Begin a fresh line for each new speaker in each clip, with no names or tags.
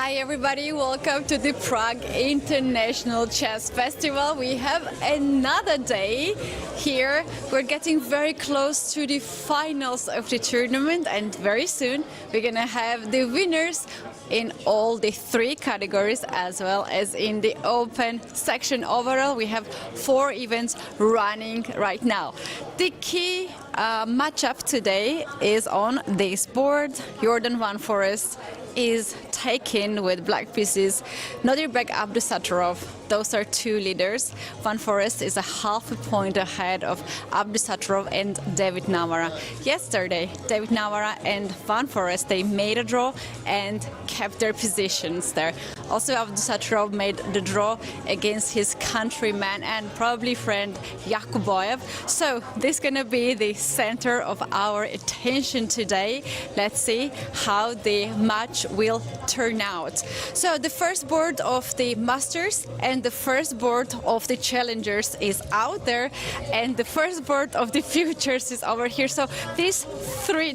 Hi everybody, welcome to the Prague International Chess Festival. We have another day here. We're getting very close to the finals of the tournament, and very soon we're gonna have the winners in all the three categories as well as in the open section. Overall we have 4 events running right now. The key matchup today is on this board. Jordan Van Forest is taken with black pieces Nodirbek Abdusattorov. Those are 2 leaders. Van Forest is a half a point ahead of Abdusattorov and David Navara. Yesterday, David Navara and Van Forest, they made a draw and kept their positions there. Also, Abdusattorov made the draw against his countryman and probably friend Yakuboyev. So this is gonna be the center of our attention today. Let's see how the match will turn out. So the first board of the Masters and the first board of the Challengers is out there, and the first board of the Futures is over here. So this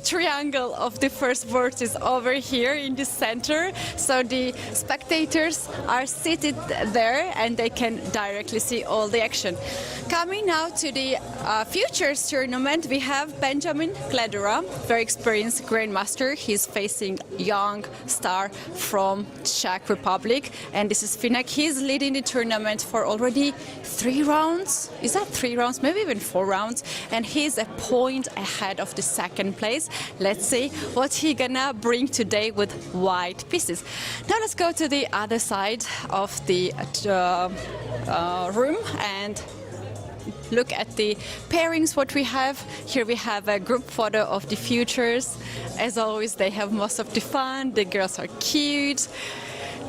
triangle of the first board is over here in the center. So the spectators are seated there and they can directly see all the action. Coming now to the Futures tournament, we have Benjamin Kledura, very experienced grandmaster. He's facing young star from Czech Republic, and this is Finnick. He's leading the tournament for already 3 rounds. Is that 3 rounds? Maybe even 4 rounds. And he's a point ahead of the second place. Let's see what he gonna bring today with white pieces. Now let's go to the other side of the room and look at the pairings what we have. Here we have a group photo of the Futures. As always, they have most of the fun. The girls are cute.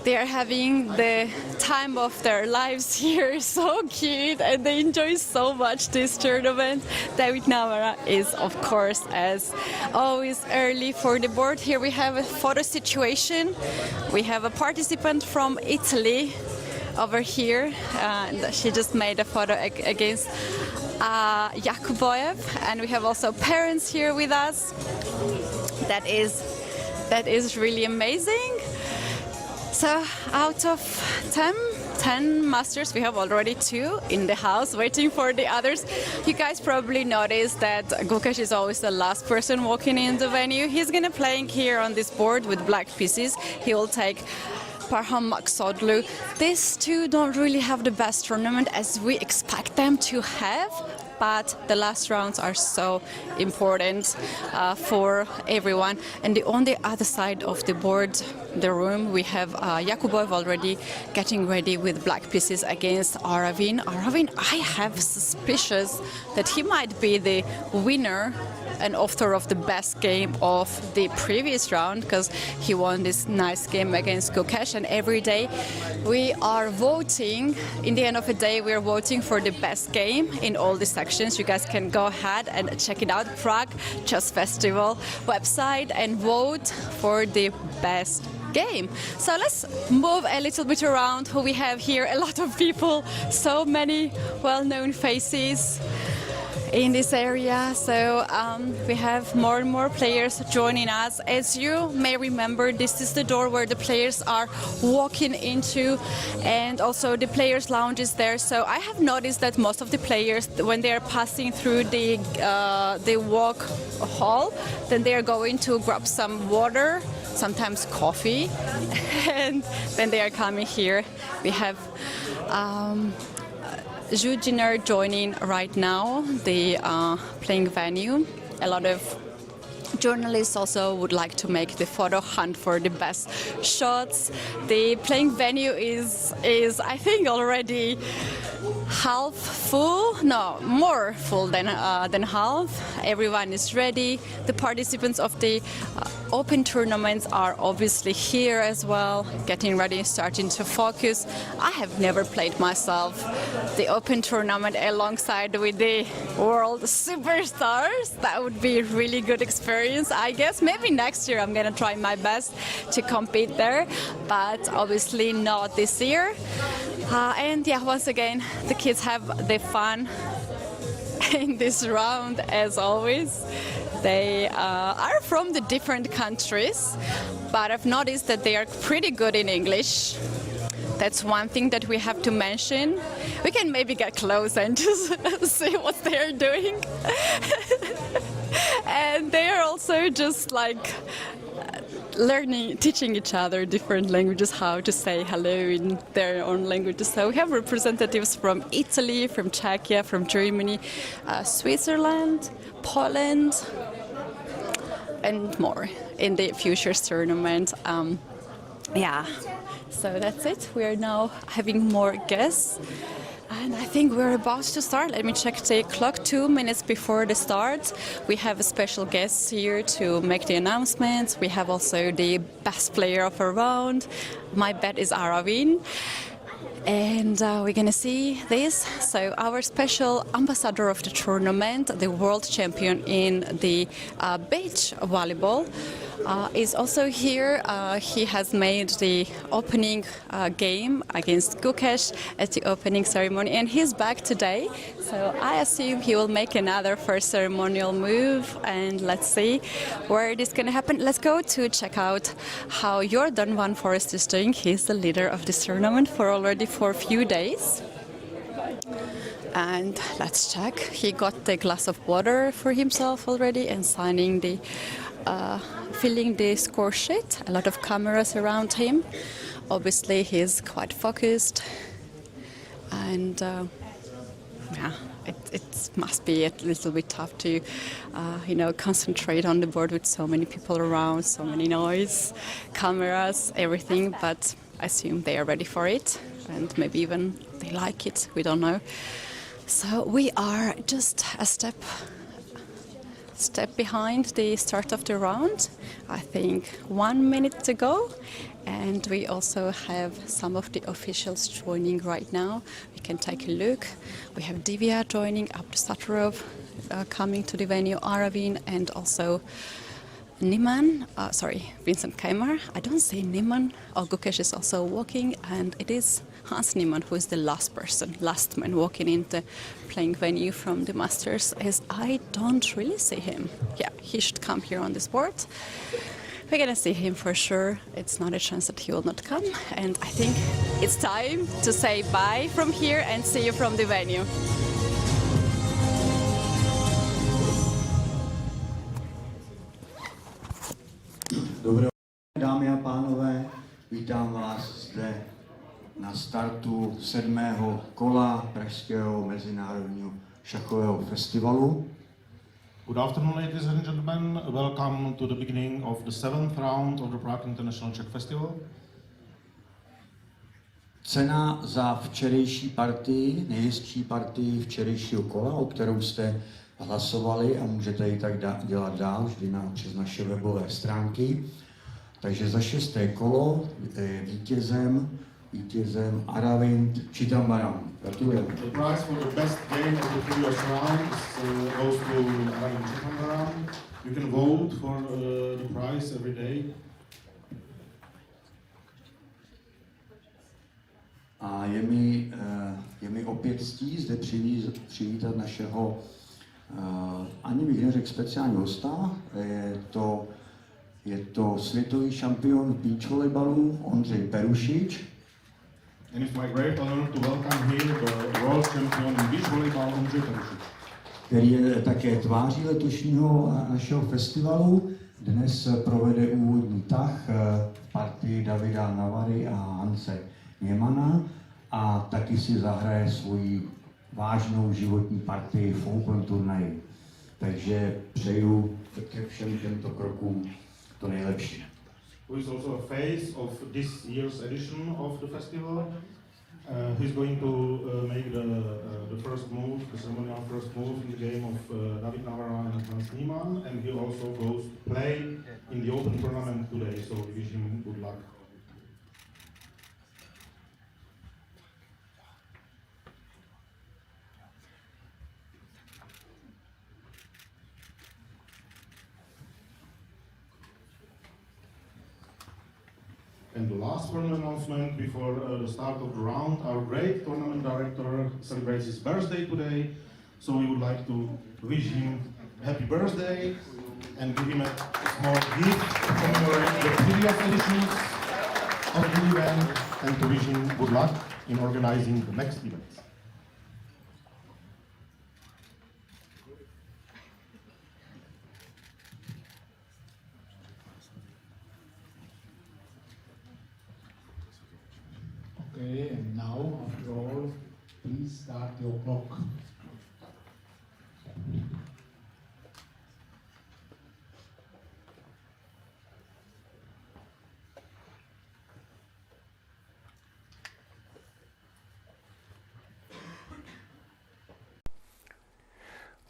They are having the time of their lives here, so cute, and they enjoy so much this tournament. David Navara is, of course, as always, early for the board. Here we have a photo situation. We have a participant from Italy over here. She just made a photo against Yakuboyev, and we have also parents here with us. That is really amazing. So out of 10 masters, we have already 2 in the house waiting for the others. You guys probably noticed that Gukash is always the last person walking in the venue. He's gonna playing here on this board with black pieces. He will take Parham Maksodlu. These 2 don't really have the best tournament as we expect them to have, but the last rounds are so important for everyone. And on the other side of the board, the room, we have Yakuboyev already getting ready with black pieces against Aravind. Aravind, I have suspicions that he might be the winner and author of the best game of the previous round, because he won this nice game against Gukash. And every day we are voting. In the end of the day, we are voting for the best game in all the sections. You guys can go ahead and check it out, Prague Chess Festival website, and vote for the best game. So let's move a little bit around who we have here. A lot of people, so many well-known faces in this area. So we have more and more players joining us. As you may remember, this is the door where the players are walking into, and also the players' lounge is there. So I have noticed that most of the players, when they are passing through the walk hall, then they are going to grab some water, sometimes coffee, and then they are coming here. We have Judiner joining right now, the playing venue. A lot of journalists also would like to make the photo hunt for the best shots. The playing venue is I think already half full, no, more full than half. Everyone is ready. The participants of the open tournaments are obviously here as well, getting ready, starting to focus. I have never played myself the open tournament alongside with the world superstars. That would be a really good experience, I guess. Maybe next year I'm gonna try my best to compete there, but obviously not this year. And yeah, once again, the kids have the fun in this round as always. They are from the different countries, but I've noticed that they are pretty good in English. That's one thing that we have to mention. We can maybe get close and just see what they're doing. And they are also just like learning, teaching each other different languages, how to say hello in their own languages. So we have representatives from Italy, from Czechia, from Germany, Switzerland, Poland, and more in the Futures tournament. Yeah, so that's it. We are now having more guests. And I think we're about to start. Let me check the clock. 2 minutes before the start. We have a special guest here to make the announcements. We have also the best player of a round. My bet is Aravind. And we're going to see this. So our special ambassador of the tournament, the world champion in the beach volleyball, is also here. He has made the opening game against Gukesh at the opening ceremony, and he's back today. So I assume he will make another first ceremonial move, and let's see where it is going to happen. Let's go to check out how Jordan Van Forest is doing. He's the leader of this tournament for a few days. And let's check. He got the glass of water for himself already and signing the filling the score sheet. A lot of cameras around him. Obviously, he's quite focused, and yeah, it must be a little bit tough to, concentrate on the board with so many people around, so many noise, cameras, everything. But I assume they are ready for it, and maybe even they like it. We don't know. So we are just a step behind the start of the round. I think 1 minute to go, and we also have some of the officials joining right now. We can take a look. We have Divya joining, Abdusattorov coming to the venue, Aravind, and also Vincent Keimer. I don't see Niman. Gukesh is also walking, and it is Hans Niemann who is the last man walking into playing venue from the Masters, as I don't really see him. Yeah, he should come here on this board. We're gonna see him for sure. It's not a chance that he will not come, and I think it's time to say bye from here and see you from the venue.
Dobré, dámy a pánové, vítám vás zde na startu 7. kola Pražského mezinárodního šachového festivalu.
Good afternoon, ladies and gentlemen. Welcome to the beginning of the 7th round of the Prague International Czech Festival.
Cena za včerejší partii, nejhezčí partii včerejšího kola, o kterou jste hlasovali, a můžete ji tak dělat dál vždy přes naše webové stránky. Takže za 6. kolo vítězem Aravind Chidambaram. Gratulujeme.
The prize for the best game of the previous round goes to Aravind Chidambaram. You can vote for the prize every day.
A je mi opět ctí zde přivítat našeho, ani bych neřekl speciálního hosta, je to světový šampion beach volleyballu Ondřej Perušič.
And it's my great honor to welcome here the world champion in beach volleyball, Ondřej Perušič,
který je také tváří letošního našeho festivalu. Dnes provede úvodní tah v partii Davida Navary a Hanse Němana a taky si zahraje svoji vážnou životní partii v Open turnaji. Takže přeju ke všem těmto krokům to nejlepší.
who is also a face of this year's edition of the festival. He's going to make the first move, the ceremonial first move in the game of David Navara and Hans Niemann, and he also goes to play in the Open tournament today, so we wish him good luck. And the last one announcement before the start of the round, our great tournament director celebrates his birthday today, so we would like to wish him happy birthday and give him a small gift to commemorate the previous editions of the event and to wish him good luck in organizing the next events.
Okay, and now, after all, please start your clock.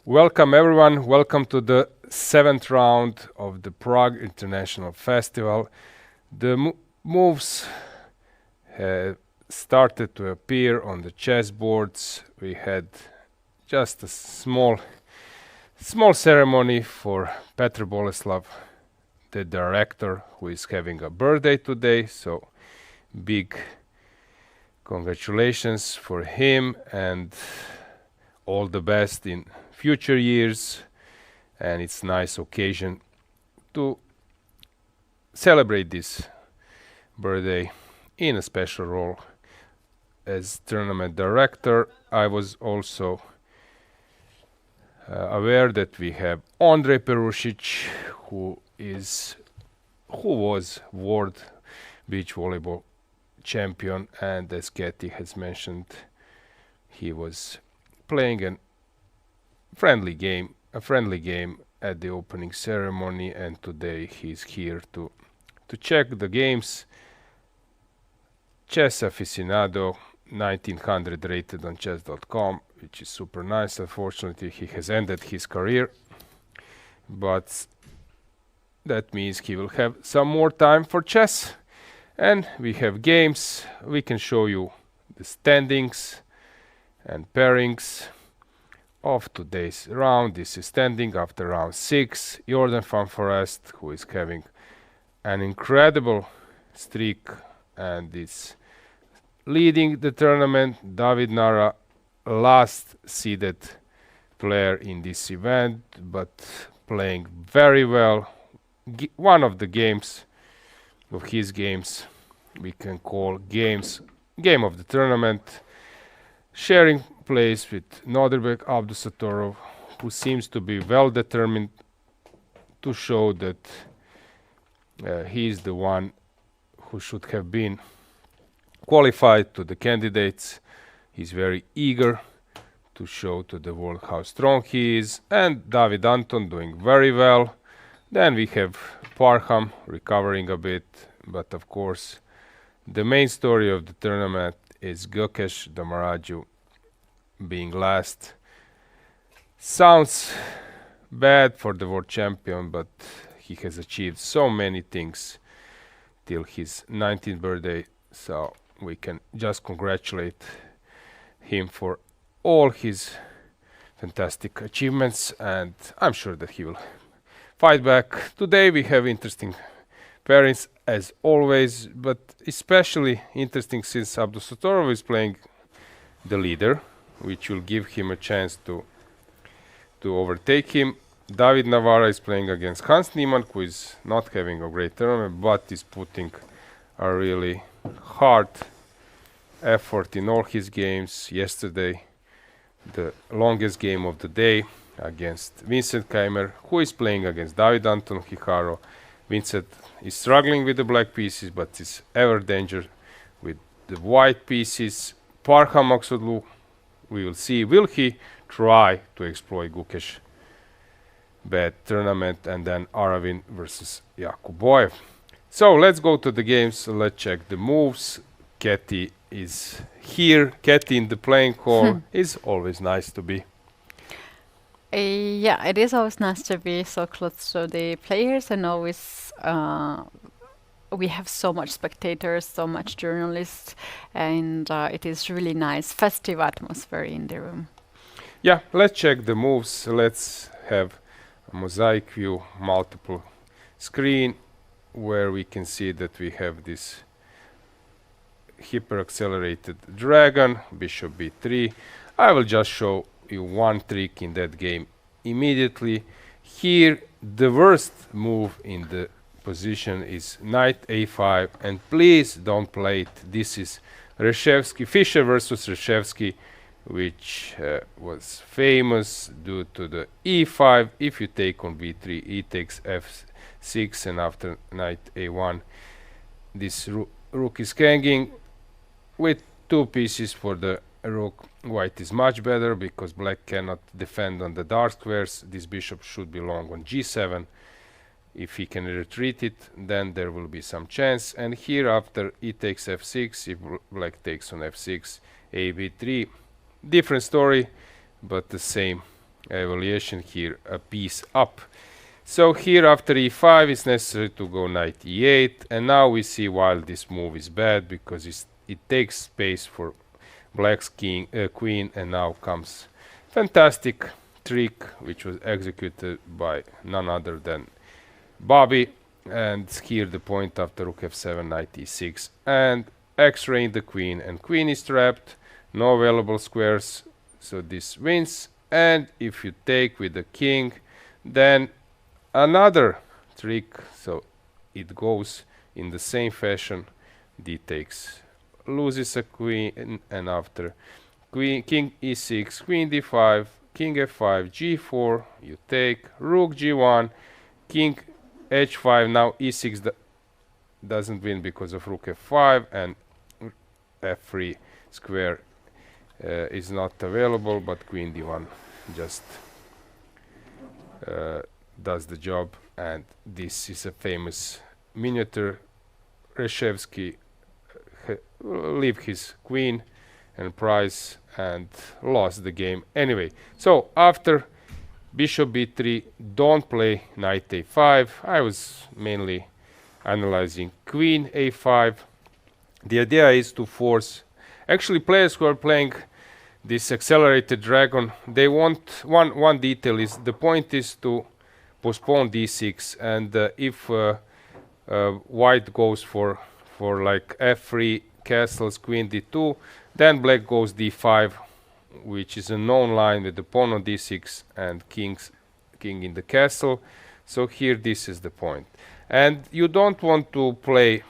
Welcome everyone, welcome to the 7th round of the Prague International Festival. The moves have started to appear on the chessboards. We had just a small ceremony for Petr Boleslav, the director, who is having a birthday today, so big congratulations for him and all the best in future years, and it's a nice occasion to celebrate this birthday in a special role as tournament director. I was also aware that we have Andrej Perušić, who was world beach volleyball champion, and as Keti has mentioned, he was playing a friendly game at the opening ceremony, and today he's here to check the games. Chess aficionado, 1900 rated on chess.com, which is super nice. Unfortunately, he has ended his career, but that means he will have some more time for chess. And we have games. We can show you the standings and pairings of today's round. This is standing after round 6. Jordan van Forest, who is having an incredible streak and is leading the tournament. David Nara, last seeded player in this event, but playing very well. One of the games of his games we can call game of the tournament, sharing place with Nodirbek Abdusattorov, who seems to be well determined to show that he is the one who should have been qualified to the candidates. He's very eager to show to the world how strong he is, and David Anton doing very well. Then we have Parham recovering a bit, but of course the main story of the tournament is Gökes Damaraju being last. Sounds bad for the world champion, but he has achieved so many things till his 19th birthday, so we can just congratulate him for all his fantastic achievements, and I'm sure that he will fight back. Today we have interesting pairings as always, but especially interesting since Abdusattorov is playing the leader, which will give him a chance to overtake him. David Navarra is playing against Hans Niemann, who is not having a great tournament, but is putting a really hard effort in all his games. Yesterday, the longest game of the day against Vincent Keimer, who is playing against David Anton Hikaru. Vincent is struggling with the black pieces, but is ever danger with the white pieces. Parham Maksudlu, we will see, will he try to exploit Gukesh bad tournament, and then Aravind versus Yakuboyev. So let's go to the games, let's check the moves. Keti is here. Keti in the playing hall is always nice to be.
Yeah, it is always nice to be so close to the players, and always we have so much spectators, so much journalists, and it is really nice festive atmosphere in the room.
Yeah, let's check the moves. Let's have a mosaic view, multiple screen, where we can see that we have this hyper accelerated dragon, bishop b3. I will just show you one trick in that game immediately. Here the worst move in the position is knight a5, and please don't play it. This is Reshevsky, Fischer versus Reshevsky, which was famous due to the e5. If you take on b3, e takes f6, and after knight a1, this rook is hanging with 2 pieces for the rook. White is much better because black cannot defend on the dark squares. This bishop should belong on g7. If he can retreat it, then there will be some chance. And here after e takes f6, if black takes on f6, a b3, different story, but the same evaluation here, a piece up. So here after e5 it's necessary to go knight e8, and now we see why this move is bad, because it takes space for black's queen, and now comes fantastic trick which was executed by none other than Bobby. And here the point after rook f7, knight e6, and x-raying the queen, and queen is trapped, no available squares, so this wins. And if you take with the king, then another trick, so it goes in the same fashion. D takes, loses a queen, and after king e6, queen d5, king f5, g4, you take, rook g1, king h5. Now e6 doesn't win because of rook f5, and f3 square is not available, but queen d1 just does the job. And this is a famous miniature. Reshevsky leave his queen and prize and lost the game anyway. So after bishop b3, don't play knight a5. I was mainly analyzing queen a5. The idea is to force, actually players who are playing this accelerated dragon, they want one detail is, the point is to postpone d6, and if white goes for like f3 castles, queen d2, then black goes d5, which is a known line with the pawn on d6 and king in the castle. So here this is the point, and you don't want to play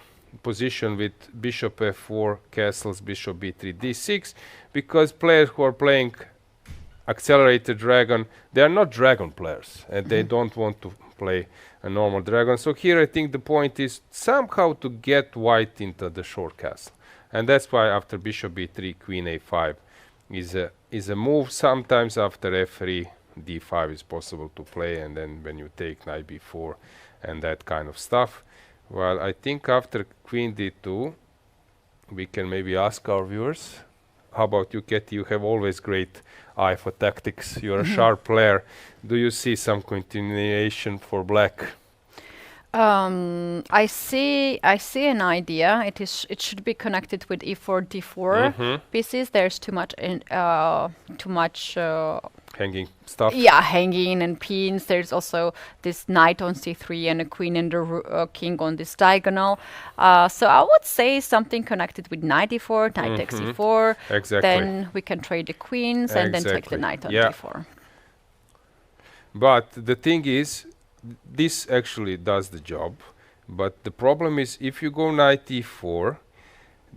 position with bishop f4 castles, bishop b3 d6, because players who are playing accelerated dragon, they are not dragon players, and they don't want to play a normal dragon. So here I think the point is somehow to get white into the short castle, and that's why after bishop b3, queen a5 is a move. Sometimes after f3, d5 is possible to play, and then when you take knight b4 and that kind of stuff. Well, I think after queen d2 we can maybe ask our viewers. How about you, Keti? You have always great eye for tactics. You're a sharp player. Do you see some continuation for black?
I see an idea. It should be connected with e4, d4 pieces. There's too much
Hanging stuff.
Yeah, hanging and pins. There's also this knight on c3 and a queen and a king on this diagonal. So I would say something connected with knight d4, knight takes e4.
Exactly.
Then we can trade the queens and then take the knight on d4.
But the thing is, this actually does the job. But the problem is, if you go knight e4,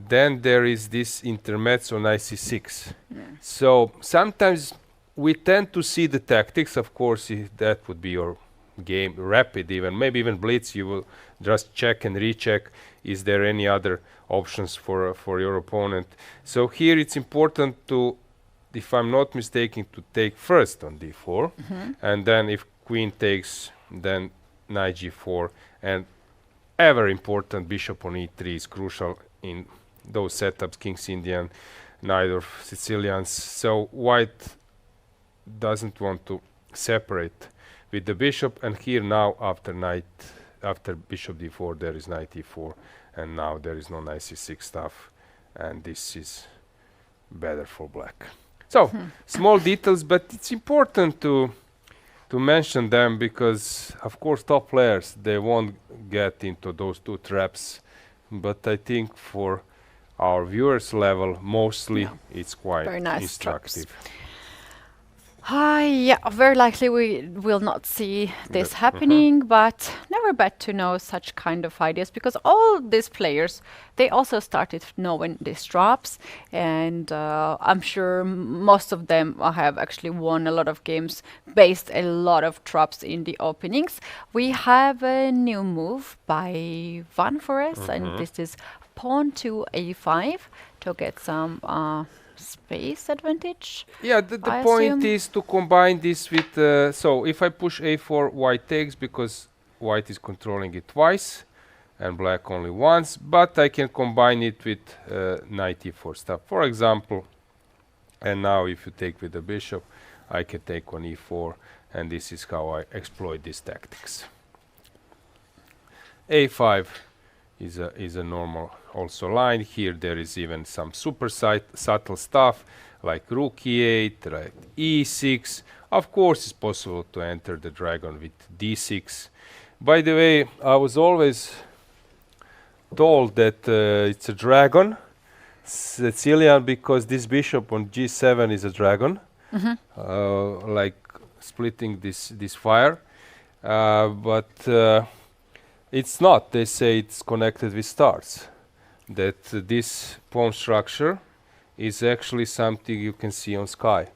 then there is this intermezzo knight c6. So sometimes we tend to see the tactics. Of course, if that would be your game, rapid even, maybe even blitz, you will just check and recheck, is there any other options for your opponent. So here it's important to, if I'm not mistaken, to take first on d4, and then if queen takes, then knight g4, and ever important, bishop on e3 is crucial in those setups, King's Indian, Knight of Sicilians. So white doesn't want to separate with the bishop, and here now after bishop d4 there is knight e4, and now there is no knight c6 stuff, and this is better for black. So small details, but it's important to mention them, because of course top players, they won't get into those two traps, but I think for our viewers level mostly it's quite
very nice
instructive.
traps. Yeah, very likely we will not see this happening, but never bad to know such kind of ideas because all these players, they also started knowing these drops, and I'm sure most of them have actually won a lot of games based a lot of drops in the openings. We have a new move by Van for us, and this is pawn to a5 to get some space advantage.
Yeah, the
I
point
assume.
is to combine this with. So if I push a4, white takes because white is controlling it twice and black only once, but I can combine it with knight e4 stuff. For example, and now if you take with the bishop, I can take on e4, and this is how I exploit these tactics. a5 is a normal also line. Here there is even some super subtle stuff like rook e8, like e6. Of course it's possible to enter the dragon with d6. By the way, I was always told that it's a dragon, Sicilian, because this bishop on g7 is a dragon, like splitting this fire. But it's not. They say it's connected with stars. That this pawn structure is actually something you can see on sky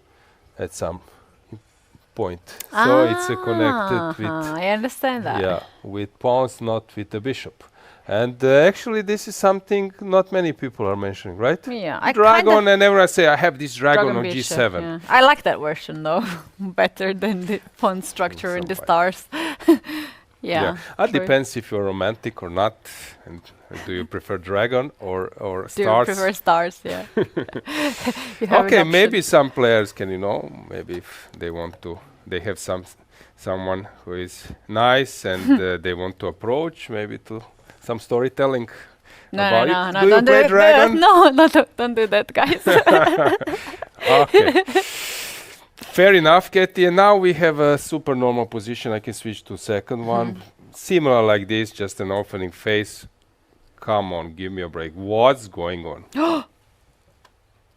at some point. So it's connected with,
I understand that.
yeah, with pawns, not with the bishop. And actually, this is something not many people are mentioning, right?
Yeah, I
Dragon, and everyone say I have this dragon on
bishop,
g7.
yeah. I like that version though, better than the pawn structure in the stars. Yeah,
It
true.
depends if you're romantic or not. And do you prefer dragon or
Do you
stars?
prefer stars? Yeah. You have an
Okay,
option.
maybe some players can, maybe if they want to, they have someone who is nice and they want to approach, maybe to some storytelling about it. Do you
don't
play
it.
dragon?
No, don't do that, guys.
Okay. Fair enough, Keti. And now we have a super normal position. I can switch to second one. Similar like this, just an opening face. Come on, give me a break. What's going on?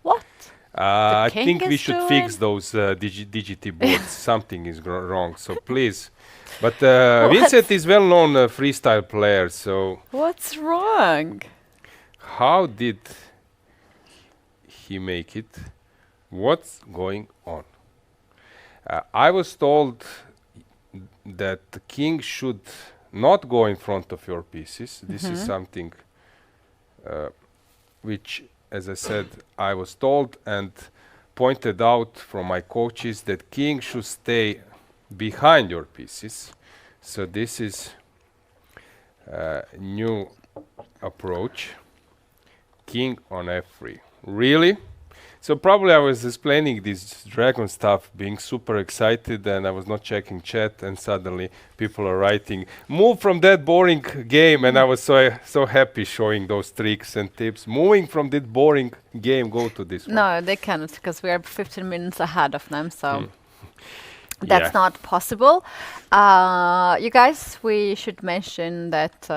What?
I
king
think we
is
should
doing?
fix those DGT boards. Something is wrong, so please. But Vincent is well-known freestyle player, so
What's wrong?
how did he make it? What's going on? I was told that the king should not go in front of your pieces. This is something which, as I said, I was told and pointed out from my coaches that king should stay behind your pieces. So this is a new approach. King on f3. Really? So probably I was explaining this dragon stuff, being super excited, and I was not checking chat, and suddenly people are writing, move from that boring game, and I was so happy showing those tricks and tips. Moving from that boring game, go to this one.
No, they cannot because we are 15 minutes ahead of them, so
Yeah.
that's not possible. You guys, we should mention that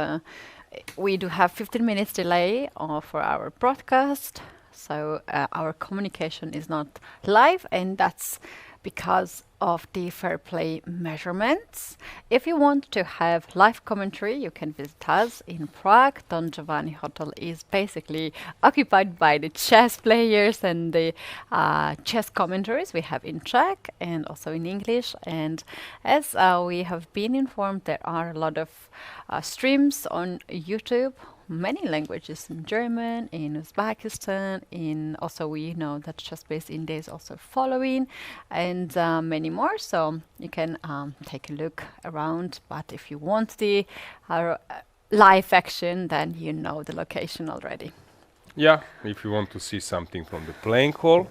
we do have 15 minutes delay for our broadcast. So our communication is not live, and that's because of the fair play measurements. If you want to have live commentary, you can visit us in Prague. Don Giovanni Hotel is basically occupied by the chess players and the chess commentaries we have in Czech and also in English. And as we have been informed, there are a lot of streams on YouTube. Many languages, in German, in Uzbekistan, in also we know that Chess Base India is also following, and many more. So you can take a look around. But if you want the live action, then you know the location already.
Yeah, if you want to see something from the playing hall,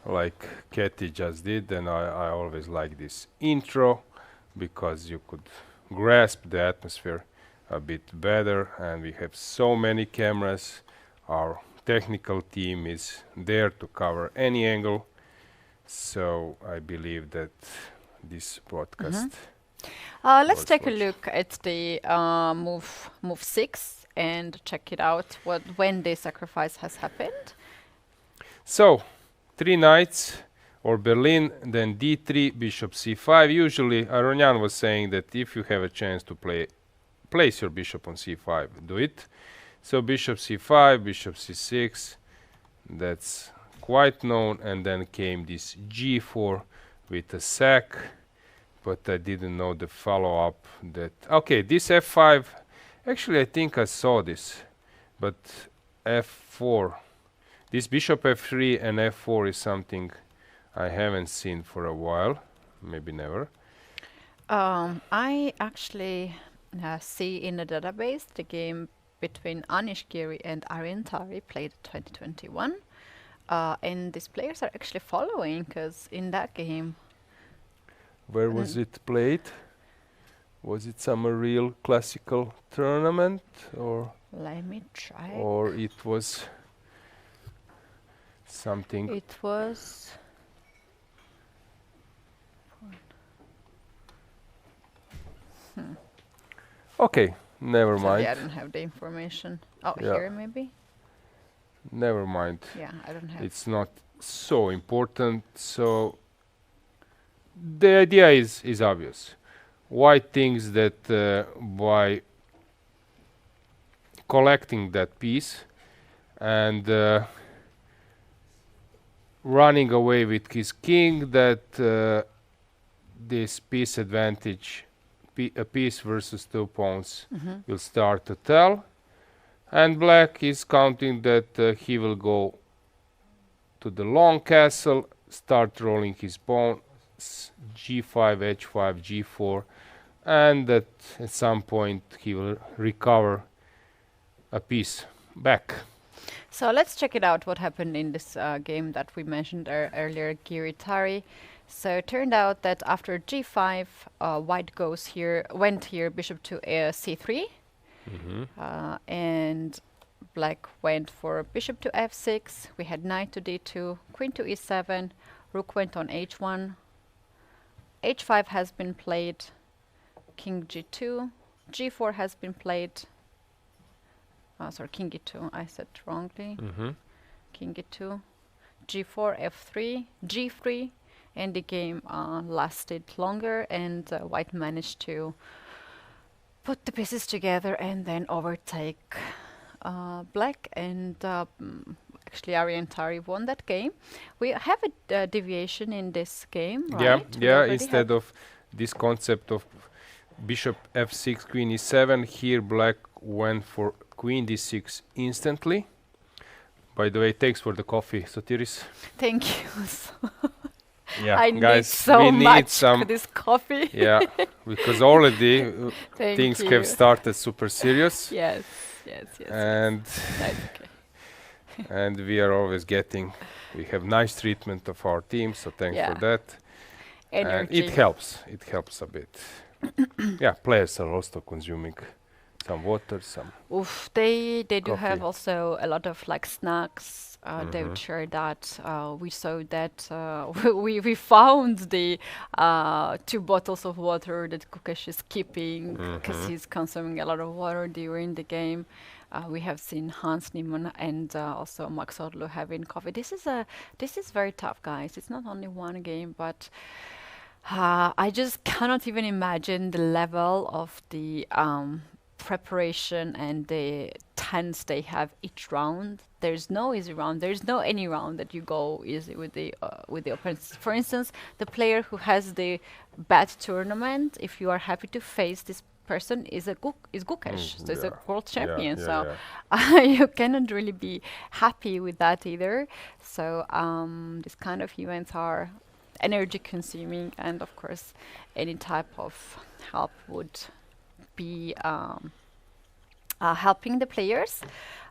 like Keti just did, then I always like this intro because you could grasp the atmosphere a bit better, and we have so many cameras. Our technical team is there to cover any angle, so I believe that this broadcast
Let's
was
take a
watched.
look at the move 6 and check it out when the sacrifice has happened.
So 3 knights or Berlin, then d3, bishop c5. Usually Aronian was saying that if you have a chance to place your bishop on c5, do it. So bishop c5, bishop c6, that's quite known, and then came this g4 with a sack, but I didn't know the follow-up that... Okay, this f5, actually I think I saw this, but f4, this bishop f3 and f4 is something I haven't seen for a while, maybe never.
I actually see in the database the game between Anish Giri and Aravind played 2021. And these players are actually following, because in that game...
Where was it played? Was it some real classical tournament, or...
Let me try.
Or it was something...
It was...
Okay, never
Sorry,
mind.
I don't have the information. Oh,
Yeah.
here maybe?
Never mind.
Yeah, I don't have.
It's not so important. So the idea is obvious. White thinks that by collecting that piece and running away with his king, that this piece advantage, a piece versus 2 pawns, will start to tell. And black is counting that he will go to the long castle, start rolling his pawn, g5, h5, g4, and that at some point he will recover a piece back.
So let's check it out what happened in this game that we mentioned earlier, Giri-Tari. So it turned out that after g5, white went here, bishop to c3. And black went for bishop to f6. We had knight to d2, queen to e7, rook went on h1, h5 has been played, king g2, g4 has been played. Sorry, king e2, I said wrongly. King e2, g4, f3, g3, and the game lasted longer, and white managed to put the pieces together and then overtake black, and actually Aravind won that game. We have a deviation in this game, right?
Yeah, instead of this concept of bishop f6, queen e7, here black went for queen d6 instantly. By the way, thanks for the coffee, Sotiris.
Thank you.
Yeah,
I
guys,
need so
we need
much
some
this coffee.
Yeah, because already
Thank
things
you.
have started super serious.
Yes.
And
That's okay.
and we are always we have nice treatment of our team, so thanks for that. And
Energy.
it helps a bit. Yeah, players are also consuming some water, some
Oof, they do have
coffee.
also a lot of like snacks. They would share that. We saw that we found the 2 bottles of water that Kukash is keeping because he's consuming a lot of water during the game. We have seen Hans Niemann and also Max Orlu having coffee. This is very tough, guys. It's not only one game, but I just cannot even imagine the level of the preparation and the tense they have each round. There's no easy round. There's no any round that you go easy with the opponents. For instance, the player who has the bad tournament, if you are happy to face this person, is Gukesh, so it's a world champion. You cannot really be happy with that either. So these kind of events are energy consuming, and of course, any type of help would be helping the players.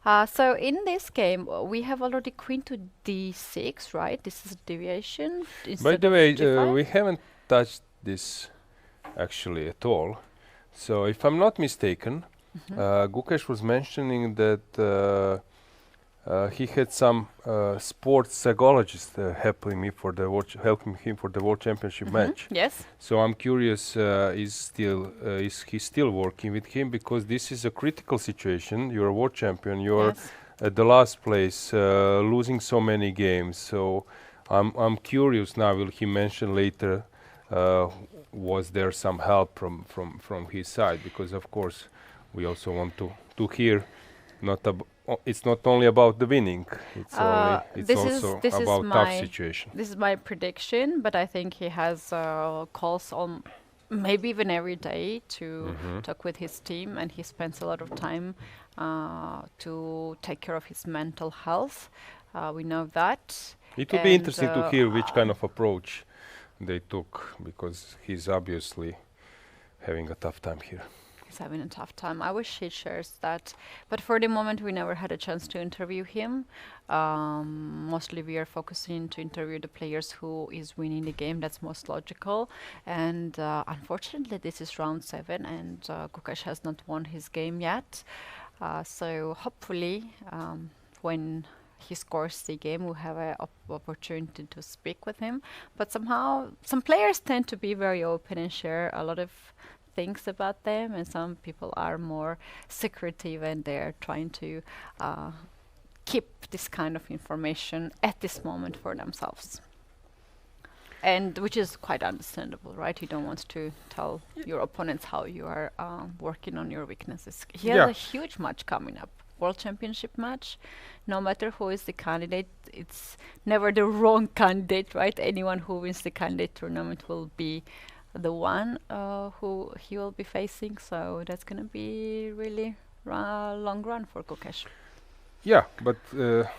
So in this game, we have already queen to d6, right? This is a deviation.
By the way, we haven't touched this actually at all. So if I'm not mistaken, Gukesh was mentioning that he had some sports psychologist helping him for the world championship match.
Yes.
So I'm curious, is he still working with him, because this is a critical situation. You're a world champion. You're at the last place, losing so many games. So I'm curious now. Will he mention later? Was there some help from his side? Because of course, we also want to hear. It's not only about the winning. It's also about tough situation.
This is my prediction, but I think he has calls on maybe even every day to talk with his team, and he spends a lot of time to take care of his mental health. We know that.
It will be interesting to hear which kind of approach they took, because he's obviously having a tough time here.
He's having a tough time. I wish he shares that. But for the moment, we never had a chance to interview him. Mostly we are focusing to interview the players who is winning the game. That's most logical. And unfortunately, this is round 7 and Gukash has not won his game yet. So hopefully, when he scores the game, we'll have an opportunity to speak with him. But somehow, some players tend to be very open and share a lot of things about them, and some people are more secretive and they're trying to keep this kind of information at this moment for themselves. And which is quite understandable, right? You don't want to tell your opponents how you are working on your weaknesses. He has a huge match coming up, World Championship match. No matter who is the candidate, it's never the wrong candidate, right? Anyone who wins the candidate tournament will be the one who he will be facing. So that's going to be really long run for Gukash.
Yeah, but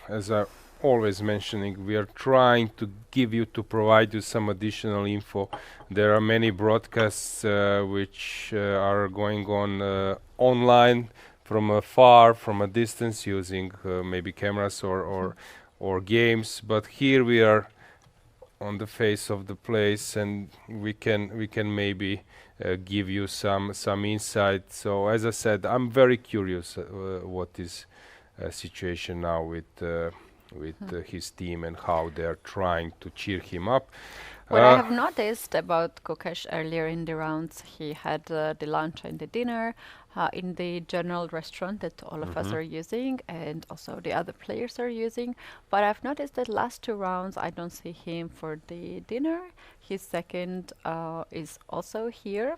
as I always mentioning, we are trying to provide you some additional info. There are many broadcasts which are going on online from afar, from a distance, using maybe cameras or games. But here we are on the face of the place, and we can maybe give you some insight. So as I said, I'm very curious what is situation now with his team and how they're trying to cheer him up.
What I have noticed about Gukash earlier in the rounds, he had the lunch and the dinner in the general restaurant that all of us are using, and also the other players are using. But I've noticed that last 2 rounds I don't see him for the dinner. His second is also here.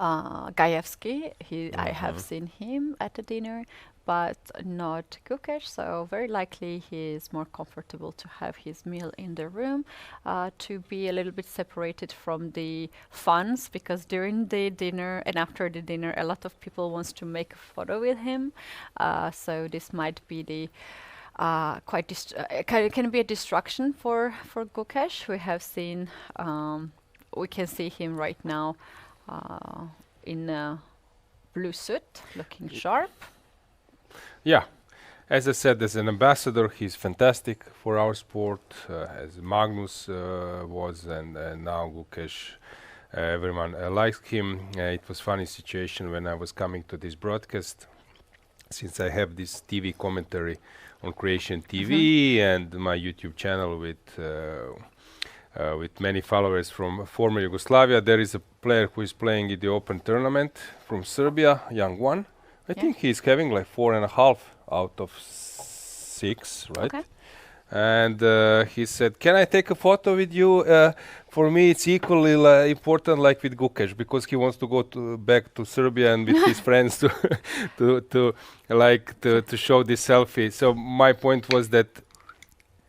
Gajewski, I have seen him at the dinner, but not Gukash, so very likely he is more comfortable to have his meal in the room, to be a little bit separated from the funs, because during the dinner and after the dinner a lot of people wants to make a photo with him, so this might be the can be a distraction for Gukash. We have seen, we can see him right now in a blue suit, looking sharp.
Yeah, as I said, as an ambassador, he's fantastic for our sport, as Magnus was, and now Gukash. Everyone likes him. It was funny situation when I was coming to this broadcast, since I have this TV commentary on Croatian TV and my YouTube channel with many followers from former Yugoslavia. There is a player who is playing in the Open tournament from Serbia, young one. I think he's having like 4.5 out of 6, right?
Okay.
And he said, "Can I take a photo with you? For me, it's equally important like with Gukash, because he wants to go back to Serbia and with his friends to show this selfie." So my point was that,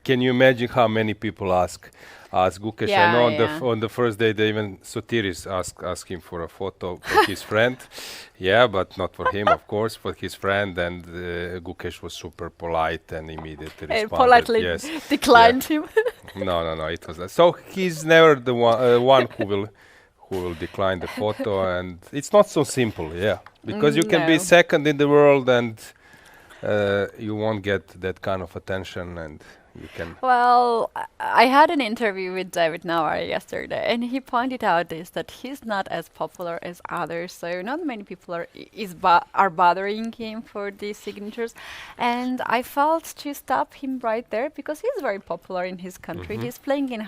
can you imagine how many people ask Gukash? I know on the first day, they even Sotiris asked him for a photo for his friend. Yeah, but not for him, of course, for his friend. And Gukash was super polite and immediately responded.
Politely declined him.
No, it was so he's never the one who will decline the photo, and it's not so simple, because you can be second in the world and you won't get that kind of attention, and you can.
Well, I had an interview with David Navar yesterday, and he pointed out that he's not as popular as others, so not many people are bothering him for these signatures, and I felt to stop him right there, because he's very popular in his country. He's playing in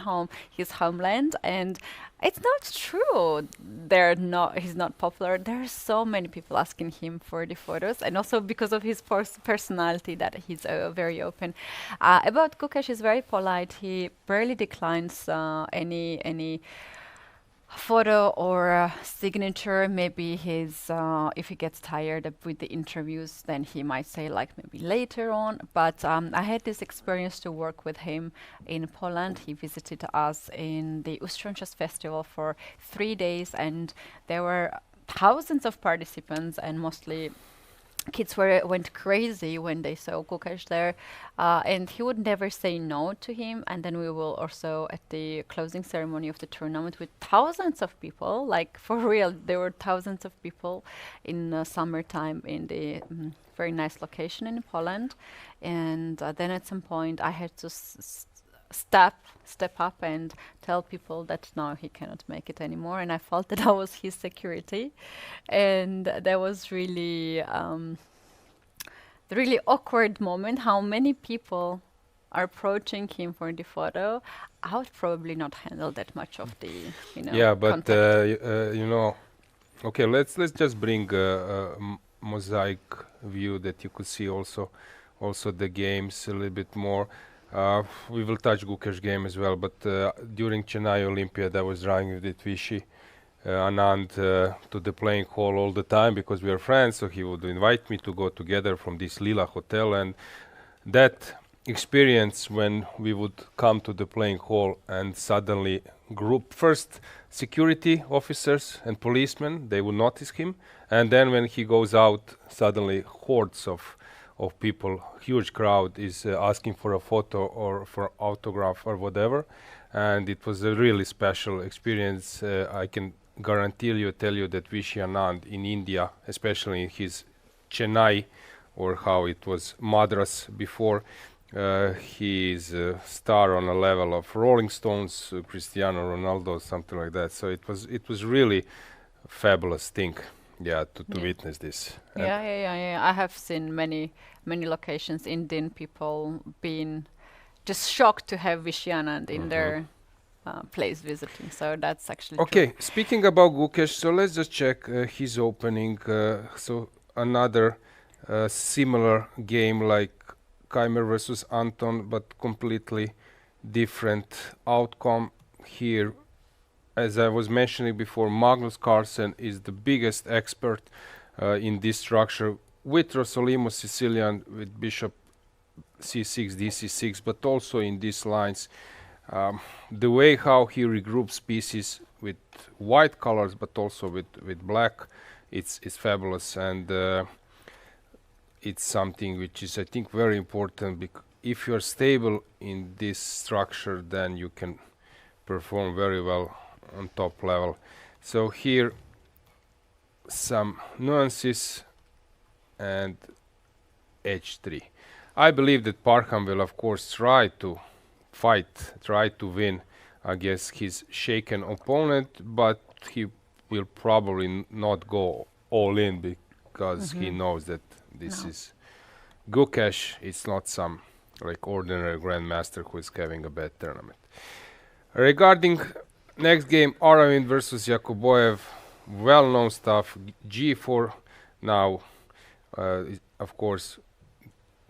his homeland, and It's not true. They're not. He's not popular. There are so many people asking him for the photos, and also because of his personality, that he's very open. About Gukesh, he's very polite. He barely declines any photo or signature. Maybe his if he gets tired with the interviews, then he might say like maybe later on. But I had this experience to work with him in Poland. He visited us in the Ustronchas festival for 3 days, and there were thousands of participants, and mostly kids went crazy when they saw Gukesh there, and he would never say no to him. And then we will also at the closing ceremony of the tournament with thousands of people, like for real, there were thousands of people in summertime in the very nice location in Poland. And then at some point I had to step up and tell people that no, he cannot make it anymore. And I felt that I was his security, and that was really the really awkward moment. How many people are approaching him for the photo? I would probably not handle that much of the
Yeah, but
contact.
okay, let's just bring a mosaic view that you could see also the games a little bit more. We will touch Gukesh game as well, but during Chennai Olympiad I was driving with Vichy Anand to the playing hall all the time because we are friends, so he would invite me to go together from this Lila hotel. And that experience when we would come to the playing hall and suddenly first security officers and policemen, they would notice him, and then when he goes out, suddenly hordes of people, huge crowd is asking for a photo or for autograph or whatever. And it was a really special experience. I can tell you that Vishy Anand in India, especially in his Chennai, or how it was Madras before, he is a star on a level of Rolling Stones, Cristiano Ronaldo, something like that. So it was really fabulous thing, yeah, to witness this.
Yeah. I have seen many locations, Indian people being just shocked to have Visyanand in their place visiting. So that's actually
Okay,
true.
speaking about Gukesh, so let's just check his opening. So another similar game like Kaimer versus Anton, but completely different outcome here. As I was mentioning before, Magnus Carlsen is the biggest expert in this structure, with Rossolimo Sicilian, with Bishop C6, D6, but also in these lines. The way how he regroups pieces with white colors, but also with black, it's fabulous, and it's something which is, I think, very important. If you're stable in this structure, then you can perform very well on top level. So here some nuances, and h3. I believe that Parham will of course try to win against his shaken opponent, but he will probably not go all in because he knows that this is Gukesh. It's not some like ordinary grandmaster who is having a bad tournament. Regarding next game, Aravind versus Yakuboyev, well-known stuff. G4 now, of course,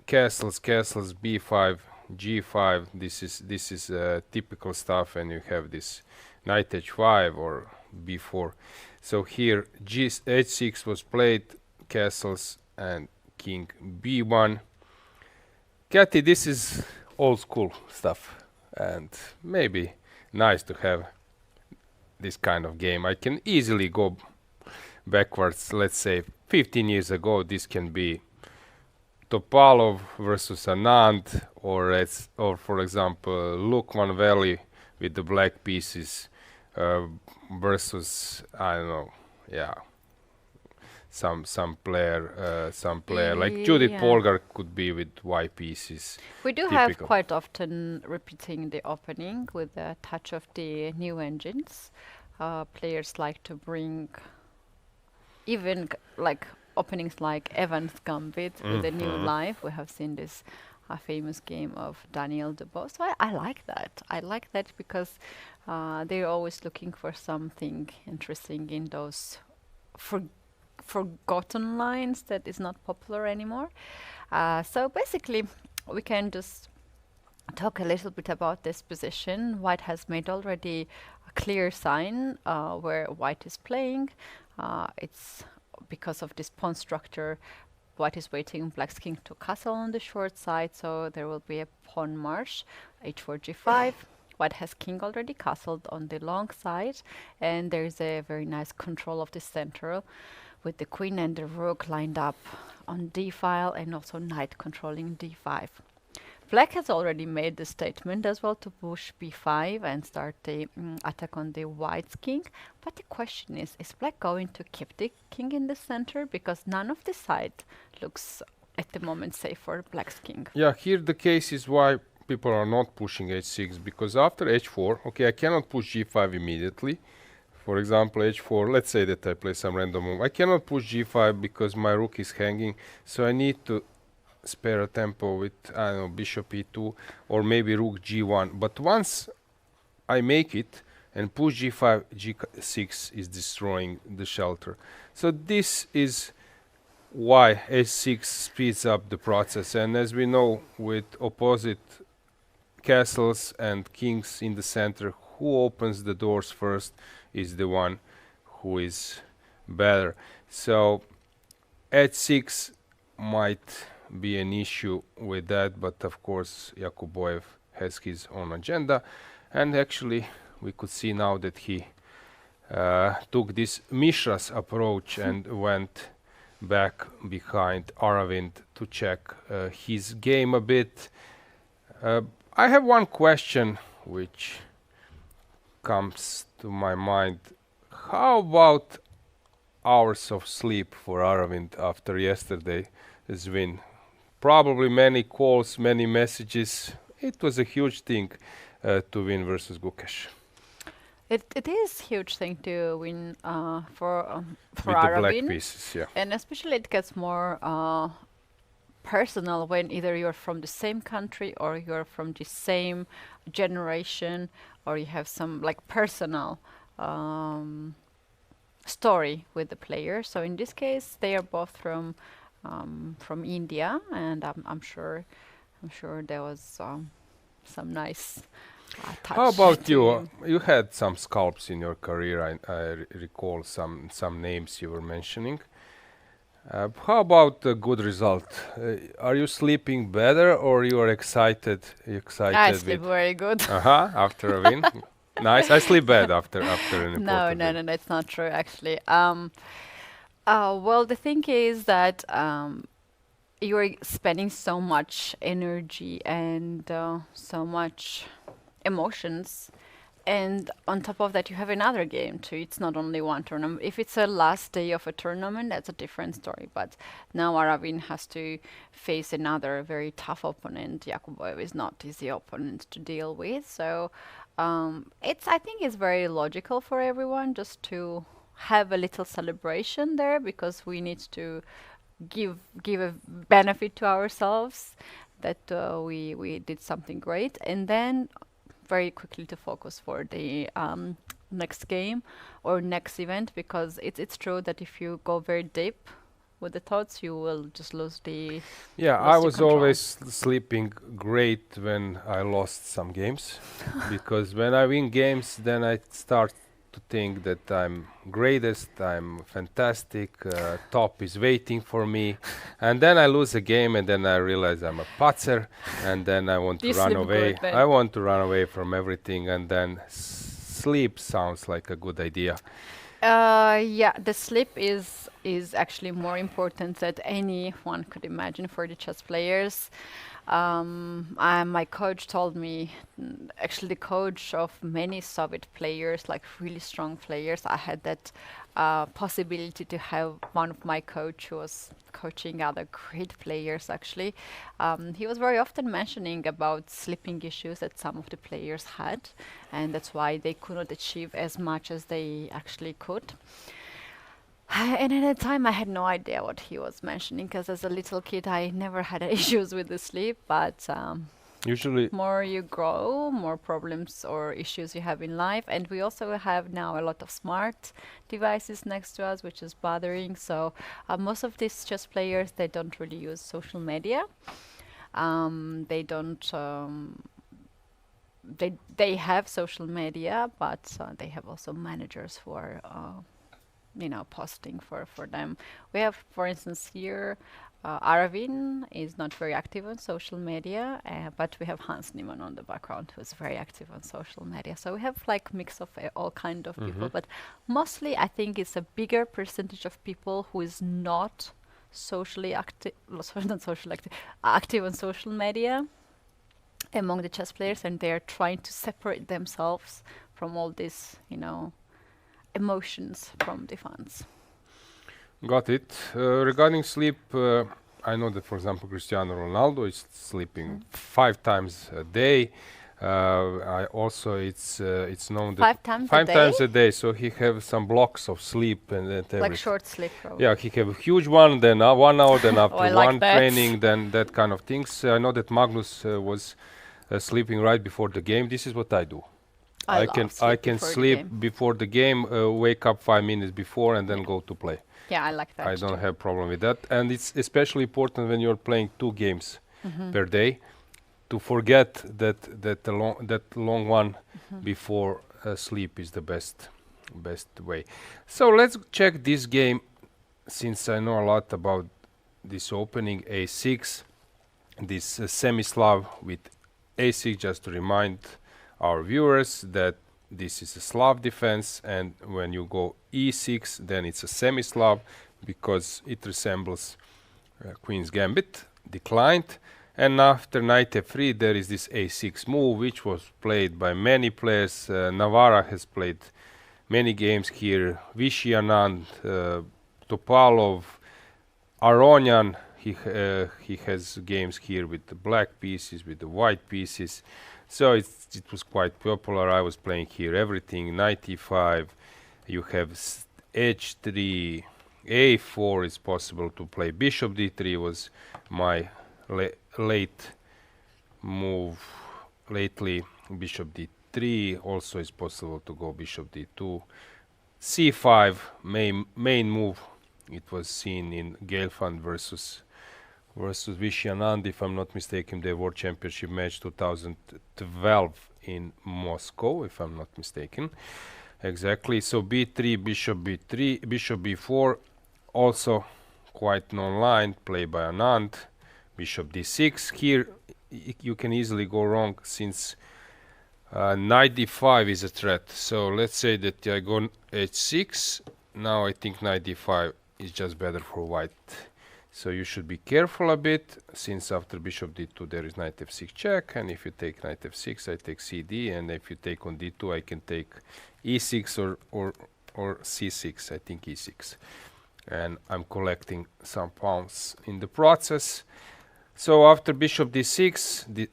castles, B5, G5. This is typical stuff, and you have this knight H5 or B4. So here H6 was played, castles and king B1. Keti, this is old school stuff, and maybe nice to have this kind of game. I can easily go backwards, let's say 15 years ago. This can be Topalov versus Anand, or for example Lukman Valley with the black pieces versus, I don't know, yeah, some player like Judith Polgar could be with white pieces.
We do have quite often repeating the opening with a touch of the new engines. Players like to bring even like openings like Evans Gambit with a new life. We have seen this a famous game of Daniel Dubois. So I like that. I like that because they're always looking for something interesting in those forgotten lines that is not popular anymore. So basically, we can just talk a little bit about this position. White has made already a clear sign where White is playing. It's because of this pawn structure. White is waiting Black's king to castle on the short side, so there will be a pawn march, h4, g5. White has king already castled on the long side, and there's a very nice control of the center with the queen and the rook lined up on d file, and also knight controlling d5. Black has already made the statement as well to push b5 and start the attack on the white's king. But the question is Black going to keep the king in the center? Because none of the side looks at the moment safe for Black's king.
Yeah, here the case is why people are not pushing h6, because after h4, okay, I cannot push g5 immediately. For example, h4, let's say that I play some random move. I cannot push g5 because my rook is hanging, so I need to spare a tempo with, I don't know, bishop e2 or maybe rook g1. But once I make it and push g5, g6 is destroying the shelter. So this is why h6 speeds up the process. And as we know, with opposite castles and kings in the center, who opens the doors first is the one who is better. So h6 might be an issue with that, but of course Yakuboev has his own agenda, and actually we could see now that he took this Mishra's approach and went back behind Aravind to check his game a bit. I have one question which comes to my mind. How about hours of sleep for Aravind after yesterday's win? Probably many calls, many messages. It was a huge thing to win versus Gukesh.
It is a huge thing to win for
With the black
Aravind.
pieces, yeah.
And especially it gets more personal when either you're from the same country or you're from the same generation, or you have some like personal story with the player. So in this case, they are both from India, and I'm sure there was some nice touch.
How about
to
you? You had some scalps in your career. I recall some names you were mentioning. How about a good result? Are you sleeping better, or you are excited?
I sleep very good.
After a win. Nice. I sleep bad after an important win.
No, it's not true actually. Well, the thing is that you're spending so much energy and so much emotions, and on top of that you have another game too. It's not only one tournament. If it's a last day of a tournament, that's a different story, but now Aravind has to face another very tough opponent. Yakuboev is not easy opponent to deal with, so I think it's very logical for everyone just to have a little celebration there, because we need to give a benefit to ourselves that we did something great, and then very quickly to focus for the next game or next event, because it's true that if you go very deep with the thoughts, you will just lose the
I was always sleeping great when I lost some games because when I win games, then I start to think that I'm greatest, I'm fantastic, top is waiting for me, and then I lose a game, and then I realize I'm a patzer, and then I want to run away. I want to run away from everything, and then sleep sounds like a good idea.
The sleep is actually more important than anyone could imagine for the chess players. My coach told me, actually the coach of many Soviet players, like really strong players, I had that possibility to have one of my coach who was coaching other great players actually. He was very often mentioning about sleeping issues that some of the players had, and that's why they could not achieve as much as they actually could. And at the time, I had no idea what he was mentioning because as a little kid, I never had issues with the sleep. But
Usually,
more you grow, more problems or issues you have in life. And we also have now a lot of smart devices next to us, which is bothering. So most of these chess players, they don't really use social media. They don't. They have social media, but they have also managers who are posting for them. We have, for instance, here Aravind is not very active on social media, but we have Hans Niemann on the background who's very active on social media. So we have like mix of all kind of people, but mostly I think it's a bigger percentage of people who is not socially active, not socially active, active on social media among the chess players, and they're trying to separate themselves from all this, emotions from the fans.
got it. Regarding sleep, I know that, for example, Cristiano Ronaldo is sleeping 5 times a day. I also it's known that
5 times a
5
day?
times a day. So he have some blocks of sleep and that
Like
everything.
short sleep, probably.
Yeah, he have a huge one, then 1 hour, then after
I like
one
that.
training, then that kind of things. I know that Magnus was sleeping right before the game. This is what I do. I can sleep before the game, wake up 5 minutes before, and then go to play.
Yeah, I like that.
I don't
too.
have problem with that, and it's especially important when you're playing 2 games per day to forget that long one before sleep is the best way. So let's check this game, since I know a lot about this opening a6, this semi-Slav with a6. Just to remind our viewers that this is a Slav defense, and when you go e6, then it's a semi-Slav because it resembles Queen's Gambit, declined. And after knight f3, there is this a6 move, which was played by many players. Navara has played many games here. Vishy Anand, Topalov, Aronian, he has games here with the black pieces, with the white pieces. So it was quite popular. I was playing here everything. Knight e5, you have h3, a4 is possible to play. Bishop d3 was my late move lately. Bishop d3 also is possible to go bishop d2. c5 main move. It was seen in Gelfand versus Vishy Anand, if I'm not mistaken, the World Championship match 2012 in Moscow, if I'm not mistaken. Exactly. So b3, bishop b3, bishop b4, also quite known line, played by Anand. Bishop d6. Here you can easily go wrong, since knight d5 is a threat. So let's say that I go h6. Now I think knight d5 is just better for white. So you should be careful a bit, since after bishop d2 there is knight f6 check, and if you take knight f6, I take cd, and if you take on d2, I can take e6 or c6. I think e6, and I'm collecting some pawns in the process. So after bishop d6, the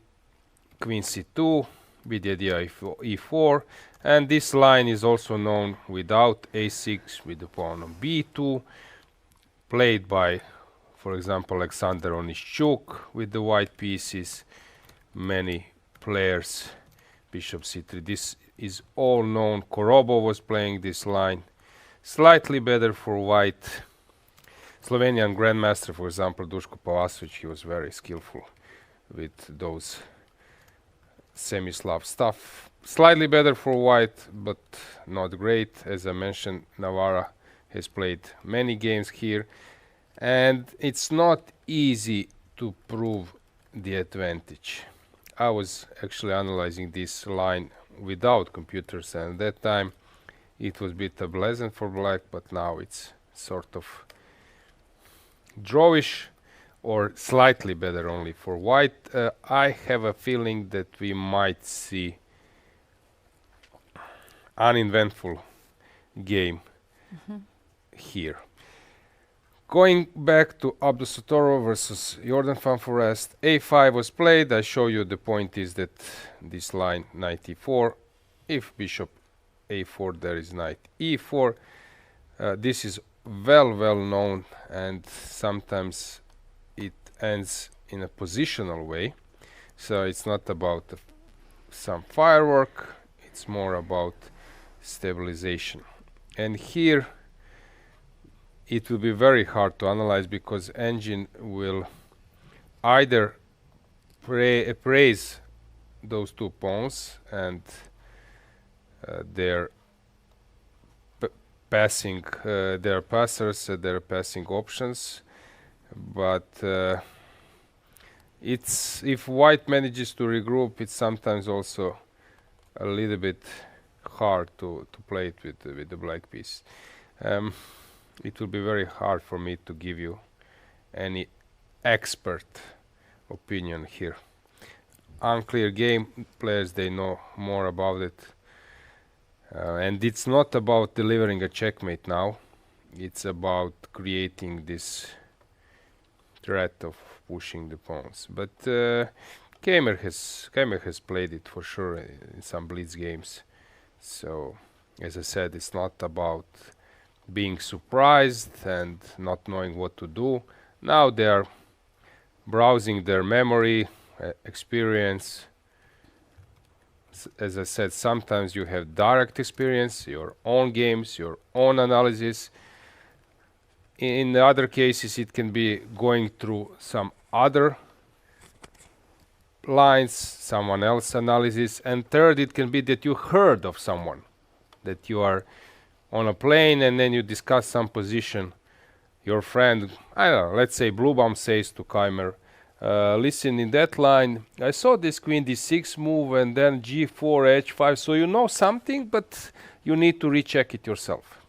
queen c2 with the idea e4, and this line is also known without a6 with the pawn on b2, played by, for example, Alexander Onischuk with the white pieces. Many players, bishop c3. This is all known. Korobov was playing this line. Slightly better for white. Slovenian grandmaster, for example, Duško Pavasović, he was very skillful with those semi-Slav stuff. Slightly better for white, but not great. As I mentioned, Navara has played many games here, and it's not easy to prove the advantage. I was actually analyzing this line without computers, and at that time it was a bit unpleasant for black, but now it's sort of drawish or slightly better only for white. I have a feeling that we might see uneventful game here. Going back to Abdusattorov versus Jordan van Foreest, a5 was played. I show you the point is that this line knight e4. If bishop a4, there is knight e4. This is well known, and sometimes it ends in a positional way. So it's not about some firework, it's more about stabilization. And here it will be very hard to analyze, because engine will either praise those two pawns and their passing, their passers, their passing options, but it's, if white manages to regroup, it's sometimes also a little bit hard to play it with the black piece. It will be very hard for me to give you any expert opinion here. Unclear game, players, they know more about it. And it's not about delivering a checkmate now. It's about creating this threat of pushing the pawns. But Kamer has played it for sure in some blitz games. So, as I said, it's not about being surprised and not knowing what to do. Now they are browsing their memory, experience. As I said, sometimes you have direct experience, your own games, your own analysis. In the other cases, it can be going through some other lines, someone else's analysis. And third, it can be that you heard of someone, that you are on a plane and then you discuss some position. Your friend, I don't know, let's say Bluebaum says to Keimer, listen, in that line, I saw this queen d6 move and then g4, h5, so you know something, but you need to recheck it yourself.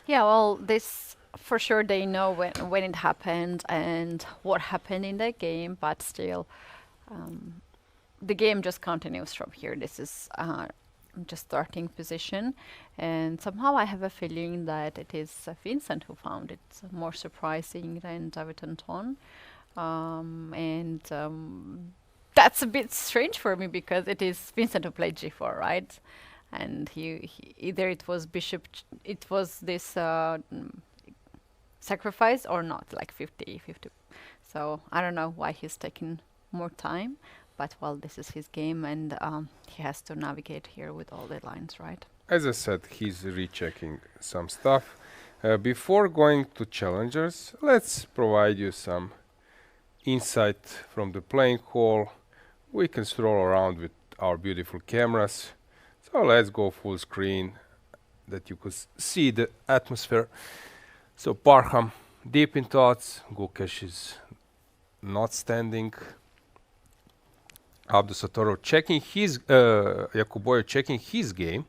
Yeah, well, this for sure they know when it happened and what happened in the game, but still, the game just continues from here. This is just starting position, and somehow I have a feeling that it is Vincent who found it more surprising than David Anton, and that's a bit strange for me, because it is Vincent who played g4, right? And he either it was bishop, it was this sacrifice or not, like 50-50. So I don't know why he's taking more time. But well, this is his game, and he has to navigate here with all the lines, right?
As I said, he's rechecking some stuff. Before going to challengers, let's provide you some insight from the playing hall. We can stroll around with our beautiful cameras. So let's go full screen, that you could see the atmosphere. So Parham, deep in thoughts. Gukesh is not standing. Abdusattorov checking his, Yakuboyev checking his game.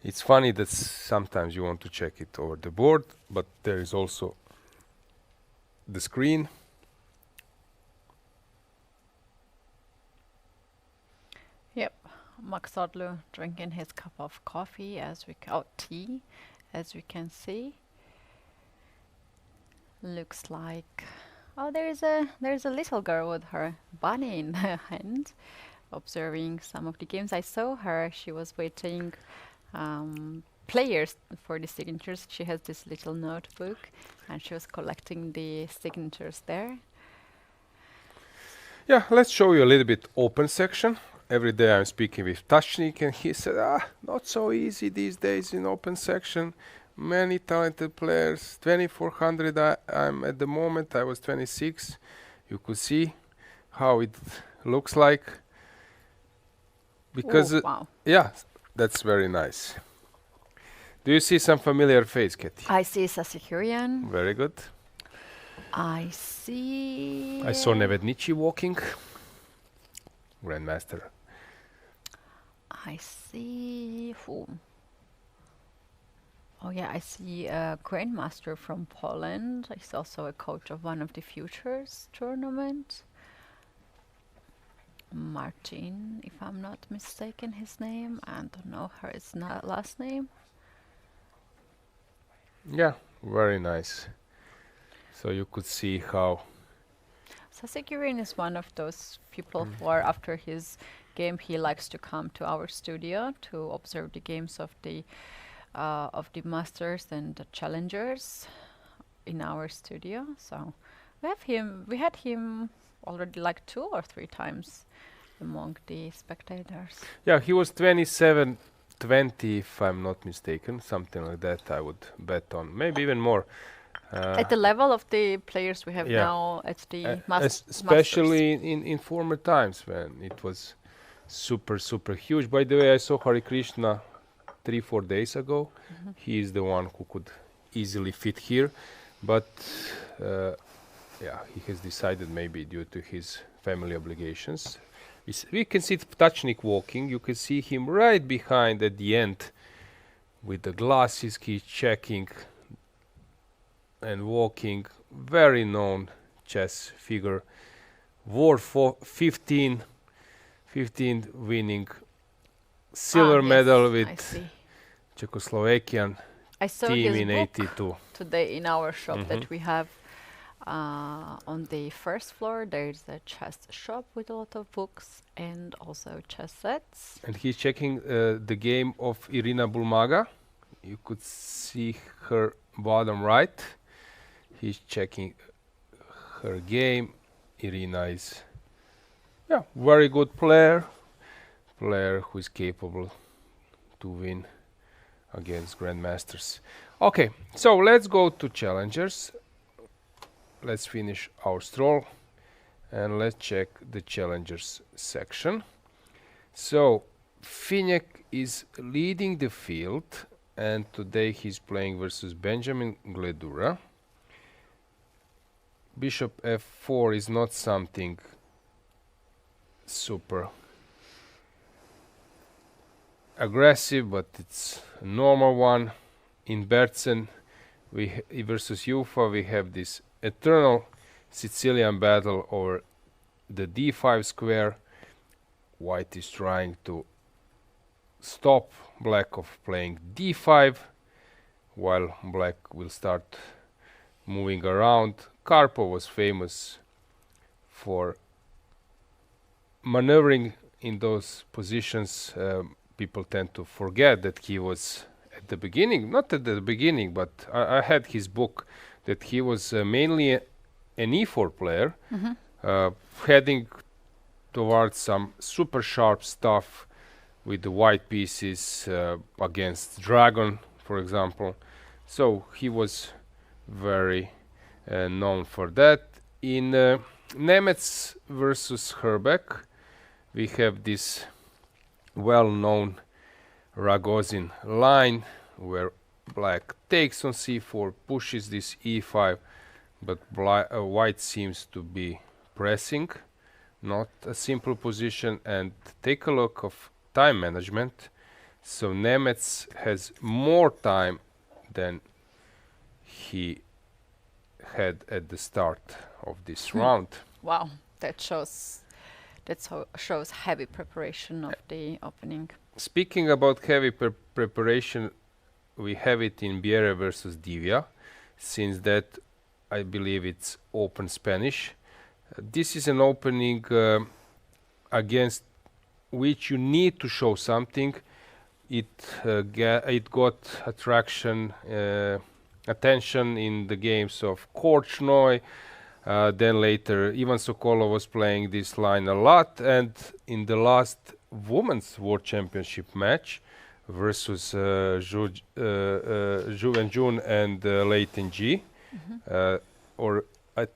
It's funny that sometimes you want to check it over the board, but there is also the screen.
Yep, Max Odlu drinking his cup of coffee, tea, as we can see. Looks like, oh, there's a little girl with her bunny in her hand, observing some of the games. I saw her. She was waiting players for the signatures. She has this little notebook, and she was collecting the signatures there.
Yeah, let's show you a little bit open section. Every day I'm speaking with Tashnik, and he said, not so easy these days in open section. Many talented players, 2400 I'm at the moment. I was 26. You could see how it looks like. Because,
wow.
Yeah, that's very nice. Do you see some familiar face, Keti?
I see Sasikurian.
Very good.
I see...
I saw Nevednici walking. Grandmaster.
I see... Who? Oh yeah, I see a grandmaster from Poland. He's also a coach of one of the Futures tournament. Martin, if I'm not mistaken, his name. I don't know his last name.
Yeah, very nice. So you could see how...
Sasikurian is one of those people who are, after his game, he likes to come to our studio to observe the games of the of the Masters and the Challengers in our studio. So we had him already like 2 or 3 times among the spectators.
Yeah, he was 27-20, if I'm not mistaken, something like that. I would bet on, maybe even more.
At the level of the players we have
yeah.
now at the
Especially in former times when it was super huge. By the way, I saw Hari Krishna 3-4 days ago. He is the one who could easily fit here, but yeah, he has decided, maybe due to his family obligations. We can see Ptachnik walking. You can see him right behind at the end with the glasses. He's checking and walking. Very known chess figure. World 15 winning silver medal with Czechoslovakian team in '82.
Today in our shop that we have on the first floor. There's a chess shop with a lot of books and also chess sets.
And he's checking the game of Irina Bulmaga. You could see her bottom right. He's checking her game. Irina is very good player who is capable to win against grandmasters. Okay, so let's go to challengers. Let's finish our stroll and let's check the challengers section. So Finek is leading the field, and today he's playing versus Benjamin Gledura. Bishop f4 is not something super aggressive, but it's a normal one. In Bertzen versus Ufa, we have this eternal Sicilian battle over the d5 square. White is trying to stop black of playing d5, while black will start moving around. Karpov was famous for maneuvering in those positions. People tend to forget that he was at the beginning, not at the beginning, but I had his book, that he was mainly an e4 player, heading towards some super sharp stuff with the white pieces against dragon, for example. So he was very known for that. In Nemets versus Herbeck, we have this well-known Ragozin line where black takes on c4, pushes this e5, but white seems to be pressing, not a simple position. And take a look of time management. So Nemets has more time than he had at the start of this round.
Wow, that shows heavy preparation of the opening.
Speaking about heavy preparation, we have it in Biere versus Divya. Since that, I believe it's open Spanish. This is an opening against which you need to show something. It got attention in the games of Korchnoi. Then later, Ivan Sokolov was playing this line a lot, and in the last Women's World Championship match versus Zhu Wenjun and Leighton G,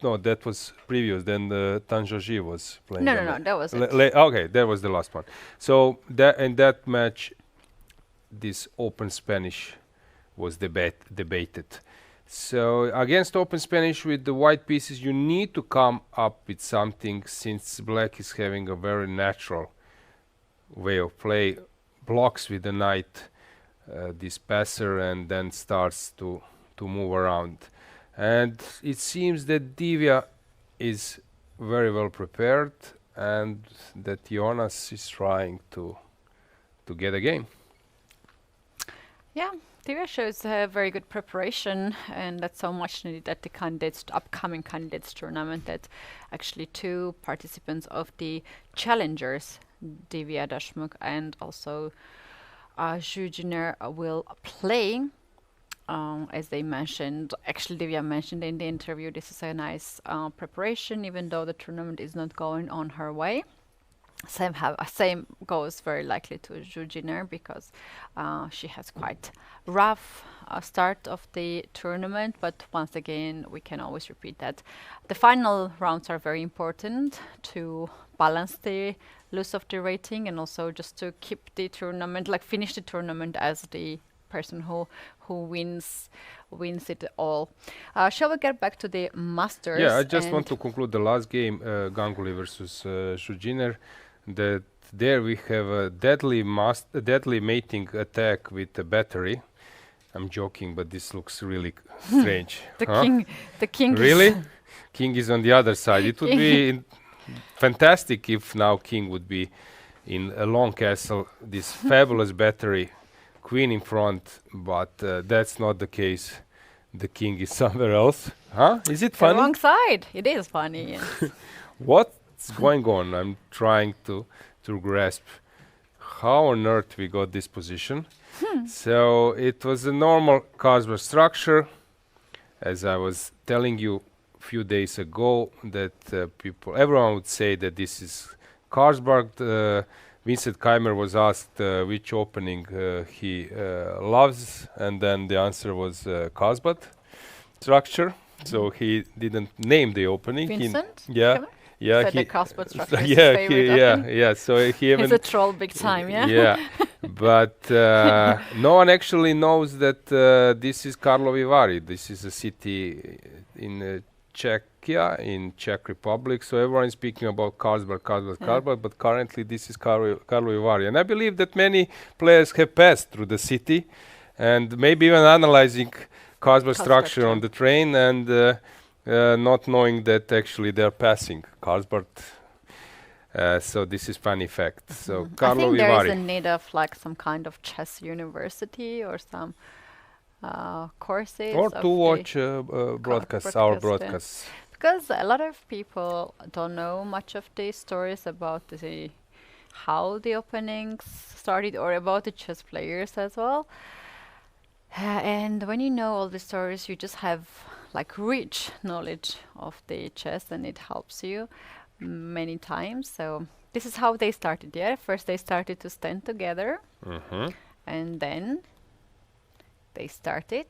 no, that was previous. Then Tan Zhozhi was playing.
No, that was it.
Okay, that was the last one. So in that match, this open Spanish was debated. So against open Spanish with the white pieces, you need to come up with something, since black is having a very natural way of play, blocks with the knight this passer, and then starts to move around. And it seems that Divya is very well prepared, and that Jonas is trying to get a game.
Yeah, Divya shows a very good preparation, and that's so much needed at the upcoming candidates tournament, that actually 2 participants of the challengers, Divya Dashmuk and also Zhuzhiner will play. As they mentioned, actually Divya mentioned in the interview, this is a nice preparation, even though the tournament is not going on her way. Same goes very likely to Zhuzhiner because she has quite rough start of the tournament. But once again, we can always repeat that the final rounds are very important to balance the loss of the rating and also just to keep the tournament, like finish the tournament as the person who wins it all. Shall we get back to the Masters?
Yeah, I just want to conclude the last game, Ganguly versus Zhuzhiner. That there we have a deadly mating attack with the battery. I'm joking, but this looks really strange.
The king.
Really? King is on the other side. It would be fantastic if now king would be in a long castle. This fabulous battery. Queen in front, but that's not the case. The king is somewhere else. Huh? Is it funny?
The wrong side. It is funny. Yes.
What's going on? I'm trying to grasp how on earth we got this position. So it was a normal Carlsberg structure. As I was telling you a few days ago, that everyone would say that this is Carlsberg. Vincent Keimer was asked which opening he loves, and then the answer was Carlsbad structure. So he didn't name the opening.
Vincent?
Yeah.
Said the Carlsbad structure is his favorite opening.
Yeah. So he
He's a troll big time, yeah?
Yeah. But no one actually knows that this is Karlovy Vary. This is a city in Czechia, in Czech Republic. So everyone is speaking about Carlsbad, but currently this is Karlovy Vary. And I believe that many players have passed through the city and maybe even analyzing Carlsbad structure on the train and not knowing that actually they're passing Carlsbad. So this is funny fact. So
I think
Karlovy
there is
Vary.
a need of like some kind of chess university or some courses.
Or
of
to watch our broadcasts.
Because a lot of people don't know much of the stories about how the openings started or about the chess players as well. And when you know all the stories, you just have like rich knowledge of the chess and it helps you many times. So this is how they started. Yeah, first they started to stand together and then they started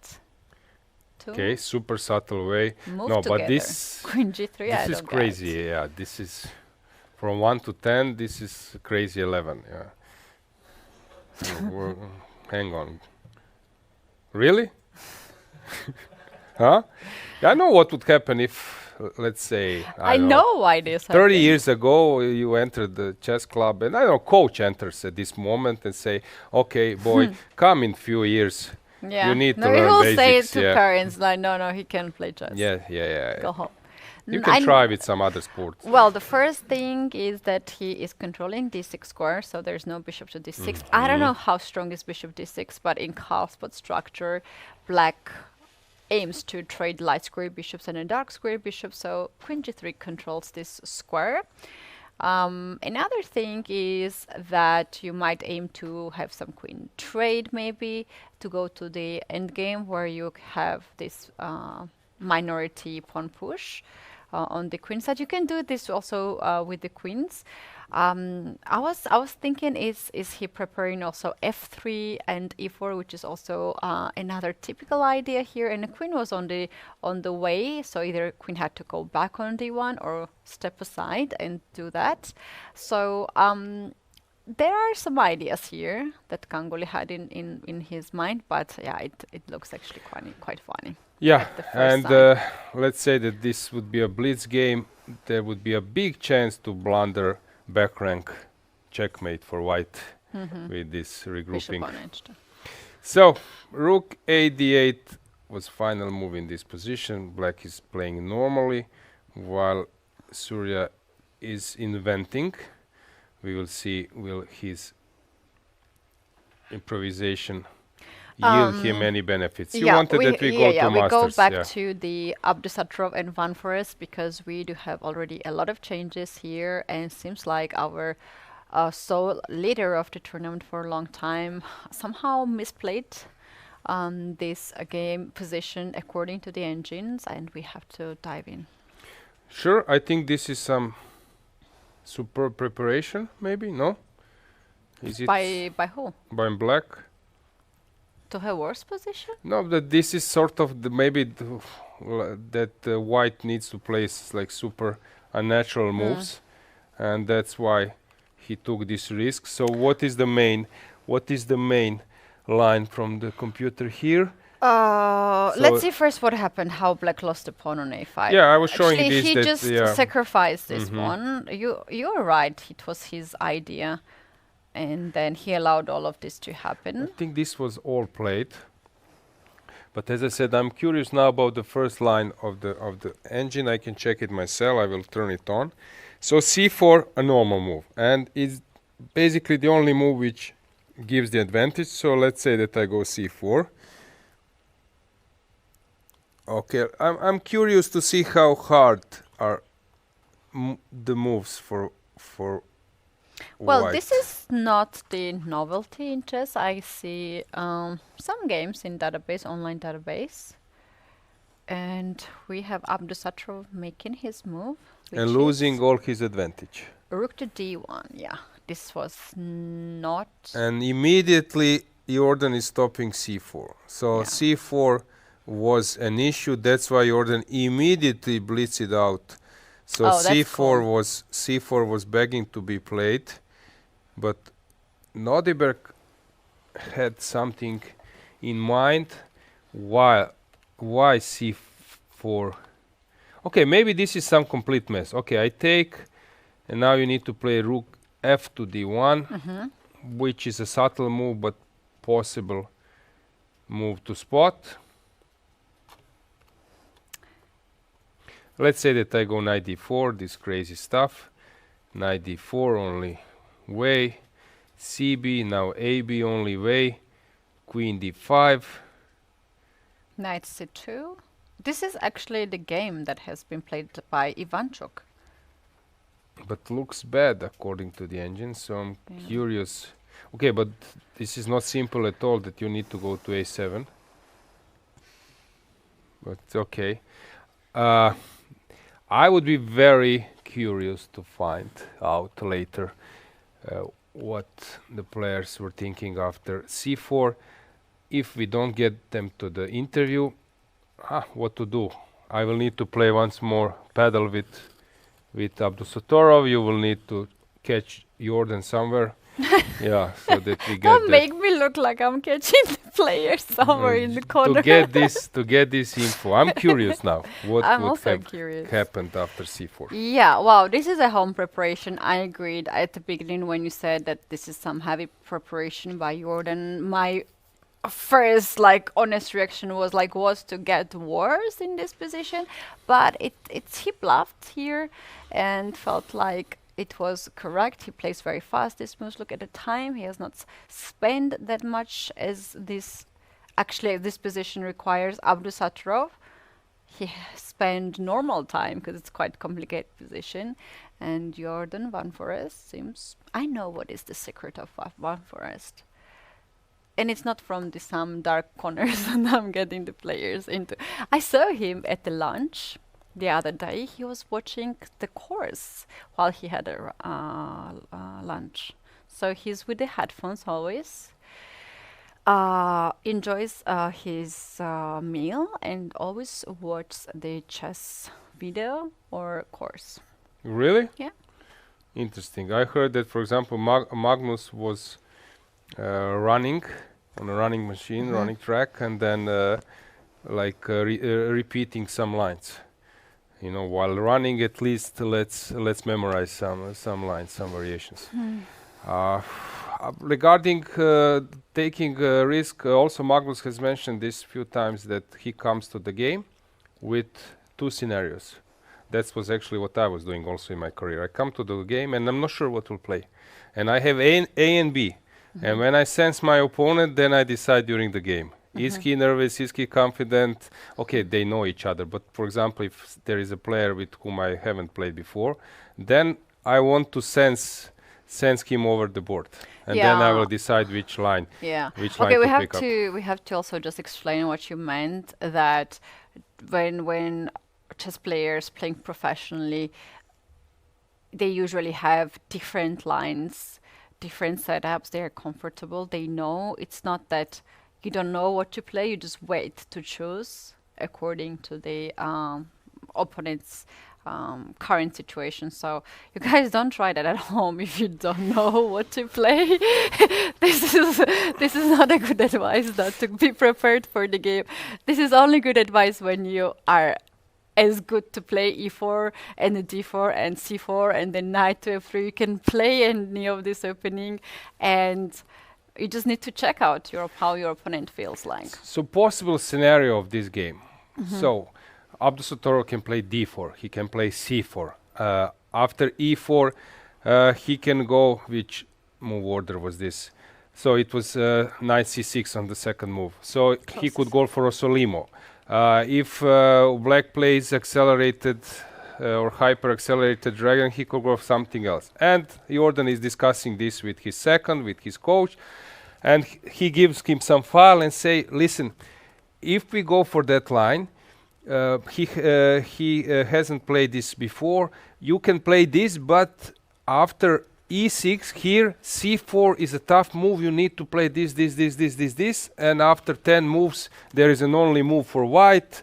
to
super subtle way.
move
No,
together.
but this
Queen G3.
this is crazy. Yeah, this is from 1 to 10. This is crazy 11. Yeah. Hang on. Really? Huh? I know what would happen if, let's say,
I know why this
30
happened.
years ago, you entered the chess club, and I know coach enters at this moment and say, "Okay, boy, come in few years.
Yeah.
You need
no,
to
he
learn
will
basics."
say it to
yeah.
parents like, no, he can't play chess.
Yeah.
Go home.
You
N-
can
I
try with some other sports.
Well, the first thing is that he is controlling d6 square, so there's no bishop to d6. I don't know how strong is bishop d6, but in Carlsbad structure, black aims to trade light square bishops and a dark square bishop, so queen g3 controls this square. Another thing is that you might aim to have some queen trade, maybe to go to the endgame where you have this minority pawn push on the queen side. You can do this also with the queens. I was thinking, is he preparing also f3 and e4, which is also another typical idea here. And the queen was on the way, so either queen had to go back on d1 or step aside and do that. So there are some ideas here that Ganguly had in his mind, but yeah, it looks actually quite funny.
Yeah,
at the first
and
sight.
let's say that this would be a blitz game. There would be a big chance to blunder back rank checkmate for white with this regrouping.
Bishop on h2.
So rook a d8 was final move in this position. Black is playing normally while Surya is inventing. We will see will his improvisation yield him any benefits. You wanted that we go to
we
Masters.
go back
yeah.
to the Abdusattorov and Van Forest because we do have already a lot of changes here, and seems like our So leader of the tournament for a long time, somehow misplayed this game position according to the engines, and we have to dive in.
Sure, I think this is some superb preparation, maybe, no? Is it
By who?
by black?
To her worst position?
No, that this is sort of the maybe that white needs to play like super unnatural moves, and that's why he took this risk. So what is the main line from the computer here?
Let's see first what happened, how black lost the pawn on a5.
Yeah, I was showing
Actually,
this
he
that,
just
yeah.
sacrificed this one. You're right, it was his idea. And then he allowed all of this to
I
happen.
think this was all played. But as I said, I'm curious now about the first line of the engine. I can check it myself. I will turn it on. So c4, a normal move, and it's basically the only move which gives the advantage. So let's say that I go c4. Okay, I'm curious to see how hard are the moves for
Well,
white.
this is not the novelty in chess. I see some games in database, online database. And we have Abdusattorov making his move.
And
which
losing
is
all his advantage.
rook to d1. Yeah, this was not...
And immediately Jordan is stopping c4. So
Yeah.
c4 was an issue. That's why Jordan immediately blitzed out. So
Oh, that's
c4 was begging to be played, but Nodirbek had something in mind. Why c4? Okay, maybe this is some complete mess. Okay, I take, and now you need to play rook f to d1, which is a subtle move but possible move to spot. Let's say that I go knight d4, this crazy stuff. Knight d4 only way. cb, now ab only way. Queen d5.
Knight c2. This is actually the game that has been played by Ivanchuk.
But looks bad according to the engine, so I'm curious. Okay, but this is not simple at all that you need to go to a7. But okay. I would be very curious to find out later what the players were thinking after c4. If we don't get them to the interview, what to do? I will need to play once more paddle with Abdusattorov. You will need to catch Jordan somewhere. Yeah, so that we get
Don't make me look like I'm catching the players somewhere in the corner.
to get this info. I'm curious now. What
I'm
would
also
have
curious.
happened after c4?
Yeah, wow, this is a home preparation. I agreed at the beginning when you said that this is some heavy preparation by Jordan. My first honest reaction was to get worse in this position, but he bluffed here and felt like it was correct. He plays very fast this moves. Look at the time. He has not spent that much as this position requires. Abdusattorov, he spent normal time because it's quite complicated position. And Jordan Van Forest seems... I know what is the secret of Van Forest. And it's not from some dark corners that I'm getting the players into. I saw him at the lunch the other day. He was watching the course while he had a lunch. So he's with the headphones always. Enjoys his meal and always watches the chess video or course.
Really?
Yeah.
Interesting. I heard that, for example, Magnus was running on a running machine, running track, and then repeating some lines. You know, while running, at least let's memorize some lines, some variations. Regarding taking a risk, also Magnus has mentioned this few times that he comes to the game with two scenarios. That was actually what I was doing also in my career. I come to the game and I'm not sure what will play, and I have A and B. And when I sense my opponent, then I decide during the game. Is he nervous? Is he confident? Okay, they know each other. But for example, if there is a player with whom I haven't played before, then I want to sense sends him over the board, and then I
Yeah.
will decide which line,
Yeah.
which
Okay,
line
we
to
have
pick up.
we have to also just explain what you meant, that when chess players playing professionally, they usually have different lines, different setups. They are comfortable. They know it's not that you don't know what to play. You just wait to choose according to the opponent's current situation. So you guys don't try that at home if you don't know what to play. This is not a good advice. Not to be prepared for the game. This is only good advice when you are as good to play e4 and d4 and c4 and then knight to f3. You can play any of this opening, and you just need to check out how your opponent feels like.
So possible scenario of this game. So Abdusattorov can play d4. He can play c4. After e4, he can go. Which move order was this? So it was knight c6 on the second move. So he could go for a Solimo. If black plays accelerated or hyper accelerated dragon, he could go for something else. And Jordan is discussing this with his second, with his coach, and he gives him some file and say, listen, if we go for that line, he hasn't played this before. You can play this, but after e6 here, c4 is a tough move. You need to play this, and after 10 moves, there is an only move for white.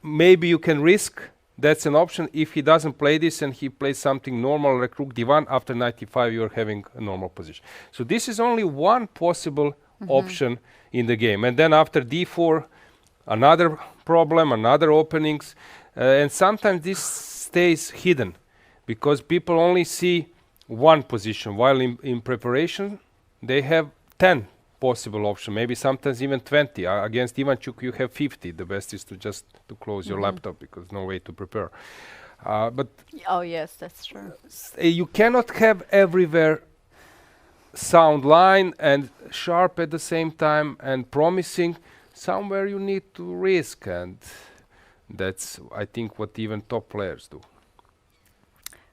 Maybe you can risk. That's an option. If he doesn't play this and he plays something normal like rook d1, after 95 you're having a normal position. So this is only one possible option in the game. And then after d4, another problem, another openings, and sometimes this stays hidden because people only see one position, while in preparation they have 10 possible options, maybe sometimes even 20. Against Ivanchuk you have 50. The best is to just to close your laptop because no way to prepare. But
Oh yes, that's true.
you cannot have everywhere sound line and sharp at the same time and promising. Somewhere you need to risk, and that's, I think, what even top players do.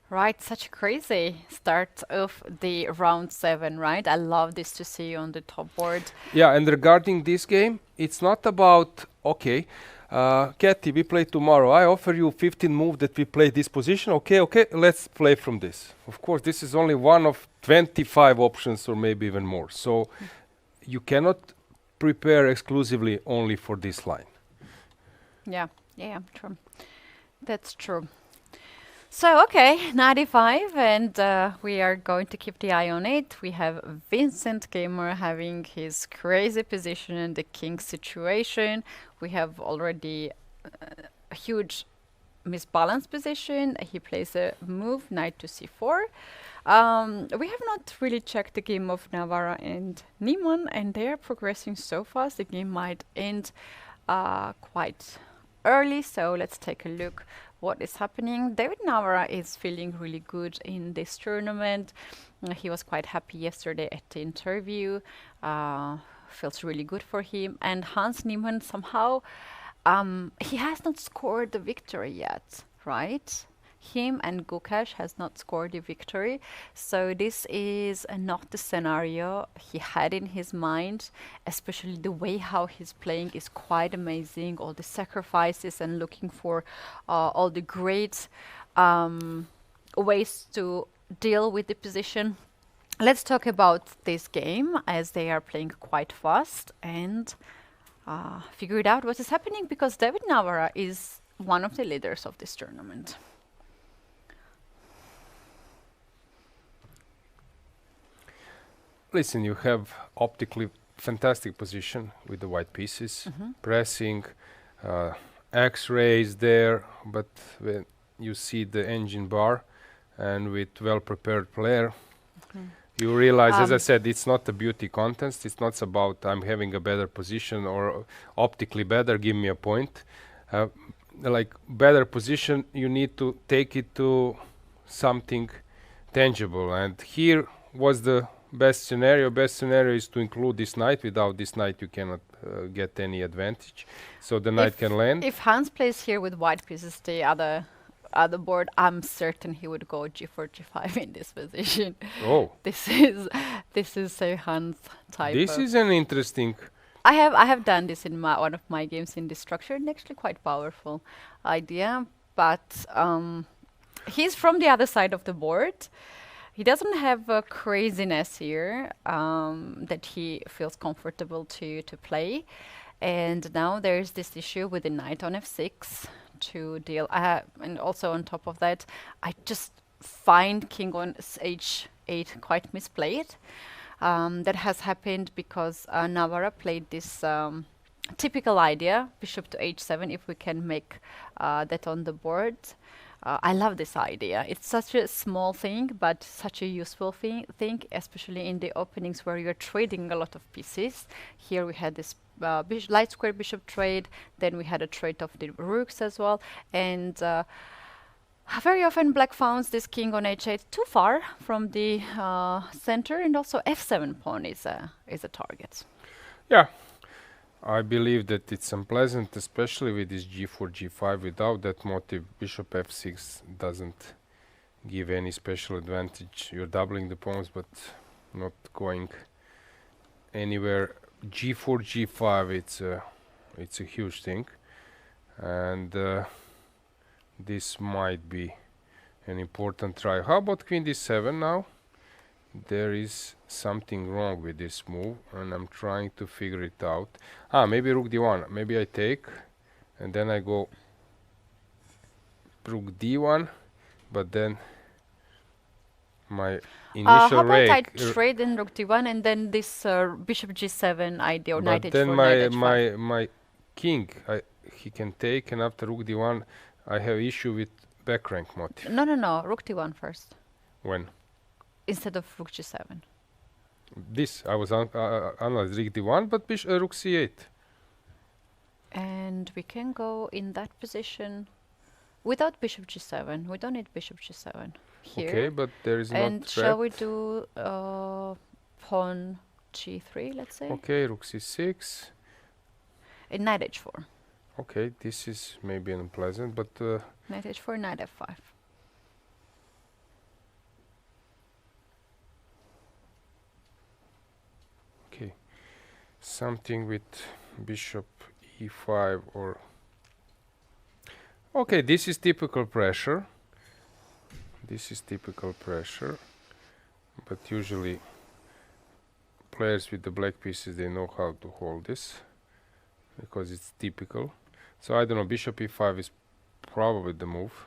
Right, such a crazy start of the round 7, right? I love this to see on the top board.
Yeah, and regarding this game, it's not about, okay, Keti, we play tomorrow. I offer you 15 moves that we play this position. Okay, let's play from this. Of course, this is only one of 25 options or maybe even more. So you cannot prepare exclusively only for this line.
Yeah, true. That's true. So, okay, 95, and we are going to keep the eye on it. We have Vincent Gamer having his crazy position in the king situation. We have already a huge misbalanced position. He plays a move, knight to c4. We have not really checked the game of Navarra and Niemann, and they are progressing so fast. The game might end quite early, so let's take a look what is happening. David Navarra is feeling really good in this tournament. He was quite happy yesterday at the interview. Feels really good for him. And Hans Niemann somehow, he has not scored the victory yet, right? Him and Gukash has not scored the victory. So this is not the scenario he had in his mind, especially the way how he's playing is quite amazing. All the sacrifices and looking for all the great ways to deal with the position. Let's talk about this game as they are playing quite fast and figure it out what is happening, because David Navarra is one of the leaders of this tournament.
Listen, you have optically fantastic position with the white pieces, pressing, X-rays there, but when you see the engine bar and with well-prepared player, you realize, as I said, it's not a beauty contest. It's not about I'm having a better position or optically better, give me a point. Like better position, you need to take it to something tangible. And here was the best scenario. Best scenario is to include this knight. Without this knight, you cannot get any advantage. So the knight can land.
If Hans plays here with white pieces, the other the board, I'm certain he would go g4, g5 in this position.
Oh,
This is so Hans type.
this is an interesting.
I have done this in one of my games in this structure, and actually quite powerful idea. But he's from the other side of the board. He doesn't have a craziness here that he feels comfortable to play. And now there's this issue with the knight on f6 to deal. And also on top of that, I just find king on h8 quite misplayed. That has happened because Navarra played this typical idea, bishop to h7, if we can make that on the board. I love this idea. It's such a small thing, but such a useful thing, especially in the openings where you're trading a lot of pieces. Here we had this light square bishop trade, then we had a trade of the rooks as well, and very often black founds this king on h8 too far from the center, and also f7 pawn is a target.
Yeah, I believe that it's unpleasant, especially with this g4, g5. Without that motive, bishop f6 doesn't give any special advantage. You're doubling the pawns, but not going anywhere. G4, g5, it's a huge thing, and this might be an important try. How about queen d7 now? There is something wrong with this move, and I'm trying to figure it out. Maybe rook d1. Maybe I take, and then I go rook d1, but then my initial
how about I
rake.
trade in rook d1 and then this bishop g7 idea, or knight
But
h4,
then
knight h5?
my king, he can take, and after rook d1, I have issue with back rank motive.
No, rook d1 first,
When?
instead of rook g7.
This, I was analyzing rook d1, but rook c8.
And we can go in that position without bishop g7. We don't need bishop g7 here.
Okay, but there is
And
not
shall we
threat.
do pawn g3, let's say?
Okay, rook c6.
And knight h4.
Okay, this is maybe unpleasant, but
Knight h4, knight f5.
okay, something with bishop e5 or. Okay, this is typical pressure. This is typical pressure, but usually players with the black pieces, they know how to hold this because it's typical. So I don't know, bishop e5 is probably the move.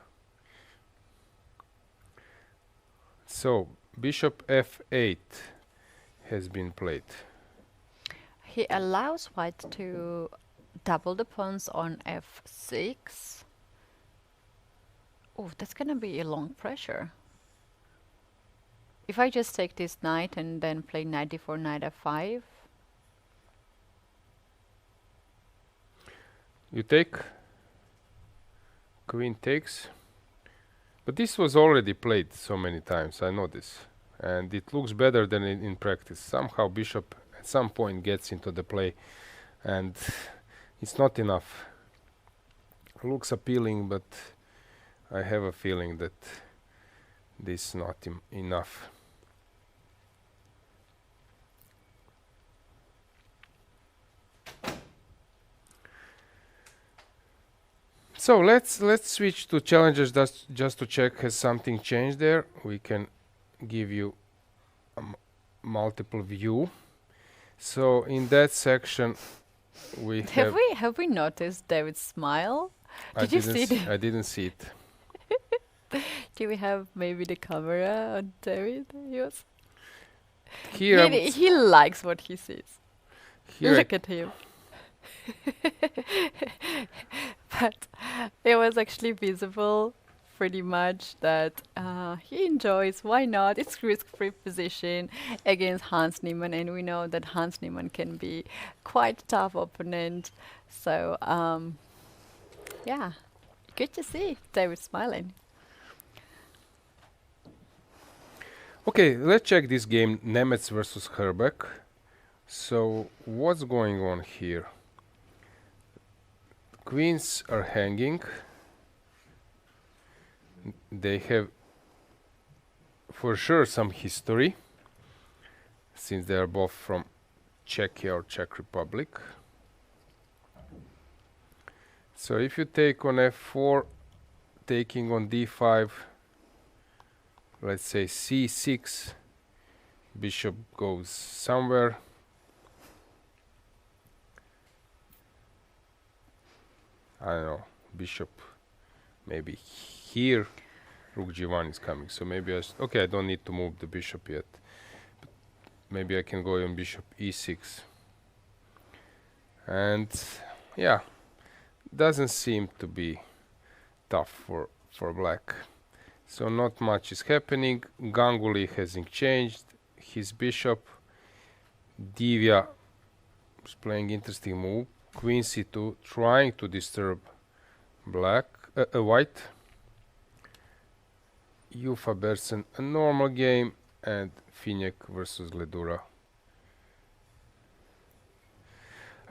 So bishop f8 has been played.
He allows white to double the pawns on f6. Oh, that's gonna be a long pressure. If I just take this knight and then play knight d4, knight f5.
You take, queen takes, but this was already played so many times, I know this, and it looks better than in practice. Somehow bishop at some point gets into the play, and it's not enough. Looks appealing, but I have a feeling that this is not enough. So let's switch to challenges just to check has something changed there. We can give you a multiple view. So in that section we
Have we noticed David's smile? Did you see it?
I didn't see it.
Do we have maybe the camera on David? Yes.
Here,
He likes what he sees.
here
Look at him. But it was actually visible pretty much that he enjoys, why not? It's risk-free position against Hans Niemann, and we know that Hans Niemann can be quite a tough opponent. So, yeah, good to see David smiling.
Okay, let's check this game, Nemec versus Herbeck. So, what's going on here? Queens are hanging. They have for sure some history, since they are both from Czechia or Czech Republic. So if you take on f4, taking on d5, let's say c6, bishop goes somewhere. I don't know, bishop maybe here. Rook g1 is coming, so maybe okay, I don't need to move the bishop yet. But maybe I can go on bishop e6. And yeah, doesn't seem to be tough for black. So not much is happening. Ganguly hasn't changed his bishop. Divya is playing interesting move. Queen c2, trying to disturb white. Jufa Bersen, a normal game, and Finjek versus Ledura.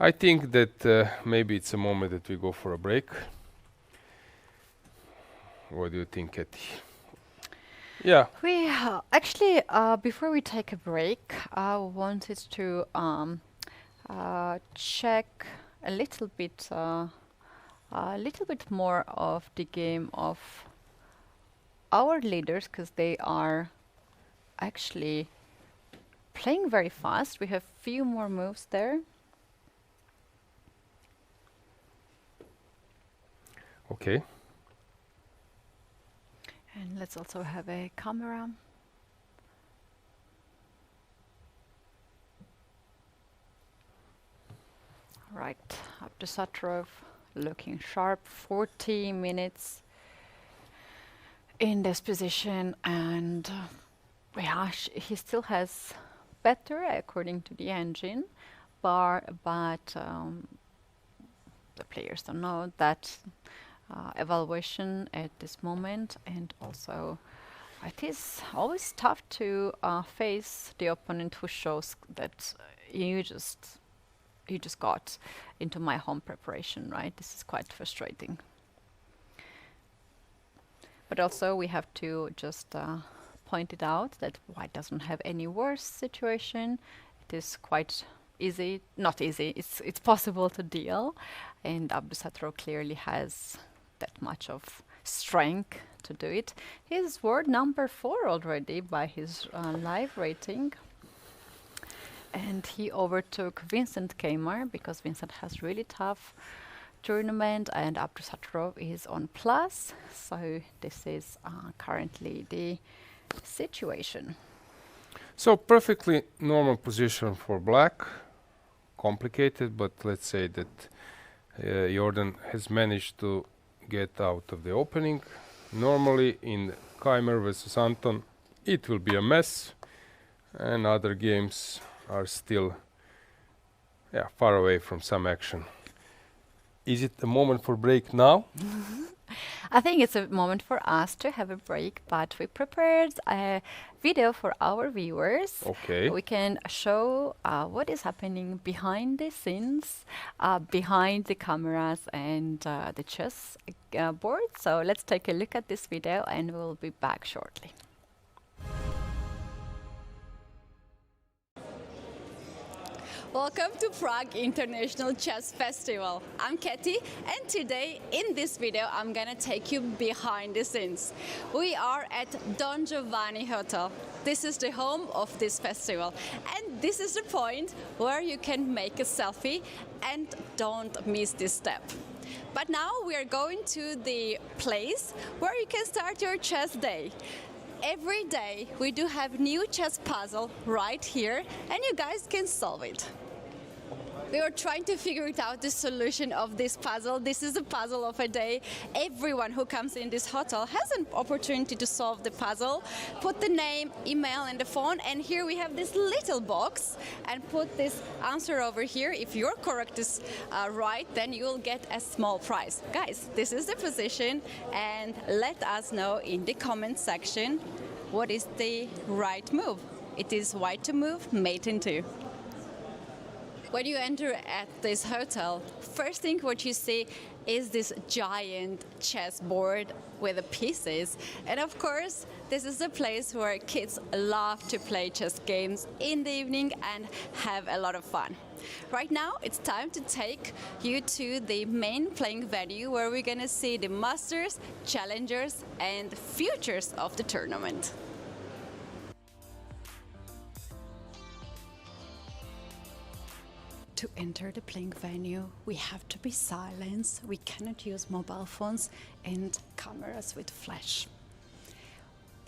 I think that maybe it's a moment that we go for a break. What do you think, Keti? Yeah.
We actually, before we take a break, I wanted to check a little bit more of the game of our leaders, because they are actually playing very fast. We have few more moves there.
Okay.
And let's also have a camera. Right, Abdusattorov looking sharp, 40 minutes in this position, and yeah, he still has better according to the engine, but the players don't know that evaluation at this moment, and also it is always tough to face the opponent who shows that you just got into my home preparation, right? This is quite frustrating. But also we have to just point it out that white doesn't have any worse situation. It is quite easy, not easy, it's possible to deal, and Abdusattorov clearly has that much of strength to do it. He's world number 4 already by his live rating. And he overtook Vincent Keimer, because Vincent has really tough tournament, and Abdusattorov is on plus. So this is currently the situation.
So perfectly normal position for black. Complicated, but let's say that Jordan has managed to get out of the opening. Normally in Keimer versus Anton, it will be a mess, and other games are still far away from some action. Is it a moment for break now?
I think it's a moment for us to have a break, but we prepared a video for our viewers.
Okay.
We can show what is happening behind the scenes, behind the cameras and the chess board. So let's take a look at this video and we'll be back shortly. Welcome to Prague International Chess Festival. I'm Keti, and today in this video I'm gonna take you behind the scenes. We are at Don Giovanni Hotel. This is the home of this festival, and this is the point where you can make a selfie, and don't miss this step. But now we are going to the place where you can start your chess day. Every day we do have new chess puzzle right here, and you guys can solve it. We were trying to figure it out, the solution of this puzzle. This is the puzzle of a day. Everyone who comes in this hotel has an opportunity to solve the puzzle. Put the name, email and the phone, and here we have this little box, and put this answer over here. If your correct is right, then you will get a small prize. Guys, this is the position, and let us know in the comment section what is the right move. It is white to move, mate in 2. When you enter at this hotel, first thing what you see is this giant chessboard with the pieces. And of course, this is a place where kids love to play chess games in the evening and have a lot of fun. Right now, it's time to take you to the main playing venue where we're gonna see the masters, challengers, and futures of the tournament. To enter the playing venue, we have to be silent. We cannot use mobile phones and cameras with flash.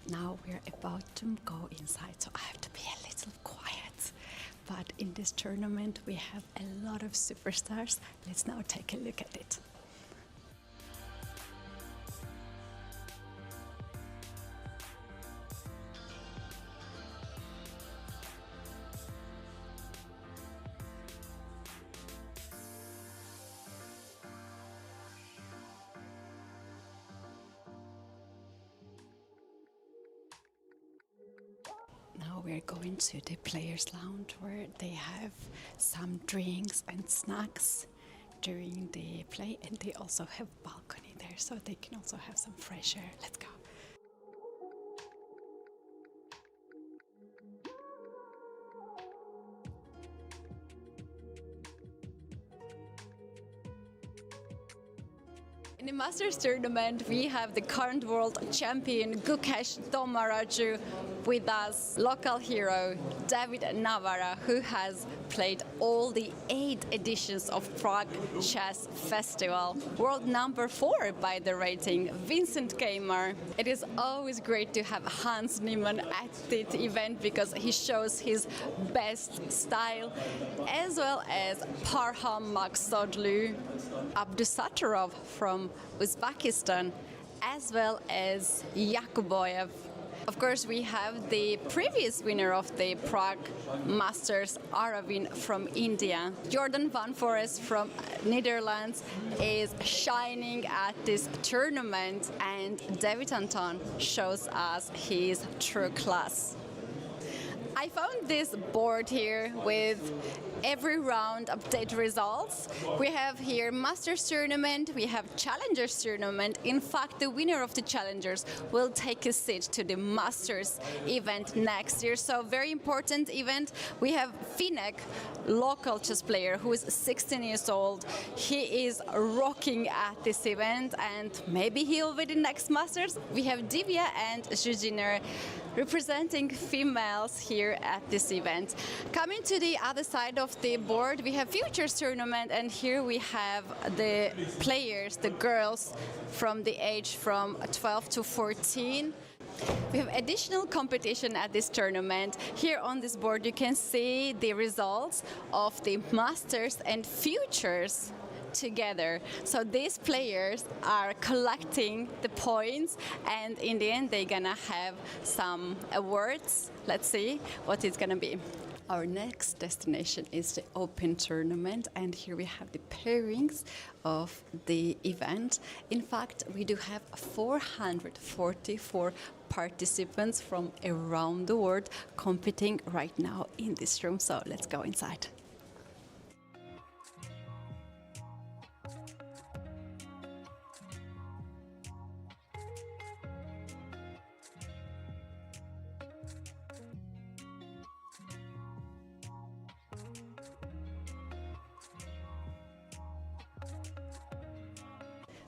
Now we're about to go inside, so I have to be a little quiet. But in this tournament, we have a lot of superstars. Let's now take a look at it. Now we're going to the players' lounge where they have some drinks and snacks during the play, and they also have balcony there, so they can also have some fresh air. Let's go. In the Masters tournament, we have the current world champion Gukesh Domaraju with us, local hero David Navara, who has played all the 8 editions of Prague Chess Festival. World number 4 by the rating, Vincent Gamer. It is always great to have Hans Niemann at the event because he shows his best style, as well as Parham Maksodlu Abdusattorov from Uzbekistan, as well as Yakuboyev. Of course, we have the previous winner of the Prague Masters, Aravind from India. Jordan Van Forest from Netherlands is shining at this tournament, and David Anton shows us his true class. I found this board here with every round update results. We have here Masters Tournament, we have Challengers Tournament. In fact, the winner of the Challengers will take a seat to the Masters event next year. So very important event. We have Finek, local chess player who is 16 years old. He is rocking at this event and maybe he'll be the next Masters. We have Divya and Jujiner representing females here at this event. Coming to the other side of the board, we have Futures Tournament, and here we have the players, the girls from the age from 12 to 14. We have additional competition at this tournament. Here on this board you can see the results of the Masters and Futures together. So these players are collecting the points, and in the end they're gonna have some awards. Let's see what it's gonna be. Our next destination is the Open Tournament, and here we have the pairings of the event. In fact, we do have 444 participants from around the world competing right now in this room. So let's go inside.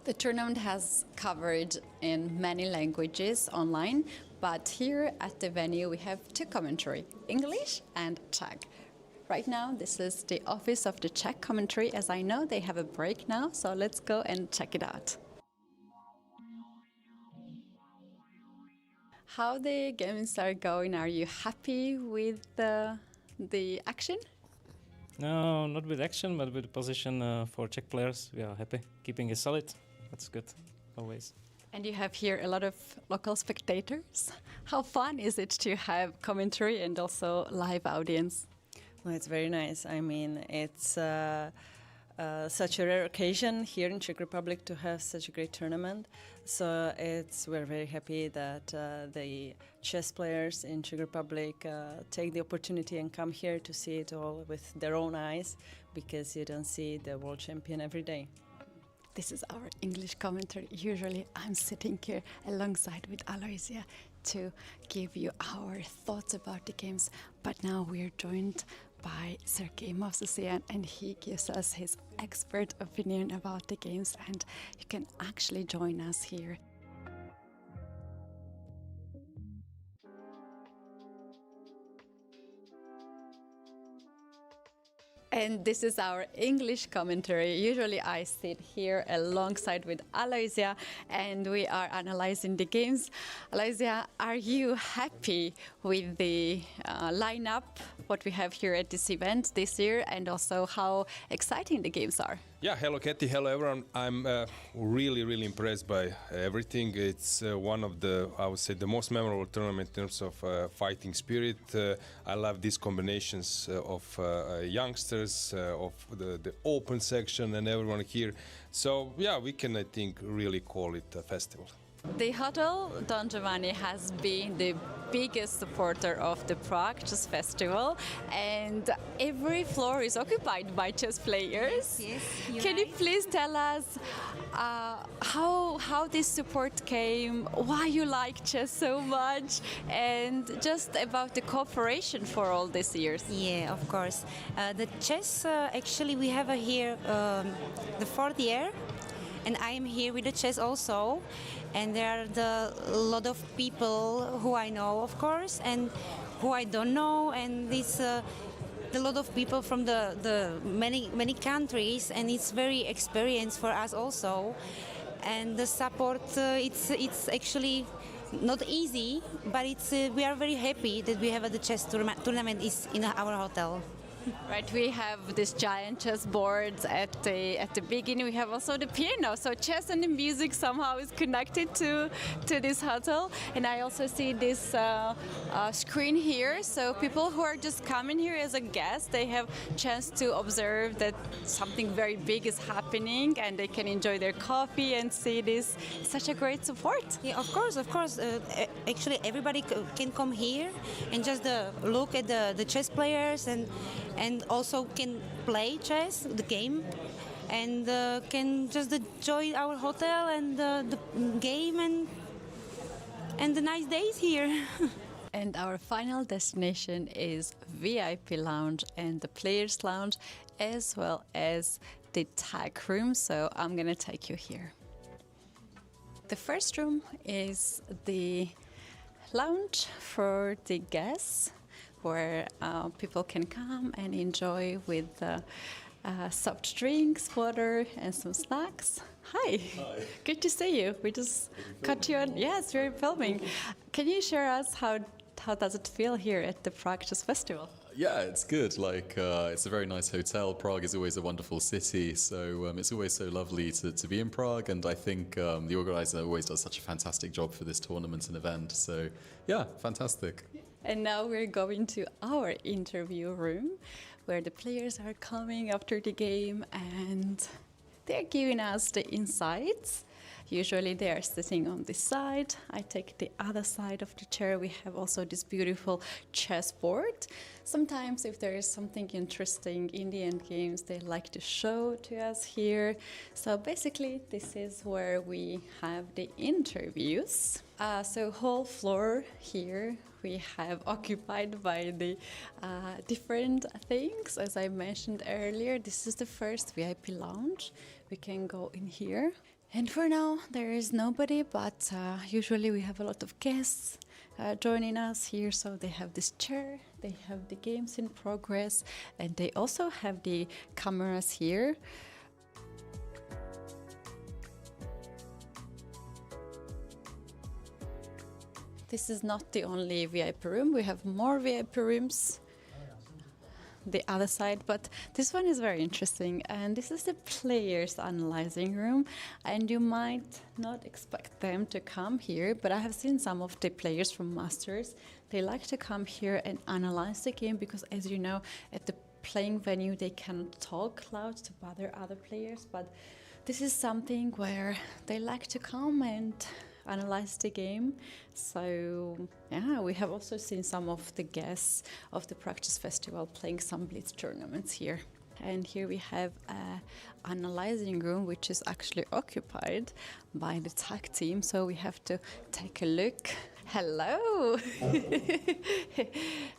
The tournament has coverage in many languages online, but here at the venue we have 2 commentary, English and Czech. Right now this is the office of the Czech commentary. As I know, they have a break now, so let's go and check it out. How the games are going? Are you happy with the action?
No, not with action, but with the position for Czech players. We are happy, keeping it solid. That's good, always.
And you have here a lot of local spectators. How fun is it to have commentary and also live audience?
Well, it's very nice. I mean, it's such a rare occasion here in Czech Republic to have such a great tournament. So we're very happy that the chess players in Czech Republic take the opportunity and come here to see it all with their own eyes, because you don't see the world champion every day.
This is our English commentary. Usually I'm sitting here alongside with Alojzije to give you our thoughts about the games, but now we're joined by Ceremonial Abdusattorov, and he gives us his expert opinion about the games, and you can actually join us here. And this is our English commentary. Usually I sit here alongside with Alojzije and we are analyzing the games. Alojzije, are you happy with the lineup, what we have here at this event this year, and also how exciting the games are?
Yeah, hello Keti, hello everyone. I'm really impressed by everything. It's one of the, I would say, the most memorable tournament in terms of fighting spirit. I love these combinations of youngsters, of the open section and everyone here. So yeah, we can, I think, really call it a festival.
The hotel Don Giovanni has been the biggest supporter of the Prague Chess Festival, and every floor is occupied by chess players.
Yes,
Can you please tell us how this support came, why you like chess so much, and just about the cooperation for all these years?
Yeah, of course. The chess, actually, we have here the fourth year, and I am here with the chess also. And there are a lot of people who I know, of course, and who I don't know, and it's a lot of people from the many countries, and it's very experience for us also. And the support, it's actually not easy, but we are very happy that we have the chess tournament is in our hotel.
Right, we have this giant chess boards at the beginning. We have also the piano, so chess and the music somehow is connected to this hotel. And I also see this screen here, so people who are just coming here as a guest, they have chance to observe that something very big is happening, and they can enjoy their coffee and see this. It's such a great support.
Yeah, of course. Actually, everybody can come here and just look at the chess players and also can play chess, the game, and can just enjoy our hotel and the game and the nice days here.
And our final destination is VIP lounge and the players lounge, as well as the tag room. So I'm gonna take you here. The first room is the lounge for the guests, where people can come and enjoy with soft drinks, water, and some snacks. Hi. Hi. Good to see you. We just cut you on. Yes, we're filming. Can you share us how does it feel here at the Prague Chess Festival?
Yeah, it's good. It's a very nice hotel. Prague is always a wonderful city, so it's always so lovely to be in Prague. And I think the organizer always does such a fantastic job for this tournament and event. So yeah, fantastic.
And now we're going to our interview room, where the players are coming after the game and they're giving us the insights. Usually they are sitting on this side. I take the other side of the chair. We have also this beautiful chessboard. Sometimes if there is something interesting in the end games, they like to show to us here. So basically this is where we have the interviews. So whole floor here we have occupied by the different things. As I mentioned earlier, this is the first VIP lounge. We can go in here. And for now, there is nobody, but usually we have a lot of guests joining us here. So they have this chair, they have the games in progress, and they also have the cameras here. This is not the only VIP room. We have more VIP rooms the other side, but this one is very interesting, and this is the players analyzing room, and you might not expect them to come here, but I have seen some of the players from Masters. They like to come here and analyze the game because, as you know, at the playing venue, they cannot talk loud to bother other players, but this is something where they like to come and analyze the game. So yeah, we have also seen some of the guests of the Practice Festival playing some Blitz tournaments here. And here we have an analyzing room which is actually occupied by the tag team, so we have to take a look. Hello!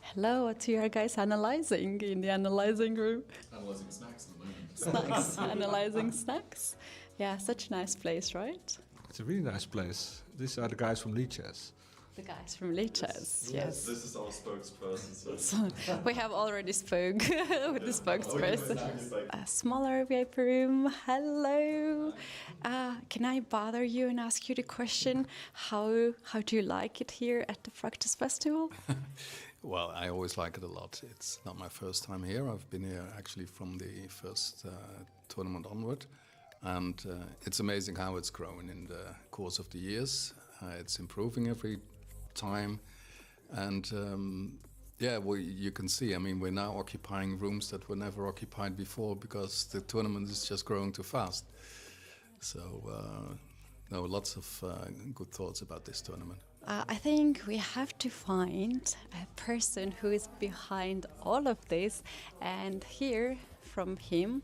Hello, what you are guys analyzing in the analyzing room?
Analysing snacks at the moment.
Snacks, analyzing snacks. Yeah, such a nice place, right?
It's a really nice place. These are the guys from Lichess.
The guys from Lichess, yes.
This is our spokesperson.
So we have already spoke with the spokesperson. A smaller VIP room. Hello. Can I bother you and ask you the question? How do you like it here at the Practice Festival?
Well, I always like it a lot. It's not my first time here. I've been here actually from the first tournament onward. And it's amazing how it's grown in the course of the years. It's improving every time. And yeah, well, you can see, I mean, we're now occupying rooms that were never occupied before because the tournament is just growing too fast. So, no, lots of good thoughts about this tournament.
I think we have to find a person who is behind all of this and hear from him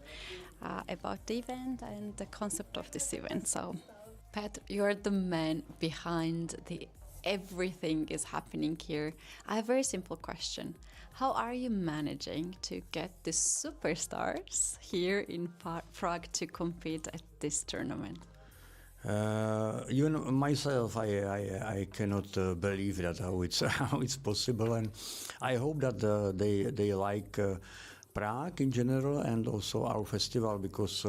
about the event and the concept of this event. So, Pat, you're the man behind the everything is happening here. I have a very simple question. How are you managing to get the superstars here in Prague to compete at this tournament?
You know, myself, I cannot believe that how it's possible, and I hope that they like Prague in general and also our festival, because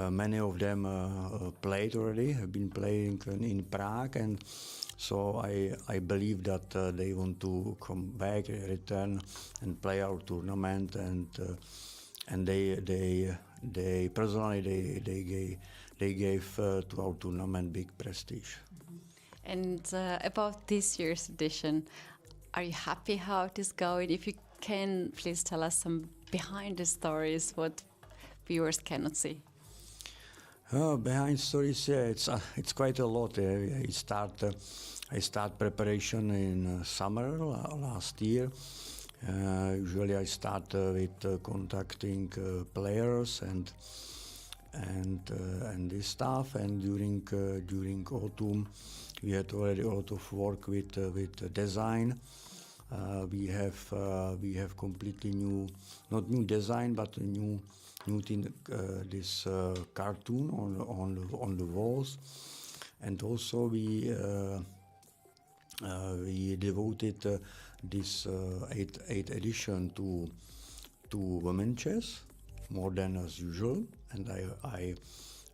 many of them played already, have been playing in Prague, and so I believe that they want to come back, return, and play our tournament, and they personally they gave to our tournament big prestige.
And about this year's edition, are you happy how it is going? If you can, please tell us some behind the stories, what viewers cannot see.
Behind stories, yeah, it's quite a lot. I start preparation in summer last year. Usually I start with contacting players and this stuff. And during autumn, we had already a lot of work with design. We have completely new, not new design, but a new thing, this cartoon on the walls, and also we devoted this 8th edition to women chess more than as usual, and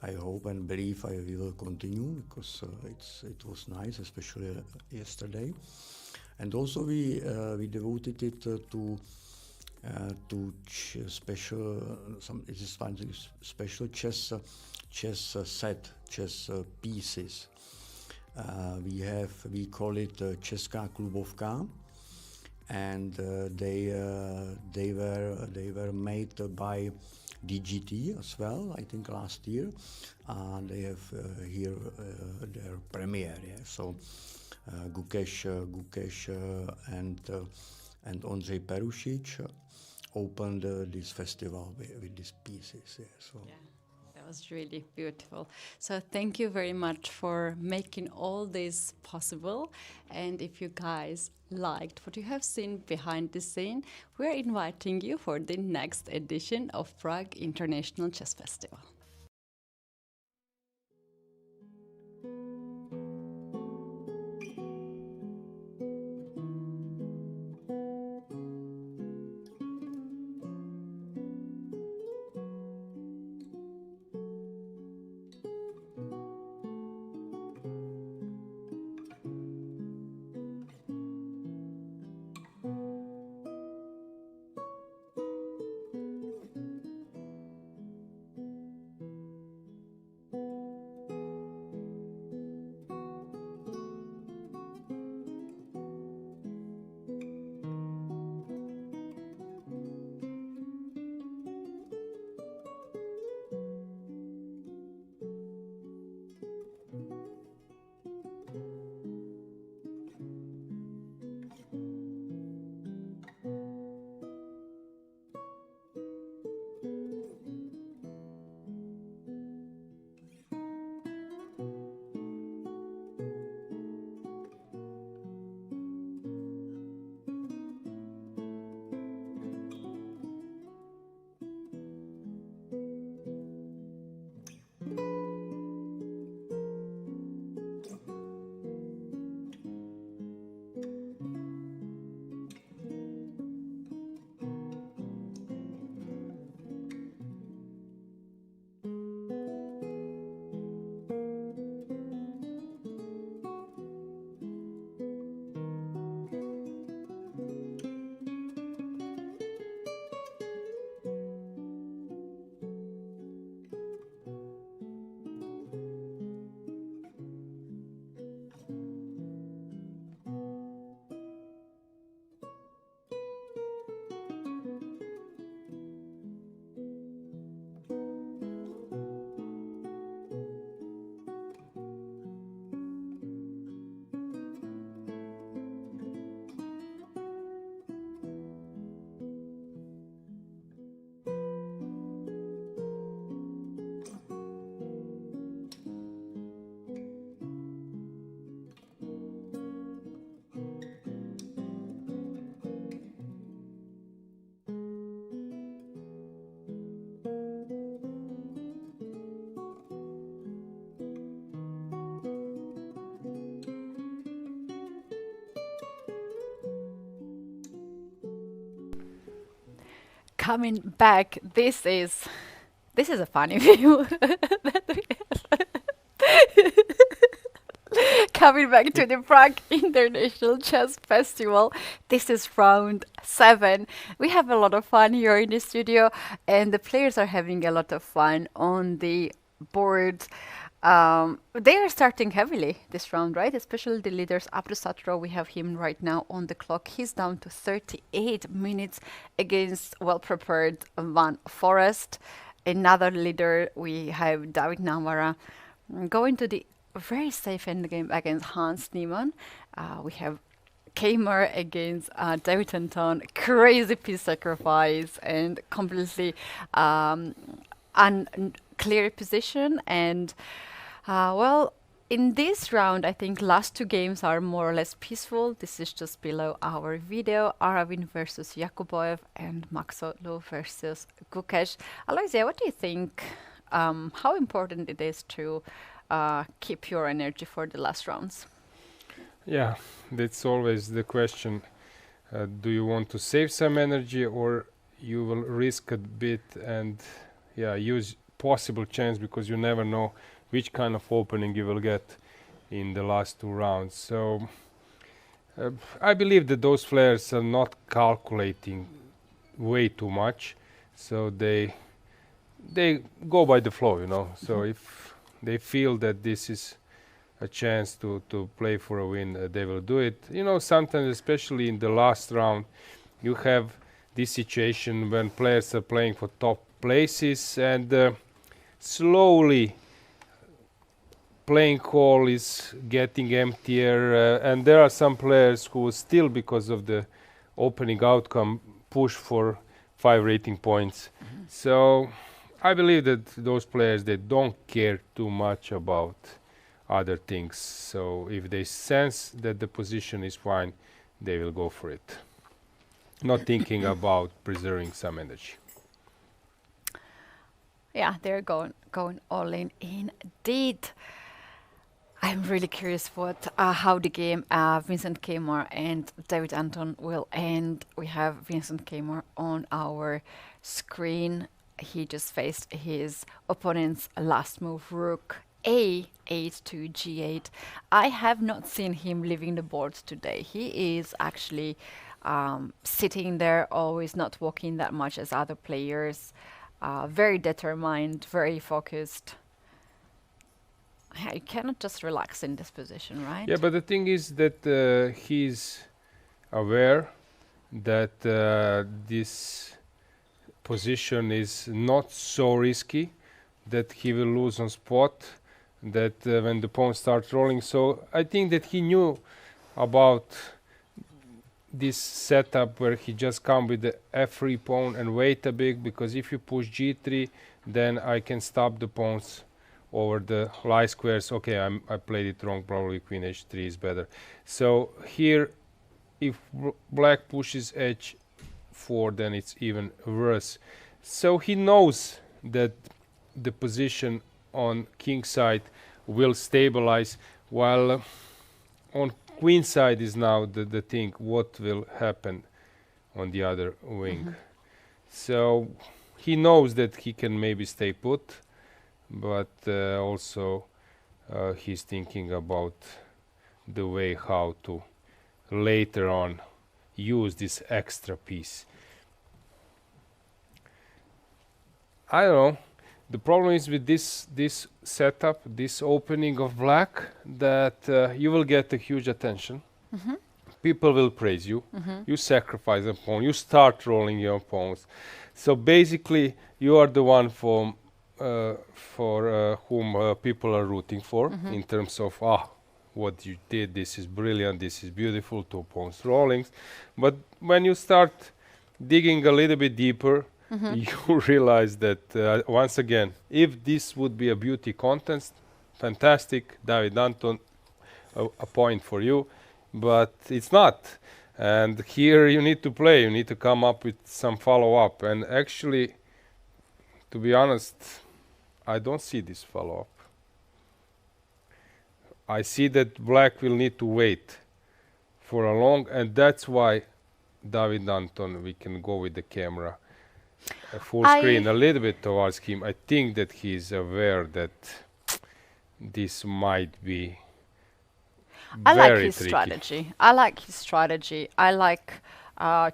I hope and believe we will continue, because it was nice, especially yesterday. And also we devoted it to special chess set, chess pieces. We call it Česká klubovka, and they were made by DGT as well, I think last year. They have here their premiere. Yeah. So Gukesh and Ondřej Perušič opened this festival with these pieces. Yeah, so.
Yeah, that was really beautiful. So thank you very much for making all this possible. And if you guys liked what you have seen behind the scene, we're inviting you for the next edition of Prague International Chess Festival. coming back. This is a funny view that we have. Coming back to the Prague International Chess Festival. This is round 7. We have a lot of fun here in the studio, and the players are having a lot of fun on the board. They are starting heavily this round, right? Especially the leaders, Abdusattorov. We have him right now on the clock. He's down to 38 minutes against well-prepared Van Forest. Another leader, we have David Navara going to the very safe endgame against Hans Niemann. We have Kmar against David Anton. Crazy piece sacrifice and completely unclear position. And well, in this round, I think last 2 games are more or less peaceful. This is just below our video. Aravind versus Yakuboev and Maxolo versus Gukesh. Alojzije, what do you think? How important it is to keep your energy for the last rounds?
Yeah, that's always the question. Do you want to save some energy, or you will risk a bit and use possible chance, because you never know which kind of opening you will get in the last 2 rounds. So I believe that those players are not calculating way too much, so they go by the flow, you know. So if they feel that this is a chance to play for a win, they will do it. You know, sometimes, especially in the last round, you have this situation when players are playing for top places, and slowly playing hall is getting emptier, and there are some players who still, because of the opening outcome, push for 5 rating points. So I believe that those players, they don't care too much about other things. So if they sense that the position is fine, they will go for it, not thinking about preserving some energy.
Yeah, they're going all in indeed. I'm really curious how the game Vincent Kmar and David Anton will end. We have Vincent Kmar on our screen. He just faced his opponent's last move, rook A8 to G8. I have not seen him leaving the board today. He is actually sitting there, always not walking that much as other players. Very determined, very focused. You cannot just relax in this position, right?
Yeah, but the thing is that he's aware that this position is not so risky, that he will lose on spot, that when the pawn starts rolling. So I think that he knew about this setup where he just come with the f3 pawn and wait a bit, because if you push g3, then I can stop the pawns over the lie squares. Okay, I played it wrong, probably queen h3 is better. So here, if black pushes h4, then it's even worse. So he knows that the position on king side will stabilize, while on queen side is now the thing, what will happen on the other wing. So he knows that he can maybe stay put, but also he's thinking about the way how to later on use this extra piece. I don't know. The problem is with this setup, this opening of black, that you will get a huge attention. People will praise you. You sacrifice a pawn. You start rolling your pawns. So basically, you are the one for whom people are rooting for, in terms of what you did. This is brilliant. This is beautiful. 2 pawns rollings. But when you start digging a little bit deeper, you realize that once again, if this would be a beauty contest, fantastic, David Anton, a point for you, but it's not. And here you need to play, you need to come up with some follow-up. And actually, to be honest, I don't see this follow-up. I see that black will need to wait for a long, and that's why David Anton, we can go with the camera, full screen a little bit towards him. I think that he's aware that this might be
I like
very
his
tricky.
strategy. I like his strategy. I like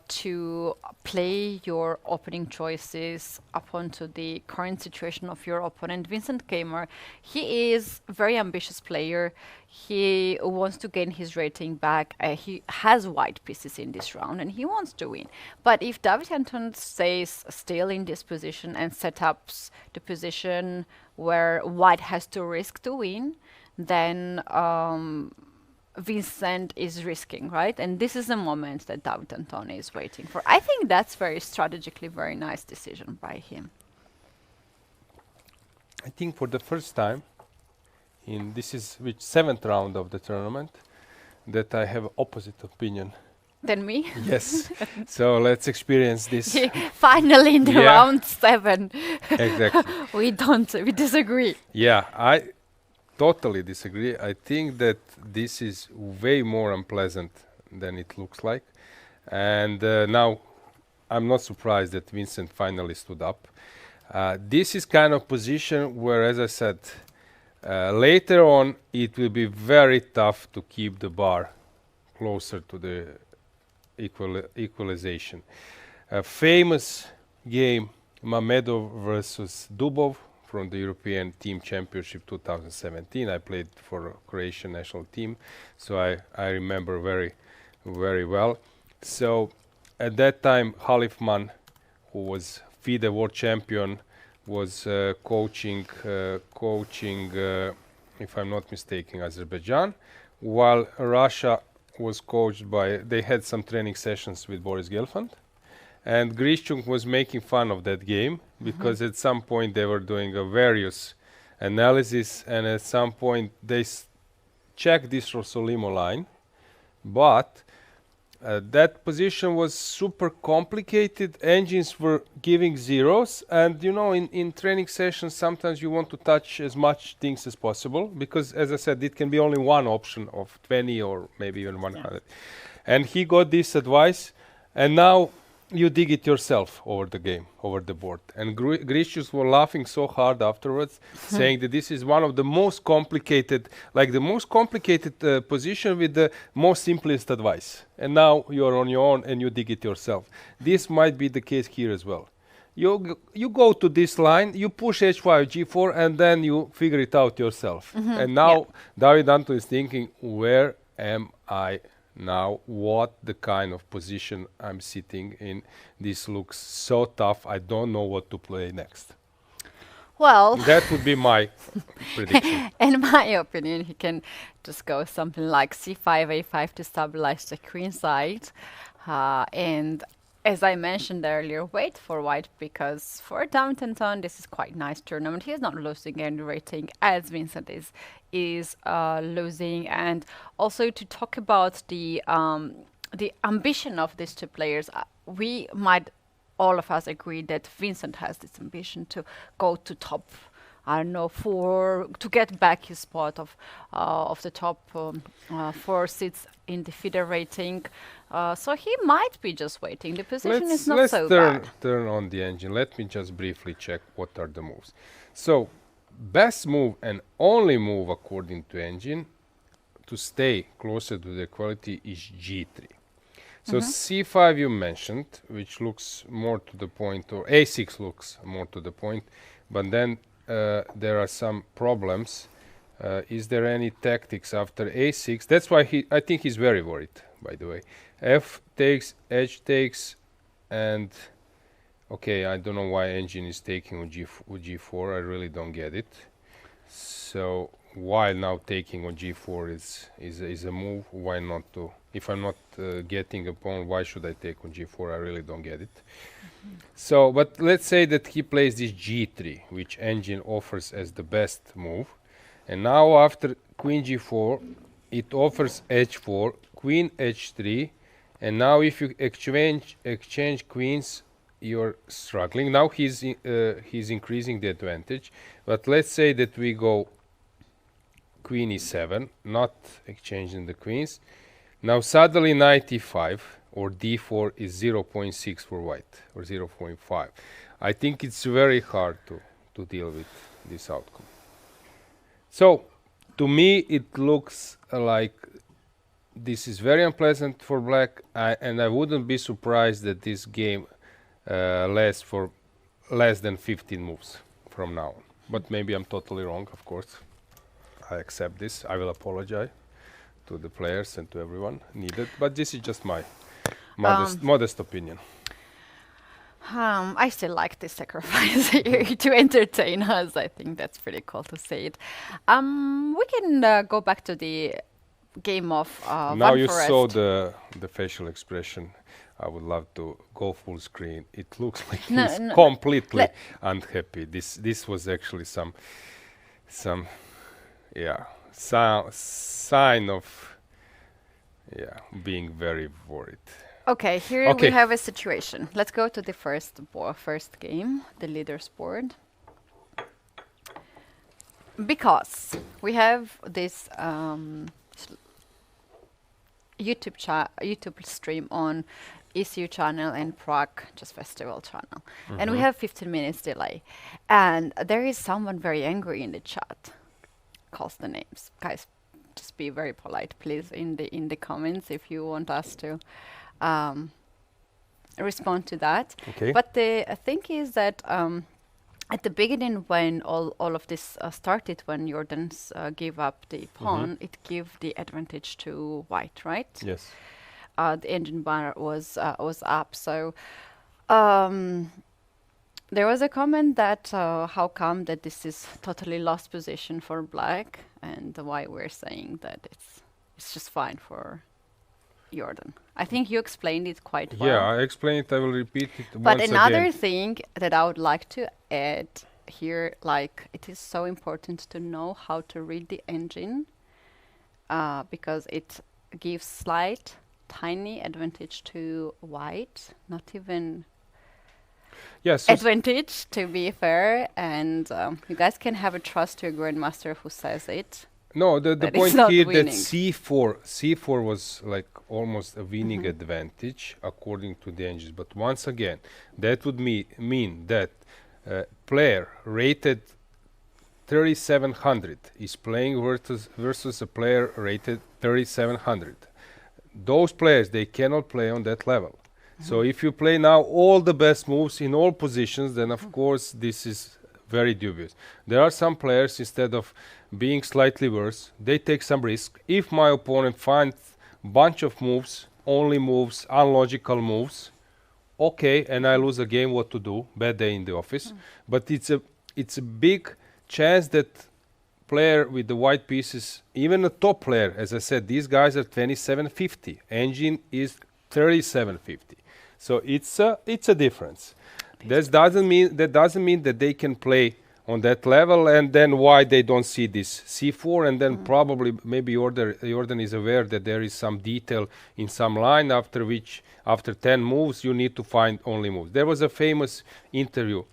to play your opening choices up onto the current situation of your opponent. Vincent Gamer, he is a very ambitious player. He wants to gain his rating back. He has white pieces in this round and he wants to win. But if David Anton stays still in this position and sets up the position where white has to risk to win, then Vincent is risking, right? And this is the moment that David Anton is waiting for. I think that's very strategically very nice decision by him.
I think for the first time in this is which 7th round of the tournament that I have opposite opinion.
Than me?
Yes. So let's experience this.
Finally in the round 7.
Exactly.
We disagree.
Yeah, I totally disagree. I think that this is way more unpleasant than it looks like. And now I'm not surprised that Vincent finally stood up. This is kind of position where, as I said, later on it will be very tough to keep the bar closer to the equalization. A famous game, Mamedov versus Dubov, from the European Team Championship 2017. I played for Croatian national team, so I remember very, very well. So at that time, Halifman, who was FIDE world champion, was coaching, if I'm not mistaken, Azerbaijan, while Russia was coached by, they had some training sessions with Boris Gelfand. And Grishchuk was making fun of that game because at some point they were doing a various analysis, and at some point they checked this Rossolimo line, but that position was super complicated. Engines were giving zeros, and you know, in training sessions sometimes you want to touch as much things as possible because, as I said, it can be only one option of 20 or maybe even 100. Yeah. And he got this advice, and now you dig it yourself over the game, over the board. And Grishchuk were laughing so hard afterwards, saying that this is one of the most complicated, like the most complicated position with the most simplest advice. And now you're on your own and you dig it yourself. This might be the case here as well. You go to this line, you push h5, g4, and then you figure it out yourself. And now David Anton is thinking, where am I now? What the kind of position I'm sitting in? This looks so tough. I don't know what to play next.
Well,
that would be my prediction.
In my opinion, he can just go something like c5, a5 to stabilize the queen side. And as I mentioned earlier, wait for white, because for David Anton, this is quite nice tournament. He's not losing any rating as Vincent is losing. And also to talk about the ambition of these two players, we might all of us agree that Vincent has this ambition to go to top, I don't know, to get back his spot of the top 4 seats in the FIDE rating. So he might be just waiting. The position is not so bad.
Let's turn on the engine. Let me just briefly check what are the moves. So best move and only move according to engine to stay closer to the equality is g3. So c5 you mentioned, which looks more to the point, or a6 looks more to the point, but then there are some problems. Is there any tactics after a6? That's why I think he's very worried, by the way. F takes, h takes, and okay, I don't know why engine is taking on g4. I really don't get it. So while now taking on g4 is a move, why not to? If I'm not getting a pawn, why should I take on g4? I really don't get it. So, but let's say that he plays this g3, which engine offers as the best move. And now after queen g4, it offers h4, queen h3, and now if you exchange queens, you're struggling. Now he's increasing the advantage. But let's say that we go queen e7, not exchanging the queens. Now suddenly knight e5, or d4 is 0.6 for white, or 0.5. I think it's very hard to deal with this outcome. So, to me, it looks like this is very unpleasant for black, and I wouldn't be surprised that this game lasts for less than 15 moves from now on. But maybe I'm totally wrong, of course. I accept this. I will apologize to the players and to everyone needed, but this is just my modest opinion.
I still like this sacrifice to entertain us. I think that's pretty cool to see it. We can go back to the game of
now
Van
you
Forest.
saw the facial expression. I would love to go full screen. It looks like he's completely unhappy. This was actually some sign of being very worried.
Okay, here we have a situation. Let's go to the first game, the leaders board. Because we have this YouTube stream on ECU channel and Prague Chess Festival channel. And we have 15 minutes delay. And there is someone very angry in the chat. Calls the names. Guys, just be very polite, please, in the comments if you want us to respond to that.
Okay.
But the thing is that at the beginning, when all of this started, when Jordan's gave up the pawn, it gave the advantage to white, right?
Yes.
The engine bar was up. So there was a comment that how come that this is totally lost position for black, and why we're saying that it's just fine for Jordan. I think you explained it quite well.
Yeah, I explained it. I will repeat it
But
once
another
again.
thing that I would like to add here, like it is so important to know how to read the engine because it gives slight, tiny advantage to white, not even advantage, to be fair. And you guys can have a trust to a grandmaster who says it.
No, the point here that C4 was like almost a winning advantage according to the engines. But once again, that would mean that player rated 3700 is playing versus a player rated 3700. Those players, they cannot play on that level. So if you play now all the best moves in all positions, then of course this is very dubious. There are some players, instead of being slightly worse, they take some risk. If my opponent finds bunch of moves, only moves, unlogical moves, okay, and I lose a game, what to do? Bad day in the office. But it's a big chance that player with the white pieces, even a top player, as I said, these guys are 2750. Engine is 3750. So it's a difference. That doesn't mean that they can play on that level, and then why they don't see this C4, and then probably maybe Jordan is aware that there is some detail in some line after 10 moves you need to find only moves. There was a famous interview,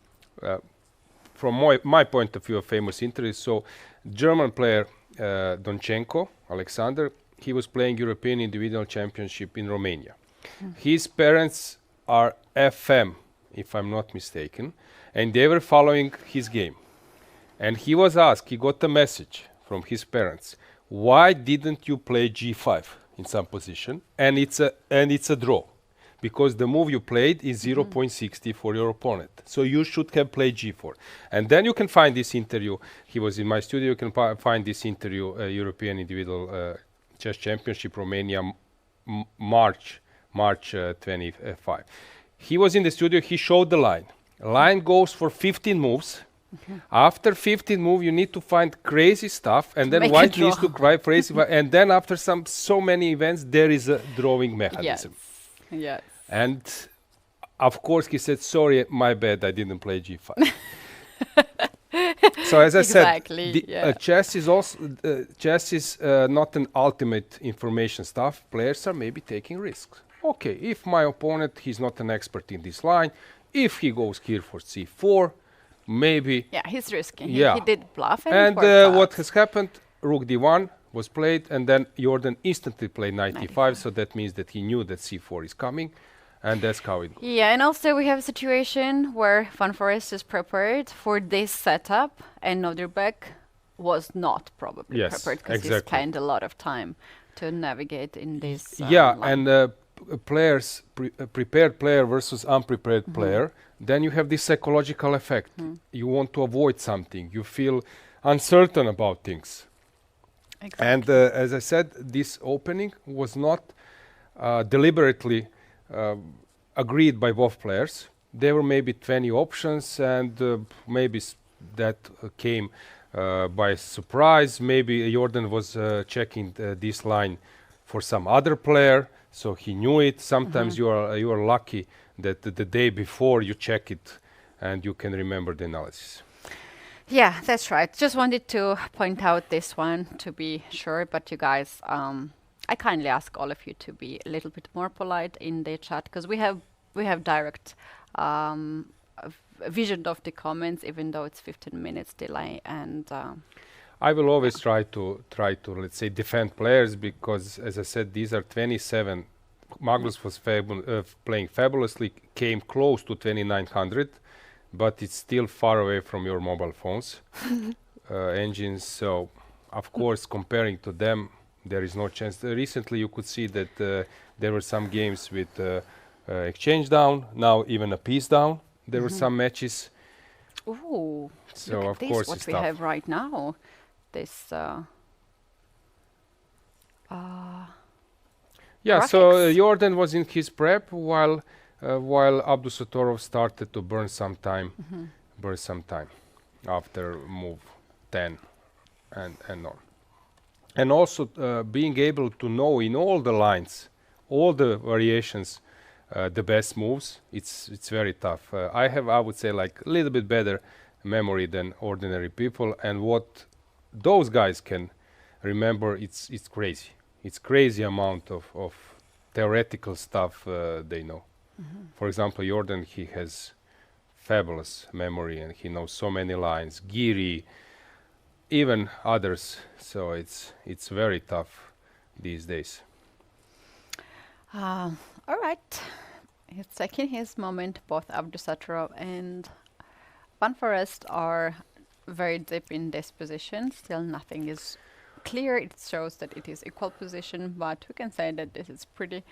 from my point of view, a famous interview. So German player Donchenko, Alexander, he was playing European Individual Championship in Romania. His parents are FM, if I'm not mistaken, and they were following his game. And he was asked, he got a message from his parents, why didn't you play G5 in some position? And it's a draw, because the move you played is 0.60 for your opponent. So you should have played G4. And then you can find this interview. He was in my studio. You can find this interview, European Individual Chess Championship, Romania, March 25. He was in the studio. He showed the line. Line goes for 15 moves. After 15 moves, you need to find crazy stuff, and then white needs to cry crazy. And then after so many events, there is a drawing mechanism.
Yes.
And of course, he said, "Sorry, my bad. I didn't play G5." So as I said, chess is also not an ultimate information stuff. Players are maybe taking risks. Okay, if my opponent, he's not an expert in this line, if he goes here for C4, maybe...
Yeah, he's risking.
Yeah.
He did bluff
and what has happened, Rook D1, was played, and then Jordan instantly played 95, so that means that he knew that c4 is coming, and that's how it goes.
Yeah, and also we have a situation where Van Forest is prepared for this setup, and Nodirbek was not probably prepared because he spent a lot of time to navigate in this.
Yeah, and prepared player versus unprepared player, then you have this psychological effect. You want to avoid something. You feel uncertain about things. Exactly. And as I said, this opening was not deliberately agreed by both players. There were maybe 20 options, and maybe that came by surprise. Maybe Jordan was checking this line for some other player, so he knew it. Sometimes you are lucky that the day before you check it and you can remember the analysis.
Yeah, that's right. Just wanted to point out this one to be sure, but you guys, I kindly ask all of you to be a little bit more polite in the chat, because we have direct vision of the comments, even though it's 15 minutes delay. And
I will always try to let's say defend players, because as I said, these are 27. Magnus was playing fabulously, came close to 2900, but it's still far away from your mobile phones engines. So of course, comparing to them, there is no chance. Recently you could see that there were some games with exchange down, now even a piece down. There were some matches.
Ooh,
so
look at
of
this,
course
what we have right now. This
yeah, so
graphics.
Jordan was in his prep while Abdusattorov started to burn some time after move 10 and on. And also being able to know in all the lines, all the variations, the best moves, it's very tough. I would say, like a little bit better memory than ordinary people, and what those guys can remember, it's crazy. It's crazy amount of theoretical stuff they know. For example, Jordan, he has fabulous memory and he knows so many lines. Giri, even others. So it's very tough these days.
All right, he's taking his moment. Both Abdusattorov and Van Forest are very deep in this position. Still nothing is clear. It shows that it is equal position, but we can say that this is pretty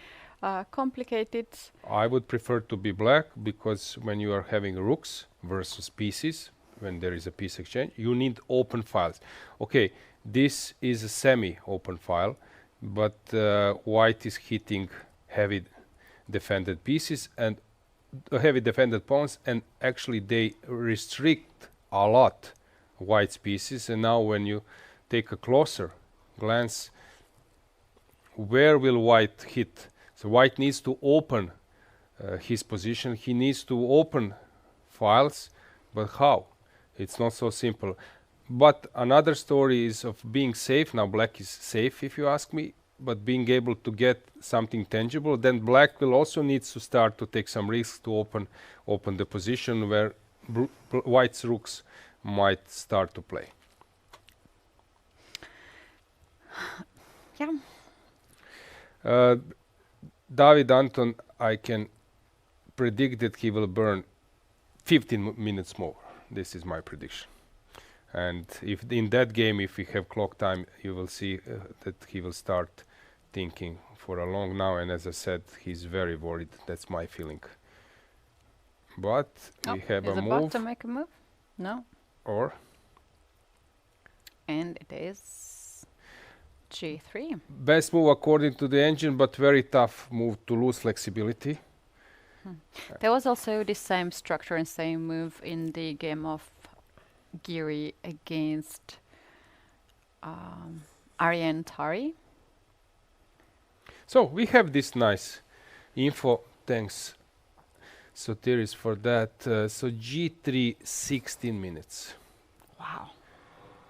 complicated.
I would prefer to be black, because when you are having rooks versus pieces, when there is a piece exchange, you need open files. Okay, this is a semi-open file, but white is hitting heavy defended pieces and heavy defended pawns, and actually they restrict a lot white's pieces. And now when you take a closer glance, where will white hit? So white needs to open his position. He needs to open files, but how? It's not so simple. But another story is of being safe. Now black is safe, if you ask me, but being able to get something tangible, then black will also need to start to take some risks to open the position where white's rooks might start to play.
Yeah.
David Anton, I can predict that he will burn 15 minutes more. This is my prediction. And if in that game, if we have clock time, you will see that he will start thinking for a long now. And as I said, he's very worried. That's my feeling. But we have a move.
About to make a move? No.
Or?
And it is G3.
Best move according to the engine, but very tough move to lose flexibility.
There was also the same structure and same move in the game of Giri against Aryan Tari.
So we have this nice info. Thanks, Sotiris, for that. So G3, 16 minutes.
Wow.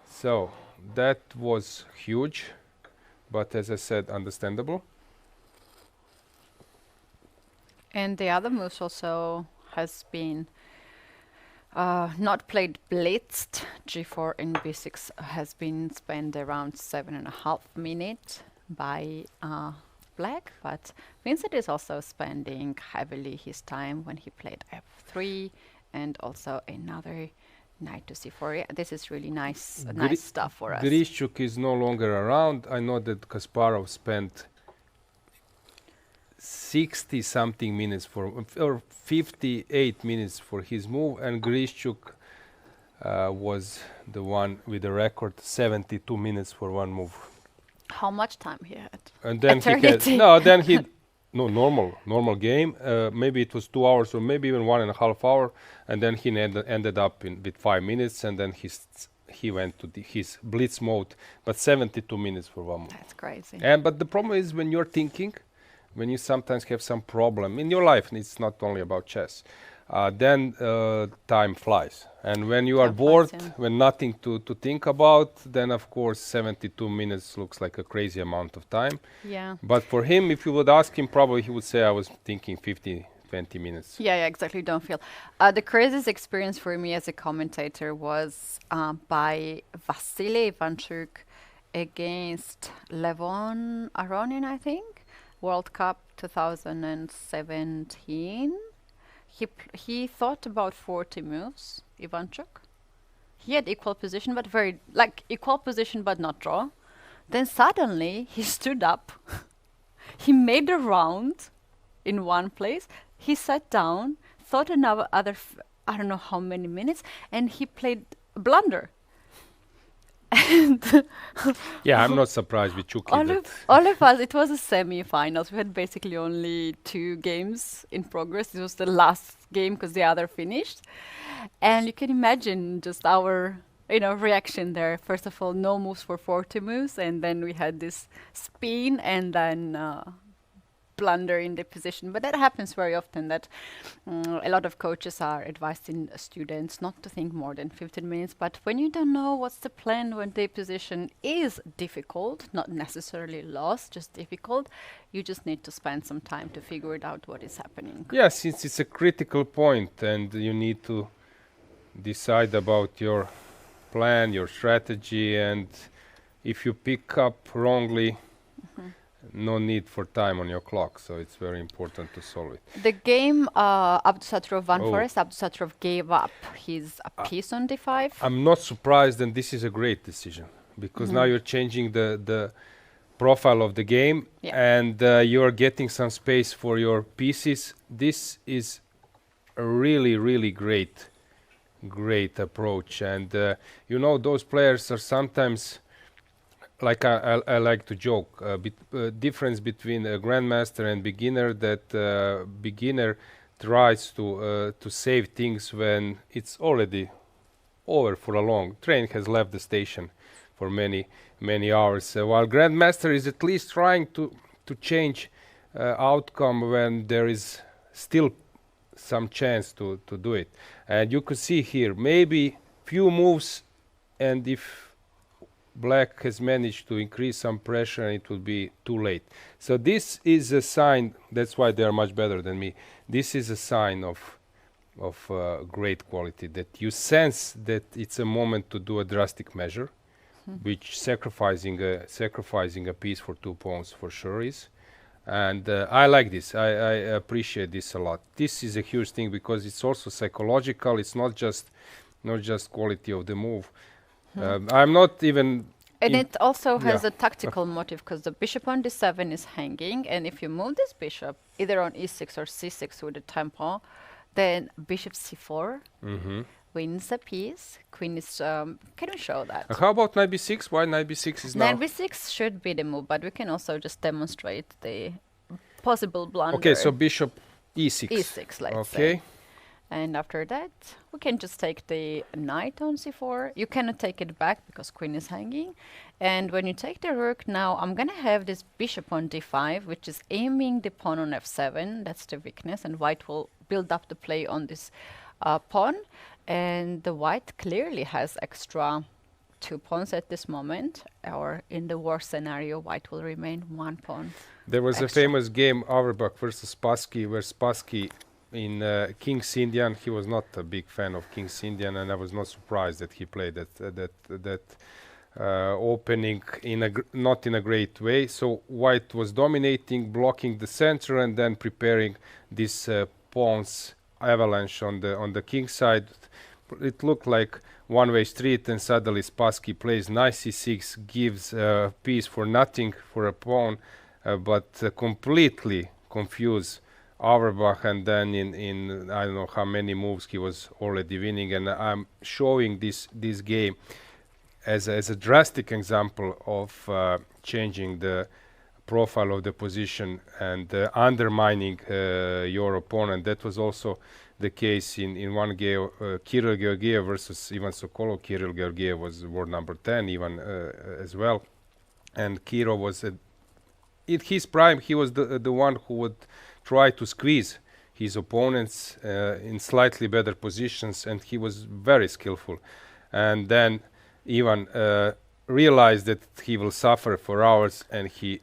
So that was huge, but as I said, understandable.
And the other moves also has been not played blitzed. G4 and B6 has been spent around 7.5 minutes by Black, but Vincent is also spending heavily his time when he played F3 and also another knight to C4. Yeah, this is really nice, nice stuff for us.
Grishchuk is no longer around. I know that Kasparov spent 60 something minutes or 58 minutes for his move, and Grishchuk was the one with the record 72 minutes for one move.
How much time he had?
And then
Eternity.
he had normal game. Maybe it was 2 hours or maybe even 1.5 hours, and then he ended up with 5 minutes, and then he went to his blitz mode, but 72 minutes for one move.
That's crazy.
But the problem is when you're thinking, when you sometimes have some problem in your life, and it's not only about chess, then time flies. And when you are bored, when nothing to think about, then of course 72 minutes looks like a crazy amount of time.
Yeah.
But for him, if you would ask him, probably he would say I was thinking 20 minutes.
Yeah, exactly. Don't feel. The craziest experience for me as a commentator was by Vasily Ivanchuk against Levon Aronin, I think, World Cup 2017. He thought about 40 moves, Ivanchuk. He had equal position, but equal position, but not draw. Then suddenly he stood up. He made a round in one place. He sat down, thought another I don't know how many minutes, and he played blunder. And
yeah, I'm not surprised with Chucky.
All of us, it was a semi-finals. We had basically only 2 games in progress. It was the last game because the other finished. And you can imagine just our reaction there. First of all, no moves for 40 moves, and then we had this spin and then blunder in the position. But that happens very often, that a lot of coaches are advising students not to think more than 15 minutes. But when you don't know what's the plan, when the position is difficult, not necessarily lost, just difficult, you just need to spend some time to figure it out what is happening.
Yeah, since it's a critical point and you need to decide about your plan, your strategy, and if you pick up wrongly, no need for time on your clock, so it's very important to solve it.
The game Abdusattorov won for us. Abdusattorov gave up his piece on d5.
I'm not surprised, and this is a great decision, because now you're changing the profile of the game, and you're getting some space for your pieces. This is a really great approach, and those players are sometimes, like I like to joke, difference between a grandmaster and beginner, that beginner tries to save things when it's already over for a long train, has left the station for many hours, while grandmaster is at least trying to change outcome when there is still some chance to do it. And you could see here maybe few moves, and if Black has managed to increase some pressure, it will be too late. So this is a sign, that's why they are much better than me. This is a sign of great quality, that you sense that it's a moment to do a drastic measure, which sacrificing a piece for 2 pawns for sure is. And I like this. I appreciate this a lot. This is a huge thing because it's also psychological. It's not just quality of the move. I'm not even.
And it also has a tactical motive, because the bishop on d7 is hanging, and if you move this bishop either on e6 or c6 with a tempo, then bishop c4 wins a piece. Queen is. Can we show that?
How about knight b6? Why knight b6 is now?
Knight b6 should be the move, but we can also just demonstrate the possible blunder.
Okay, so bishop e6.
E6, let's say. And after that, we can just take the knight on c4. You cannot take it back because queen is hanging. And when you take the rook, now I'm going to have this bishop on d5, which is aiming the pawn on f7. That's the weakness. And white will build up the play on this pawn. And the white clearly has extra 2 pawns at this moment. Or in the worst scenario, white will remain 1 pawn.
There was a famous game, Auerbach versus Spassky, where Spassky in King's Indian. He was not a big fan of King's Indian, and I was not surprised that he played that opening not in a great way. So white was dominating, blocking the center, and then preparing this pawns avalanche on the king side. It looked like one-way street, and suddenly Spassky plays nice c6, gives a piece for nothing for a pawn, but completely confused Auerbach, and then in I don't know how many moves he was already winning. And I'm showing this game as a drastic example of changing the profile of the position and undermining your opponent. That was also the case in one game, Kirill Georgiev versus Ivan Sokolov. Kirill Georgiev was world number 10 even as well, and Kirill was in his prime. He was the one who would try to squeeze his opponents in slightly better positions, and he was very skillful. And then Ivan realized that he will suffer for hours, and he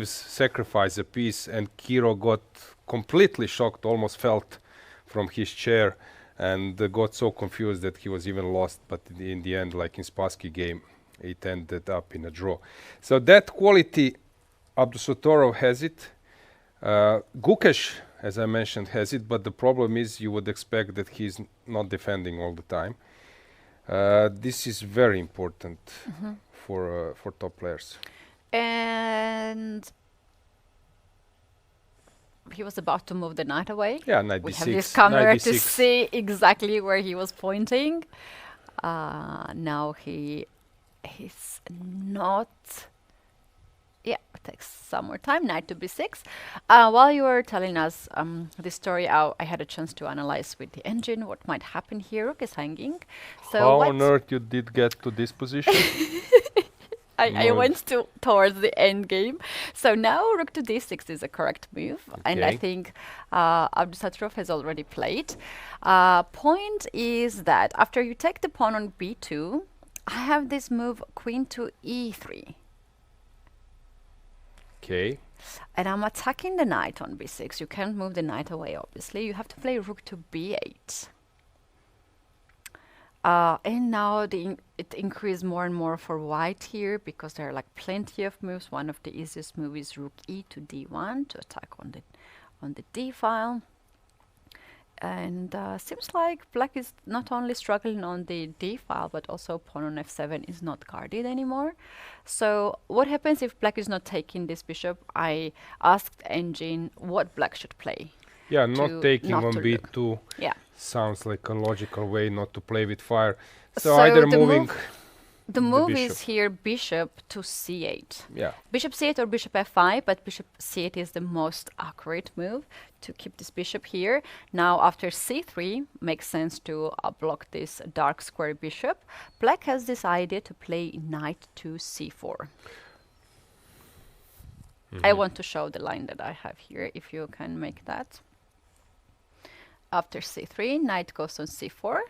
sacrifice a piece, and Kirill got completely shocked, almost felt from his chair, and got so confused that he was even lost. But in the end, like in Spassky game, it ended up in a draw. So that quality, Abdusattorov has it. Gukesh, as I mentioned, has it, but the problem is you would expect that he's not defending all the time. This is very important for top players.
And he was about to move the knight away.
Yeah, knight
we
d6.
have this camera to
96.
see exactly where he was pointing. Now he's not. Yeah, it takes some more time. Knight to b6. While you were telling us the story, I had a chance to analyze with the engine what might happen here. Rook is hanging. So
how on earth you did get to this position?
I went towards the end game. So now rook to d6 is a correct move. Okay. And I think Abdusattorov has already played. Point is that after you take the pawn on b2, I have this move queen to e3.
Okay.
And I'm attacking the knight on b6. You can't move the knight away, obviously. You have to play rook to b8. And now it increased more and more for white here, because there are like plenty of moves. One of the easiest moves is rook e to d1 to attack on the d file. And seems like black is not only struggling on the d file, but also pawn on f7 is not guarded anymore. So what happens if black is not taking this bishop? I asked engine what black should play.
Yeah, not taking on b2.
Yeah.
Sounds like a logical way not to play with fire. So either moving
the move is here bishop to c8.
Yeah.
Bishop c8 or bishop f5, but bishop c8 is the most accurate move to keep this bishop here. Now after c3 makes sense to block this dark square bishop. Black has this idea to play knight to c4. I want to show the line that I have here, if you can make that. After c3, knight goes on c4.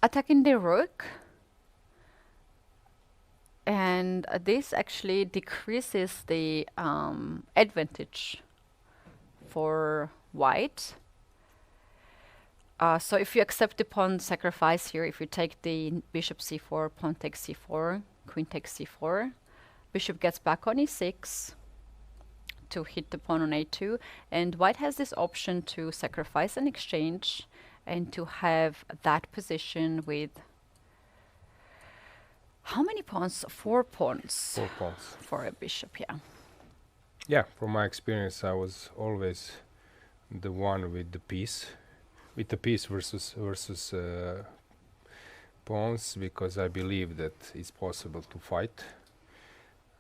Attacking the rook. And this actually decreases the advantage for white. So if you accept the pawn sacrifice here, if you take the bishop c4, pawn takes c4, queen takes c4, bishop gets back on e6 to hit the pawn on a2, and white has this option to sacrifice an exchange and to have that position with how many pawns? 4 pawns.
4 pawns.
For a bishop, yeah.
Yeah, from my experience, I was always the one with the piece versus pawns, because I believe that it's possible to fight.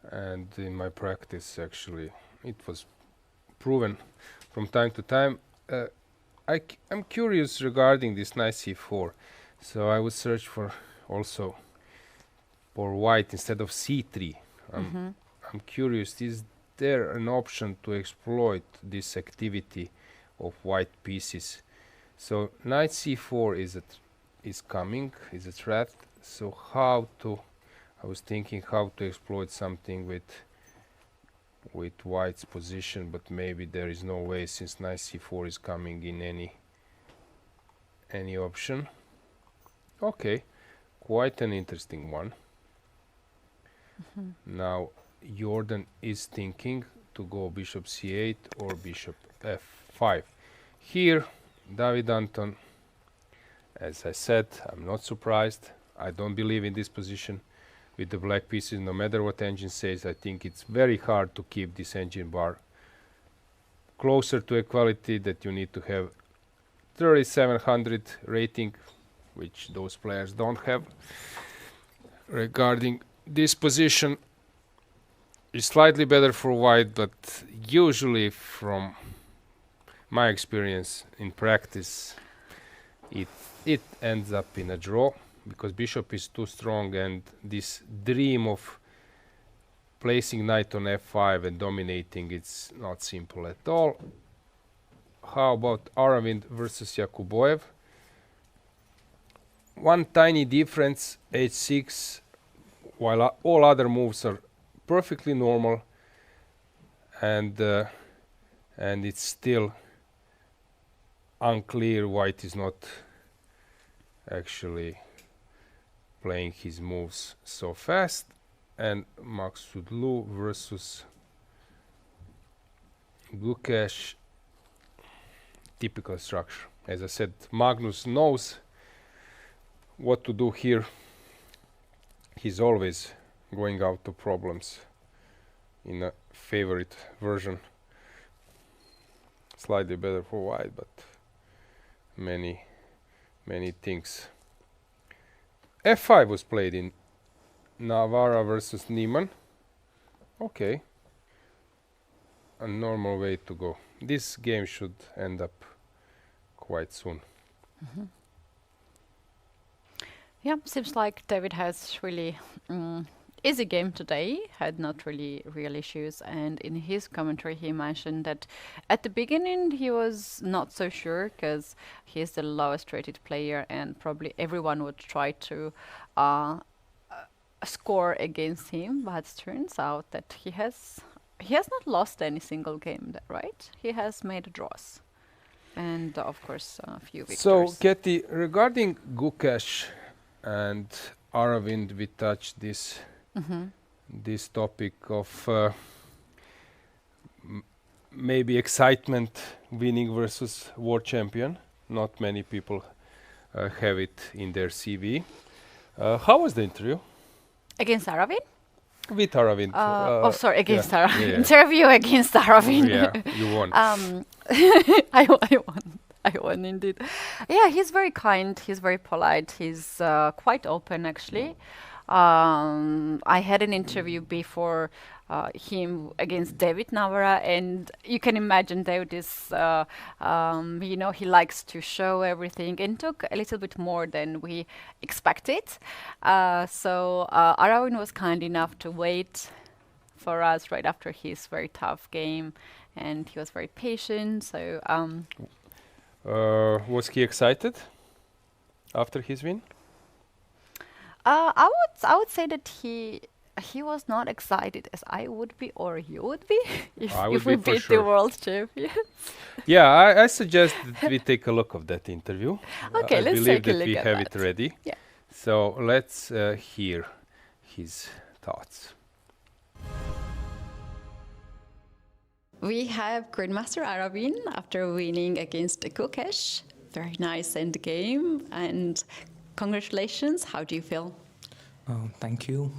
And in my practice, actually, it was proven from time to time. I'm curious regarding this knight c4, so I would search for also for white instead of c3. I'm curious, is there an option to exploit this activity of white pieces? So knight c4 is coming, is a threat. So I was thinking how to exploit something with with white's position, but maybe there is no way since knight c4 is coming in any option. Okay, quite an interesting one. Now Jordan is thinking to go bishop c8 or bishop f5. Here David Anton, as I said, I'm not surprised. I don't believe in this position with the black pieces. No matter what engine says, I think it's very hard to keep this engine bar closer to equality, that you need to have 3700 rating, which those players don't have. Regarding this position, is slightly better for white, but usually from my experience in practice, it ends up in a draw, because bishop is too strong, and this dream of placing knight on f5 and dominating, it's not simple at all. How about Aravind versus Yakuboev? One tiny difference, h6, while all other moves are perfectly normal, and it's still unclear. White is not actually playing his moves so fast. And Maksudlu versus Gukesh, typical structure. As I said, Magnus knows what to do here. He's always going out to problems in a favorite version. Slightly better for white, but many things. f5 was played in Navara versus Niemann. Okay, a normal way to go. This game should end up quite soon.
Yeah, seems like David has really easy game today, had not really real issues, and in his commentary he mentioned that at the beginning he was not so sure because he's the lowest rated player and probably everyone would try to score against him, but it turns out that he has not lost any single game, right? He has made draws and of course a few victories.
So Keti, regarding Gukesh and Aravind, we touched this this topic of maybe excitement winning versus world champion. Not many people have it in their CV. How was the interview?
Against Aravind?
With Aravind.
Against Aravind. Yeah. Interview against Aravind.
Yeah, you won.
I won indeed. Yeah, he's very kind. He's very polite. He's quite open, actually. I had an interview before him against David Navara, and you can imagine David is, he likes to show everything, and took a little bit more than we expected. So Aravind was kind enough to wait for us right after his very tough game, and he was very patient. So
was he excited after his win?
I would say that he was not excited as I would be or you would be if we beat the world champions.
Yeah, I suggest that we take a look of that interview.
Okay,
I
let's
believe
take a
that
look
we
at
have
that.
it ready.
Yeah.
So let's hear his thoughts.
We have Grandmaster Aravind after winning against Gukesh. Very nice end game, and congratulations. How do you feel?
Thank you.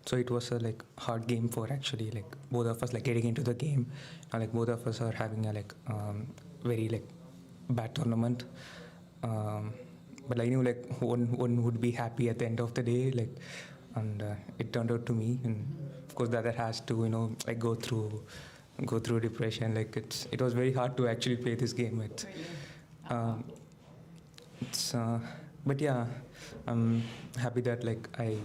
So it was a hard game for actually both of us getting into the game. Both of us are having a very bad tournament. But one would be happy at the end of the day. And it turned out to me. And of course the other has to go through depression. It was very hard to actually play this game. But yeah, I'm happy that I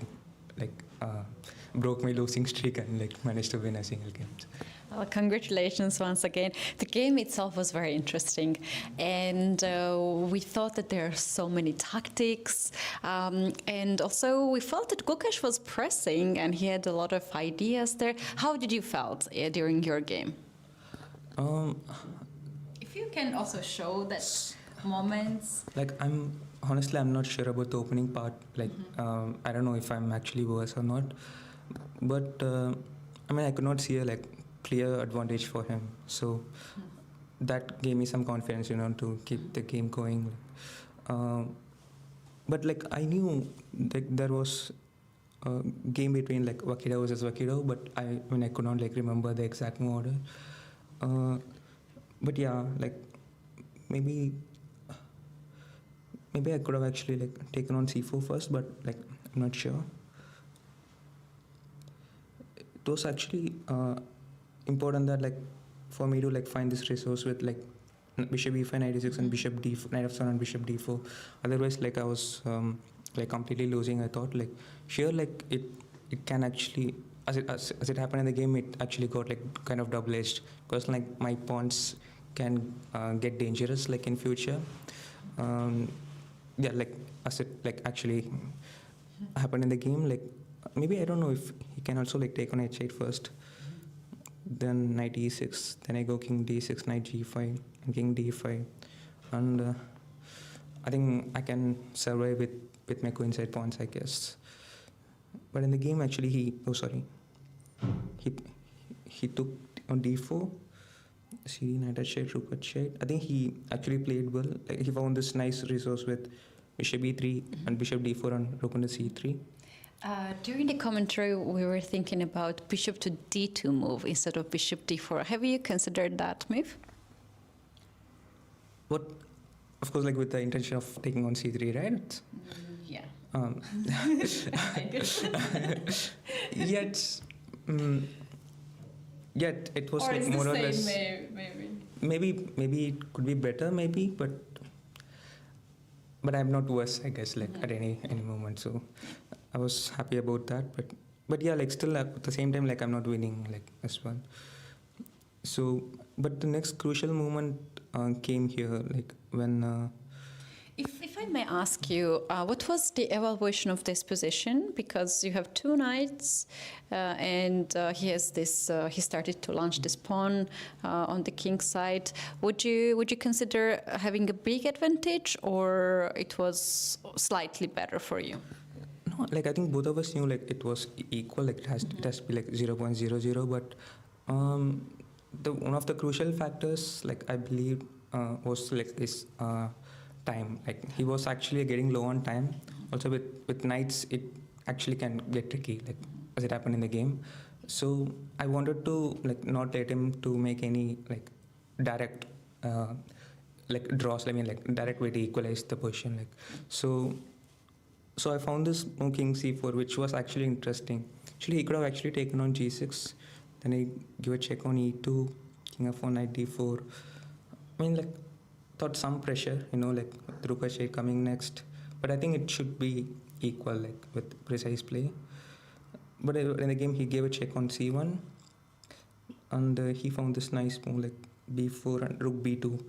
broke my losing streak and managed to win a single game.
Well, congratulations once again. The game itself was very interesting, and we thought that there are so many tactics, and also we felt that Gukash was pressing and he had a lot of ideas there. How did you felt during your game? If you can also show that moments.
Like I'm not sure about the opening part. Like I don't know if I'm actually worse or not, but I mean I could not see a clear advantage for him. So that gave me some confidence, to keep the game going. But I knew there was a game between Wakido versus Wakido, but I could not remember the exact order. But yeah, maybe I could have actually taken on c4 first, but I'm not sure. It was actually important that for me to find this resource with bishop e5 knight e6 and bishop d4, knight f7 and bishop d4. Otherwise I was completely losing. I thought here it can actually as it happened in the game, it actually got kind of double-edged, because my pawns can get dangerous in future. Yeah, as it actually happened in the game, maybe I don't know if he can also take on h8 first, then knight e6, then I go king d6, knight g5, and king d5, and I think I can survive with my queenside pawns, I guess. But in the game, actually, he took on d4, cd, knight h8, rook h8. I think he actually played well. He found this nice resource with bishop e3 and bishop d4 and rook on the c3.
During the commentary, we were thinking about bishop to d2 move instead of bishop d4. Have you considered that move?
But of course, with the intention of taking on c3, right?
Yeah.
Yet it was
or it's
more
the
or
same,
less. Maybe it could be better, but I'm not worse, I guess, at any moment. So I was happy about that. But yeah, still at the same time, I'm not winning as well. So, but the next crucial moment came here, when.
If I may ask you, what was the evaluation of this position? Because you have two knights, and he has this. He started to launch this pawn on the king side. Would you consider having a big advantage, or it was slightly better for you?
No, I think both of us knew it was equal. It has to be 0.00. But one of the crucial factors, I believe, was his time. He was actually getting low on time. Also with knights, it actually can get tricky, as it happened in the game. So I wanted to not let him to make any direct draws. Direct way to equalize the position. So I found this move king c4, which was actually interesting. Actually, he could have actually taken on g6. Then I give a check on e2, king f1, knight d4. I mean, thought some pressure, rook h8 coming next. But I think it should be equal, with precise play. But in the game, he gave a check on c1. And he found this nice move, b4 and rook b2.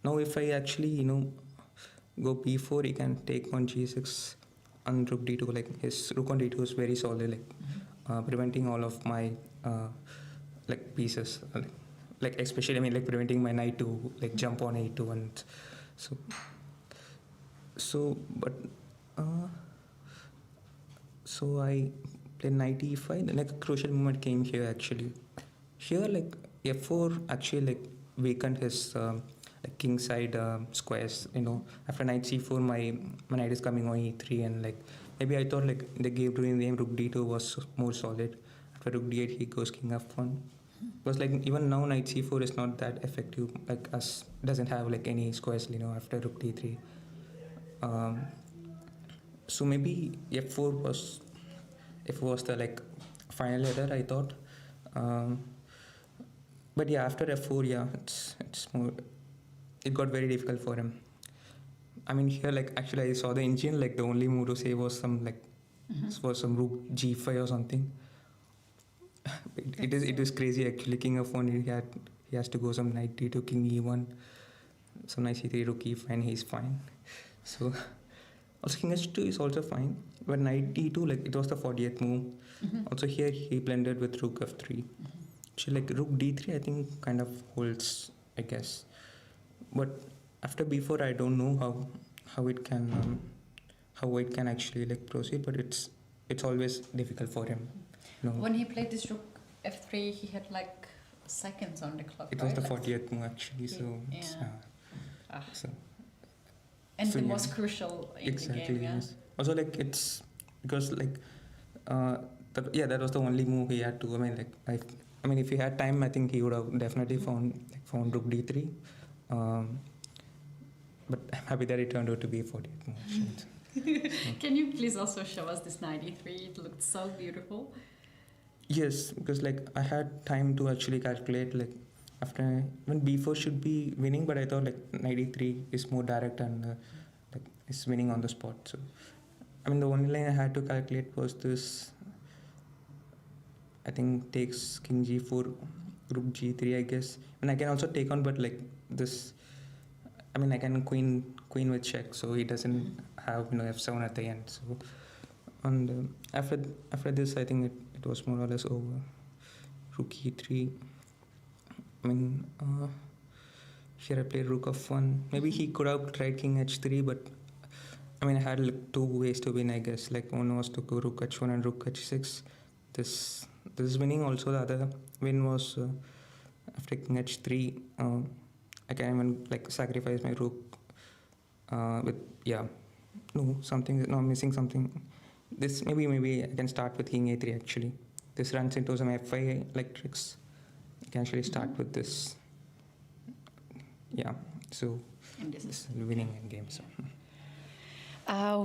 Now, if I actually, go b4, he can take on g6 and rook d2. His rook on d2 is very solid, preventing all of my pieces. Especially, preventing my knight to jump on a2, and so I played knight e5. The next crucial moment came here actually. Here f4 actually weakened his king side squares. After knight c4, my knight is coming on e3, and maybe I thought the game during the game rook d2 was more solid. After rook d8, he goes king f1. Because even now knight c4 is not that effective, as doesn't have any squares after rook d3. So maybe f4 was the final error, I thought. But yeah, after f4, yeah, it's more. It got very difficult for him. I mean, here actually I saw the engine, the only move to save was some was some rook g5 or something. it is crazy actually. King of one, he has to go some knight d2, king e1, some knight c3, rook e5, he's fine. So also king h2 is also fine, but knight d2, like it was the 40th move. Also here he blended with rook f3. So like rook d3 I think kind of holds, I guess. But after b4 I don't know how it can actually like proceed, but it's always difficult for him. You know,
When he played this rook f3, he had like seconds on the clock.
it was the 40th move actually, so it's, so
and
so
the
yeah.
most crucial in the game. Yeah?
Yes. Also like it's because like that was the only move he had to. I mean if he had time I think he would have definitely found rook d3. But I'm happy that it turned out to be a 40th move.
Can you please also show us this 93? It looked so beautiful.
Yes, because like I had time to actually calculate like after when b4 should be winning, but I thought like 93 is more direct and like is winning on the spot. So I mean the only line I had to calculate was this. I think takes king g4, rook g3 I guess, and I can also take on, but like this. I mean I can queen with check, so he doesn't have f7 at the end. So and after this I think it was more or less over. Rook e3. I mean here I played rook f1. Maybe he could have tried king h3, but I mean I had like 2 ways to win I guess. Like one was to go rook h1 and rook h6. This is winning. Also the other win was after king h3. I can even like sacrifice my rook with I'm missing something. This maybe I can start with king a3 actually. This runs into some f5 like tricks. You can actually start with this. Yeah, so this is winning in game. So.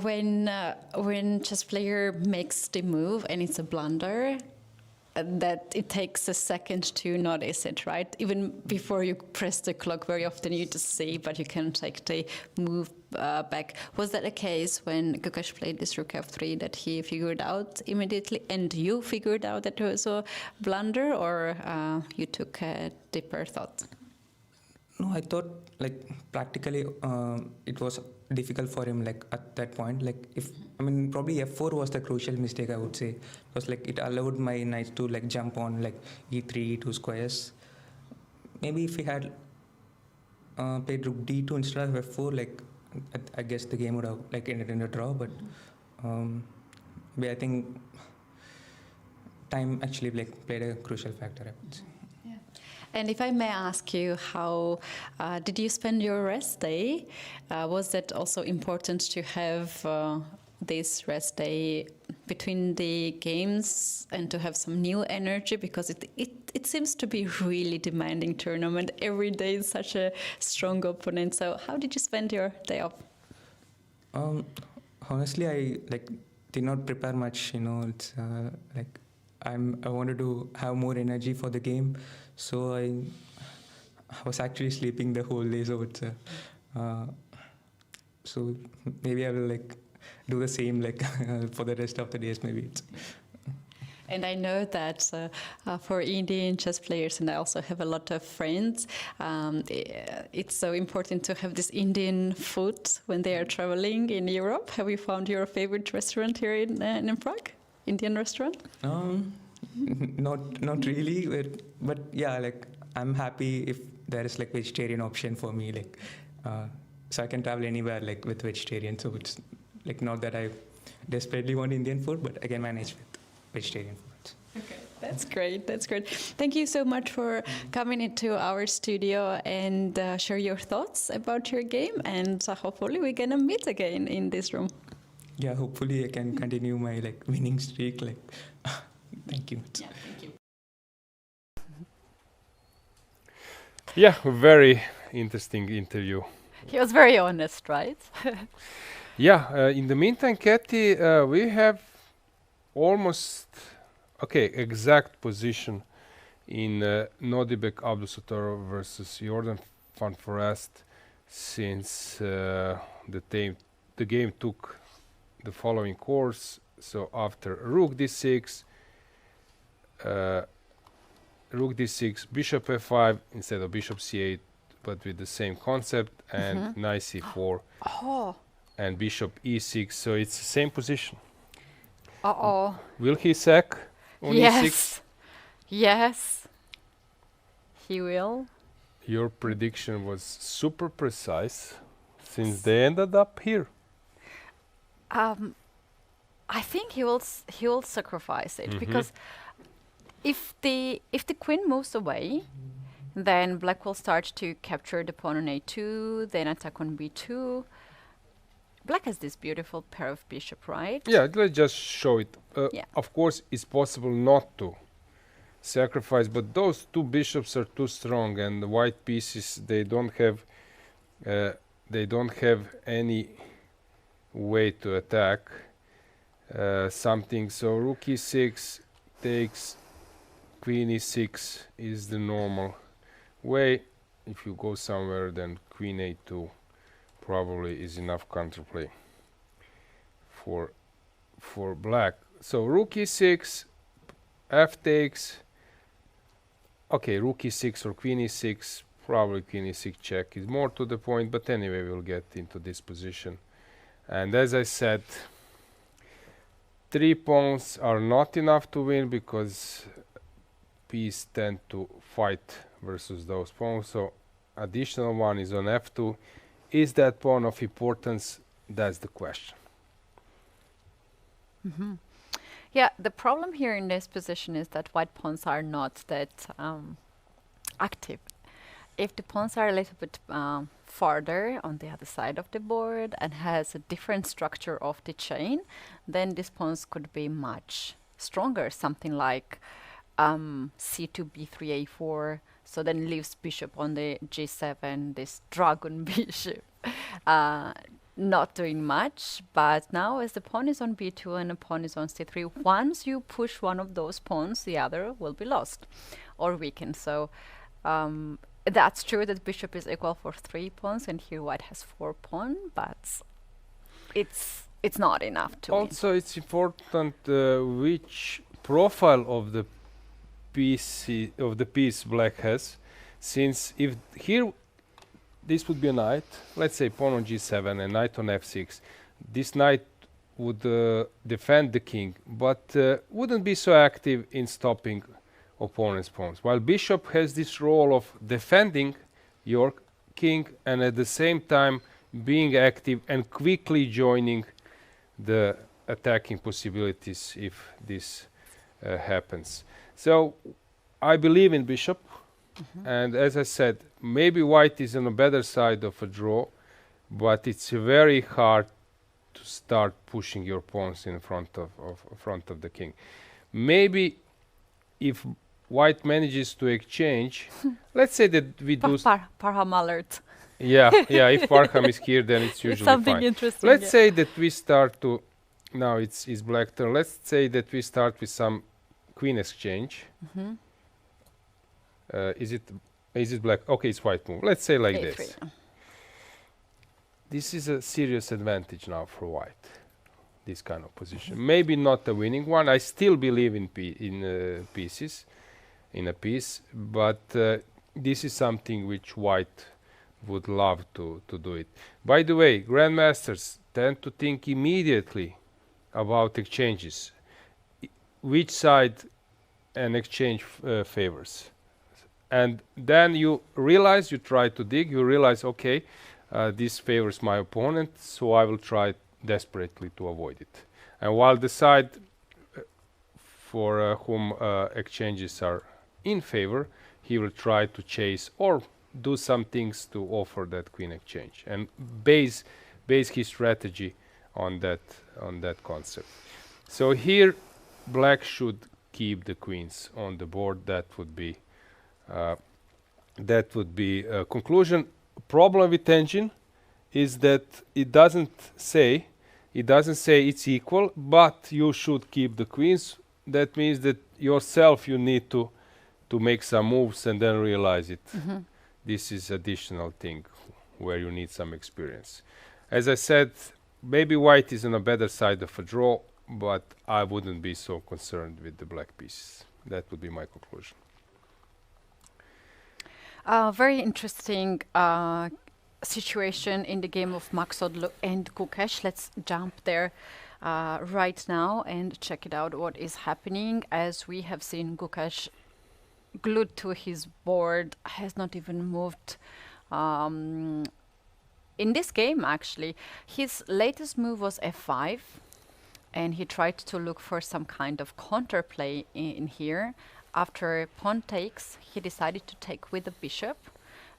When chess player makes the move and it's a blunder, that it takes a second to notice it, right? Even before you press the clock, very often you just see, but you can take the move back. Was that a case when Gukash played this rook f3 that he figured out immediately, and you figured out that it was a blunder, or you took a deeper thought?
No, I thought like practically it was difficult for him like at that point. Like probably f4 was the crucial mistake I would say, because like it allowed my knights to like jump on like e3, e2 squares. Maybe if he had played rook d2 instead of f4, like I guess the game would have like ended in a draw. But I think time actually like played a crucial factor, I would say.
And if I may ask you, how did you spend your rest day? Was that also important to have this rest day between the games and to have some new energy? Because it seems to be really demanding tournament. Every day is such a strong opponent. So how did you spend your day off?
Honestly, I did not prepare much. It's like I wanted to have more energy for the game. So I was actually sleeping the whole day, so it's so maybe I will do the same for the rest of the days maybe.
And I know that for Indian chess players, and I also have a lot of friends, it's so important to have this Indian food when they are traveling in Europe. Have you found your favorite restaurant here in Prague? Indian restaurant?
Not really, but yeah, I'm happy if there is vegetarian option for me, so I can travel anywhere with vegetarian. So it's not that I desperately want Indian food, but I can manage with vegetarian food.
Okay, that's great. That's great. Thank you so much for coming into our studio and share your thoughts about your game. And hopefully we're gonna meet again in this room.
Yeah, hopefully I can continue my winning streak. Thank you.
Yeah, thank you.
Yeah, very interesting interview.
He was very honest, right?
Yeah, in the meantime, Keti, we have almost exact position in Nodirbek Abdusattorov versus Jordan van Forest, since the game took the following course. So after rook d6, rook d6, bishop f5 instead of bishop c8, but with the same concept, and knight c4
Oh.
and bishop e6. So it's the same position.
Uh-oh.
Will he sack on e6?
Yes. Yes. He will.
Your prediction was super precise, since they ended up here.
I think he will sacrifice it because if the queen moves away, then black will start to capture the pawn on a2, then attack on b2. Black has this beautiful pair of bishop, right?
Yeah, let's just show it.
Yeah.
Of course, it's possible not to sacrifice, but those two bishops are too strong, and the white pieces, they don't have any way to attack something. So rook e6 takes, queen e6 is the normal way. If you go somewhere, then queen a2 probably is enough counterplay for black. So rook e6, f takes. Okay, rook e6 or queen e6, probably queen e6 check is more to the point, but anyway, we'll get into this position. And as I said, 3 pawns are not enough to win because pieces tend to fight versus those pawns. So additional one is on f2. Is that pawn of importance? That's the question.
Yeah, the problem here in this position is that white pawns are not that active. If the pawns are a little bit farther on the other side of the board and has a different structure of the chain, then these pawns could be much stronger. Something like c2, b3, a4. So then leaves bishop on the g7, this dragon bishop. Not doing much, but now as the pawn is on b2 and the pawn is on c3, once you push one of those pawns, the other will be lost or weakened. So that's true that bishop is equal for 3 pawns, and here white has 4 pawns, but it's not enough to win.
Also, it's important which profile of the piece black has, since if here this would be a knight, let's say pawn on g7 and knight on f6, this knight would defend the king, but wouldn't be so active in stopping opponent's pawns, while bishop has this role of defending your king and at the same time being active and quickly joining the attacking possibilities if this happens. So I believe in bishop, and as I said, maybe white is on the better side of a draw, but it's very hard to start pushing your pawns in front of the king. Maybe if white manages to exchange, let's say that we do
Parham alert.
yeah, if Parham is here, then it's usually
something
fine.
interesting.
Let's say that we start to, now it's black turn. Let's say that we start with some queen exchange. Is it black? Okay, it's white move. Let's say like
A3.
this. This is a serious advantage now for white, this kind of position. Maybe not a winning one. I still believe in pieces, in a piece, but this is something which white would love to do it. By the way, grandmasters tend to think immediately about exchanges. Which side an exchange favors. And then you realize, you try to dig, you realize, okay, this favors my opponent, so I will try desperately to avoid it. And while the side for whom exchanges are in favor, he will try to chase or do some things to offer that queen exchange and base his strategy on that concept. So here black should keep the queens on the board. That would be a conclusion. Problem with engine is that it doesn't say it's equal, but you should keep the queens. That means that yourself you need to make some moves and then realize it. This is additional thing where you need some experience. As I said, maybe white is on a better side of a draw, but I wouldn't be so concerned with the black pieces. That would be my conclusion.
Very interesting situation in the game of Maxodlu and Gukesh. Let's jump there right now and check it out what is happening. As we have seen, Gukesh glued to his board, has not even moved in this game actually. His latest move was f5 and he tried to look for some kind of counterplay in here. After pawn takes, he decided to take with the bishop,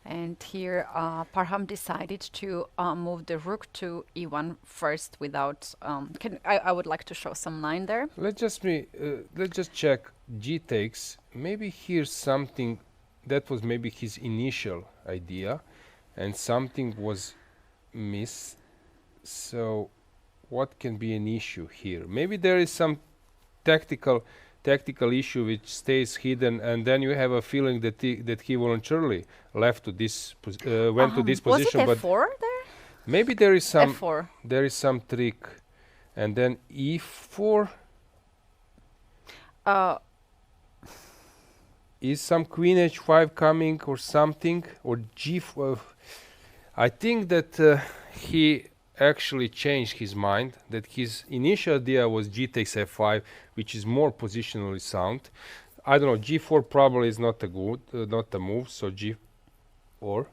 and here Parham decided to move the rook to e1 first without I would like to show some line there.
Let's just check g takes. Maybe here's something that was maybe his initial idea and something was missed. So what can be an issue here? Maybe there is some tactical issue which stays hidden, and then you have a feeling that he voluntarily left to this went to this position.
Was it f4 there?
Maybe there is some
f4.
There is some trick, and then e4. Is some queen h5 coming or something, or g4? I think that he actually changed his mind, that his initial idea was g takes f5, which is more positionally sound. I don't know, g4 probably is not a good not a move, so g4,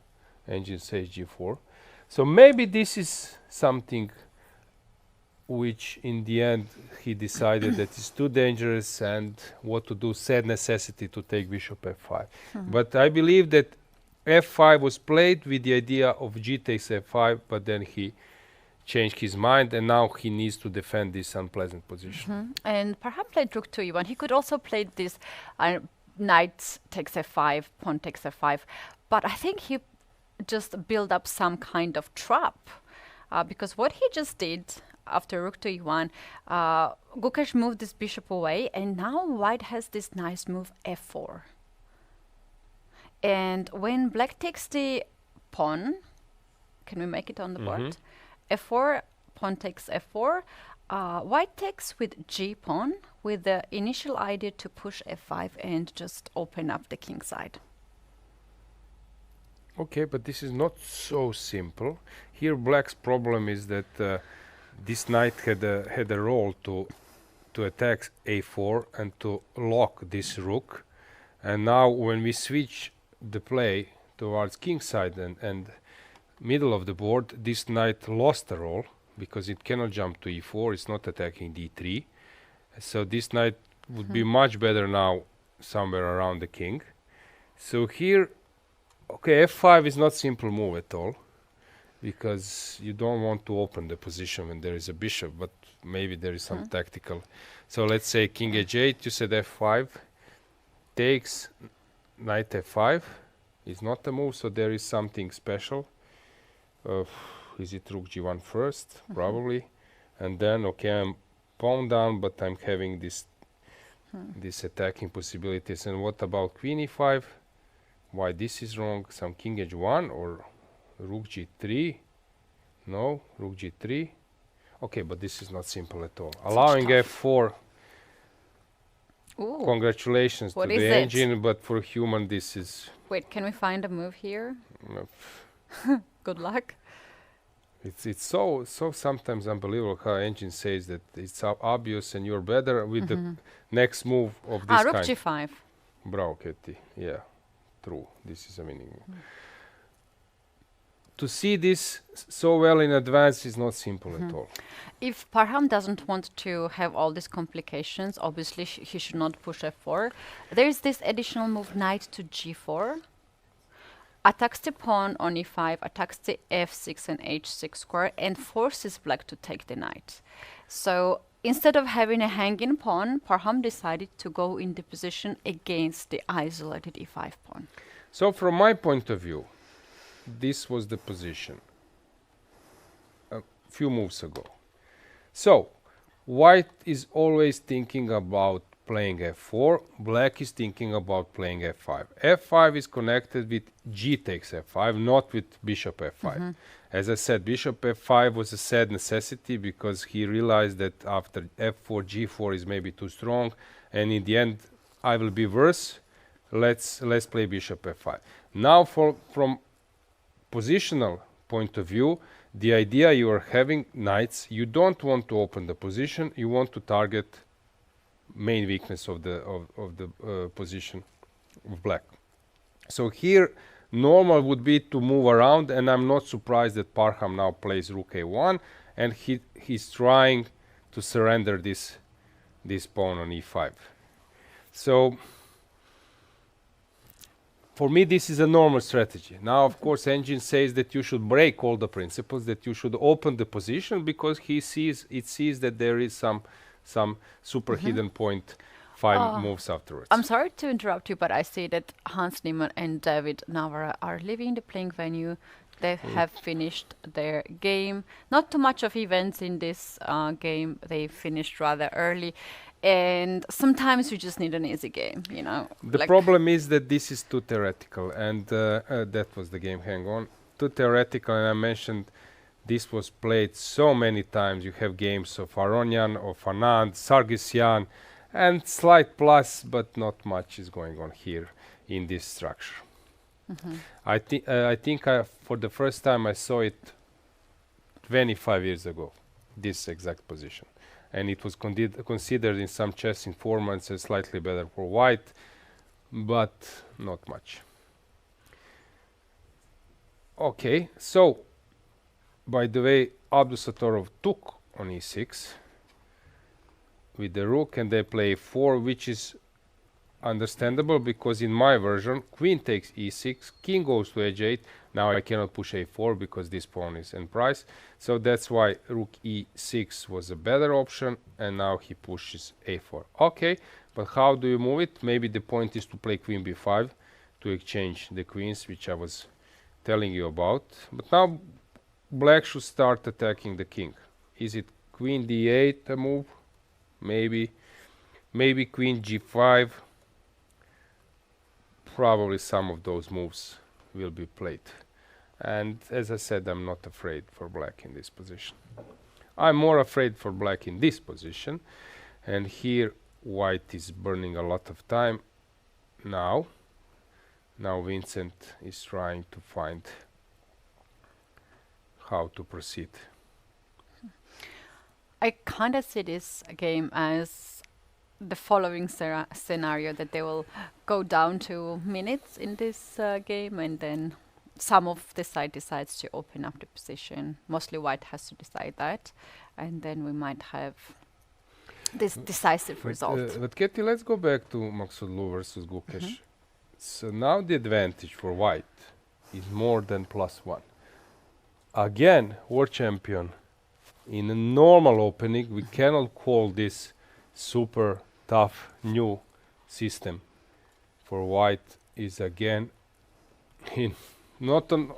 engine says g4. So maybe this is something which in the end he decided that is too dangerous and what to do, sad necessity to take bishop f5. But I believe that f5 was played with the idea of g takes f5, but then he changed his mind and now he needs to defend this unpleasant position.
And perhaps played rook to e1. He could also play this knight takes f5, pawn takes f5, but I think he just built up some kind of trap because what he just did after rook to e1, Gukesh moved this bishop away, and now white has this nice move f4. And when black takes the pawn, can we make it on the board? f4, pawn takes f4, white takes with g pawn with the initial idea to push f5 and just open up the king side.
Okay, but this is not so simple. Here black's problem is that this knight had a role to attack a4 and to lock this rook, and now when we switch the play towards king side and middle of the board, this knight lost the role because it cannot jump to e4, it's not attacking d3, so this knight would be much better now somewhere around the king. So here, okay, f5 is not simple move at all, because you don't want to open the position when there is a bishop, but maybe there is some tactical. So let's say king h8, you said f5, takes knight f5, is not a move, so there is something special. Is it rook g1 first? Probably. And then, okay, I'm pawn down, but I'm having this attacking possibilities. And what about queen e5? Why this is wrong? Some king h1 or rook g3? No, rook g3. Okay, but this is not simple at all. Allowing f4.
Ooh.
Congratulations to the engine, but for human this is...
Wait, can we find a move here? Good luck.
It's so sometimes unbelievable how engine says that it's obvious and you're better with the next move of this
rook
kind.
g5.
Bravo, Keti. Yeah, true. This is a winning move. To see this so well in advance is not simple at all.
If Parham doesn't want to have all these complications, obviously he should not push f4. There is this additional move, knight to g4. Attacks the pawn on e5, attacks the f6 and h6 square, and forces black to take the knight. So instead of having a hanging pawn, Parham decided to go in the position against the isolated e5 pawn.
So from my point of view, this was the position a few moves ago. So white is always thinking about playing f4, black is thinking about playing f5. f5 is connected with g takes f5, not with bishop f5. As I said, bishop f5 was a sad necessity because he realized that after f4, g4 is maybe too strong, and in the end I will be worse. Let's play bishop f5. Now from positional point of view, the idea you are having knights, you don't want to open the position, you want to target main weakness of the position of black. So here normal would be to move around, and I'm not surprised that Parham now plays rook a1, and he's trying to surrender this pawn on e5. So for me, this is a normal strategy. Now, of course, Engine says that you should break all the principles, that you should open the position, because it sees that there is some super hidden point 5 moves afterwards.
I'm sorry to interrupt you, but I see that Hans Niemann and David Navarra are leaving the playing venue. They have finished their game. Not too much of events in this game. They finished rather early. And sometimes you just need an easy game, you know.
The problem is that this is too theoretical, and that was the game, hang on. Too theoretical, and I mentioned this was played so many times. You have games of Aronian, of Anand, Sargsyan, and slight plus, but not much is going on here in this structure. I think for the first time I saw it 25 years ago, this exact position. And it was considered in some chess informants as slightly better for white, but not much. Okay, so by the way, Abdusattorov took on e6 with the rook, and they play 4, which is understandable, because in my version queen takes e6, king goes to h8. Now I cannot push a4 because this pawn is in price, so that's why rook e6 was a better option, and now he pushes a4. Okay, but how do you move it? Maybe the point is to play queen b5 to exchange the queens, which I was telling you about. But now black should start attacking the king. Is it queen d8 a move? Maybe queen g5. Probably some of those moves will be played. And as I said, I'm not afraid for black in this position. I'm more afraid for black in this position. And here white is burning a lot of time. Now Vincent is trying to find how to proceed.
I kind of see this game as the following scenario, that they will go down to minutes in this game, and then some of the side decides to open up the position. Mostly white has to decide that, and then we might have this decisive result.
But Keti, let's go back to Maksudlu versus Gukesh. So now the advantage for white is more than +1. Again, world champion. In a normal opening, we cannot call this super tough new system. For white is again not on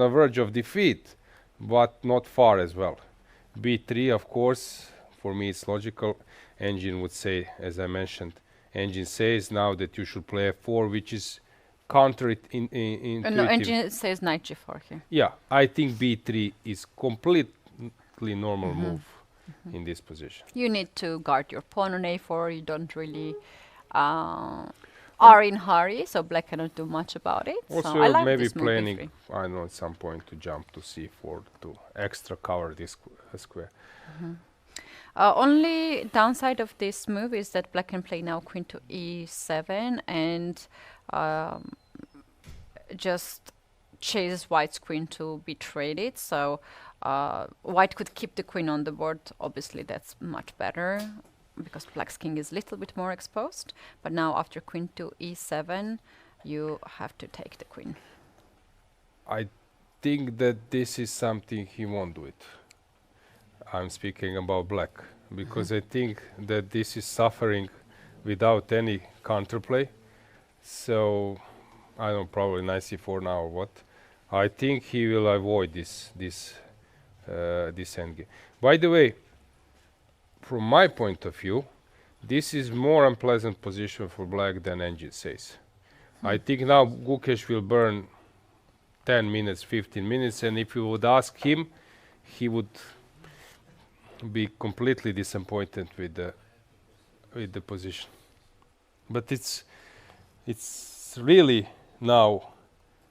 the verge of defeat, but not far as well. b3, of course, for me it's logical. Engine would say, as I mentioned, Engine says now that you should play f4, which is counter intuitive.
No, Engine says knight g4 here.
Yeah, I think b3 is completely normal move in this position.
You need to guard your pawn on a4. You don't really are in hurry, so black cannot do much about it.
Also,
so I like
maybe
this move,
planning,
b3.
I don't know, at some point to jump to c4 to extra cover this square.
Only downside of this move is that black can play now queen to e7 and just chases white's queen to be traded. So white could keep the queen on the board. Obviously, that's much better because black's king is a little bit more exposed. But now after queen to e7, you have to take the queen.
I think that this is something he won't do it. I'm speaking about black, because I think that this is suffering without any counterplay. So I don't know, probably knight c4 now or what. I think he will avoid this endgame. By the way, from my point of view, this is more unpleasant position for black than Engine says. I think now Gukesh will burn 10 minutes, 15 minutes, and if you would ask him, he would be completely disappointed with the position. But it's really now,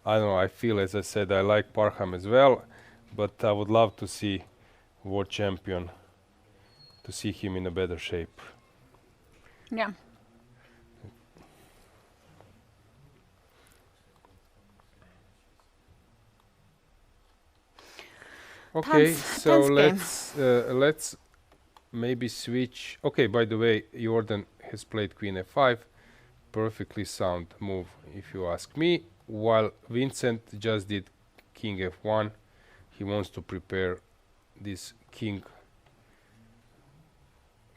I don't know, I feel, as I said, I like Parham as well, but I would love to see world champion, to see him in a better shape.
Yeah.
Okay, so
tense
let's maybe switch. Okay, by the way, Jordan has played Queen F5, perfectly sound move if you ask me, while Vincent just did King F1. He wants to prepare this king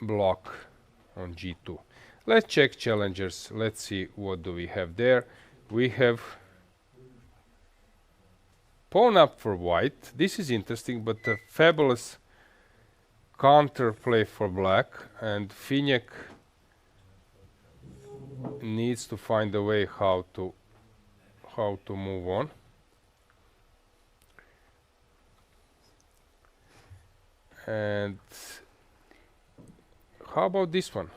block on G2. Let's check challengers. Let's see what do we have there. We have pawn up for white. This is interesting, but a fabulous counter play for black, and Finjek needs to find a way how to move on. And how about this one?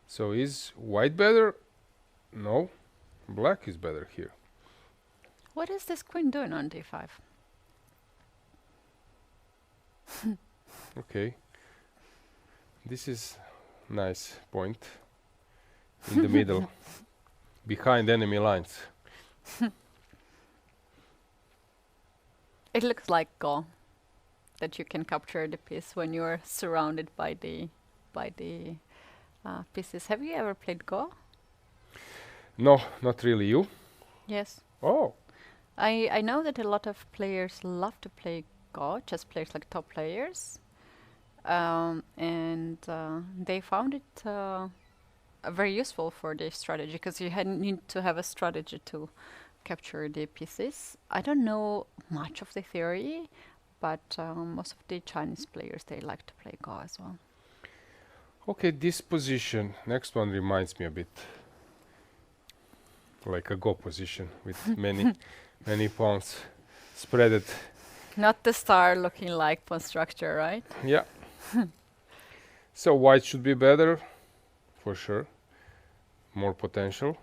So is white better? No, black is better here.
What is this queen doing on d5?
Okay, this is nice point in the middle, behind enemy lines.
It looks like Go, that you can capture the piece when you're surrounded by the pieces. Have you ever played Go?
No, not really. You?
Yes.
Oh.
I know that a lot of players love to play Go, chess players, like top players, and they found it very useful for their strategy, because you need to have a strategy to capture the pieces. I don't know much of the theory, but most of the Chinese players, they like to play Go as well.
Okay, this position, next one reminds me a bit like a Go position with many pawns spreaded.
Not the star looking like pawn structure, right?
Yeah. So white should be better, for sure. More potential.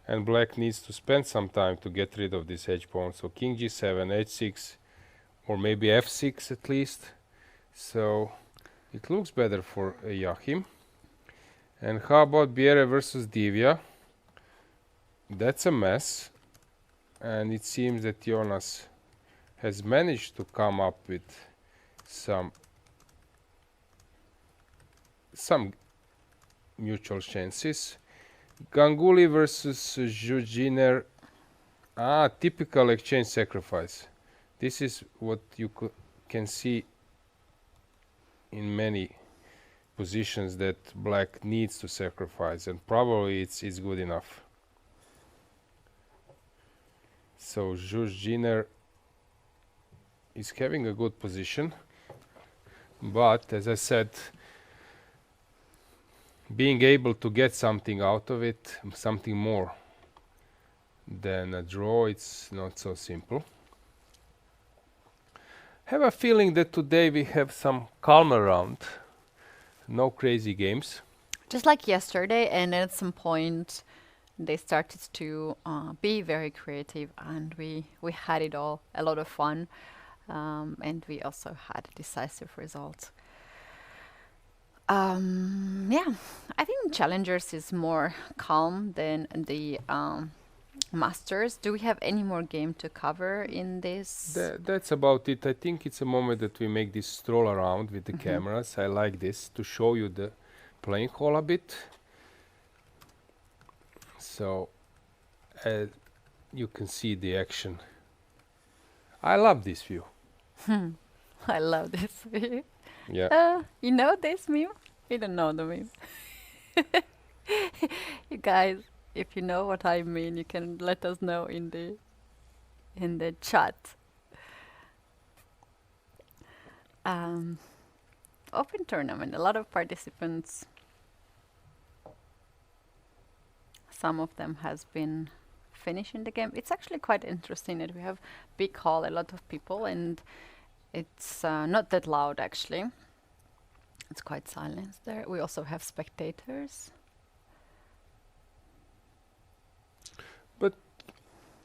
And black needs to spend some time to get rid of this edge pawn. So king g7, h6, or maybe f6 at least. So it looks better for Joachim. And how about Biere versus Divya? That's a mess. And it seems that Jonas has managed to come up with some mutual chances. Ganguly versus Jujiner. Typical exchange sacrifice. This is what you can see in many positions, that black needs to sacrifice, and probably it's good enough. So Jujiner is having a good position, but as I said, being able to get something out of it, something more than a draw, it's not so simple. Have a feeling that today we have some calmer round, no crazy games.
Just like yesterday, and at some point they started to be very creative, and we had it all, a lot of fun, and we also had a decisive result. Yeah, I think Challengers is more calm than the Masters. Do we have any more game to cover in this?
That's about it. I think it's a moment that we make this stroll around with the cameras. I like this to show you the playing hall a bit. So you can see the action. I love this view.
I love this view.
Yeah.
You know this meme? You don't know the meme. You guys, if you know what I mean, you can let us know in the chat. Open tournament, a lot of participants. Some of them has been finishing the game. It's actually quite interesting that we have big hall, a lot of people, and it's not that loud actually. It's quite silent there. We also have spectators.
But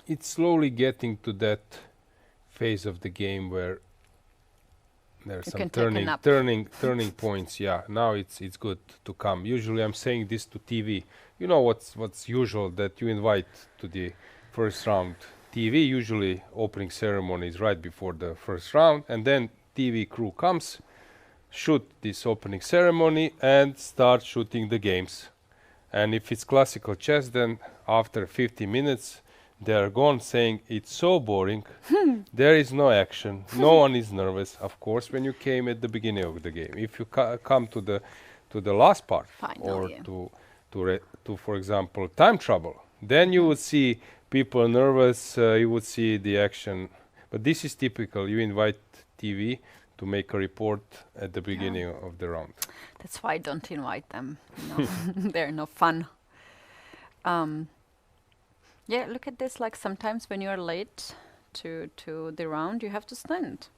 it's slowly getting to that phase of the game where there are
You
some
can take a nap.
turning points. Yeah, now it's good to come. Usually I'm saying this to TV. You know what's usual, that you invite to the first round. TV usually opening ceremony is right before the first round, and then TV crew comes, shoot this opening ceremony and start shooting the games. And if it's classical chess, then after 50 minutes they are gone, saying it's so boring. There is no action. No one is nervous. Of course, when you came at the beginning of the game, if you come to the last part, or to for example time trouble, then you would see people nervous. You would see the action. But this is typical. You invite TV to make a report at the beginning of the round.
That's why I don't invite them. No, they're no fun. Yeah, look at this. Like sometimes when you're late to the round, you have to stand.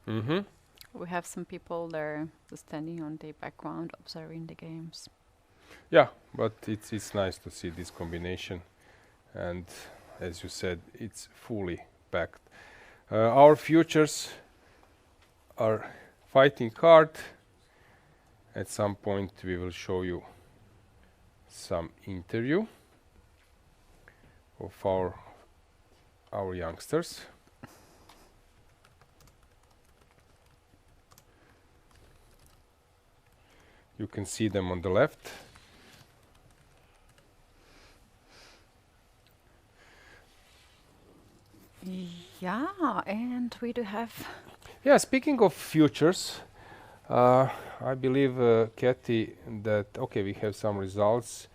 We have some people there just standing on the background observing the games.
Yeah, but it's nice to see this combination, and as you said, it's fully packed. Our futures are fighting hard. At some point we will show you some interview of our youngsters. You can see them on the left.
Yeah, and we do have...
Yeah, speaking of futures, I believe, Keti, that, okay, we have some results.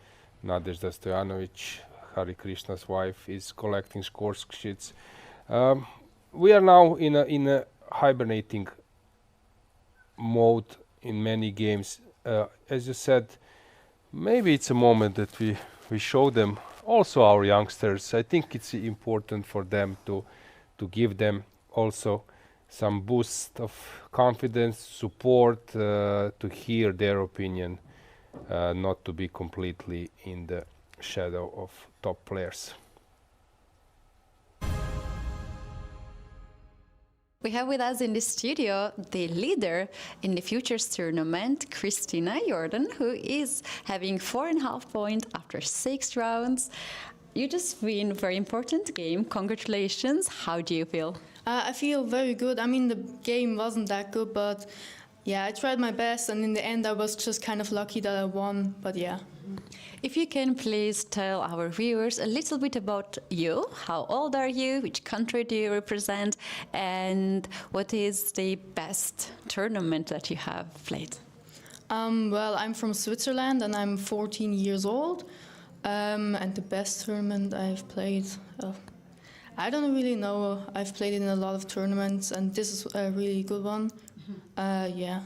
Nadezhda Stojanovic, Hari Krishna's wife, is collecting score sheets. We are now in a hibernating mode in many games. As you said, maybe it's a moment that we show them, also our youngsters. I think it's important for them to give them also some boost of confidence, support, to hear their opinion, not to be completely in the shadow of top players.
We have with us in the studio the leader in the Futures tournament, Christina Jordan, who is having 4.5 points after 6 rounds. You just win a very important game. Congratulations. How do you feel?
I feel very good. I mean, the game wasn't that good, but yeah, I tried my best, and in the end I was just kind of lucky that I won, but yeah.
If you can please tell our viewers a little bit about you. How old are you? Which country do you represent? And what is the best tournament that you have played?
Well, I'm from Switzerland and I'm 14 years old. And the best tournament I've played, I don't really know. I've played in a lot of tournaments and this is a really good one. Yeah.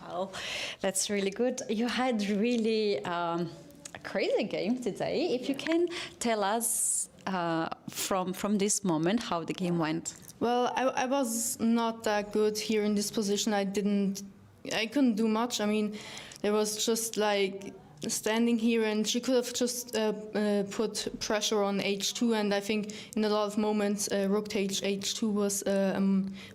Well, that's really good. You had really a crazy game today. If you can tell us from this moment how the game went.
Well, I was not that good here in this position. I couldn't do much. I mean, there was just like standing here, and she could have just put pressure on h2, and I think in a lot of moments rook takes h2 was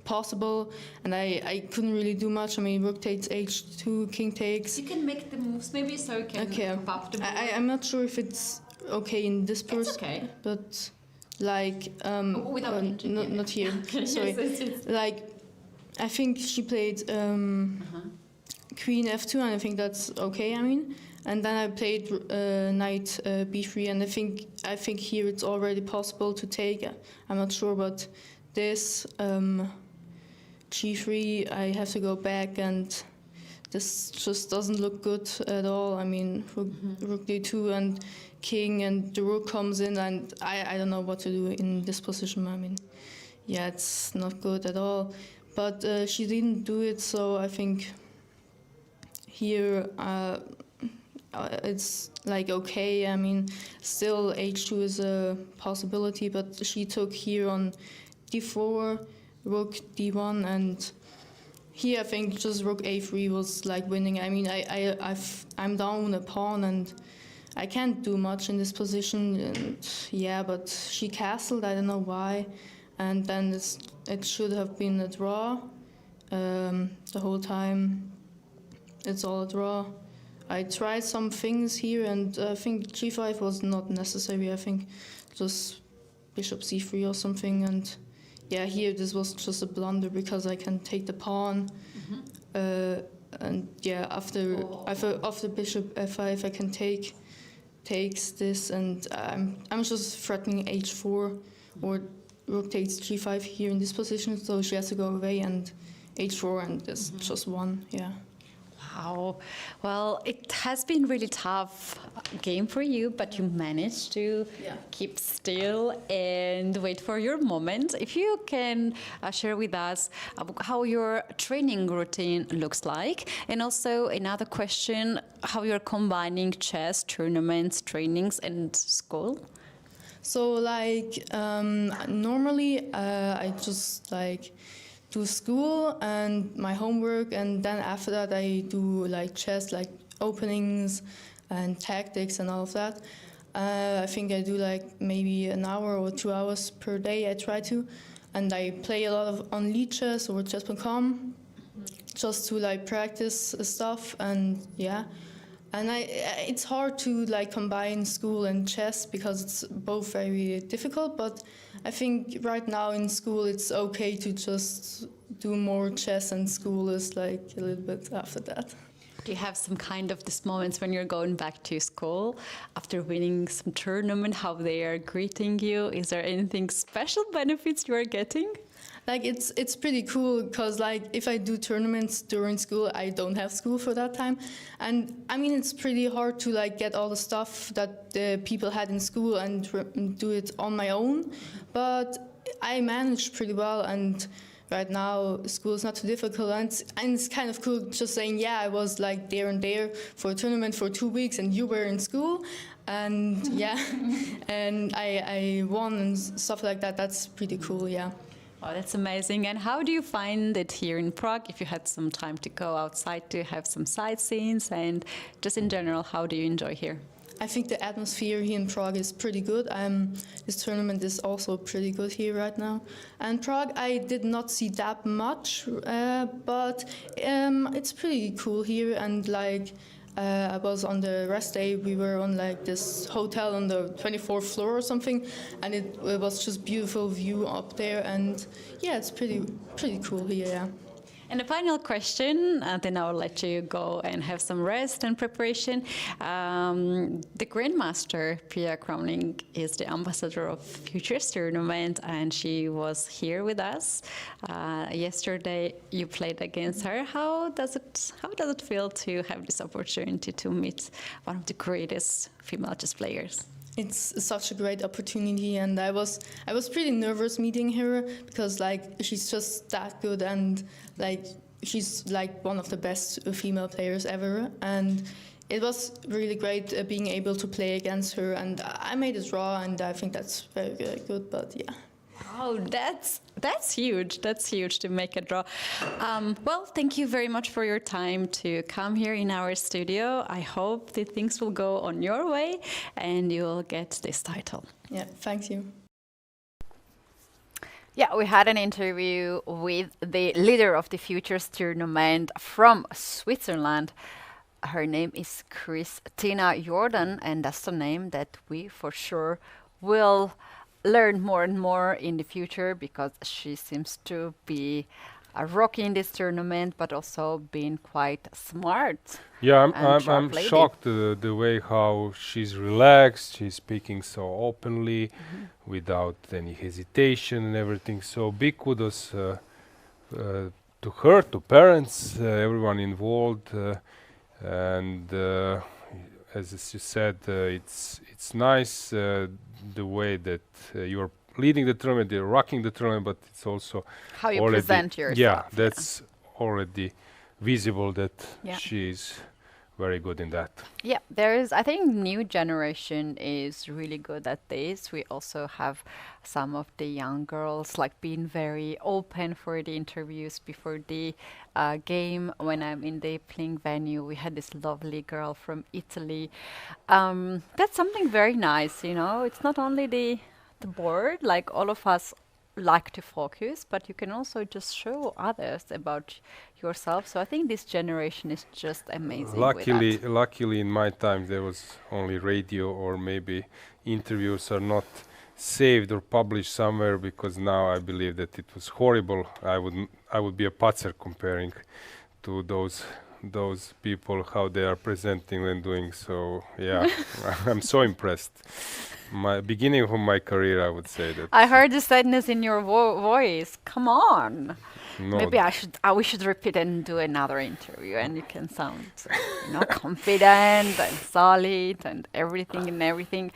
possible, and I couldn't really do much. I mean, rook takes h2, king takes.
You can make the moves, maybe, so you can pop the ball.
I'm not sure if it's okay in this person.
It's okay.
But like not here. Sorry.
Yes.
Like I think she played queen f2, and I think that's okay. I mean. And then I played knight b3, and I think here it's already possible to take. I'm not sure, but this g3, I have to go back, and this just doesn't look good at all. I mean, rook d2 and king, and the rook comes in, and I don't know what to do in this position. I mean, yeah, it's not good at all. But she didn't do it, so I think here. It's like okay. I mean, still h2 is a possibility, but she took here on d4, rook d1, and here I think just rook a3 was like winning. I mean, I'm down a pawn and I can't do much in this position. And yeah, but she castled. I don't know why, and then it should have been a draw. The whole time, it's all a draw. I tried some things here, and I think g5 was not necessary. I think just bishop c3 or something, and yeah, here this was just a blunder because I can take the pawn, and yeah, after bishop f5 I can takes this, and I'm just threatening h4 or rook takes g5 here in this position, so she has to go away and h4, and this just won. Yeah.
Wow. Well, it has been really tough game for you, but you managed to keep still and wait for your moment. If you can share with us how your training routine looks like, and also another question, how you're combining chess, tournaments, trainings, and school.
So like normally I just like do school and my homework, and then after that I do like chess, like openings and tactics and all of that. I think I do like maybe an hour or 2 hours per day. I try to, and I play a lot of on lead chess or chess.com just to like practice stuff, and yeah. And it's hard to like combine school and chess because it's both very difficult, but I think right now in school it's okay to just do more chess, and school is like a little bit after that.
Do you have some kind of these moments when you're going back to school after winning some tournament, how they are greeting you? Is there anything special benefits you are getting?
Like it's pretty cool because like if I do tournaments during school, I don't have school for that time, and I mean it's pretty hard to like get all the stuff that the people had in school and do it on my own, but I managed pretty well, and right now school is not too difficult, and it's kind of cool just saying, yeah, I was like there and there for a tournament for 2 weeks and you were in school, and yeah, and I won and stuff like that. That's pretty cool, yeah.
Oh, that's amazing. And how do you find it here in Prague? If you had some time to go outside to have some sightseeings, and just in general, how do you enjoy here?
I think the atmosphere here in Prague is pretty good. This tournament is also pretty good here right now. And Prague, I did not see that much, but it's pretty cool here. And like I was on the rest day, we were on like this hotel on the 24th floor or something, and it was just beautiful view up there. And yeah, it's pretty cool here. Yeah.
And the final question, then I'll let you go and have some rest and preparation. The Grandmaster, Pia Crowning, is the ambassador of Futures Tournament, and she was here with us. Yesterday you played against her. How does it feel to have this opportunity to meet one of the greatest female chess players?
It's such a great opportunity, and I was pretty nervous meeting her because like she's just that good, and like she's like one of the best female players ever, and it was really great being able to play against her, and I made a draw, and I think that's very, very good. But yeah.
Oh, that's huge. That's huge to make a draw. Well, thank you very much for your time to come here in our studio. I hope that things will go on your way and you will get this title.
Yeah, thank you.
Yeah, we had an interview with the leader of the Futures Tournament from Switzerland. Her name is Christina Jordan, and that's the name that we for sure will learn more and more in the future, because she seems to be rocking this tournament, but also being quite smart.
Yeah, I'm shocked the way how she's relaxed. She's speaking so openly, without any hesitation and everything. So big kudos to her, to parents, everyone involved, and as you said, it's nice the way that you're leading the tournament, you're rocking the tournament, but it's also
how you present yourself.
Yeah, that's already visible that she's very good in that.
Yeah, there is, I think new generation is really good at this. We also have some of the young girls like being very open for the interviews before the game. When I'm in the playing venue, we had this lovely girl from Italy. That's something very nice, you know. It's not only the board, like all of us like to focus, but you can also just show others about yourself. So I think this generation is just amazing.
Luckily, in my time there was only radio, or maybe interviews are not saved or published somewhere, because now I believe that it was horrible. I would be a patzer comparing to those people, how they are presenting and doing. So yeah, I'm so impressed. My beginning of my career, I would say that.
I heard the sadness in your voice. Come on.
No.
Maybe we should repeat and do another interview, and you can sound, you know, confident and solid and everything.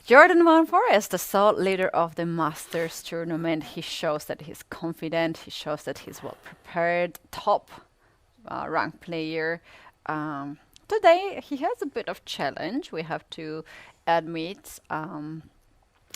Jordan Van Forest, the sole leader of the Masters tournament, he shows that he's confident. He shows that he's well prepared, top ranked player. Today he has a bit of challenge. We have to admit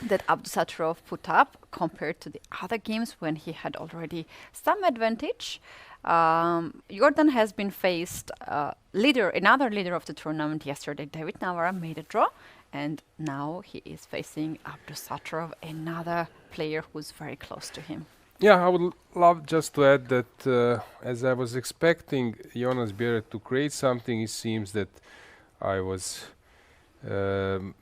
that Abdusattorov put up compared to the other games when he had already some advantage. Jordan has been faced another leader of the tournament yesterday. David Navara made a draw, and now he is facing Abdusattorov, another player who's very close to him.
Yeah, I would love just to add that as I was expecting Jonas Bjerre to create something, it seems that I was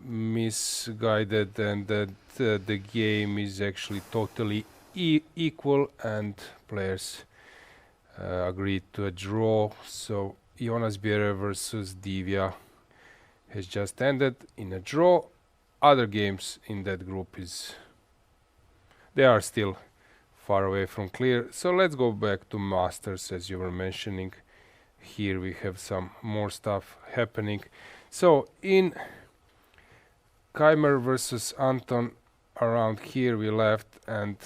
misguided, and that the game is actually totally equal, and players agreed to a draw. So Jonas Bjerre versus Divya has just ended in a draw. Other games in that group they are still far away from clear. So let's go back to Masters, as you were mentioning. Here we have some more stuff happening. So in Keimer versus Anton, around here we left, and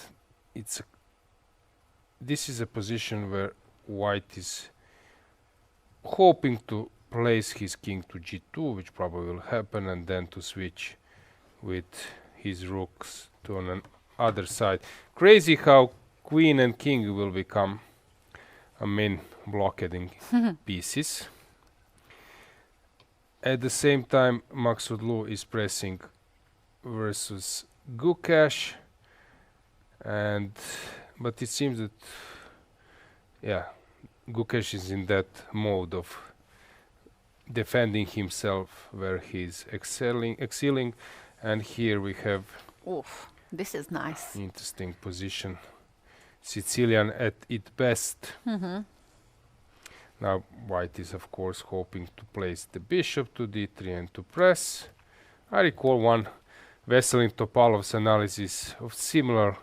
this is a position where White is hoping to place his king to g2, which probably will happen, and then to switch with his rooks to an other side. Crazy how queen and king will become a main blockading pieces. At the same time, Maksudlu is pressing versus Gukash, but it seems that Gukash is in that mode of defending himself, where he's excelling, and here we have
this is nice.
Interesting position. Sicilian at its best. Now White is of course hoping to place the bishop to d3 and to press. I recall one Veselin Topalov's analysis of similar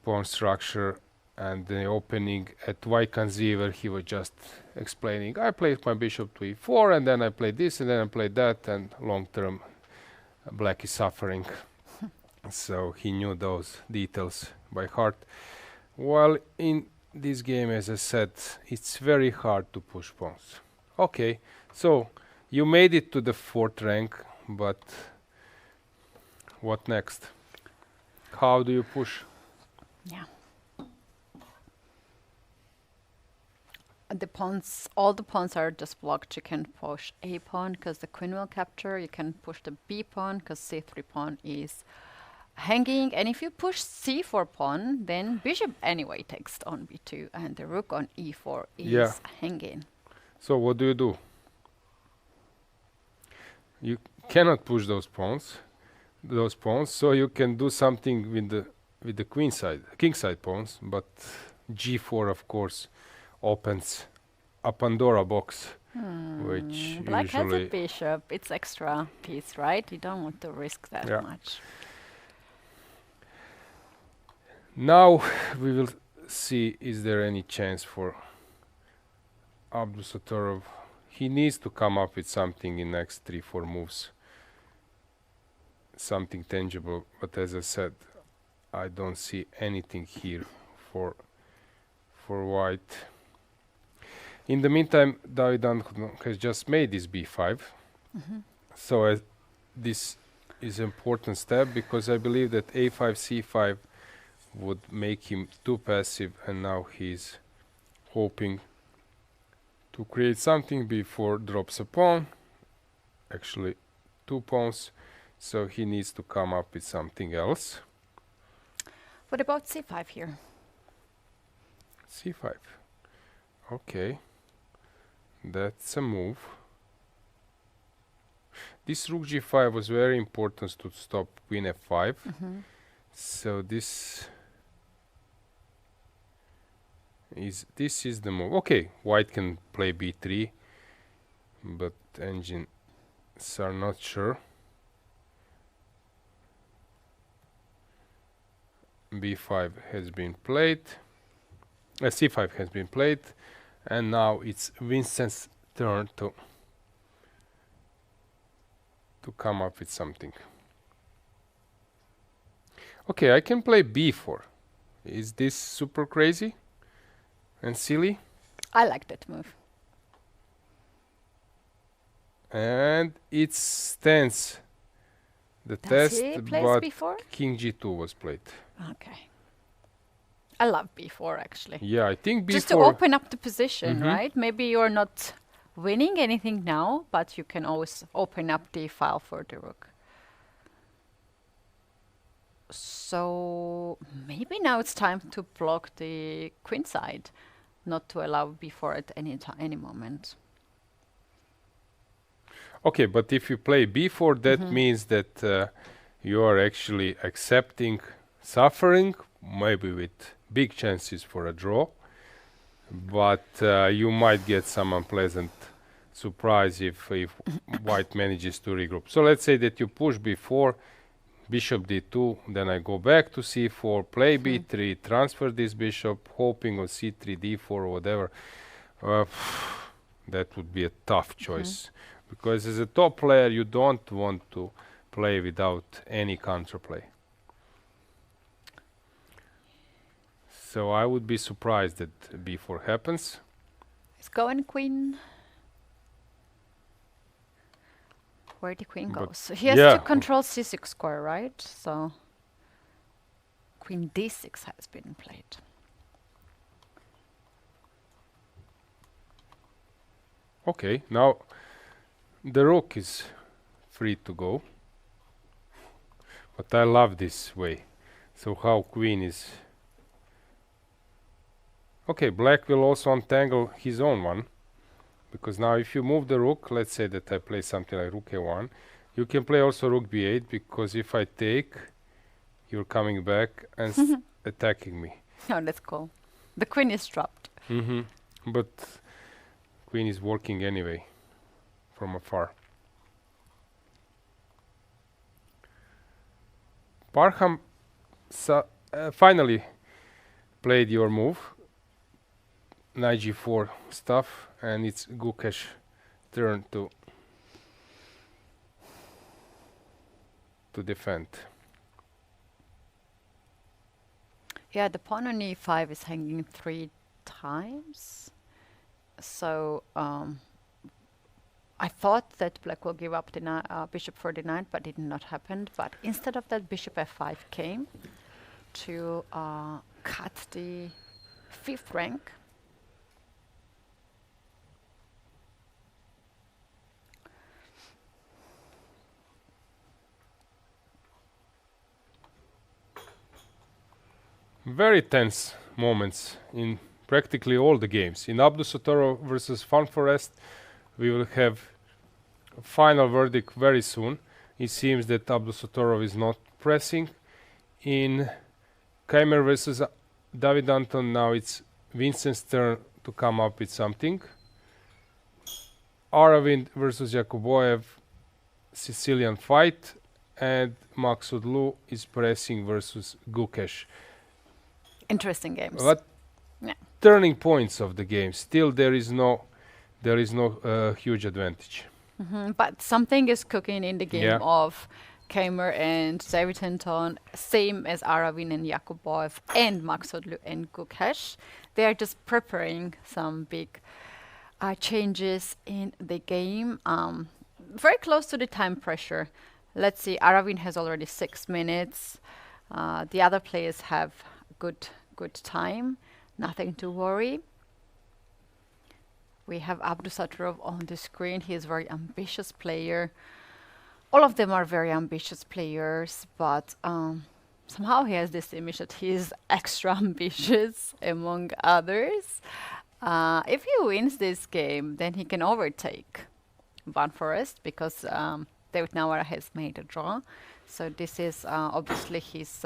pawn structure, and the opening at Vaikanzi, where he was just explaining, I played my bishop to e4, and then I played this, and then I played that, and long term black is suffering. So he knew those details by heart. While in this game, as I said, it's very hard to push pawns. Okay, so you made it to the 4th rank, but what next? How do you push?
Yeah. All the pawns are just blocked. You can push a pawn because the queen will capture. You can push the b pawn because c3 pawn is hanging, and if you push c4 pawn, then bishop anyway takes on b2, and the rook on e4 is hanging.
So what do? You cannot push those pawns, so you can do something with the king side pawns, but g4 of course opens a Pandora box, which
Black has
usually
a bishop. It's extra piece, right? You don't want to risk that much.
Now we will see, is there any chance for Abdusattorov? He needs to come up with something in next 3-4 moves, something tangible, but as I said, I don't see anything here for White. In the meantime, David Anton has just made this b5. So this is an important step because I believe that a5, c5 would make him too passive, and now he's hoping to create something before drops a pawn. Actually, 2 pawns. So he needs to come up with something else.
What about c5 here?
c5. Okay. That's a move. This rook g5 was very important to stop queen f5. So this is the move. Okay, white can play b3, but engines are not sure. b5 has been played. c5 has been played, and now it's Vincent's turn to come up with something. Okay, I can play b4. Is this super crazy and silly?
I like that move.
And it stands the
Does
test,
he plays
but
b4?
king g2 was played.
Okay. I love b4 actually.
Yeah, I think b4...
Just to open up the position, right? Maybe you're not winning anything now, but you can always open up the file for the rook. So maybe now it's time to block the queen side, not to allow b4 at any moment.
Okay, but if you play b4, that means that you are actually accepting suffering, maybe with big chances for a draw, but you might get some unpleasant surprise if white manages to regroup. So let's say that you push b4, bishop d2, then I go back to c4, play b3, transfer this bishop, hoping on c3, d4 or whatever. That would be a tough choice. Because as a top player, you don't want to play without any counterplay. So I would be surprised that b4 happens.
Let's go and queen. Where the queen
But
goes. He has to control c6 square, right? So queen d6 has been played.
Okay, now the rook is free to go. But I love this way. So how queen is... Okay, black will also untangle his own one. Because now if you move the rook, let's say that I play something like rook a1, you can play also rook b8, because if I take, you're coming back and attacking me.
Oh, that's cool. The queen is dropped.
But queen is working anyway, from afar. Parham finally played your move, knight g4 stuff, and it's Gukesh's turn to defend.
Yeah, the pawn on e5 is hanging 3 times. So I thought that black will give up the bishop for the knight, but it did not happen. But instead of that, bishop f5 came to cut the 5th rank.
Very tense moments in practically all the games. In Abdusattorov versus Fun Forest, we will have a final verdict very soon. It seems that Abdusattorov is not pressing. In Keimer versus David Anton, now it's Vincent's turn to come up with something. Aravind versus Yakuboyev, Sicilian fight, and Maksudlu is pressing versus Gukesh.
Interesting games.
But turning points of the game. Still, there is no huge advantage.
But something is cooking in the game of Keimer and David Anton, same as Aravind and Yakuboyev and Maksudlu and Gukesh. They are just preparing some big changes in the game. Very close to the time pressure. Let's see, Aravind has already 6 minutes. The other players have good time. Nothing to worry. We have Abdusattorov on the screen. He is a very ambitious player. All of them are very ambitious players, but somehow he has this image that he is extra ambitious among others. If he wins this game, then he can overtake Van Forest because David Nawara has made a draw. So this is obviously his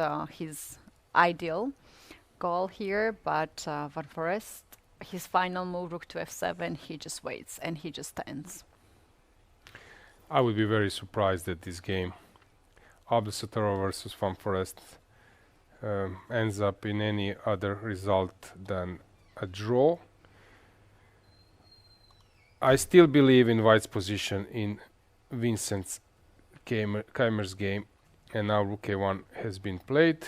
ideal goal here, but Van Forest, his final move, rook to f7, he just waits and he just stands.
I would be very surprised that this game, Abdusattorov versus Van Forest, ends up in any other result than a draw. I still believe in White's position in Vincent's Keimer's game, and now rook a1 has been played.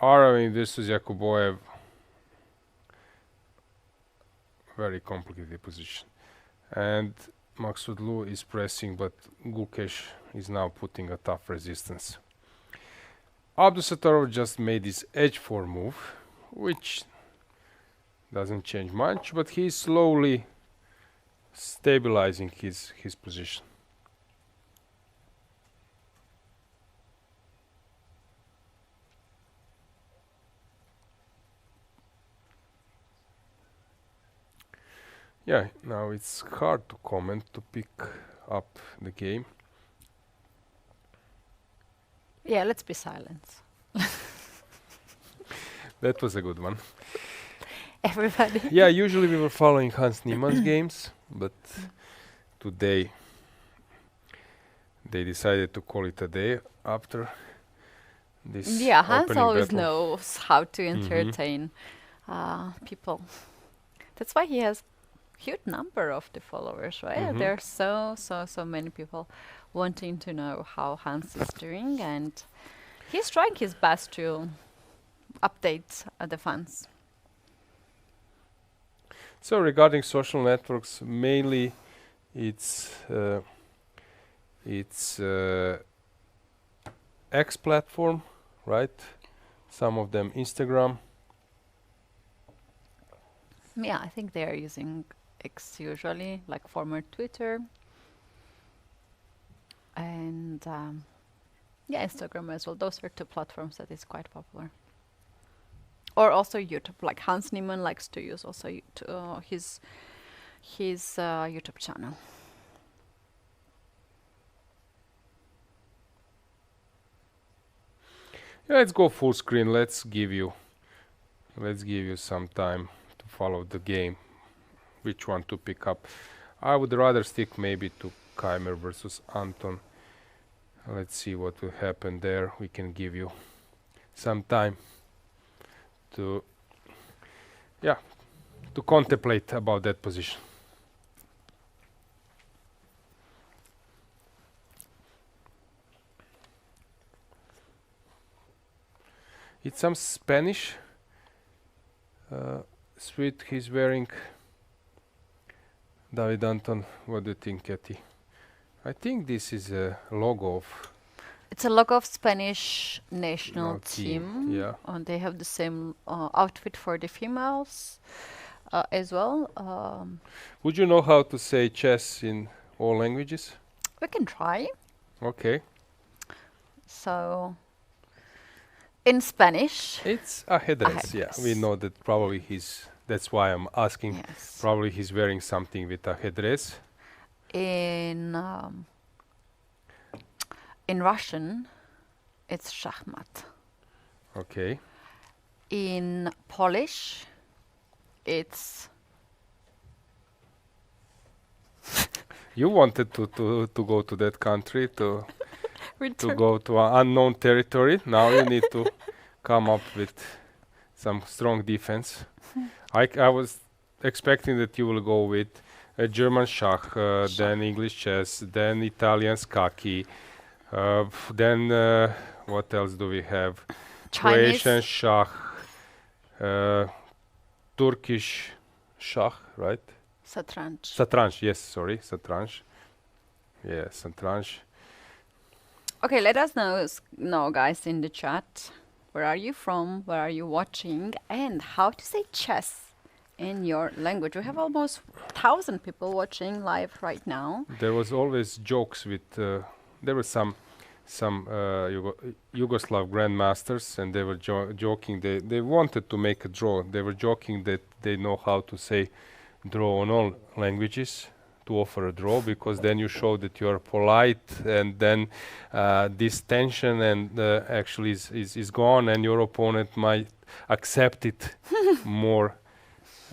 Aravind versus Yakuboev, very complicated position. And Maksudlu is pressing, but Gukesh is now putting a tough resistance. Abdusattorov just made his h4 move, which doesn't change much, but he's slowly stabilizing his position. Yeah, now it's hard to comment, to pick up the game.
Yeah, let's be silent.
That was a good one.
Everybody.
Yeah, usually we were following Hans Niemann's games, but today they decided to call it a day after this.
Yeah, Hans
opening
always
battle.
knows how to entertain people. That's why he has huge number of the followers, right? There are so many people wanting to know how Hans is doing, and he's trying his best to update the fans.
So regarding social networks, mainly it's X platform, right? Some of them Instagram.
Yeah, I think they are using X usually, like former Twitter. And yeah, Instagram as well. Those are two platforms that is quite popular. Or also YouTube, like Hans Niemann likes to use also his YouTube channel.
Yeah, let's go full screen. Let's give you some time to follow the game. Which one to pick up? I would rather stick maybe to Keimer versus Anton. Let's see what will happen there. We can give you some time to contemplate about that position. It's some Spanish suit he's wearing. David Anton, what do you think, Keti? I think this is a logo of...
It's a logo of Spanish national team.
Yeah.
And they have the same outfit for the females as well.
Would you know how to say chess in all languages?
We can try.
Okay.
So, in Spanish,
it's ajedrez. Yeah, we know that probably that's why I'm asking.
Yes.
Probably he's wearing something with ajedrez.
In Russian, it's shachmat.
Okay.
In Polish, it's...
You wanted to go to that country, to go to an unknown territory. Now you need to come up with some strong defense. I was expecting that you will go with a German Schach, then English chess, then Italian Scacchi, then what else do we have?
Chinese.
Croatian Schach, Turkish Schach, right?
Satranj.
Satranj, yes, sorry, Satranj. Yeah, Satranj.
Okay, let us know, guys, in the chat. Where are you from? Where are you watching? And how to say chess in your language. We have almost 1,000 people watching live right now.
There was always jokes with. There were some Yugoslav grandmasters, and they were joking. They wanted to make a draw. They were joking that they know how to say draw on all languages, to offer a draw, because then you show that you are polite, and then this tension and actually is gone, and your opponent might accept it more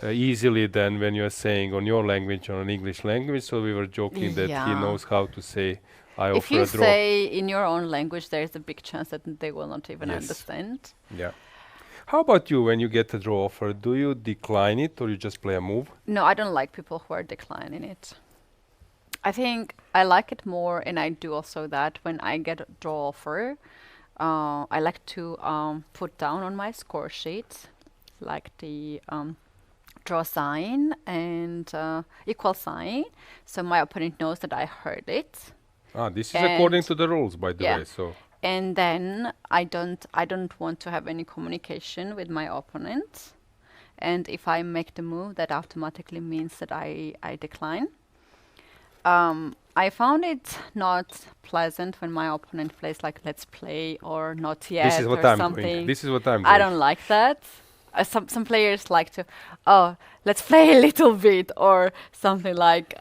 easily than when you are saying on your language or an English language. So we were joking that he knows how to say I
if
offer
you
a draw.
say in your own language, there is a big chance that they will not even understand.
Yeah. How about you? When you get a draw offer, do you decline it or you just play a move?
No, I don't like people who are declining it. I think I like it more, and I do also that when I get a draw offer, I like to put down on my score sheet, like the draw sign and equal sign, so my opponent knows that I heard it.
This is according to the rules, by the way. So.
And then I don't want to have any communication with my opponent. And if I make the move, that automatically means that I decline. I found it not pleasant when my opponent plays like let's play or not yet
this is what
or
I'm
something.
Doing. This is what I'm doing.
I don't like that. Some players like to, let's play a little bit, or something like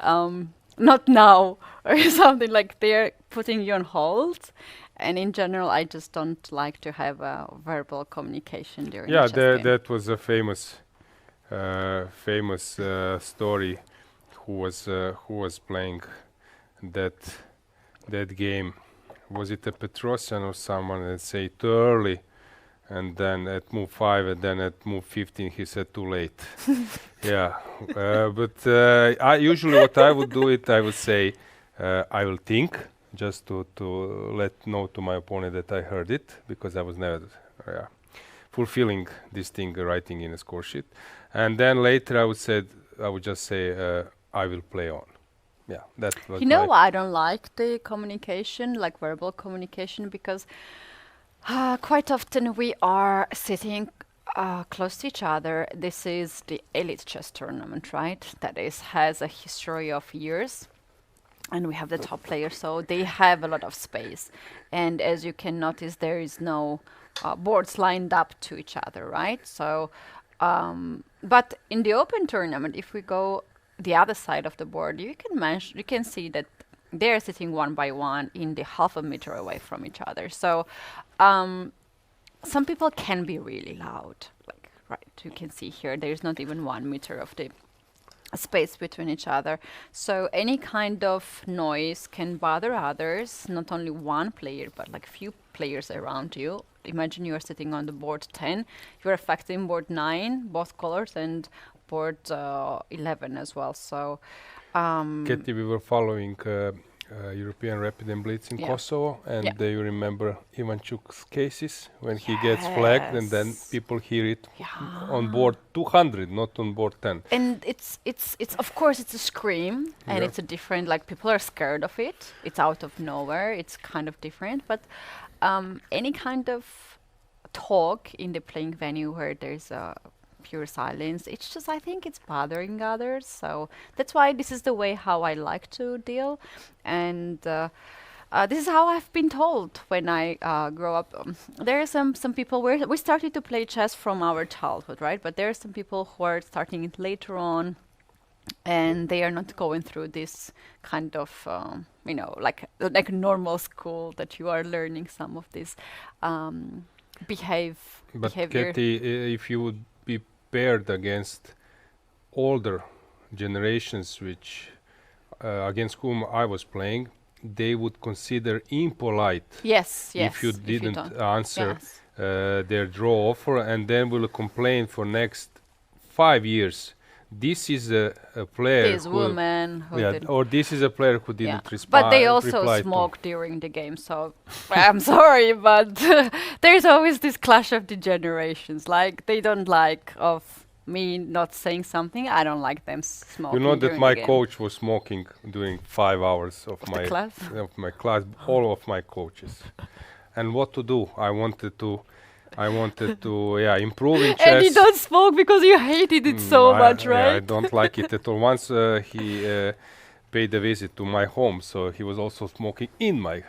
not now, or something like they're putting you on hold. And in general, I just don't like to have a verbal communication during the chess game.
That was a famous story. Who was playing that game? Was it a Petrosian or someone that say too early, and then at move 5 and then at move 15 he said too late. Yeah, but I usually what I would do I would say I will think, just to let know to my opponent that I heard it, because I was never fulfilling this thing, writing in a score sheet, and then later I would just say I will play on. Yeah, that was.
You know why I don't like the communication, like verbal communication, because quite often we are sitting close to each other. This is the elite chess tournament, right? That has a history of years. And we have the top players, so they have a lot of space. And as you can notice, there is no boards lined up to each other, right? So, but in the open tournament, if we go the other side of the board, you can see that they're sitting one by one in the half a meter away from each other. So, some people can be really loud. Like, right, you can see here, there's not even 1 meter of the space between each other. So any kind of noise can bother others, not only one player, but like few players around you. Imagine you are sitting on the board 10, you're affecting board 9, both colors, and board 11 as well. So
Keti, we were following European Rapid and Blitz in Kosovo, and do you remember Ivanchuk's cases when he gets flagged, and then people hear it on board 200, not on board 10.
And it's of course it's a scream, and it's a different, like, people are scared of it. It's out of nowhere. It's kind of different, but any kind of talk in the playing venue where there's a pure silence, it's just, I think it's bothering others. So that's why this is the way how I like to deal, and this is how I've been told when I grow up. There are some people where we started to play chess from our childhood, right? But there are some people who are starting it later on, and they are not going through this kind of like normal school that you are learning some of this behavior.
But Keti, if you would be paired against older generations, which against whom I was playing, they would consider impolite if you didn't answer their draw offer, and then will complain for next 5 years. This is a player
this woman who
or this is a player who didn't respond.
But they also smoke during the game, so I'm sorry, but there's always this clash of the generations. Like, they don't like of me not saying something, I don't like them smoking.
You know that
during
my
the game.
coach was smoking during 5 hours of
the
my
class?
of my class, all of my coaches. And what to do? I wanted to yeah, improve in chess.
And you don't smoke because you hated it so much, right?
Yeah, I don't like it at all. Once he paid a visit to my home, so he was also smoking in my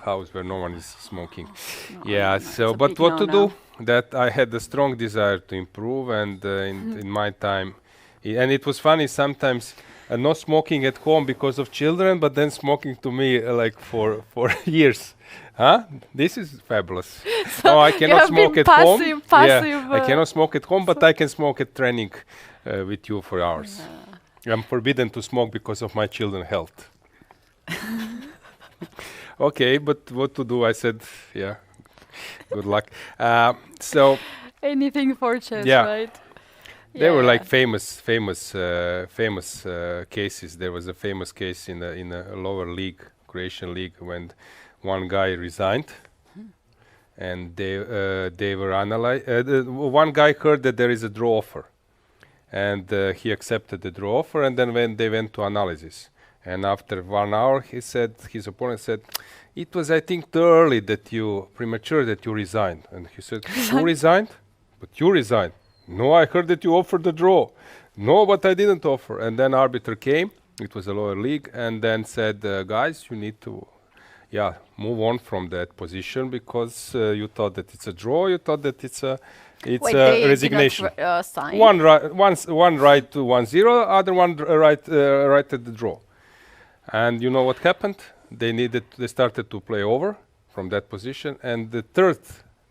house where no one is smoking. Yeah, so but what to do? That I had a strong desire to improve, and in my time, and it was funny sometimes. Not smoking at home because of children, but then smoking to me like for years. Huh? This is fabulous.
So
no, I cannot smoke at home.
Yeah,
I cannot smoke at home, but I can smoke at training with you for hours. I'm forbidden to smoke because of my children's health. Okay, but what to do? I said, yeah, good luck. So
anything for chess,
yeah.
right?
There were like famous cases. There was a famous case in a lower league, Croatian league, when one guy resigned, and they were analyzed. One guy heard that there is a draw offer, and he accepted the draw offer. And then when they went to analysis, and after 1 hour, his opponent said, "It was, I think, too early premature that you resigned." And he said, "Who resigned? But you resigned." "No, I heard that you offered the draw." "No, but I didn't offer." And then arbiter came, it was a lower league, and then said, "Guys, you need to move on from that position because you thought that it's a draw, you thought that it's a resignation."
Sign.
One right to 1-0, other one right at the draw. And you know what happened? They started to play over from that position, and the third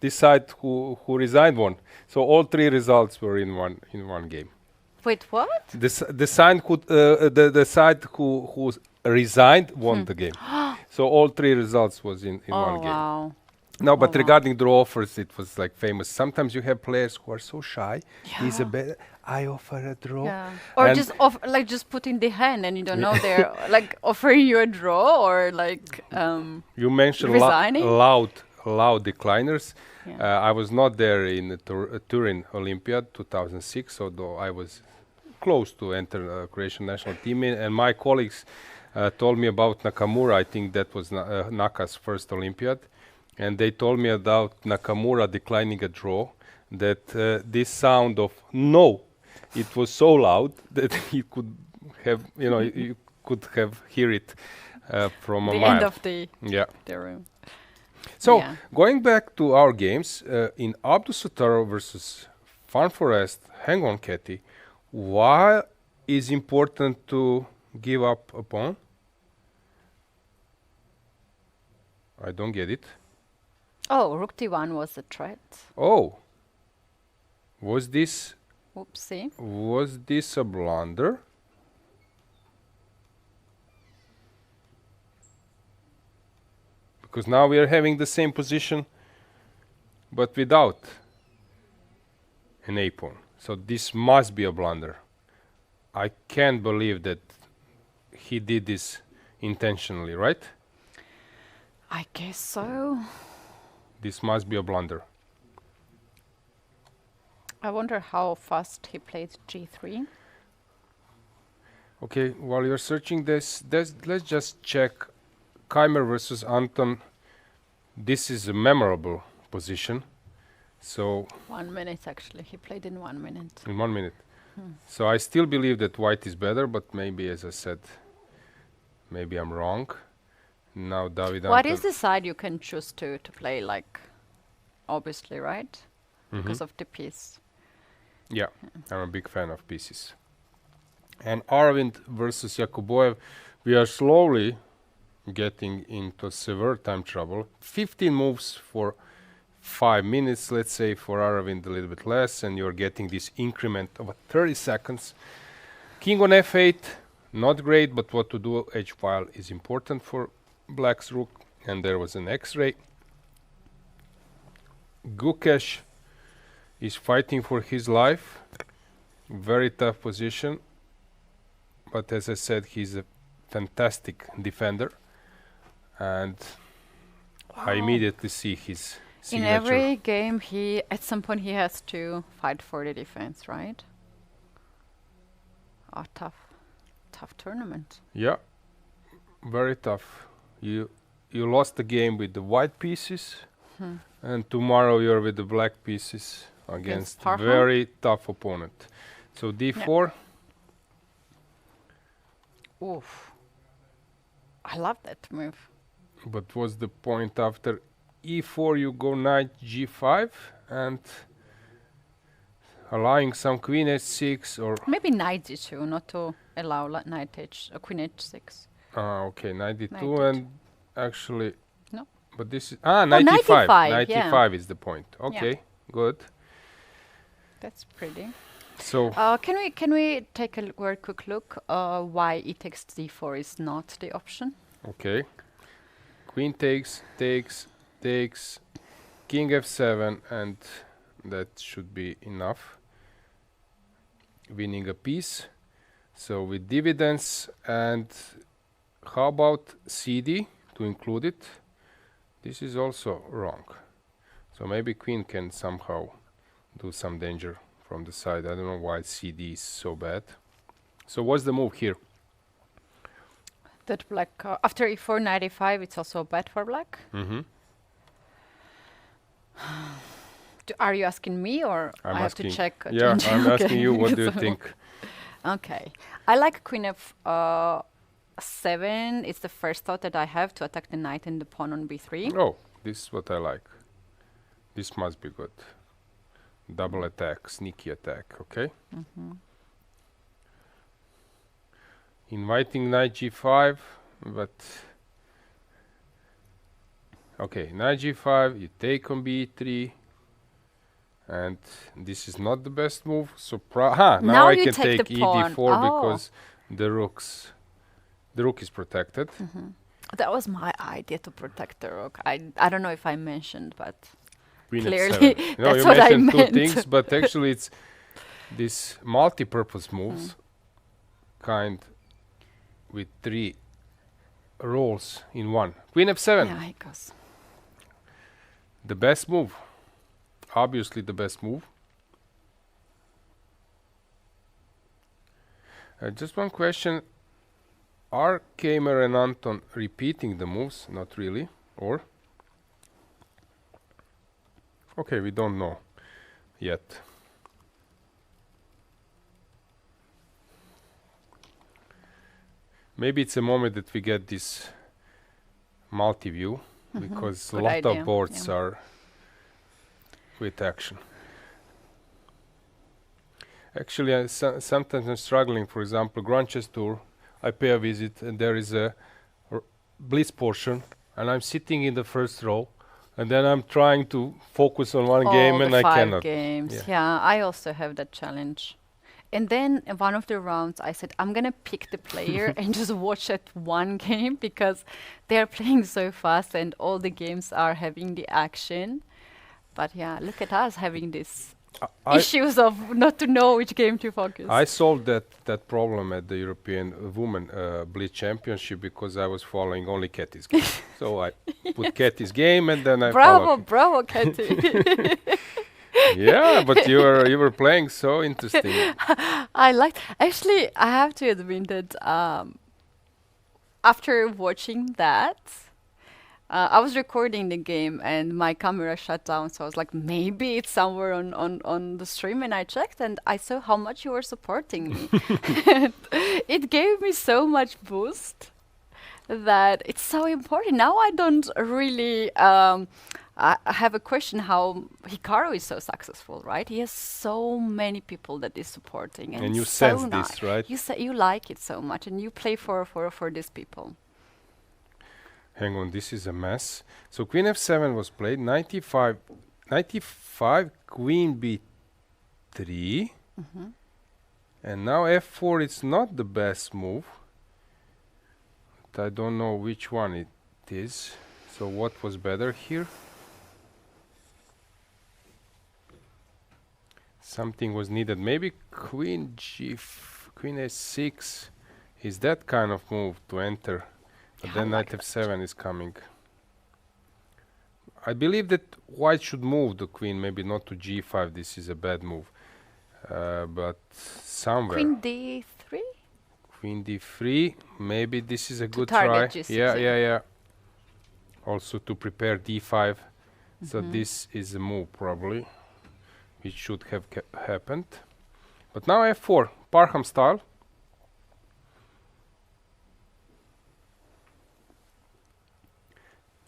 decide who resigned won. So all three results were in one game.
Wait, what?
The side who resigned won the game. So all three results was in one game.
Wow.
No, but regarding draw offers, it was like famous. Sometimes you have players who are so shy.
Yeah.
I offer a draw.
Yeah. Or
and
just put in the hand, and you don't know they're like offering you a draw or like
you mentioned
resigning.
loud decliners.
Yeah.
I was not there in the Turin Olympiad 2006, although I was close to enter the Croatian national team. And my colleagues told me about Nakamura. I think that was Naka's first Olympiad. And they told me about Nakamura declining a draw, that this sound of no, it was so loud that he could have, you could have hear it from a mile.
The end of the room.
So, going back to our games, in Abdusattorov versus Fan Forest, hang on, Keti, why is important to give up a pawn? I don't get it.
Oh, rook d1 was a threat.
Oh, was this a blunder? Because now we are having the same position, but without an a pawn. So this must be a blunder. I can't believe that he did this intentionally, right?
I guess so.
This must be a blunder.
I wonder how fast he played g3.
Okay, while you're searching this, let's just check Keimer versus Anton. This is a memorable position. So
1 minute actually. He played in 1 minute.
In 1 minute. So I still believe that white is better, but maybe, as I said, maybe I'm wrong. Now David
What
Anton.
is the side you can choose to play, like, obviously, right? Because of the piece.
Yeah, I'm a big fan of pieces. And Aravind versus Yakuboev, we are slowly getting into severe time trouble. 15 moves for 5 minutes, let's say for Aravind a little bit less, and you're getting this increment of 30 seconds. King on f8, not great, but what to do, h-file is important for Black's rook, and there was an x-ray. Gukesh is fighting for his life. Very tough position, but as I said, he's a fantastic defender, and I immediately see his signature.
In every game, at some point he has to fight for the defense, right? Oh, tough tournament.
Yeah, very tough. You lost the game with the white pieces, and tomorrow you're with the black pieces against a very tough opponent. So d4.
Oof. I love that move.
But what's the point after e4? You go knight g5 and allowing some queen h6 or
maybe knight d2, not to allow knight queen h6.
Okay, knight d2 and actually
no.
But this is knight d5. Knight d5 is the point. Okay, good.
That's pretty.
So
can we take a very quick look why e takes d4 is not the option?
Okay. Queen takes, king f7, and that should be enough. Winning a piece. So with dividends, and how about cd to include it? This is also wrong. So maybe queen can somehow do some danger from the side. I don't know why cd is so bad. So what's the move here?
That black after e4 knight e5, it's also bad for black. Are you asking me or I have to check?
Yeah, I'm asking you. What do you think?
Okay, I like queen f7. It's the first thought that I have to attack the knight and the pawn on b3.
Oh, this is what I like. This must be good. Double attack, sneaky attack. Okay. Inviting knight g5, but okay, knight g5, you take on b3, and this is not the best move. So now I can take e d4 because the rook is protected.
That was my idea to protect the rook. I don't know if I mentioned, but
Queen
clearly
f7.
that's
you
what I
mentioned
meant.
two things, but actually it's this multi-purpose moves kind with 3 roles in one. Queen f7.
Yeah, it goes.
The best move. Obviously the best move. Just one question. Are Kamer and Anton repeating the moves? Not really. Or? Okay, we don't know yet. Maybe it's a moment that we get this multi-view because a lot of boards are with action. Actually, sometimes I'm struggling. For example, Grand Chess Tour, I pay a visit and there is a blitz portion and I'm sitting in the first row and then I'm trying to focus on one game and I cannot.
Games. Yeah, I also have that challenge. And then in one of the rounds, I said, I'm going to pick the player and just watch that one game because they're playing so fast and all the games are having the action. But yeah, look at us having this issues of not to know which game to focus.
I solved that problem at the European Women Blitz Championship because I was following only Keti's game. So I put Keti's game and then I followed.
Bravo, Keti.
Yeah, but you were playing so interesting.
I liked. Actually, I have to admit that after watching that, I was recording the game and my camera shut down. So I was like, maybe it's somewhere on the stream. And I checked and I saw how much you were supporting me. It gave me so much boost that it's so important. Now I don't really. I have a question how Hikaru is so successful, right? He has so many people that is supporting.
And you
so
sense this, right?
You say you like it so much and you play for these people.
Hang on, this is a mess. So Queen f7 was played, 95, Queen b3. And now f4, it's not the best move. But I don't know which one it is. So what was better here? Something was needed. Maybe Queen a6 is that kind of move to enter. But then knight f7 is coming. I believe that white should move the queen, maybe not to g5. This is a bad move. But somewhere.
Queen d3?
Queen d3. Maybe this is a good
target
try.
G6,
Yeah. Also to prepare d5. So this is a move probably, which should have happened. But now f4, Parham style.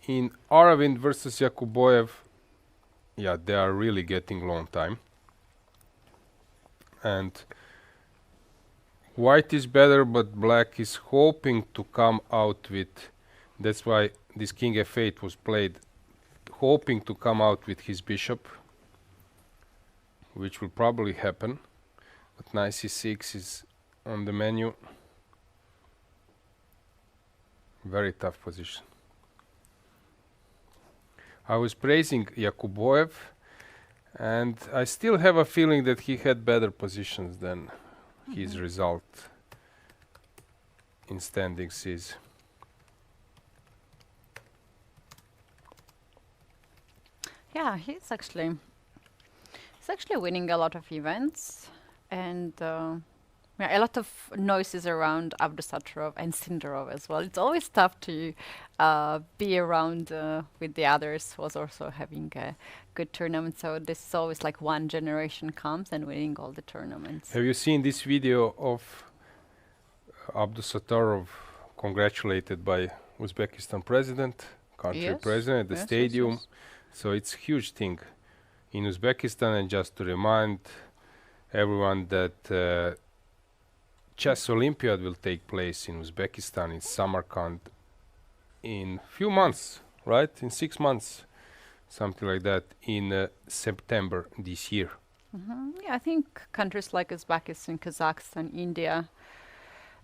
In Aravind versus Yakuboyev, yeah, they are really getting long time. And white is better, but black is hoping to come out with, that's why this king f8 was played, hoping to come out with his bishop, which will probably happen. But knight c6 is on the menu. Very tough position. I was praising Yakuboyev, and I still have a feeling that he had better positions than his result in standings is.
Yeah, he's actually winning a lot of events, and yeah, a lot of noises around Abdusattorov and Sindarov as well. It's always tough to be around with the others who was also having a good tournament. So this is always like one generation comes and winning all the tournaments.
Have you seen this video of Abdusattorov congratulated by Uzbekistan president, country president at the stadium? Yes. So it's a huge thing in Uzbekistan. And just to remind everyone that Chess Olympiad will take place in Uzbekistan, in Samarkand, in few months, right? In 6 months, something like that, in September this year.
Yeah, I think countries like Uzbekistan, Kazakhstan, India,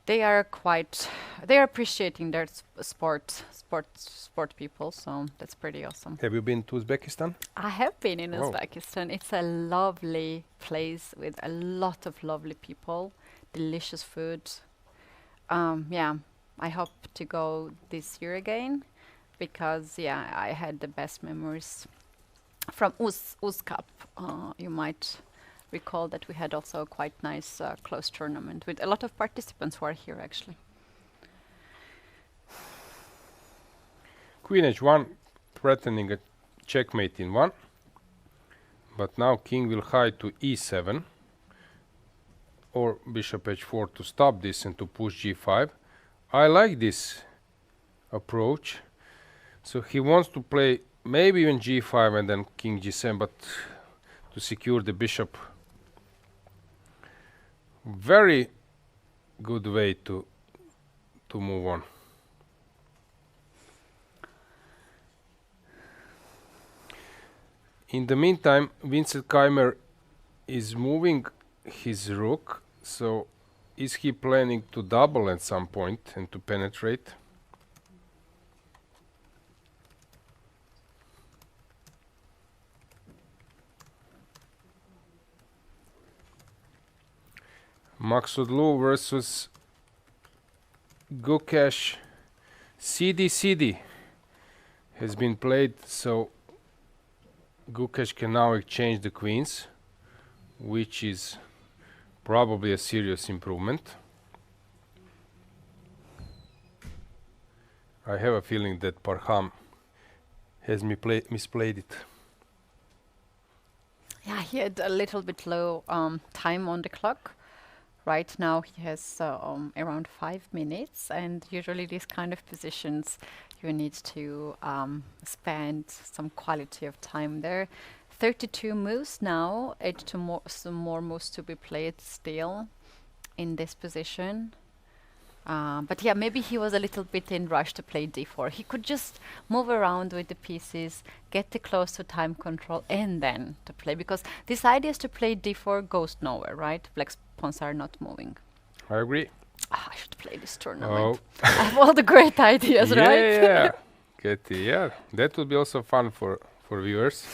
they are appreciating their sport people, so that's pretty awesome.
Have you been to Uzbekistan?
I have been in Uzbekistan. It's a lovely place with a lot of lovely people, delicious food. Yeah, I hope to go this year again because yeah, I had the best memories from Uzcup. You might recall that we had also a quite nice close tournament with a lot of participants who are here actually.
Queen h1 threatening a checkmate in 1, but now king will hide to e7 or bishop h4 to stop this and to push g5. I like this approach. So he wants to play maybe even g5 and then king g7, but to secure the bishop. Very good way to move on. In the meantime, Vincent Keimer is moving his rook. So is he planning to double at some point and to penetrate? Maksudlu versus Gukesh. CD has been played, so Gukesh can now exchange the queens, which is probably a serious improvement. I have a feeling that Parham has misplayed it.
Yeah, he had a little bit low time on the clock. Right now he has around 5 minutes, and usually these kind of positions you need to spend some quality of time there. 32 moves now, some more moves to be played still in this position. But yeah, maybe he was a little bit in rush to play d4. He could just move around with the pieces, get the close to time control, and then to play. Because this idea is to play d4 goes nowhere, right? Black's pawns are not moving.
I agree.
I should play this tournament. I have all the great ideas, right?
Yeah, Keti, yeah. That would be also fun for viewers.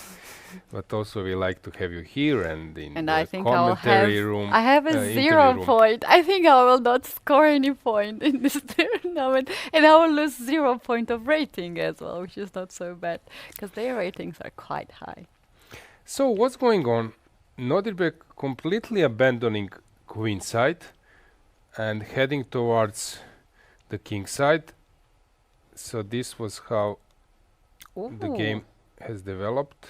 But also we like to have you here and in the commentary room.
I have a 0 point. I think I will not score any point in this tournament, and I will lose 0 point of rating as well, which is not so bad because their ratings are quite high.
So what's going on? Nodirbek completely abandoning queenside, and heading towards the king side. So this was how the game has developed,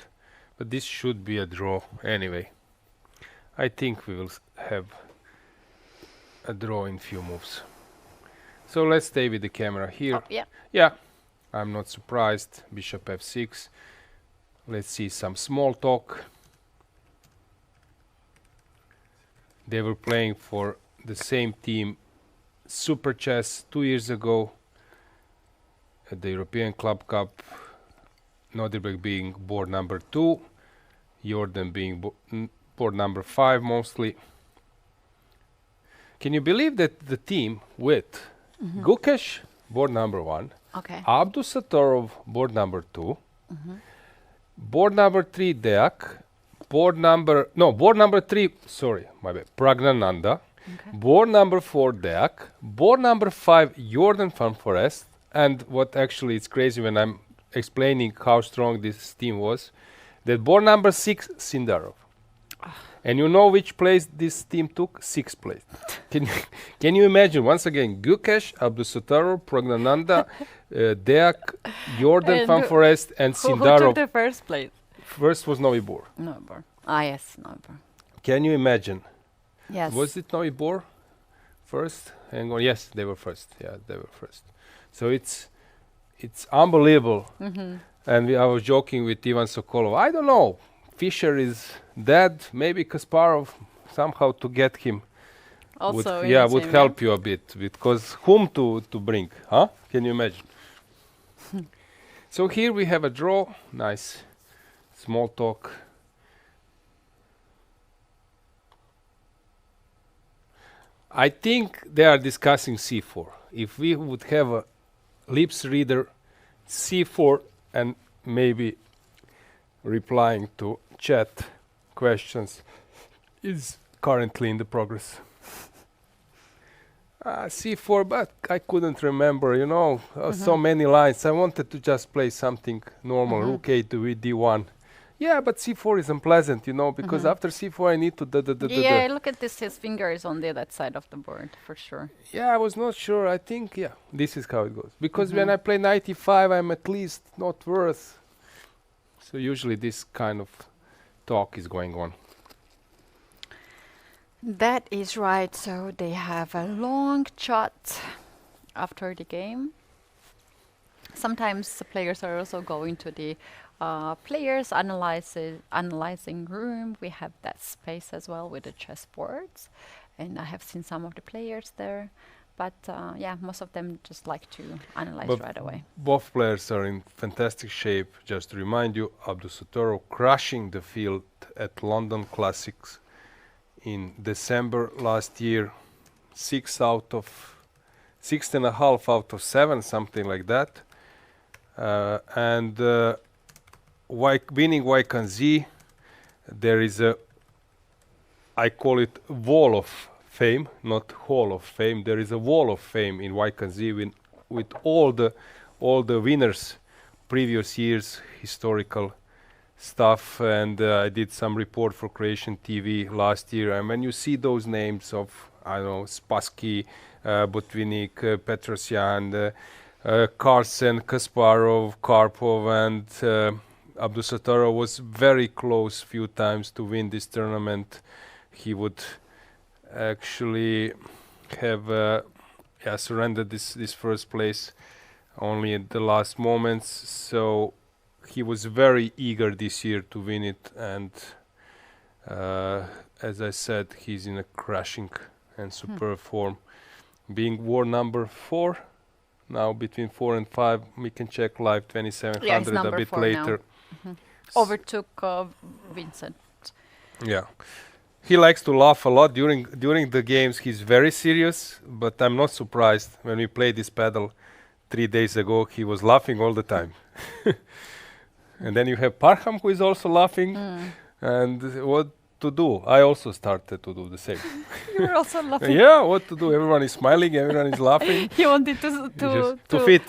but this should be a draw anyway. I think we will have a draw in few moves. So let's stay with the camera here. Yeah, I'm not surprised. Bishop f6. Let's see some small talk. They were playing for the same team, Super Chess, 2 years ago at the European Club Cup. Nodirbek being board number 2, Jordan being board number 5 mostly. Can you believe that the team with Gukesh, board number 1, Abdusattorov, board number 2, board number 3, Deak, board number 3, sorry, my bad, Pragnananda, board number 4, Deak, board number 5, Jordan van Forest, and what actually is crazy when I'm explaining how strong this team was, that board number 6, Sindarov. And you know which place this team took? 6th place. Can you imagine? Once again, Gukesh, Abdusattorov, Pragnananda, Deak, Jordan van Forest, and Sindarov.
Who took the first place?
First was Novi Bor.
Novi Bor. Ah, yes, Novi Bor.
Can you imagine?
Yes.
Was it Novi Bor first? Hang on. Yes, they were first. Yeah, they were first. So it's unbelievable. And I was joking with Ivan Sokolov. I don't know. Fischer is dead. Maybe Kasparov somehow to get him
also
would help you a bit, because whom to bring, huh? Can you imagine? So here we have a draw. Nice small talk. I think they are discussing c4. If we would have a lips reader, c4, and maybe replying to chat questions is currently in the progress. c4, but I couldn't remember, you know, so many lines. I wanted to just play something normal, rook a to d1. Yeah, but c4 is unpleasant, you know, because after c4 I need to
Yeah, look at this, his finger is on the other side of the board, for sure.
Yeah, I was not sure. I think, yeah, this is how it goes. Because when I play knight e5, I'm at least not worth. So usually this kind of talk is going on.
That is right. So they have a long chat after the game. Sometimes the players are also going to the players analyzing room. We have that space as well with the chessboards, and I have seen some of the players there. But yeah, most of them just like to analyze right away.
Both players are in fantastic shape. Just to remind you, Abdusattorov crushing the field at London Classics in December last year. 6.5 out of 7, something like that. And winning Waikanzi, there is a, I call it wall of fame, not hall of fame. There is a wall of fame in Waikanzi with all the winners, previous years, historical stuff, and I did some report for Croatian TV last year. And when you see those names of, I don't know, Spassky, Botvinnik, Petrosyan, Carlsen, Kasparov, Karpov, and Abdusattorov was very close few times to win this tournament. He would actually have surrendered this first place only at the last moments. So he was very eager this year to win it, and as I said, he's in a crashing and superb form. Being war number 4 now, between 4 and 5, we can check live 2700 a bit later.
Overtook Vincent.
Yeah. He likes to laugh a lot during the games. He's very serious, but I'm not surprised. When we played this paddle 3 days ago, he was laughing all the time. And then you have Parham, who is also laughing. And what to do? I also started to do the same.
You were also laughing.
Yeah, what to do? Everyone is smiling, everyone is laughing.
He wanted to fit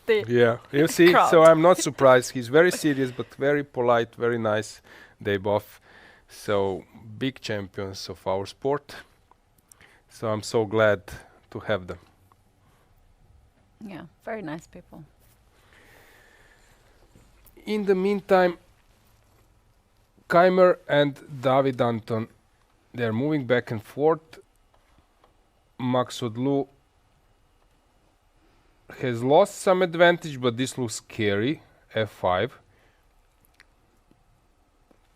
the
yeah, you see,
crowd.
So I'm not surprised. He's very serious, but very polite, very nice. They both. So big champions of our sport. So I'm so glad to have them.
Yeah, very nice people.
In the meantime, Keimer and David Anton, they're moving back and forth. Maksudlu has lost some advantage, but this looks scary. F5.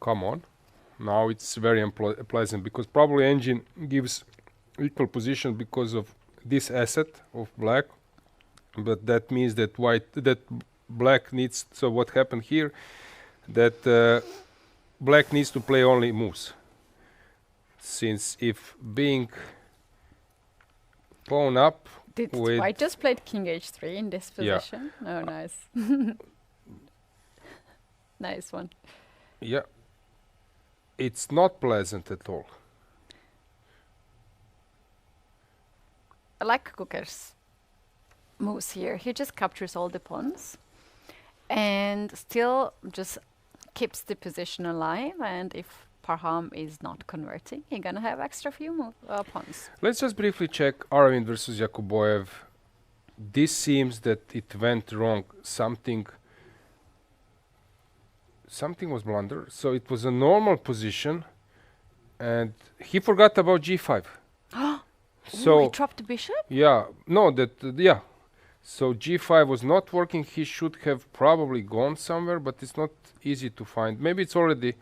Come on. Now it's very unpleasant because probably engine gives equal position because of this asset of black. But that means that black needs, so what happened here, that black needs to play only moves. Since if being pawn up
Did
with...
White just played king h3 in this position?
Yeah.
Oh, nice. Nice one.
Yeah. It's not pleasant at all.
I like Kuker's moves here. He just captures all the pawns and still just keeps the position alive, and if Parham is not converting, he's gonna have extra few pawns.
Let's just briefly check Aravind versus Yakuboev. This seems that it went wrong. Something was blunder. So it was a normal position, and he forgot about g5.
So he dropped the bishop?
Yeah, no, yeah. So g5 was not working. He should have probably gone somewhere, but it's not easy to find. Maybe it's already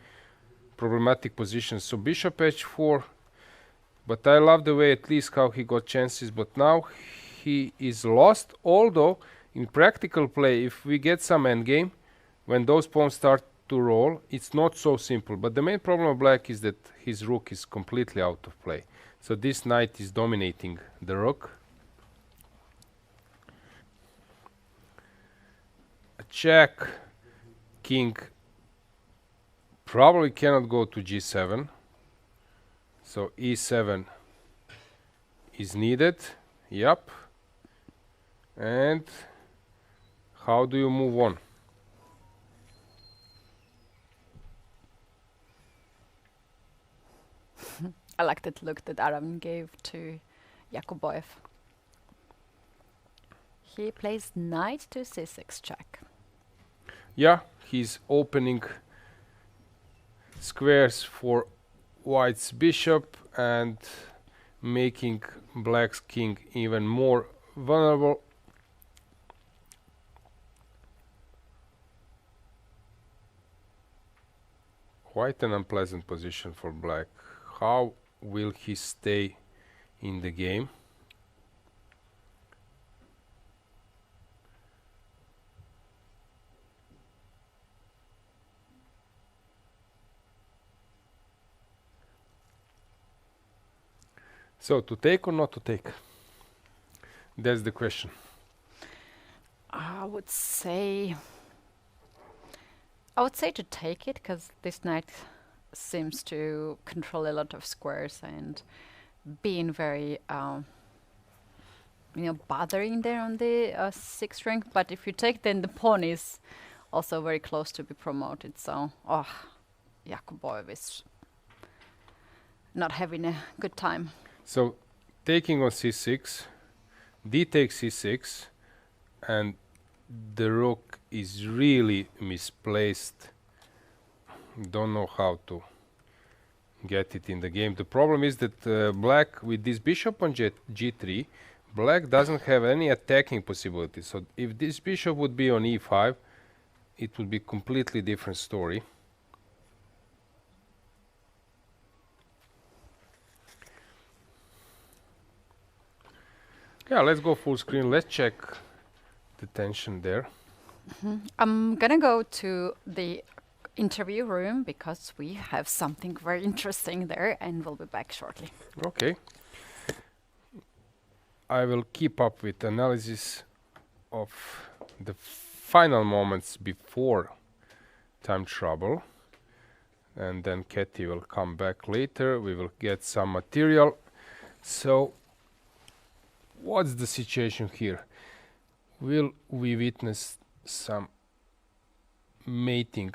problematic position. So bishop h4, but I love the way at least how he got chances, but now he is lost. Although in practical play, if we get some endgame, when those pawns start to roll, it's not so simple. But the main problem of black is that his rook is completely out of play. So this knight is dominating the rook. A check, king probably cannot go to g7. So e7 is needed. Yep. And how do you move on?
I like that look that Aravind gave to Yakuboev. He plays knight to c6 check.
Yeah, he's opening squares for white's bishop and making black's king even more vulnerable. Quite an unpleasant position for black. How will he stay in the game? So to take or not to take? That's the question.
I would say to take it, because this knight seems to control a lot of squares and being very bothering there on the sixth rank. But if you take, then the pawn is also very close to be promoted. So Yakuboev is not having a good time.
So taking on c6, d takes c6, and the rook is really misplaced. Don't know how to get it in the game. The problem is that black, with this bishop on g3, black doesn't have any attacking possibility. So if this bishop would be on e5, it would be completely different story. Yeah, let's go full screen. Let's check the tension there.
I'm gonna go to the interview room because we have something very interesting there, and we'll be back shortly.
Okay. I will keep up with analysis of the final moments before time trouble, and then Keti will come back later. We will get some material. So what's the situation here? Will we witness some mating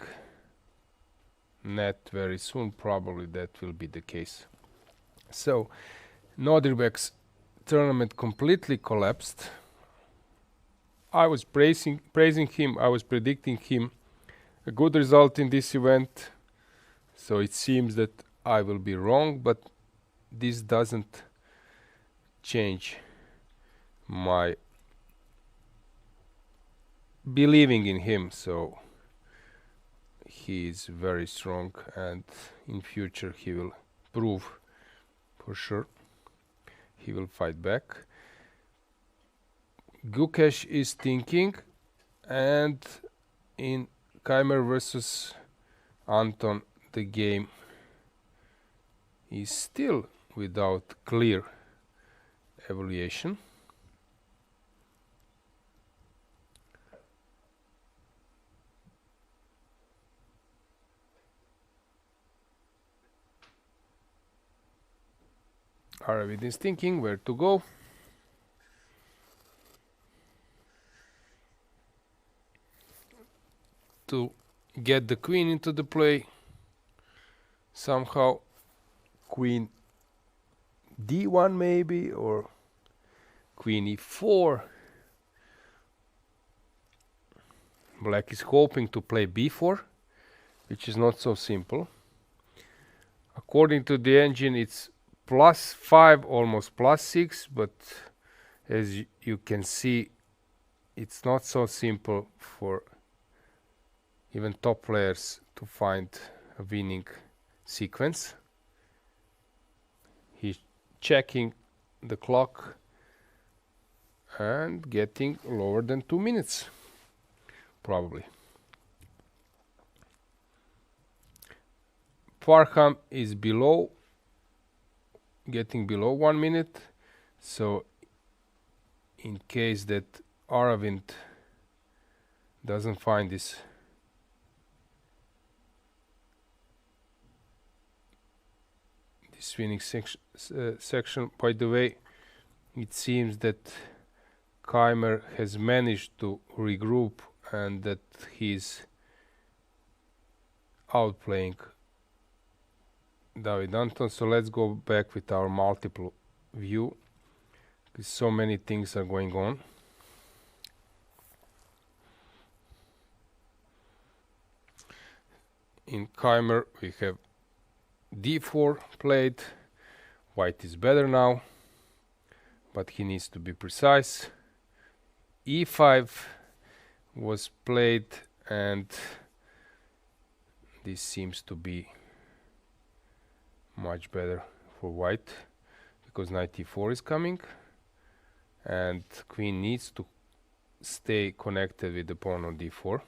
net very soon? Probably that will be the case. So Nodirbek's tournament completely collapsed. I was praising him, I was predicting him a good result in this event, so it seems that I will be wrong, but this doesn't change my believing in him. So he is very strong, and in future he will prove for sure. He will fight back. Gukesh is thinking, and in Keimer versus Anton the game is still without clear evaluation. Aravind is thinking where to go. To get the queen into the play somehow. Queen d1 maybe, or queen e4. Black is hoping to play b4, which is not so simple. According to the engine, it's +5, almost +6, but as you can see, it's not so simple for even top players to find a winning sequence. He's checking the clock and getting lower than 2 minutes, probably. Farham is below, getting below 1 minute, so in case that Aravind doesn't find this winning section. By the way, it seems that Keimer has managed to regroup and that he's outplaying David Anton. So let's go back with our multiple view, because so many things are going on. In Keimer we have d4 played. White is better now, but he needs to be precise. e5 was played, and this seems to be much better for white, because knight e4 is coming, and queen needs to stay connected with the pawn on d4.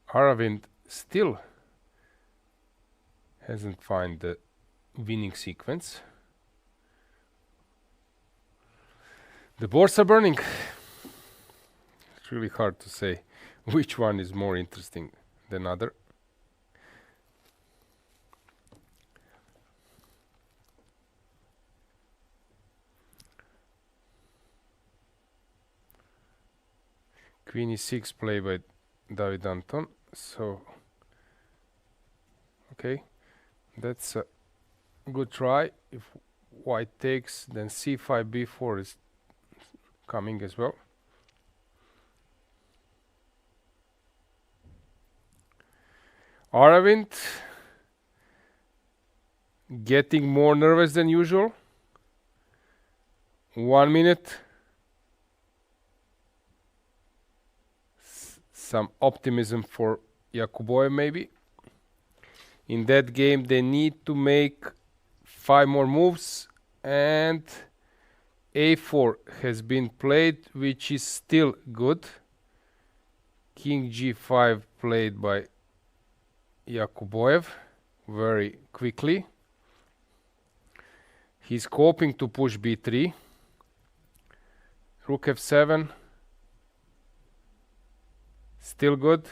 Aravind still hasn't found the winning sequence. The boards are burning. It's really hard to say which one is more interesting than other. Queen e6 play by David Anton. So, okay, that's a good try. If white takes, then c5, b4 is coming as well. Aravind getting more nervous than usual. 1 minute. Some optimism for Yakuboyev maybe. In that game they need to make 5 more moves, and a4 has been played, which is still good. King g5 played by Yakuboyev very quickly. He's hoping to push b3. Rook f7. Still good.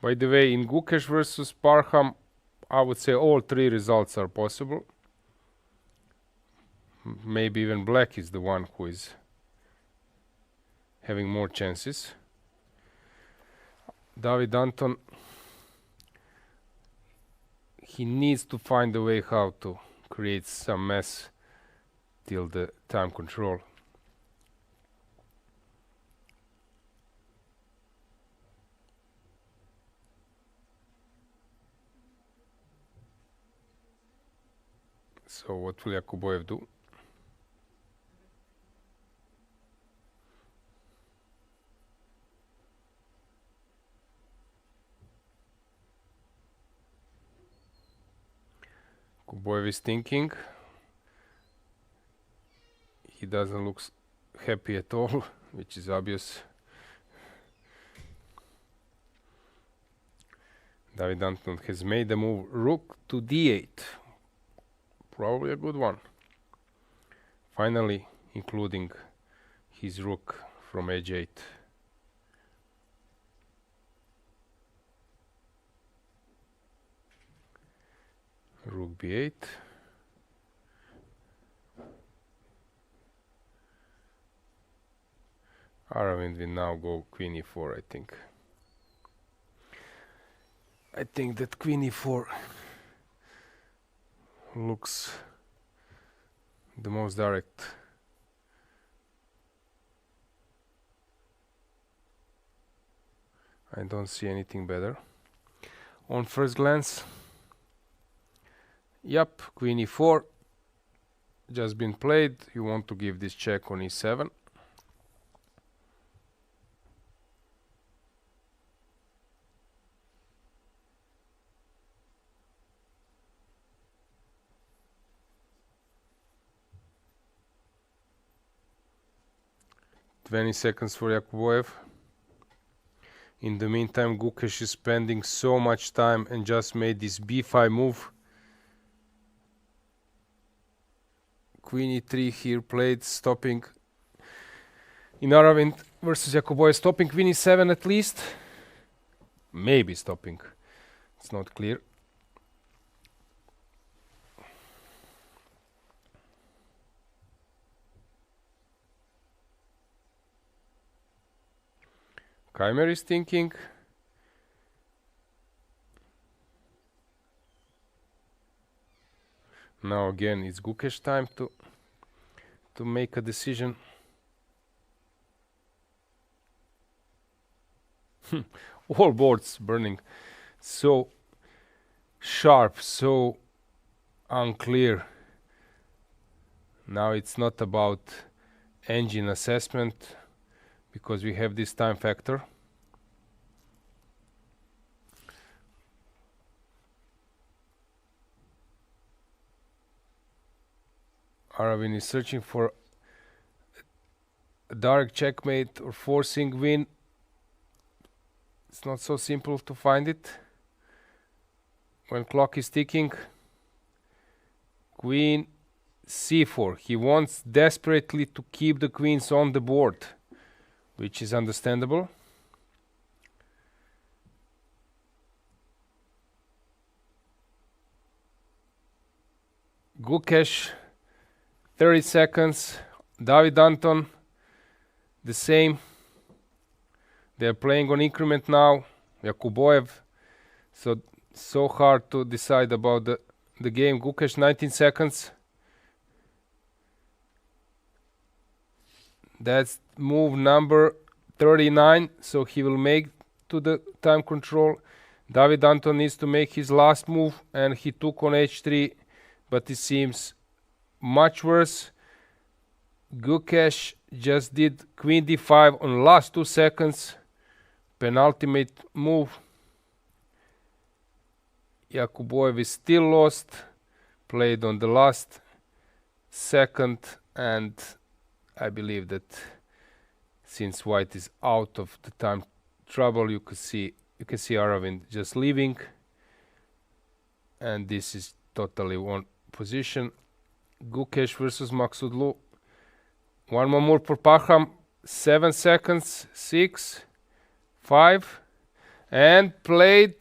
By the way, in Gukesh versus Parham, I would say all three results are possible. Maybe even black is the one who is having more chances. David Anton, he needs to find a way how to create some mess till the time control. So what will Yakuboev do? Yakuboev is thinking. He doesn't look happy at all, which is obvious. David Anton has made the move rook to d8. Probably a good one. Finally, including his rook from edge 8. Rook b8. Aravind will now go queen e4, I think. I think that queen e4 looks the most direct. I don't see anything better. On first glance, yep, queen e4 just been played. You want to give this check on e7. Seconds for Yakuboev. In the meantime, Gukesh is spending so much time and just made this b5 move. Queen e3 here played, stopping in Aravind versus Yakuboev, stopping queen e7 at least. Maybe stopping. It's not clear. Keimer is thinking. Now again it's Gukesh time to make a decision. All boards burning. So sharp, so unclear. Now it's not about engine assessment, because we have this time factor. Aravind is searching for a direct checkmate or forcing win. It's not so simple to find it. When clock is ticking, queen c4. He wants desperately to keep the queens on the board, which is understandable. Gukesh, 30 seconds. David Anton, the same. They're playing on increment now. Yakuboev, so hard to decide about the game. Gukesh, 19 seconds. That's move number 39, so he will make to the time control. David Anton needs to make his last move, and he took on h3, but it seems much worse. Gukesh just did queen d5 on last 2 seconds. Penultimate move. Yakuboev is still lost. Played on the last second, and I believe that since white is out of the time trouble, you can see Aravind just leaving, and this is totally one position. Gukesh versus Maksudlu. One more for Parham. 7 seconds. 6, 5, and played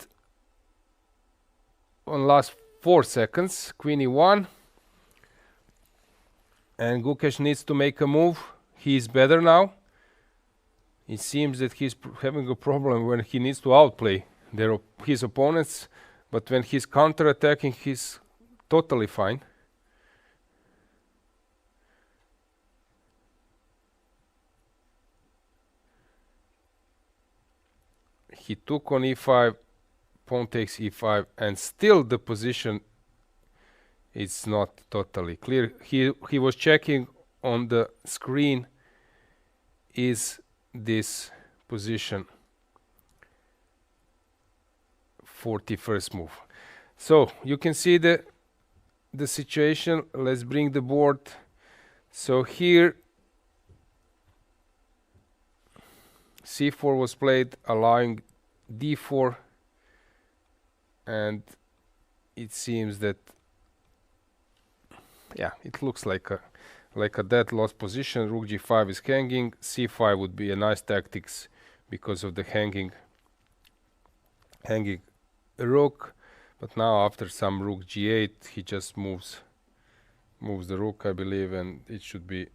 on last 4 seconds. Queen e1, and Gukesh needs to make a move. He is better now. It seems that he's having a problem when he needs to outplay his opponents, but when he's counter-attacking, he's totally fine. He took on e5, pawn takes e5, and still the position is not totally clear. He was checking on the screen, is this position 41st move. So you can see the situation. Let's bring the board. So here c4 was played, allowing d4, and it seems that, yeah, it looks like a dead lost position. Rook g5 is hanging. c5 would be a nice tactics because of the hanging rook, but now after some rook g8, he just moves the rook, I believe, and it should be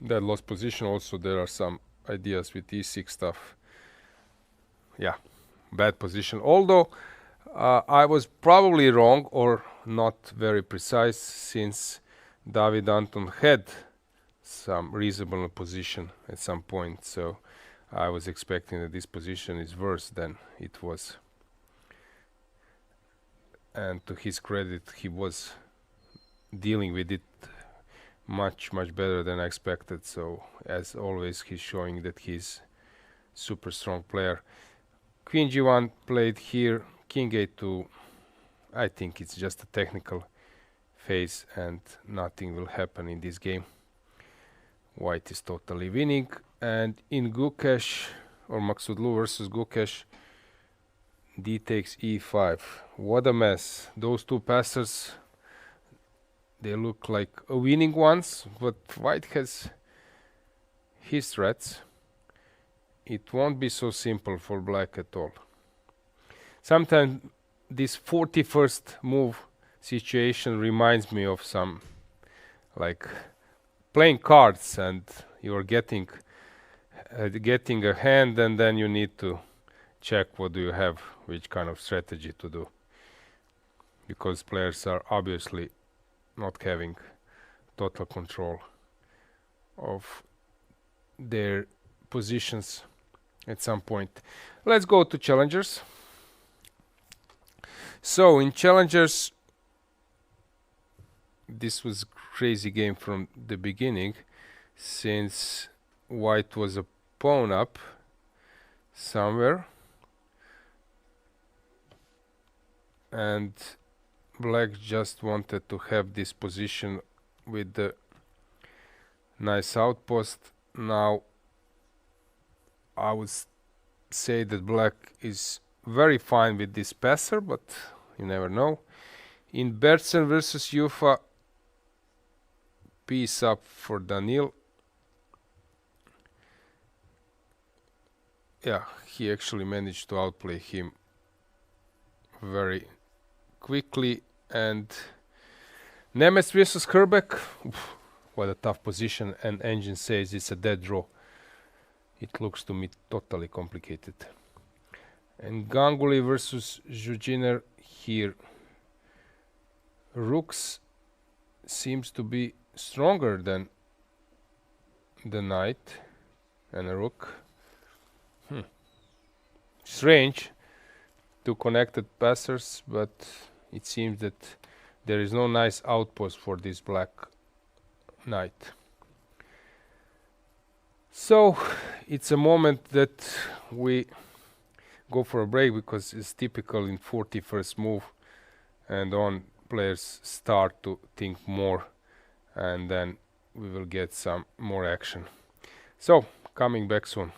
dead lost position. Also, there are some ideas with e6 stuff. Yeah, bad position. Although I was probably wrong or not very precise, since David Anton had some reasonable position at some point. So I was expecting that this position is worse than it was. And to his credit, he was dealing with it much better than I expected. So as always, he's showing that he's super strong player. Queen g1 played here. King a2. I think it's just a technical phase and nothing will happen in this game. White is totally winning. And in Gukesh, or Maksudlu versus Gukesh, d takes e5. What a mess. Those two passes, they look like winning ones, but White has his threats. It won't be so simple for Black at all. Sometimes this 41st move situation reminds me of some, like, playing cards, and you're getting a hand, and then you need to check what do you have, which kind of strategy to do, because players are obviously not having total control of their positions at some point. Let's go to challengers. So in challengers, this was crazy game from the beginning, since White was a pawn up somewhere and Black just wanted to have this position with the nice outpost. Now I would say that Black is very fine with this passer, but you never know. In Bertsen versus Yufa, piece up for Danil. Yeah, he actually managed to outplay him very quickly. And Nemeth versus Herbeck, what a tough position, and Engine says it's a dead draw. It looks to me totally complicated. And Ganguly versus Jujiner, here rooks seems to be stronger than the knight and a rook. Strange, two connected passers, but it seems that there is no nice outpost for this black knight. So it's a moment that we go for a break, because it's typical in 41st move and on, players start to think more, and then we will get some more action. So coming back soon.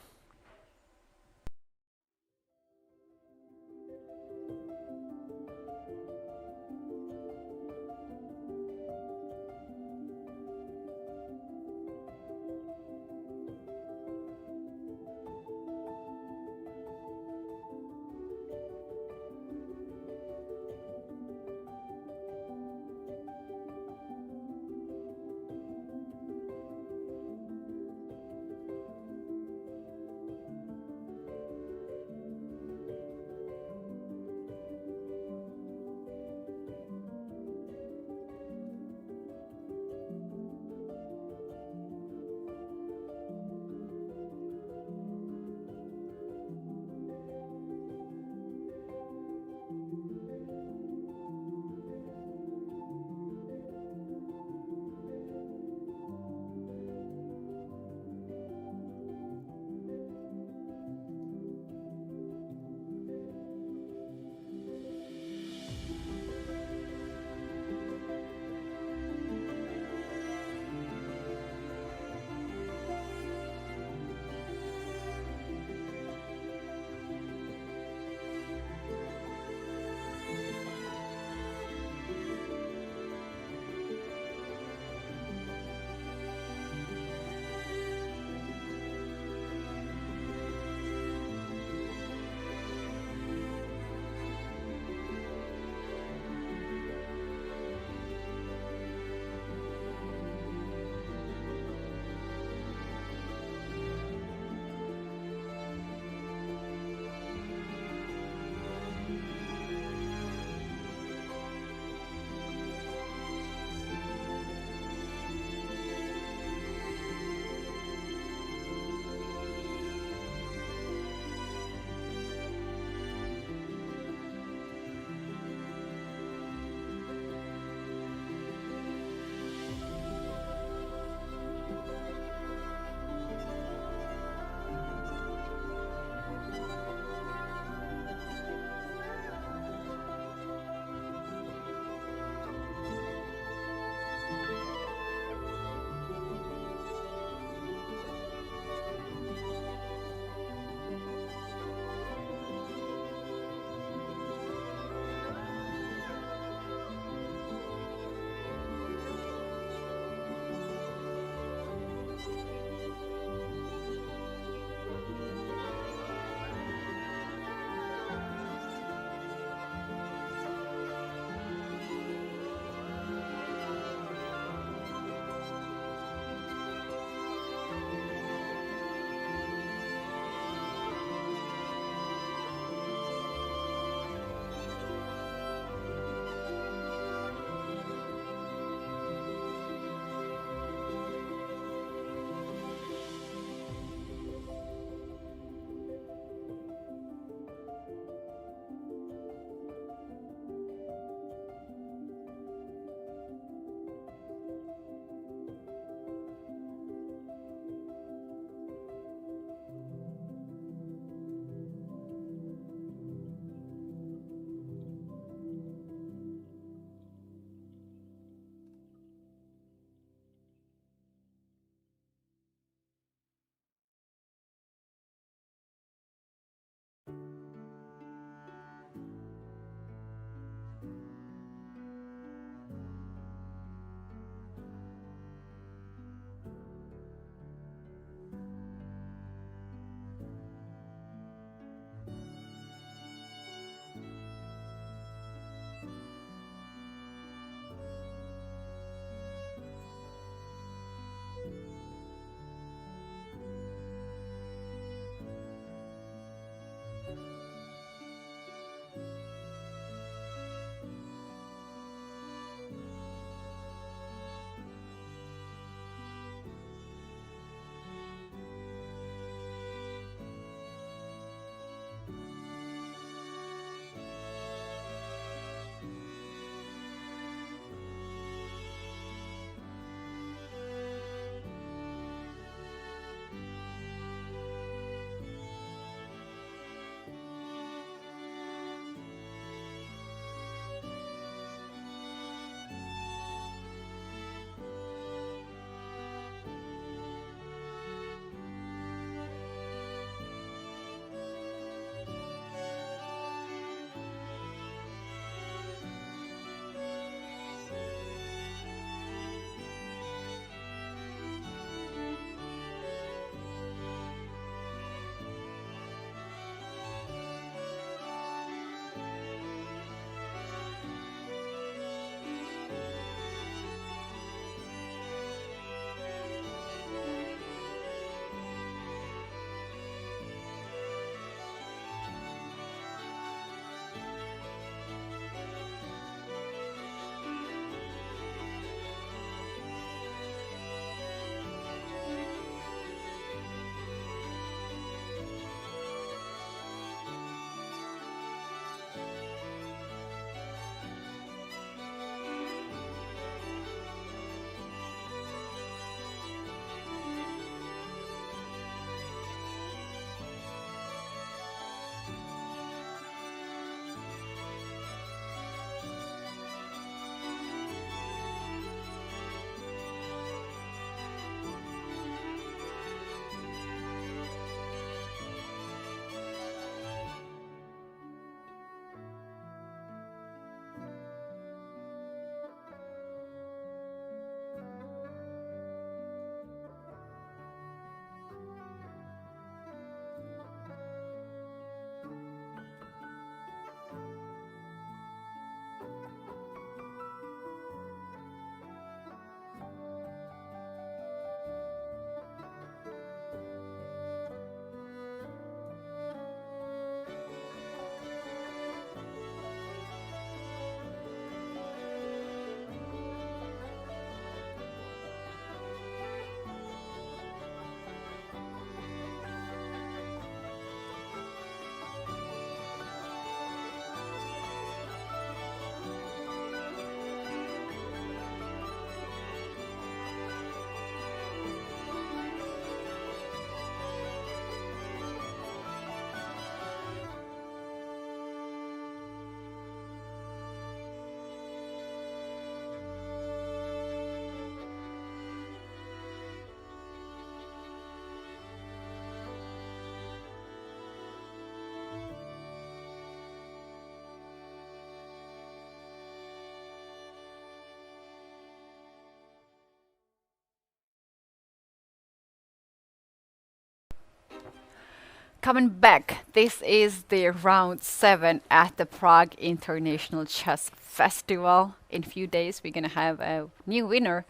Coming back, this is the round 7 at the Prague International Chess Festival. In a few days, we're going to have a new winner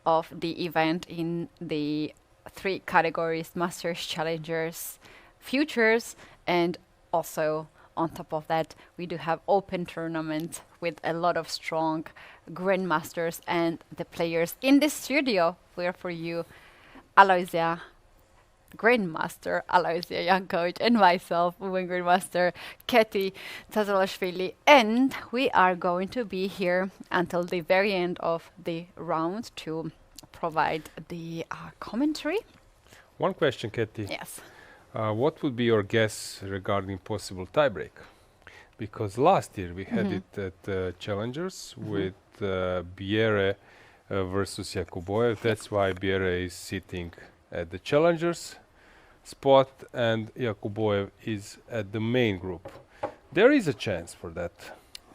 of the event in the 3 categories: Masters, Challengers, Futures, and also on top of that, we do have open tournament with a lot of strong grandmasters, and the players in the studio were for you Alojzije, Grandmaster Alojzije Jankovic, and myself, Women Grandmaster Keti Tsatsalashvili. And we are going to be here until the very end of the round to provide the commentary.
One question, Keti.
Yes.
What would be your guess regarding possible tiebreak? Because last year we had it at Challengers with Bjerre versus Jakubojev. That's why Bjerre is sitting at the Challengers spot and Jakubojev is at the main group. There is a chance for that,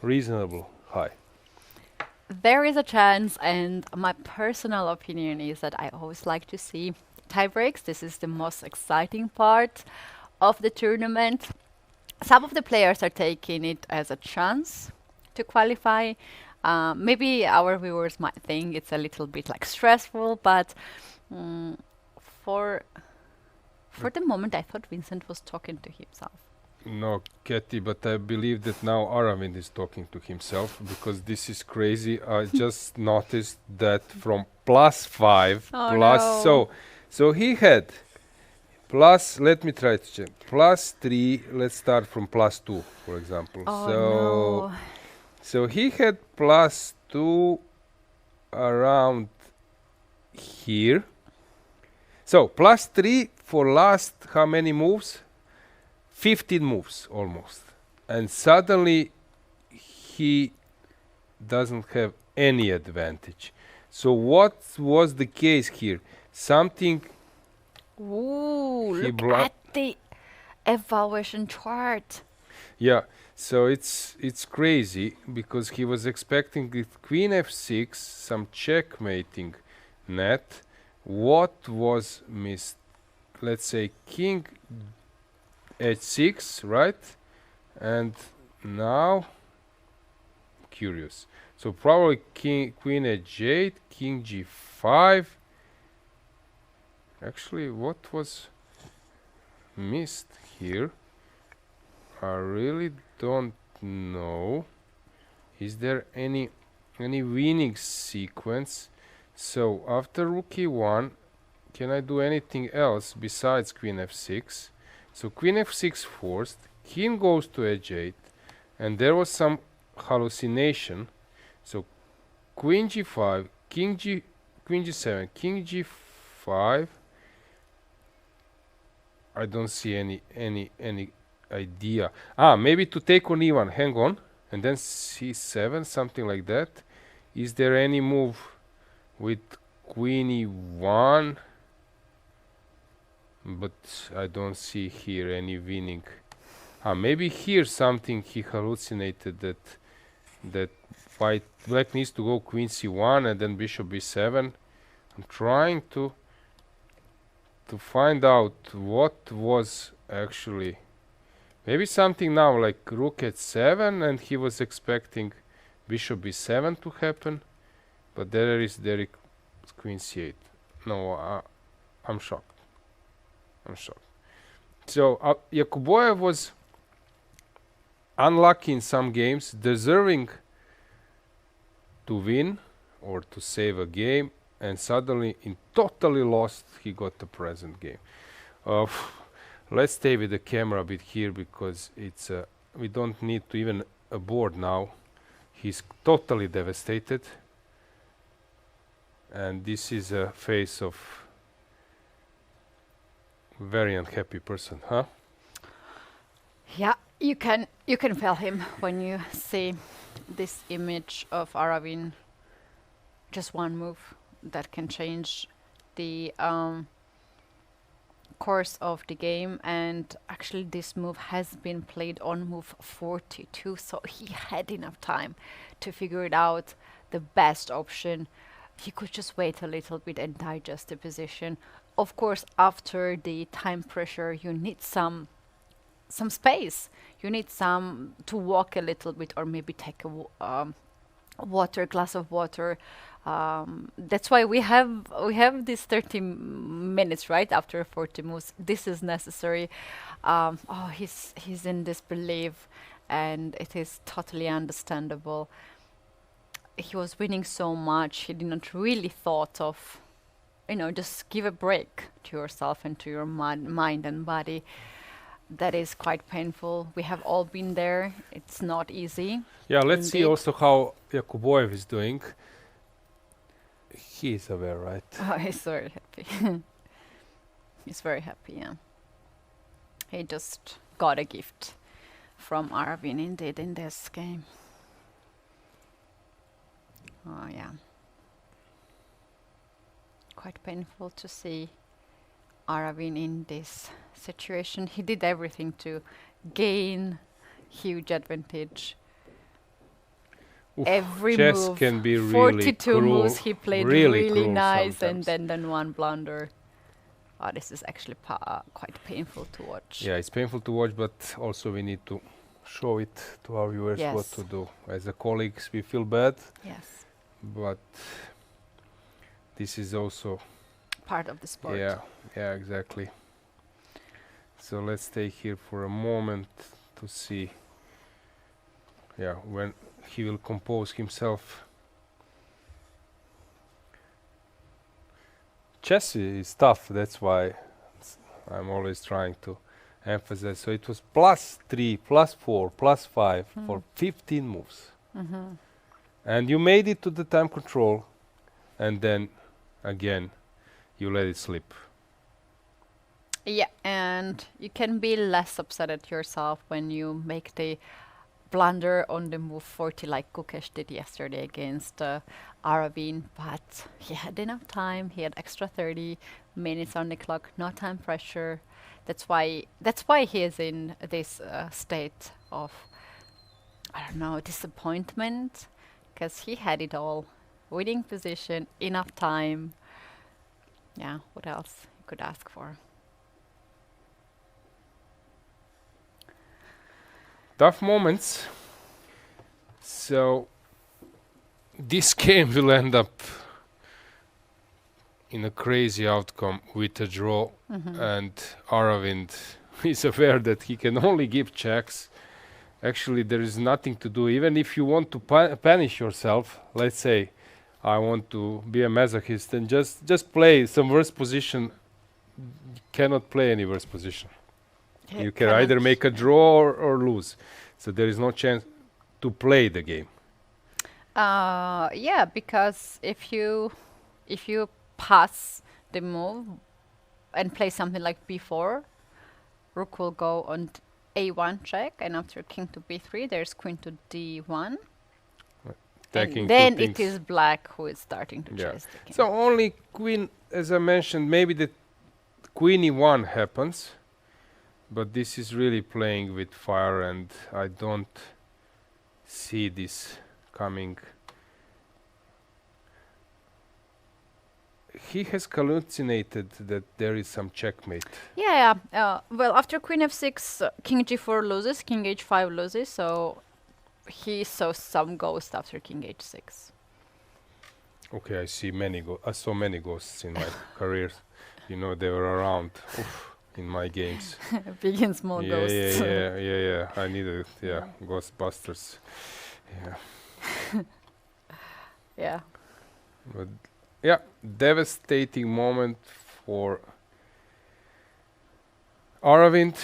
reasonable high.
There is a chance, and my personal opinion is that I always like to see tie breaks. This is the most exciting part of the tournament. Some of the players are taking it as a chance to qualify. Maybe our viewers might think it's a little bit like stressful, but for the moment I thought Vincent was talking to himself.
No, Keti, but I believe that now Aravind is talking to himself because this is crazy. I just noticed that from +5 plus
no.
So he had plus, let me try to check, +3, let's start from +2, for example.
No.
So he had +2 around here. So +3 for last, how many moves? 15 moves almost. And suddenly he doesn't have any advantage. So what was the case here? Something.
Ooh, look at the evaluation chart.
Yeah, so it's crazy because he was expecting with Queen F6 some checkmating net. What was missed? Let's say King H6, right? And now curious. So probably Queen H8, King G5. Actually, what was missed here? I really don't know. Is there any winning sequence? So after Rook E1, can I do anything else besides Queen F6? So Queen F6 forced, King goes to H8, and there was some hallucination. So Queen G5, Queen G7, King G5. I don't see any idea. Maybe to take on E1, hang on, and then C7, something like that. Is there any move with Queen E1? But I don't see here any winning. Maybe here something he hallucinated that black needs to go Queen C1 and then Bishop B7. I'm trying to find out what was actually. Maybe something now like Rook H7 and he was expecting Bishop B7 to happen, but there is Queen C8. No, I'm shocked. So Jakubojev was unlucky in some games, deserving to win or to save a game, and suddenly in totally lost he got the present game. Let's stay with the camera a bit here because it's we don't need to even a board now. He's totally devastated, and this is a face of very unhappy person, huh?
Yeah, you can feel him when you see this image of Aravind. Just one move that can change the course of the game, and actually this move has been played on move 42, so he had enough time to figure it out, the best option. He could just wait a little bit and digest the position. Of course, after the time pressure, you need some some space. You need some to walk a little bit, or maybe take a glass of water. That's why we have these 30 minutes right after 40 moves. This is necessary. He's in disbelief, and it is totally understandable. He was winning so much, he did not really thought of, just give a break to yourself and to your mind and body. That is quite painful. We have all been there. It's not easy.
Yeah, let's see
indeed.
also how Yakuboyev is doing. He is aware, right?
Oh, he's very happy. He's very happy, yeah. He just got a gift from Aravind indeed in this game. Oh, yeah. Quite painful to see Aravind in this situation. He did everything to gain huge advantage.
Oof,
Every
chess
move,
can be really
42
cruel,
moves, he played
really
really
cruel
nice, and
sometimes.
then one blunder. Oh, this is actually quite painful to watch.
Yeah, it's painful to watch, but also we need to show it to our viewers what
Yes.
to do. As a colleagues, we feel bad.
Yes.
But this is also
Part of the sport.
Yeah, exactly. So let's stay here for a moment to see when he will compose himself. Chess is tough, that's why I'm always trying to emphasize. So it was +3, +4, +5 for 15 moves.
Mm-hmm.
And you made it to the time control, and then again you let it slip.
Yeah, and you can be less upset at yourself when you make the blunder on the move 40 like Kukesh did yesterday against Aravind, but he had enough time. He had extra 30 minutes on the clock, no time pressure. That's why he is in this state of, I don't know, disappointment, because he had it all. Winning position, enough time. Yeah, what else you could ask for?
Tough moments. So this game will end up in a crazy outcome with a draw, and Aravind is aware that he can only give checks. Actually, there is nothing to do. Even if you want to punish yourself, let's say I want to be a masochist and just play some worse position. You cannot play any worse position. You can either make a draw or lose. So there is no chance to play the game.
Yeah, because if you pass the move and play something like b4, rook will go on a1 check, and after king to b3, there's queen to d1.
Taking
And then
two
it
things.
is black who is starting to chase the king.
So only queen, as I mentioned, maybe the queen e1 happens, but this is really playing with fire, and I don't see this coming. He has hallucinated that there is some checkmate.
Yeah, well, after queen f6, king g4 loses, king h5 loses, so he saw some ghost after king h6.
Okay, I see I saw many ghosts in my career. You know, they were around in my games.
Big and small ghosts.
Yeah. I needed, Ghostbusters. Yeah.
Yeah.
But yeah, devastating moment for Aravind.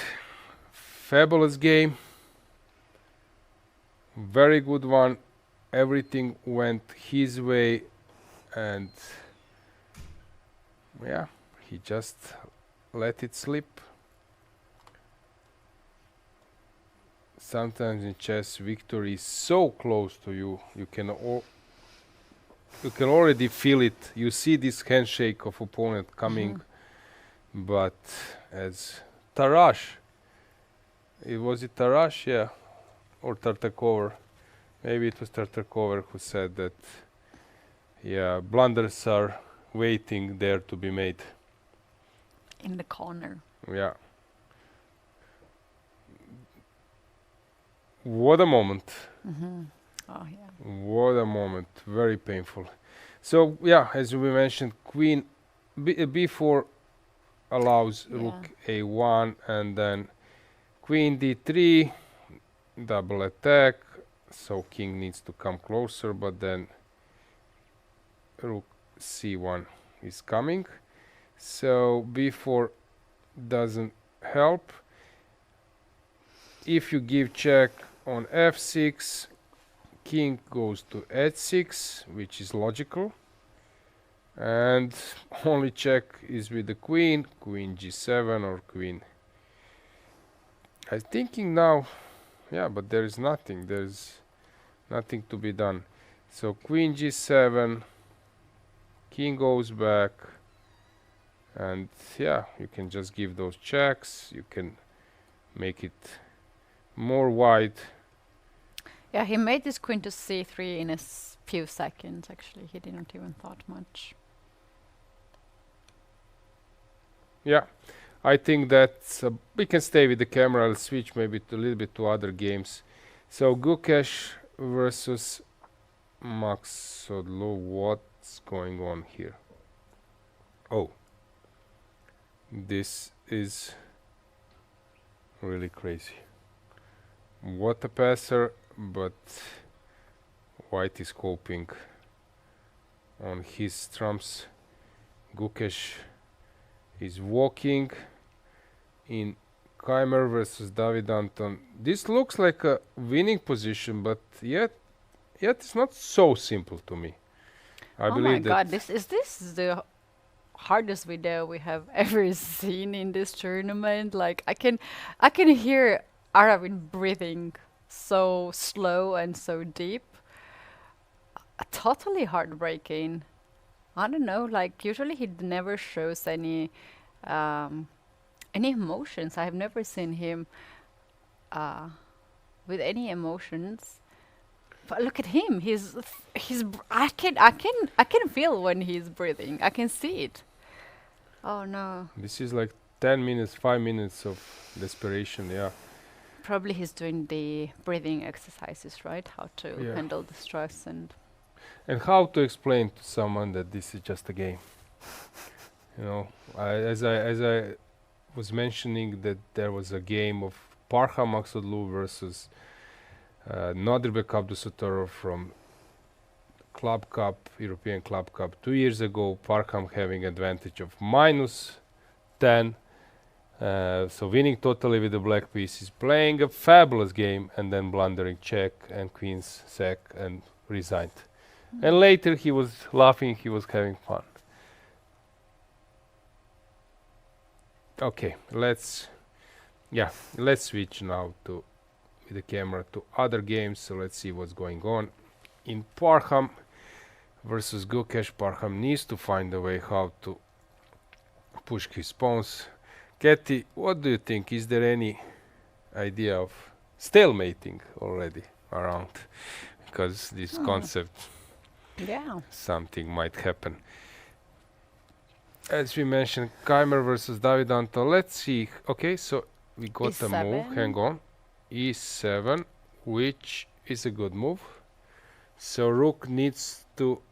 Fabulous game. Very good one. Everything went his way, and yeah, he just let it slip. Sometimes in chess, victory is so close to you. You can already feel it. You see this handshake of opponent coming, but as Tarash, was it Tarash? Yeah, or Tartakover. Maybe it was Tartakover who said that, blunders are waiting there to be made.
In the corner.
Yeah. What a moment.
Oh, yeah.
What a moment. Very painful. So, yeah, as we mentioned, queen b4 allows rook a1, and then queen d3, double attack. So king needs to come closer, but then rook c1 is coming. So b4 doesn't help. If you give check on f6, king goes to h6, which is logical. And only check is with the queen, queen g7 or queen. I'm thinking now, yeah, but there is nothing. There's nothing to be done. So queen g7, king goes back, and yeah, you can just give those checks. You can make it more wide.
Yeah, he made this queen to c3 in a few seconds, actually. He didn't even thought much.
Yeah, I think that we can stay with the camera. I'll switch maybe a little bit to other games. So Gukesh versus Maksodlu. What's going on here? Oh, this is really crazy. What a passer, but white is hoping on his trumps. Gukesh is walking in Keimer versus David Anton. This looks like a winning position, but yet it's not so simple to me. I believe that.
Oh my God! Is this the hardest video we have ever seen in this tournament? Like I can hear Aravind breathing so slow and so deep. Totally heartbreaking. I don't know, like usually he never shows any emotions. I have never seen him with any emotions. But look at him. I can feel when he's breathing. I can see it. Oh no.
This is like 10 minutes, 5 minutes of desperation, yeah.
Probably he's doing the breathing exercises, right? How to handle the stress and
how to explain to someone that this is just a game. You know, as I was mentioning that there was a game of Parham Maksodlu versus Nodirbek Abdusattorov from Club Cup, European Club Cup 2 years ago. Parham having advantage of -10, so winning totally with the black pieces, playing a fabulous game and then blundering check and queen's sack and resigned. And later he was laughing, he was having fun. Okay, let's switch now with the camera to other games. So let's see what's going on. In Parham versus Gukesh, Parham needs to find a way how to push his pawns. Keti, what do you think? Is there any idea of stalemating already around? Because this concept, something might happen. As we mentioned, Keimer versus David Anton. Let's see. Okay, so we got
E7.
a move. Hang on. E7, which is a good move. So rook needs to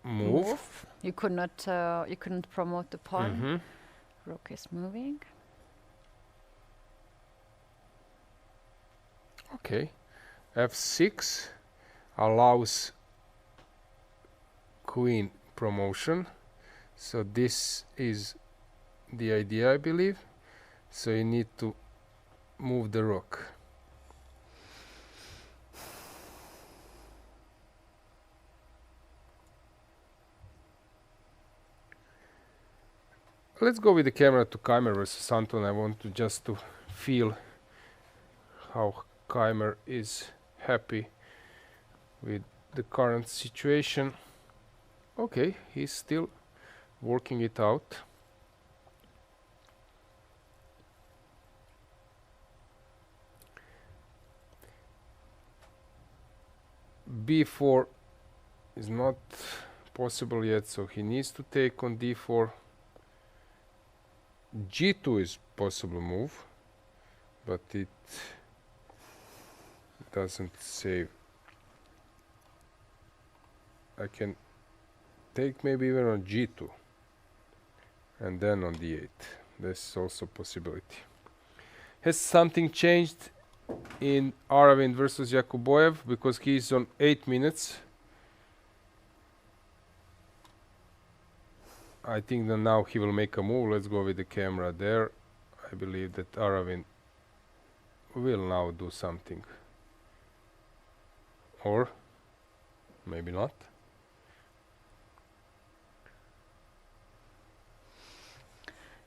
move.
You couldn't promote the pawn. Rook is moving.
Okay, f6 allows queen promotion. So this is the idea, I believe. So you need to move the rook. Let's go with the camera to Keimer versus Anton. I want to just to feel how Keimer is happy with the current situation. Okay, he's still working it out. B4 is not possible yet, so he needs to take on D4. G2 is possible move, but it doesn't save. I can take maybe even on g2 and then on d8. That's also a possibility. Has something changed in Aravind versus Yakuboyev, because he's on 8 minutes? I think that now he will make a move. Let's go with the camera there. I believe that Aravind will now do something. Or maybe not.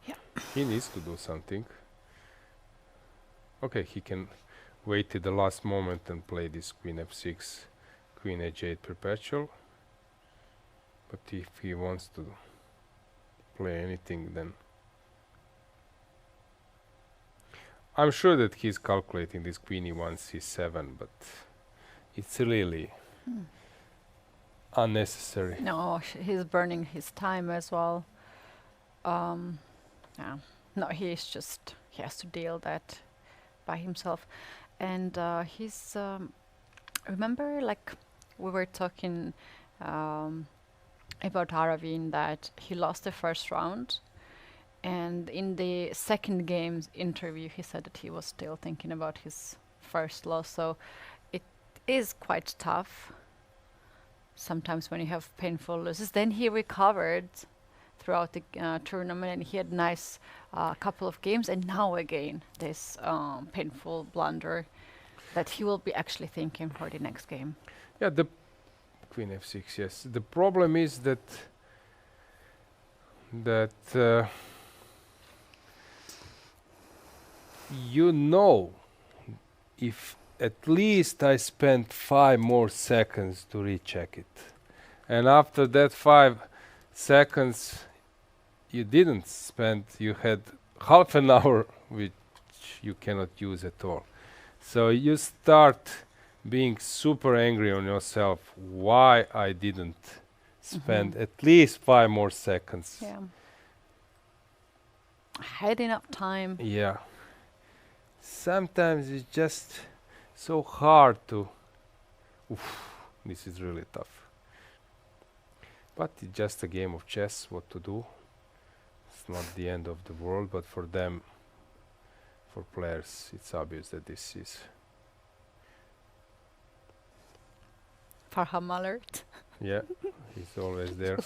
Yeah.
He needs to do something. Okay, he can wait till the last moment and play this queen f6, queen h8 perpetual. But if he wants to play anything, then I'm sure that he's calculating this queen e1, c7, but it's really unnecessary.
No, he's burning his time as well. Yeah. No, he has to deal that by himself. And he's remember, like we were talking about Aravind, that he lost the first round, and in the second game's interview he said that he was still thinking about his first loss. So it is quite tough sometimes when you have painful losses. Then he recovered throughout the tournament, and he had nice couple of games, and now again this painful blunder that he will be actually thinking for the next game.
Yeah, the queen f6, yes. The problem is that you know, if at least I spent 5 more seconds to recheck it, and after that 5 seconds you didn't spend, you had half an hour which you cannot use at all. So you start being super angry on yourself, why I didn't spend at least 5 more seconds.
Yeah. I had enough time.
Yeah. Sometimes it's just so hard to... this is really tough. But it's just a game of chess, what to do. It's not the end of the world, but for them, for players, it's obvious that this is...
Farham alert.
Yeah, he's always there.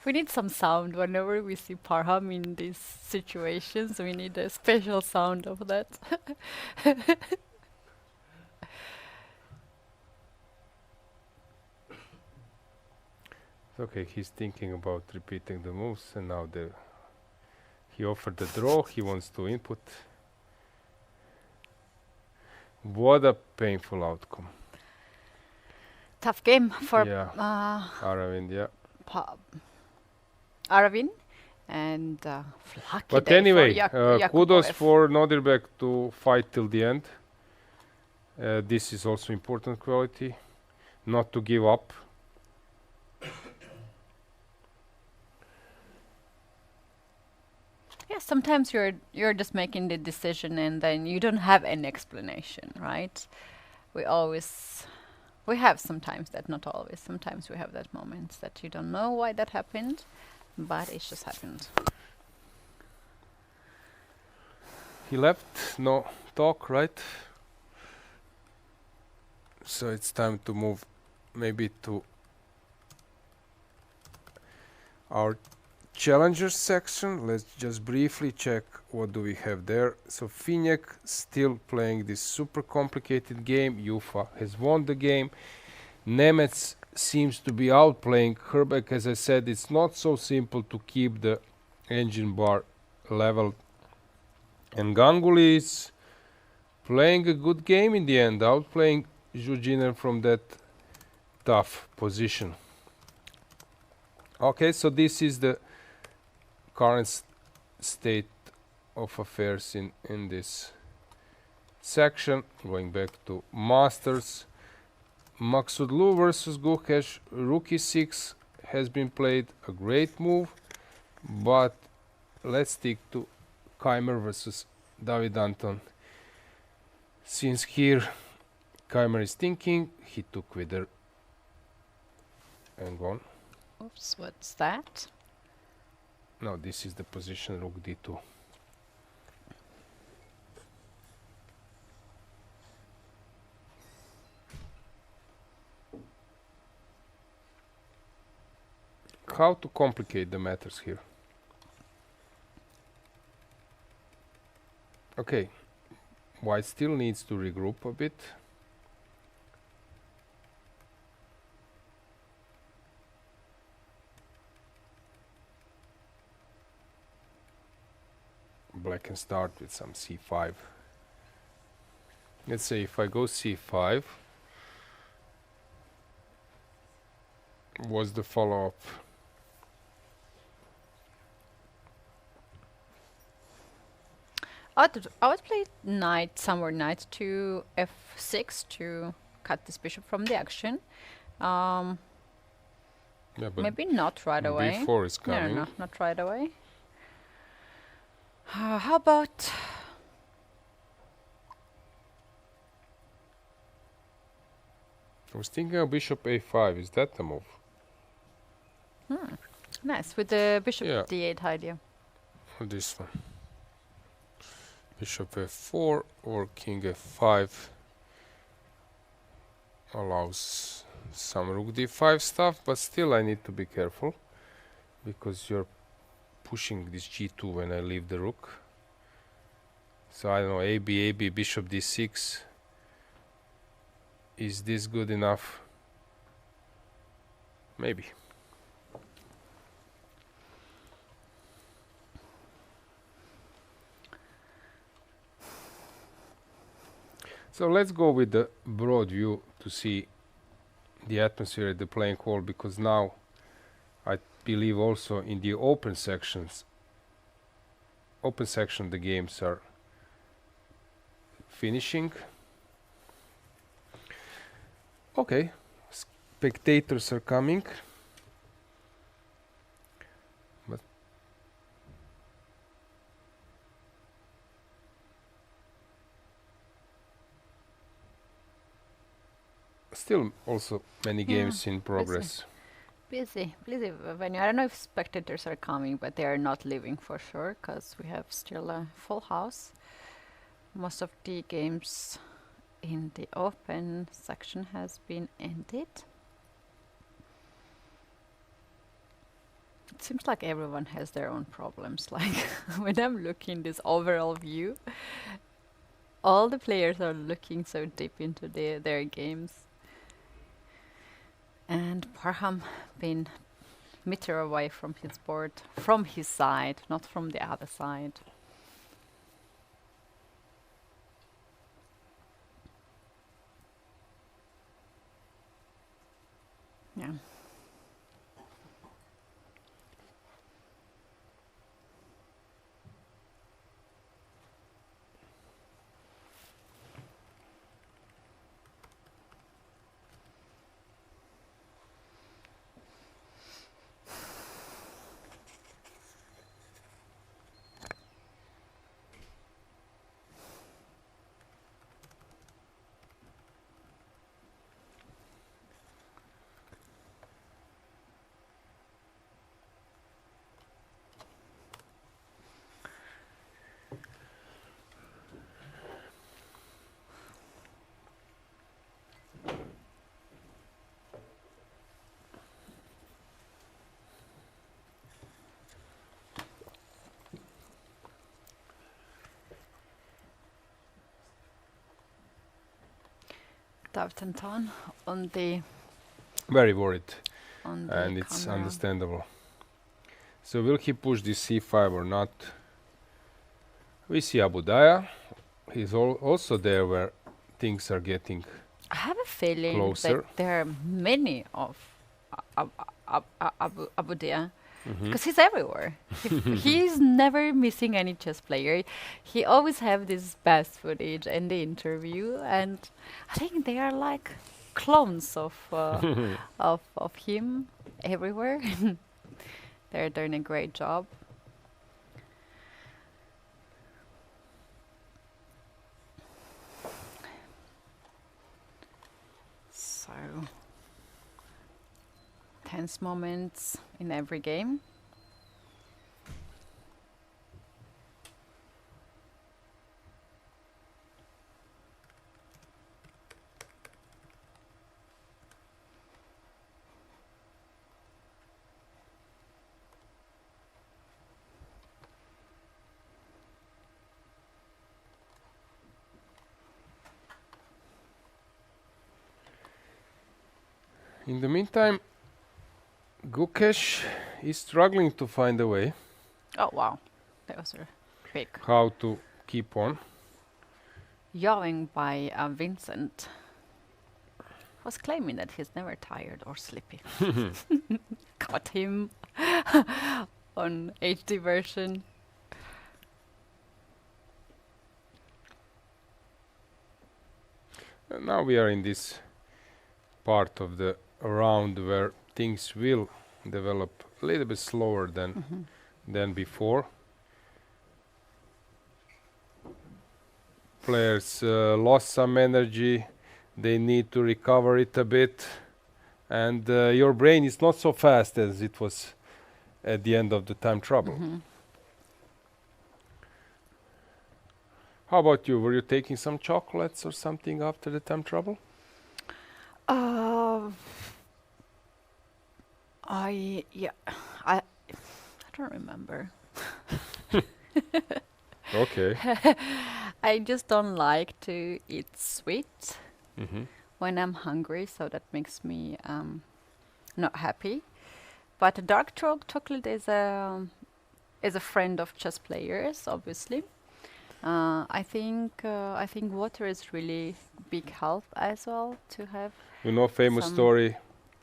We need some sound whenever we see Parham in these situations. We need a special sound of that.
Okay, he's thinking about repeating the moves, and now he offered the draw. He wants to input. What a painful outcome.
Tough game for
Aravind, yeah.
Aravind, and lucky
but
day
anyway,
for
kudos for Nodirbek to fight till the end. This is also important quality, not to give up.
Yeah, sometimes you're just making the decision and then you don't have any explanation, right? We have sometimes that, not always. Sometimes we have that moment that you don't know why that happened, but it just happened.
He left, no talk, right? So it's time to move maybe to our challengers section. Let's just briefly check what do we have there. So Finjak still playing this super complicated game. Jufa has won the game. Nemec seems to be outplaying Hrbek. As I said, it's not so simple to keep the engine bar level. And Ganguly is playing a good game in the end, outplaying Zhujiner from that tough position. Okay, so this is the current state of affairs in this section. Going back to Masters, Maksudlu versus Gukesh, Rook e6 has been played, a great move, but let's stick to Keimer versus David Anton. Since here Keimer is thinking, he took with her and gone.
Oops, what's that?
No, this is the position rook d2. How to complicate the matters here? Okay, white still needs to regroup a bit. Black can start with some c5. Let's say if I go c5, what's the follow-up?
I would play knight to f6 to cut this bishop from the action.
Yeah, but
maybe not right away.
b4 is coming.
No, not right away. How about...
I was thinking of bishop a5. Is that the move?
Nice, with the bishop
Yeah.
d8 idea.
Or this one. Bishop f4 or king f5 allows some rook d5 stuff, but still I need to be careful because you're pushing this g2 when I leave the rook. So I don't know, AB, bishop d6. Is this good enough? Maybe. So let's go with the broad view to see the atmosphere at the playing hall, because now I believe also in the open section the games are finishing. Okay, spectators are coming. But still also many games in progress.
Busy venue. I don't know if spectators are coming, but they are not leaving for sure, because we have still a full house. Most of the games in the open section has been ended. It seems like everyone has their own problems. Like when I'm looking this overall view, all the players are looking so deep into their games. And Parham been meter away from his board, from his side, not from the other side. Yeah. Anton on the
very worried,
on
and
the
it's
camera.
understandable. So will he push this c5 or not? We see Abu Daya. He's also there where things are getting
I have a feeling
closer.
that there are many of Abu Daya,
Mhm.
because he's everywhere. He's never missing any chess player. He always have this best footage in the interview, and I think they are like clones of him everywhere. They're doing a great job. tense moments in every game.
In the meantime, Gukesh is struggling to find a way.
Oh wow, that was a big.
How to keep on.
Yawing by Vincent was claiming that he's never tired or sleepy. Got him on HD version.
And now we are in this part of the round where things will develop a little bit slower than before. Players lost some energy, they need to recover it a bit, and your brain is not so fast as it was at the end of the time trouble. How about you? Were you taking some chocolates or something after the time trouble?
I don't remember.
Okay.
I just don't like to eat sweet when I'm hungry, so that makes me not happy. But dark chocolate is a friend of chess players, obviously. I think water is really big help as well to have.
You know, famous story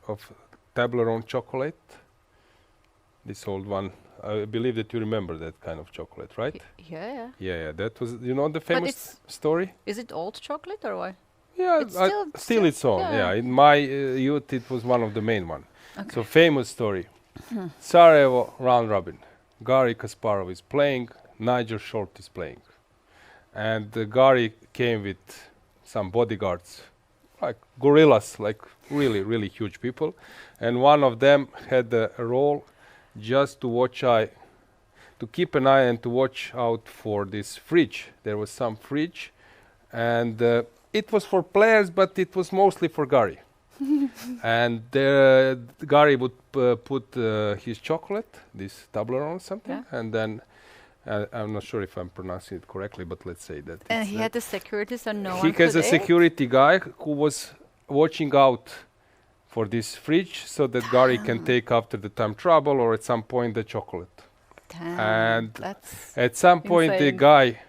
of Toblerone chocolate. This old one. I believe that you remember that kind of chocolate, right?
Yeah.
Yeah. That was, you know, the famous story.
Is it old chocolate or what?
Yeah,
It's
still its own. Yeah, in my youth, it was one of the main one.
Okay.
So famous story. Sarajevo round robin. Garry Kasparov is playing. Nigel Short is playing. And Garry came with some bodyguards, like gorillas, like really huge people. And one of them had a role just to keep an eye and to watch out for this fridge. There was some fridge, and it was for players, but it was mostly for Garry. And Garry would put his chocolate, this Toblerone or something, and then I'm not sure if I'm pronouncing it correctly, but let's say that.
And he had the security, so no one
He has
could
a
eat?
security guy who was watching out for this fridge so that Garry can take after the time trouble or at some point the chocolate. And at some point the guy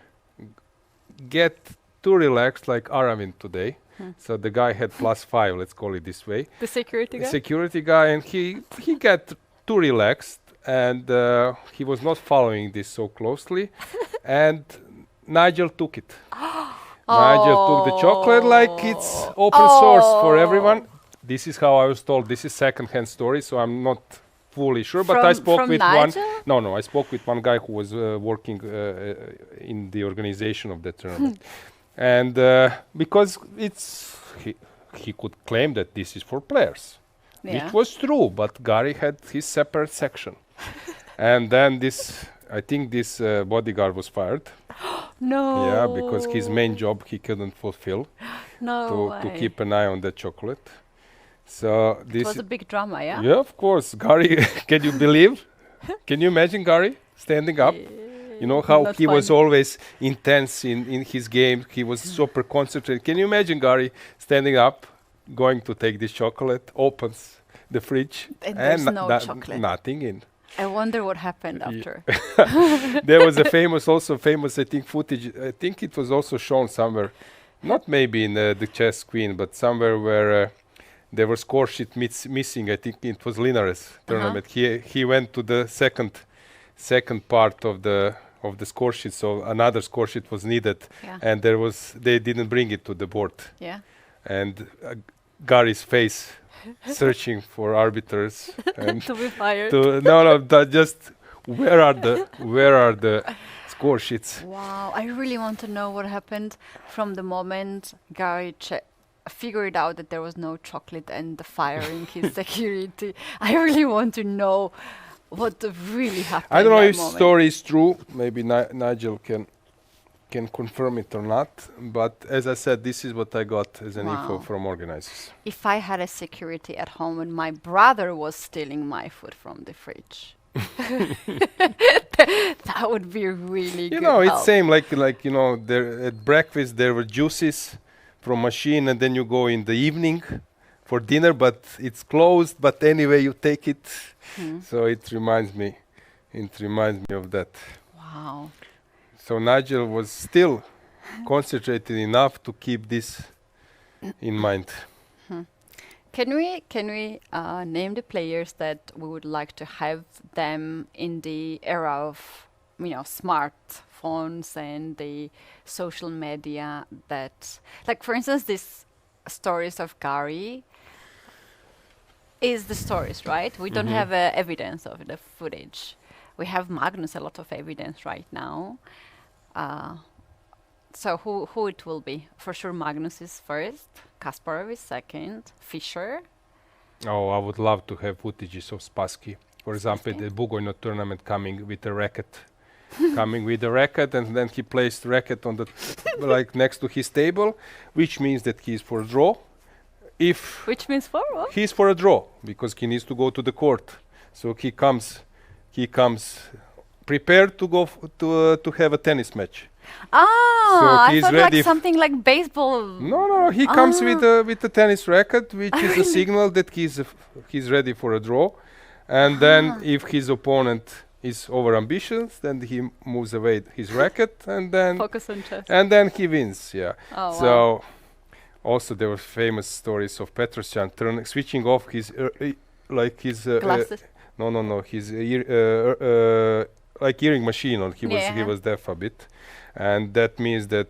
get too relaxed, like Aravind today. So the guy had +5, let's call it this way.
The security guy?
The security guy, and he got too relaxed, and he was not following this so closely. And Nigel took it. Nigel took the chocolate like it's open source for everyone. This is how I was told. This is second-hand story, so I'm not fully sure. But I spoke with
Nigel?
one. No, I spoke with one guy who was working in the organization of the tournament, and because he could claim that this is for players, which was true. But Garry had his separate section, and then I think this bodyguard was fired.
No.
Yeah, because his main job he couldn't fulfill. To keep an eye on the chocolate. So this
it was a big drama, yeah?
Yeah, of course. Garry, can you believe? Can you imagine Garry standing up? You know how he was always intense in his game. He was super concentrated. Can you imagine Garry standing up, going to take this chocolate, opens the fridge,
and there's no chocolate.
Nothing in.
I wonder what happened after.
There was a famous, I think, footage. I think it was also shown somewhere, not maybe in the chess queen, but somewhere where there were score sheet missing. I think it was Linares tournament. He went to the second part of the score sheet, so another score sheet was needed, and they didn't bring it to the board.
Yeah.
And Garry's face searching for arbiters and
to be fired.
Just where are the score sheets?
Wow, I really want to know what happened from the moment Garry figured out that there was no chocolate and the firing his security. I really want to know what really happened.
I don't know
in
if
that moment.
story is true. Maybe Nigel can confirm it or not. But as I said, this is what I got as an info
Wow.
from organizers.
If I had a security at home and my brother was stealing my food from the fridge, that would be really good.
You know, it's
help.
same like you know, there at breakfast there were juices from machine, and then you go in the evening for dinner, but it's closed. But anyway, you take it. So it reminds me of that.
Wow.
So Nigel was still concentrated enough to keep this in mind.
Can we name the players that we would like to have them in the era of, you know, smartphones and the social media? That, like, for instance, these stories of Gary is the stories, right? We don't have evidence of the footage. We have Magnus, a lot of evidence right now. So who it will be? For sure Magnus is first, Kasparov is second, Fischer.
Oh, I would love to have footages of Spassky. For example, the Bugojno tournament coming with a racket. And then he placed racket on the like next to his table, which means that he's for a draw.
Which means for what?
He's for a draw because he needs to go to the court. So he comes prepared to go to have a tennis match. So
I
he's
thought
ready
like something like baseball.
No. He comes with a tennis racket, which is a signal that he's ready for a draw. And then if his opponent is over ambitious, then he moves away his racket and then
Focus on chess.
and then he wins. Yeah.
Oh,
So
wow.
also there were famous stories of Petrosyan switching off his
Glasses.
No, his like earring machine on. He was deaf a bit, and that means that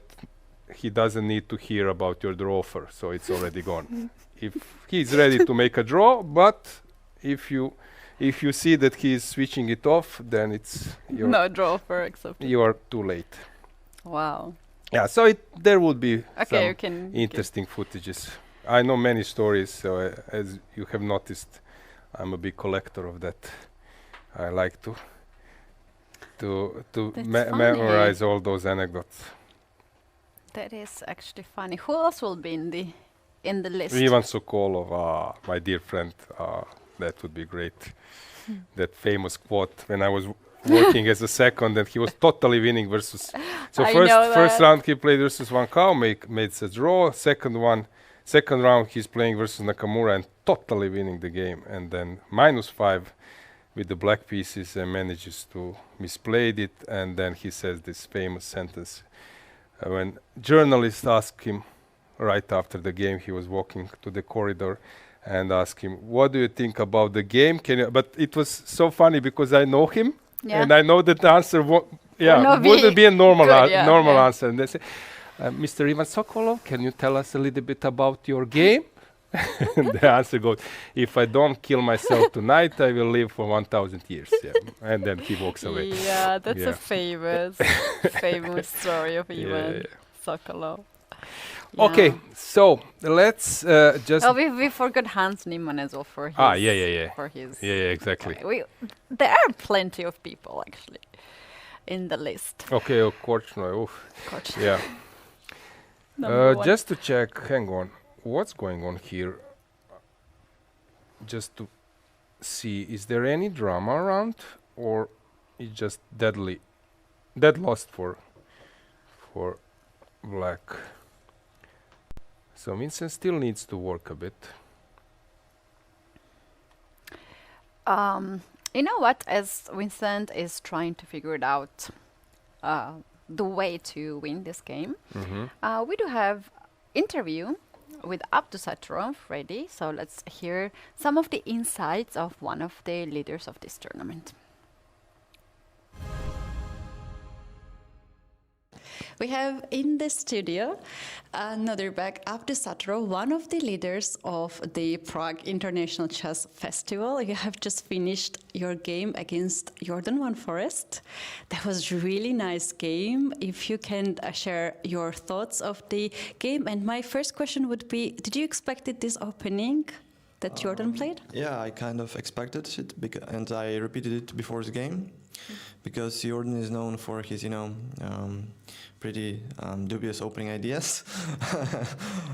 he doesn't need to hear about your draw offer, so it's already gone. If he's ready to make a draw, but if you see that he is switching it off, then it's
No draw for accepted.
you are too late.
Wow.
Yeah, so there would be
Okay, you
some
can
interesting footages. I know many stories, so as you have noticed, I'm a big collector of that. I like to memorize all those anecdotes.
That is actually funny. Who else will be in the list?
Ivan Sokolov, my dear friend, that would be great. That famous quote when I was working as a second, and he was totally winning versus. So first round he played versus Van Kao, made a draw. Second round he's playing versus Nakamura and totally winning the game. And then -5 with the black pieces and manages to misplayed it. And then he says this famous sentence when journalists asked him right after the game, he was walking to the corridor and asked him, "What do you think about the game? But it was so funny because I know him.
Yeah.
And I know that the answer wouldn't be a normal answer. And they say, Mr. Ivan Sokolov, can you tell us a little bit about your game? The answer goes, if I don't kill myself tonight, I will live for 1,000 years. Yeah. And then he walks away.
Yeah, that's a famous story of Ivan Sokolov. Yeah.
Okay, so let's just...
Oh, we forgot Hans Niemann as well for his... For his
exactly.
There are plenty of people, actually, in the list.
Okay, Korchnoi. Yeah. Just to check, hang on, what's going on here? Just to see, is there any drama around, or it's just dead lost for black? So Vincent still needs to work a bit.
You know what? As Vincent is trying to figure it out, the way to win this game, we do have interview with Abdusattorov ready. So let's hear some of the insights of one of the leaders of this tournament.
We have in the studio Nodirbek Abdusattorov, one of the leaders of the Prague International Chess Festival. You have just finished your game against Jordan Van Forest. That was a really nice game. If you can share your thoughts of the game. And my first question would be, did you expect this opening that Jordan played?
Yeah, I kind of expected it, and I repeated it before the game, because Jordan is known for his, pretty dubious opening ideas.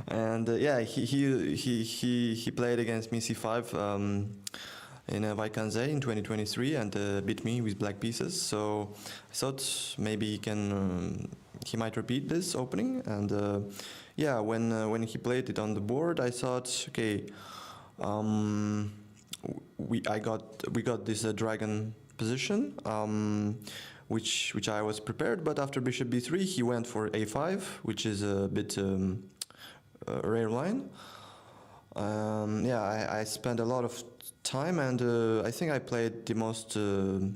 And yeah, he played against me c5 in Vaikanze in 2023 and beat me with black pieces. So I thought maybe he might repeat this opening. And yeah, when he played it on the board, I thought, okay. We got this dragon position, which I was prepared. But after bishop b3, he went for a5, which is a bit rare line. Yeah, I spent a lot of time, and I think I played the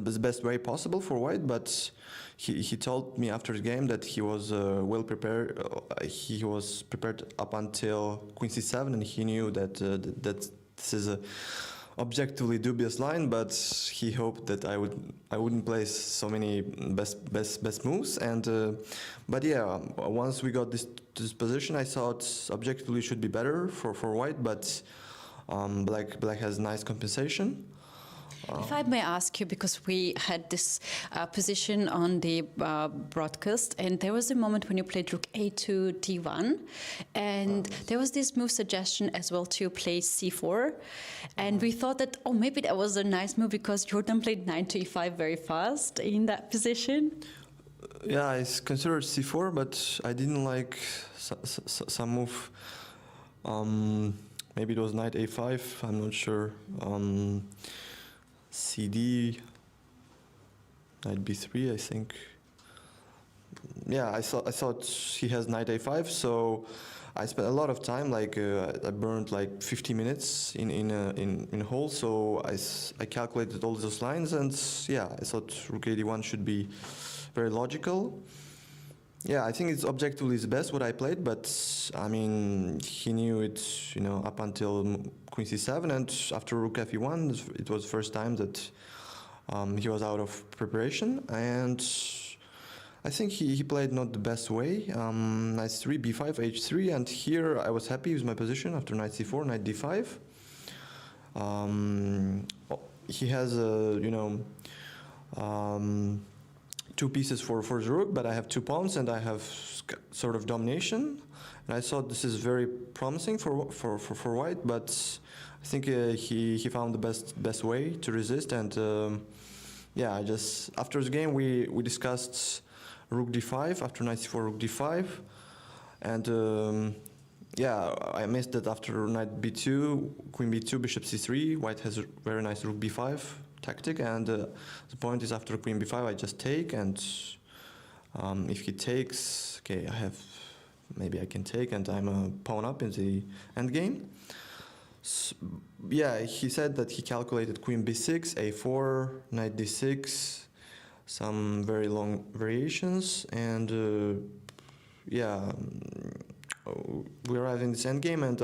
best way possible for white. But he told me after the game that he was well prepared. He was prepared up until queen c7, and he knew that this is a objectively dubious line. But he hoped that I wouldn't play so many best moves. And but yeah, once we got this position, I thought objectively should be better for white. But black has nice compensation.
If I may ask you, because we had this position on the broadcast, and there was a moment when you played rook a2 d1, and there was this move suggestion as well to play c4, and we thought that, oh, maybe that was a nice move because Jordan played knight to e5 very fast in that position.
Yeah, I considered c4, but I didn't like some move. Maybe it was knight a5, I'm not sure. CD, knight b3, I think. Yeah, I thought he has knight a5, so I spent a lot of time. Like I burned like 50 minutes in whole. So I calculated all those lines, and yeah, I thought rook a1 should be very logical. Yeah, I think it's objectively the best what I played, but I mean he knew it, up until queen c7, and after rook fe1, it was the first time that he was out of preparation, and I think he played not the best way. Knight c3, b5, h3, and here I was happy with my position after knight c4, knight d5. He has two pieces for the rook, but I have 2 pawns and I have sort of domination. And I thought this is very promising for white, but I think he found the best way to resist. And yeah, after the game we discussed rook d5 after knight c4, rook d5, and yeah, I missed that after knight b2, queen b2, bishop c3. White has a very nice rook b5 tactic, and the point is after queen b5 I just take, and if he takes, okay, maybe I can take, and I'm a pawn up in the endgame. So, yeah, he said that he calculated queen b6, a4, knight d6, some very long variations, and yeah, we arrived in this endgame, and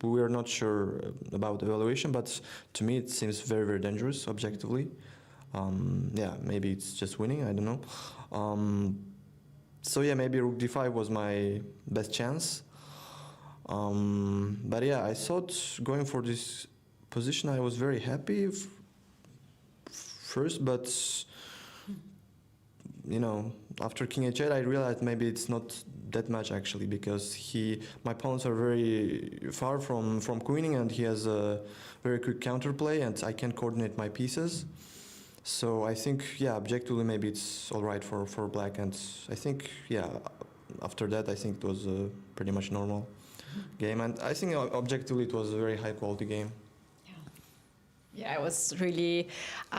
we are not sure about the evaluation, but to me it seems very, very dangerous objectively. Yeah, maybe it's just winning, I don't know. So yeah, maybe rook d5 was my best chance. But yeah, I thought going for this position I was very happy first, but after king h8 I realized maybe it's not that much actually, because my pawns are very far from queening, and he has a very quick counterplay, and I can coordinate my pieces. So I think, yeah, objectively maybe it's all right for black, and I think, yeah, after that I think it was a pretty much normal game, and I think objectively it was a very high quality game.
Yeah, it was really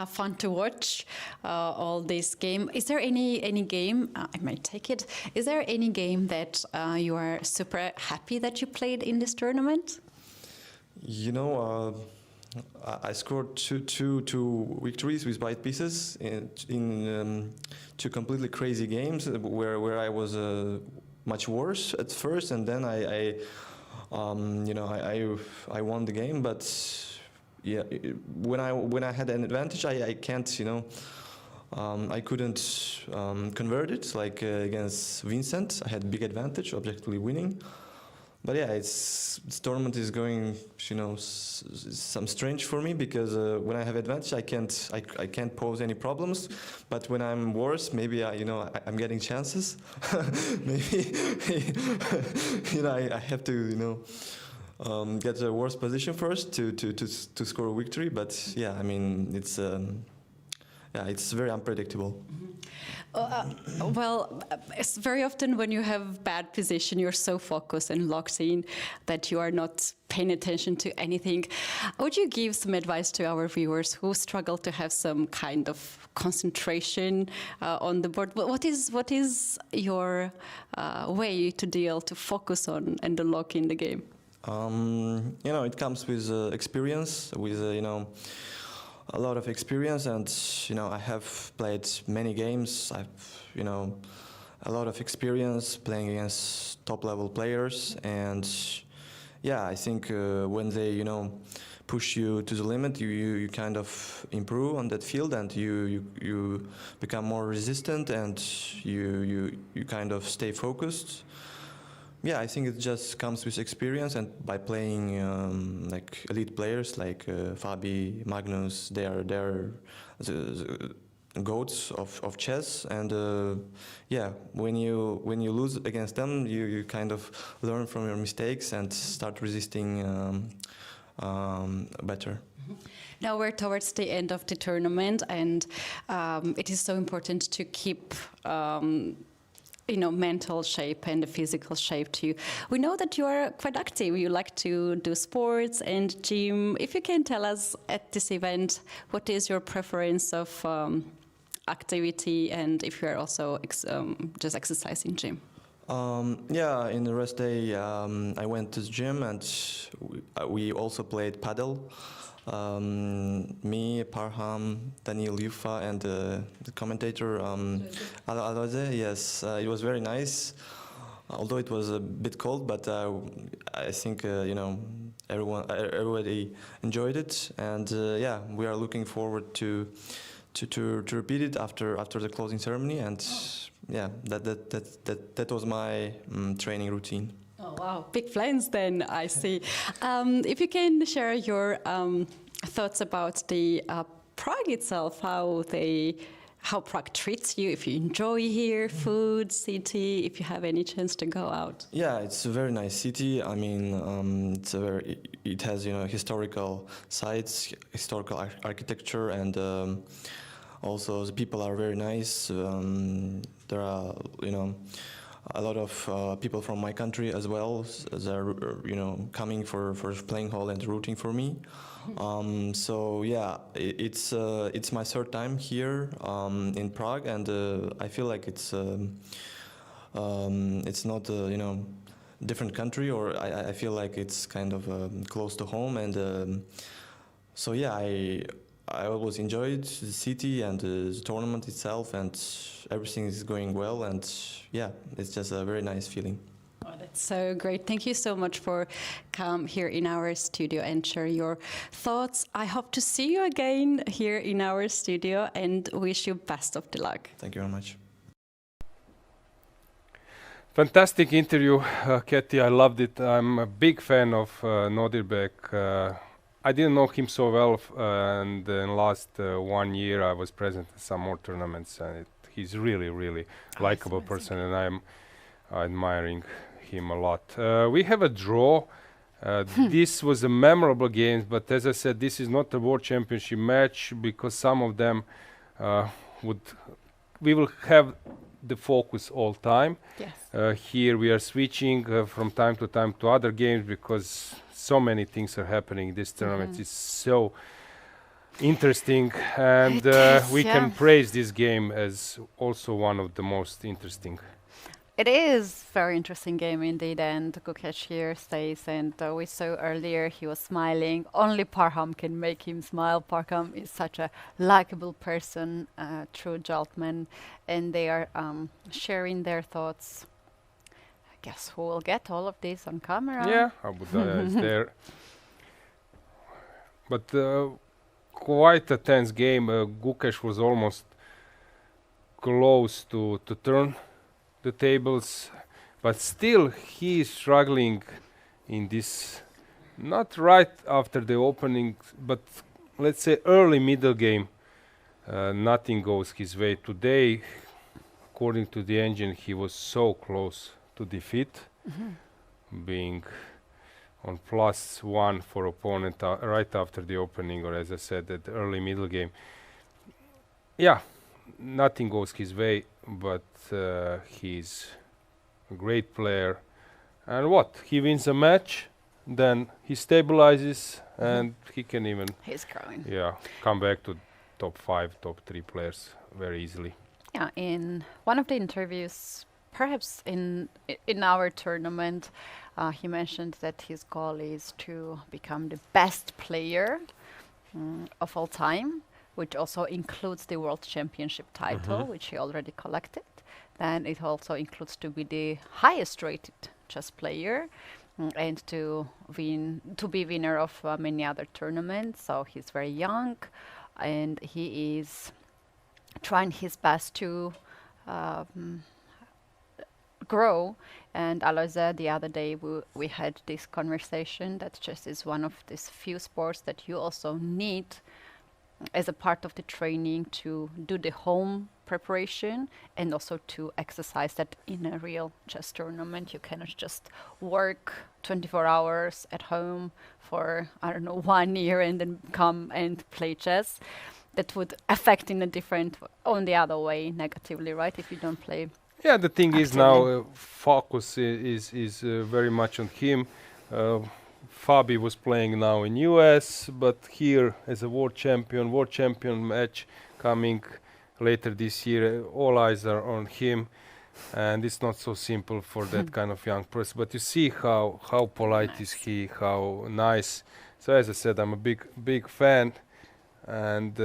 fun to watch all this game. Is there any game, I might take it, is there any game that you are super happy that you played in this tournament?
I scored two victories with white pieces in two completely crazy games where I was much worse at first, and then I won the game. But yeah, when I had an advantage, I can't, I couldn't convert it like against Vincent. I had big advantage, objectively winning. But yeah, this tournament is going, some strange for me because when I have advantage, I can't pose any problems. But when I'm worse, maybe I'm getting chances. Maybe I have to get a worse position first to score a victory. But yeah, I mean it's very unpredictable.
Well, it's very often when you have bad position, you're so focused and locked in that you are not paying attention to anything. Would you give some advice to our viewers who struggle to have some kind of concentration on the board? What is your way to focus on and unlock in the game?
It comes with experience, with a lot of experience, and I have played many games. I've a lot of experience playing against top level players, and yeah, I think when they push you to the limit, you kind of improve on that field, and you become more resistant, and you kind of stay focused. Yeah, I think it just comes with experience, and by playing like elite players like Fabi, Magnus, they are the goats of chess, and yeah, when you lose against them, you kind of learn from your mistakes and start resisting better.
Now we're towards the end of the tournament, and it is so important to keep mental shape and the physical shape too. We know that you are quite active. You like to do sports and gym. If you can tell us at this event, what is your preference of activity, and if you are also just exercising gym?
Yeah, in the rest day, I went to the gym, and we also played paddle. Me, Parham, Daniel Yufa, and the commentator Alojzije. Yes, it was very nice. Although it was a bit cold, but I think everybody enjoyed it, and yeah, we are looking forward to repeat it after the closing ceremony, and yeah, that was my training routine.
Oh wow, big plans then, I see. If you can share your thoughts about the Prague itself, how Prague treats you, if you enjoy here, food, city, if you have any chance to go out.
Yeah, it's a very nice city. I mean, it has historical sites, historical architecture, and also the people are very nice. There are a lot of people from my country as well. They're coming for playing hall and rooting for me. So yeah, it's my third time here in Prague, and I feel like it's not a different country, or I feel like it's kind of close to home, and so yeah, I always enjoyed the city and the tournament itself, and everything is going well, and yeah, it's just a very nice feeling.
Oh, that's so great. Thank you so much for coming here in our studio and share your thoughts. I hope to see you again here in our studio and wish you best of the luck.
Thank you very much.
Fantastic interview, Keti. I loved it. I'm a big fan of Nodirbek. I didn't know him so well, and in last 1 year I was present at some more tournaments, and he's really likable person, and I'm admiring him a lot. We have a draw. This was a memorable game, but as I said, this is not a World Championship match, because some of them we will have the focus all time.
Yes.
Here we are switching from time to time to other games, because so many things are happening in this tournament. It's so interesting, and we can praise this game as also one of the most interesting.
It is very interesting game indeed, and Gukesh here stays, and we saw earlier he was smiling. Only Parham can make him smile. Parham is such a likable person, true gentleman, and they are sharing their thoughts. I guess who will get all of this on camera?
Yeah, Abu Dhabi is there. But quite a tense game. Gukesh was almost close to turn the tables, but still he is struggling in this, not right after the opening, but let's say early middle game. Nothing goes his way today. According to the engine, he was so close to defeat, being on +1 for opponent right after the opening, or as I said, that early middle game. Yeah, nothing goes his way, but he's a great player. And what? He wins a match, then he stabilizes, and he can even
He's growing.
Yeah, come back to top 5, top 3 players very easily.
Yeah, in one of the interviews, perhaps in our tournament, he mentioned that his goal is to become the best player of all time, which also includes the World Championship title, which he already collected. Then it also includes to be the highest rated chess player and to be winner of many other tournaments. So he's very young, and he is trying his best to grow. And Alojzije, the other day we had this conversation that chess is one of these few sports that you also need as a part of the training to do the home preparation and also to exercise that in a real chess tournament. You cannot just work 24 hours at home for, I don't know, 1 year and then come and play chess. That would affect in a different, on the other way, negatively, right? If you don't play.
Yeah, the thing is
actively.
now focus is very much on him. Fabi was playing now in US, but here as a world champion match coming later this year, all eyes are on him, and it's not so simple for that kind of young person. But you see how polite is he, how nice. So as I said, I'm a big fan, and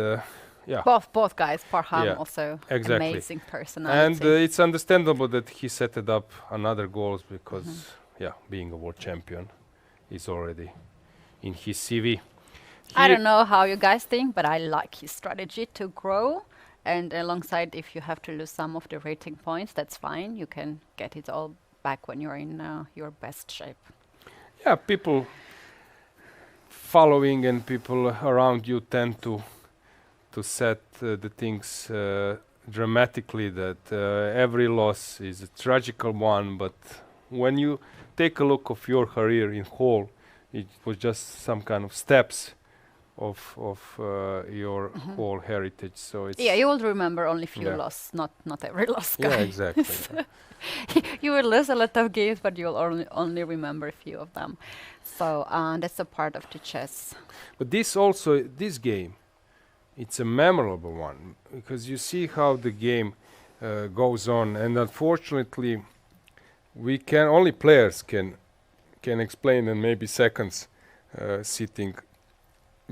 yeah.
Both guys, Parham also
exactly.
amazing personality.
And it's understandable that he set it up another goals because yeah, being a world champion is already in his CV.
I don't know how you guys think, but I like his strategy to grow. And alongside, if you have to lose some of the rating points, that's fine. You can get it all back when you're in your best shape.
Yeah, people following and people around you tend to set the things dramatically, that every loss is a tragical one, but when you take a look of your career in whole, it was just some kind of steps of your whole heritage. So it's
you will remember only few loss, not every loss.
Yeah, exactly.
You will lose a lot of games, but you'll only remember a few of them. So that's a part of the chess.
But this game, it's a memorable one because you see how the game goes on, and unfortunately, only players can explain, and maybe seconds sitting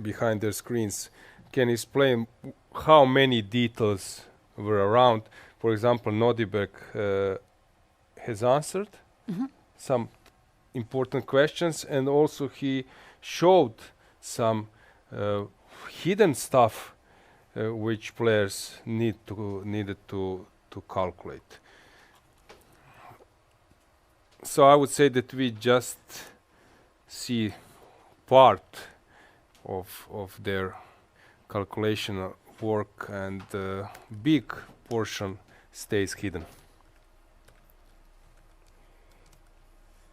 behind their screens can explain how many details were around. For example, Nodirbek has answered some important questions, and also he showed some hidden stuff which players needed to calculate. So I would say that we just see part of their calculation work, and big portion stays hidden.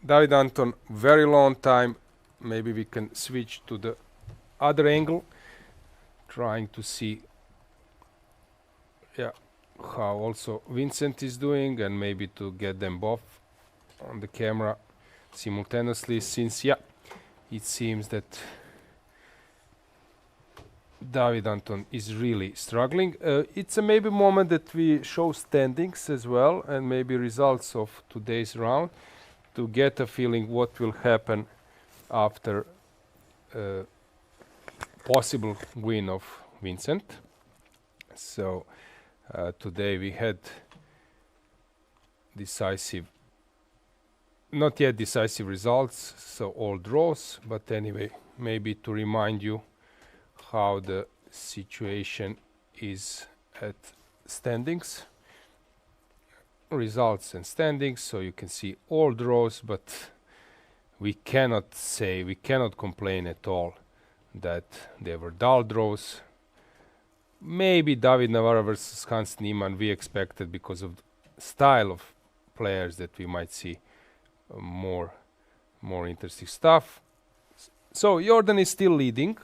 David Anton, very long time. Maybe we can switch to the other angle, trying to see how also Vincent is doing, and maybe to get them both on the camera simultaneously, since it seems that David Anton is really struggling. It's a maybe moment that we show standings as well and maybe results of today's round to get a feeling what will happen after possible win of Vincent. So today we had not yet decisive results, so all draws, but anyway, maybe to remind you how the situation is at standings, results and standings. So you can see all draws, but we cannot complain at all that they were dull draws. Maybe David Navara versus Hans Niemann we expected because of the style of players that we might see more interesting stuff. So Jordan is still leading,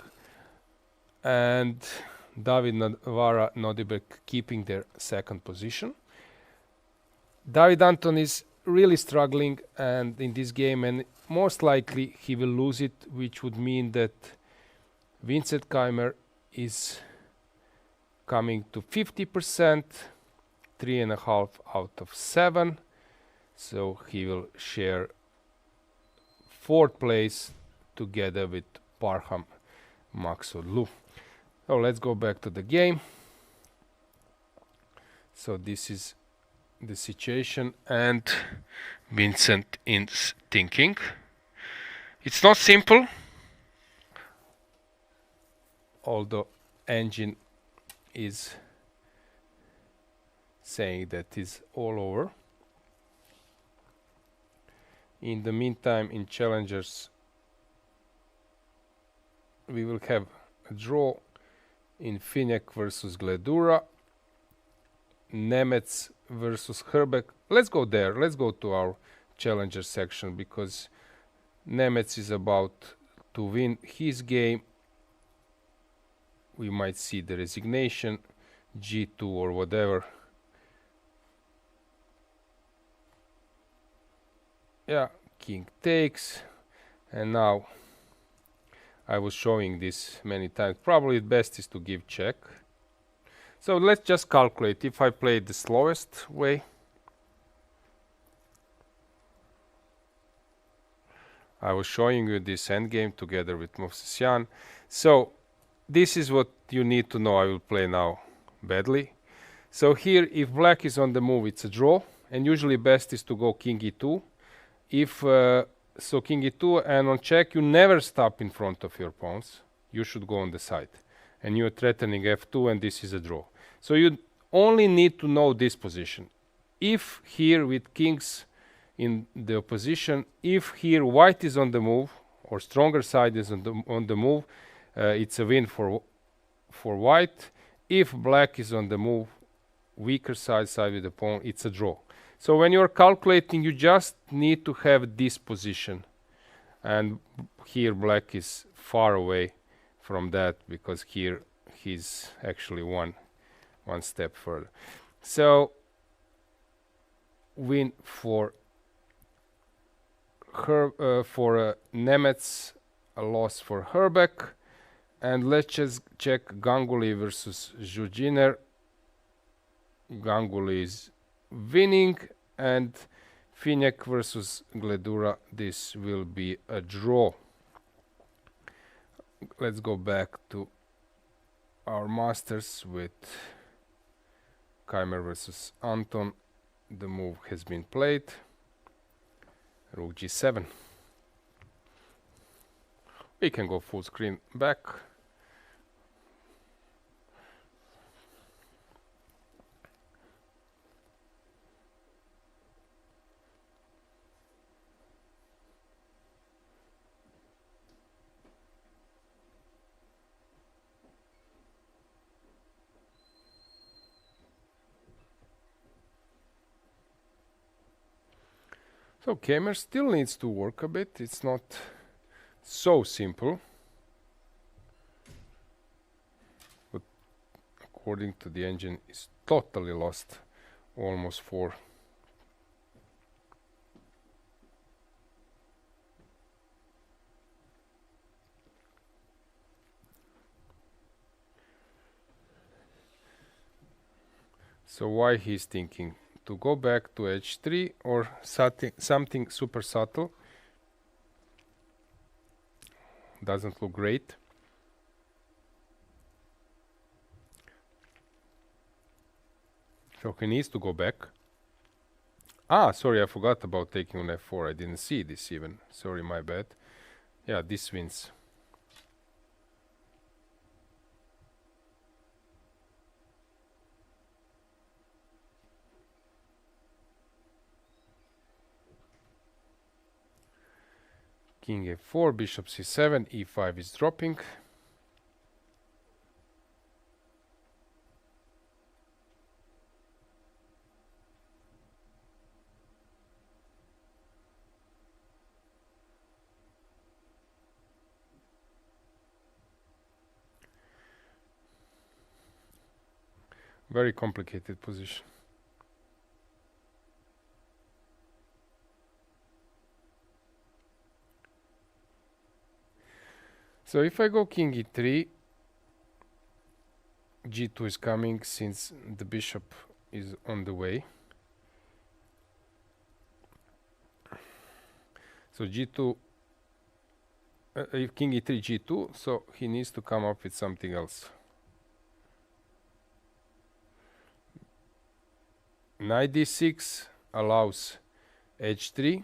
and David Navara, Nodirbek keeping their second position. David Anton is really struggling and in this game, and most likely he will lose it, which would mean that Vincent Keimer is coming to 50%, 3.5 out of 7. So he will share fourth place together with Parham Maksudlu. So let's go back to the game. So this is the situation, and Vincent is thinking. It's not simple, although engine is saying that is all over. In the meantime, in challengers, we will have a draw in Finjak versus Gledura, Nemec versus Herbeck. Let's go there. Let's go to our challenger section, because Nemec is about to win his game. We might see the resignation, G2 or whatever. Yeah, king takes, and now I was showing this many times. Probably the best is to give check. So let's just calculate. If I play the slowest way, I was showing you this endgame together with Movsesyan. So this is what you need to know. I will play now badly. So here, if black is on the move, it's a draw, and usually best is to go king e2. If so, king e2, and on check you never stop in front of your pawns. You should go on the side, and you're threatening f2, and this is a draw. So you only need to know this position. If here with kings in the opposition, if here white is on the move, or stronger side is on the move, it's a win for white. If black is on the move, weaker side with the pawn, it's a draw. So when you're calculating, you just need to have this position, and here black is far away from that, because here he's actually one step further. So win for Nemec, a loss for Herbeck, and let's just check Ganguly versus Jurjiner. Ganguly is winning, and Finjak versus Gledura, this will be a draw. Let's go back to our masters with Keimer versus Anton. The move has been played. Rook g7. We can go full screen back. So Keimer still needs to work a bit. It's not so simple, but according to the engine, is totally lost almost 4. So why he's thinking to go back to h3 or something super subtle? Doesn't look great. So he needs to go back. Ah, sorry, I forgot about taking on f4. I didn't see this even. Sorry, my bad. Yeah, this wins. King a4, bishop c7, e5 is dropping. Very complicated position. So if I go king e3, g2 is coming since the bishop is on the way. So g2, if king e3, g2, so he needs to come up with something else. Knight d6 allows h3.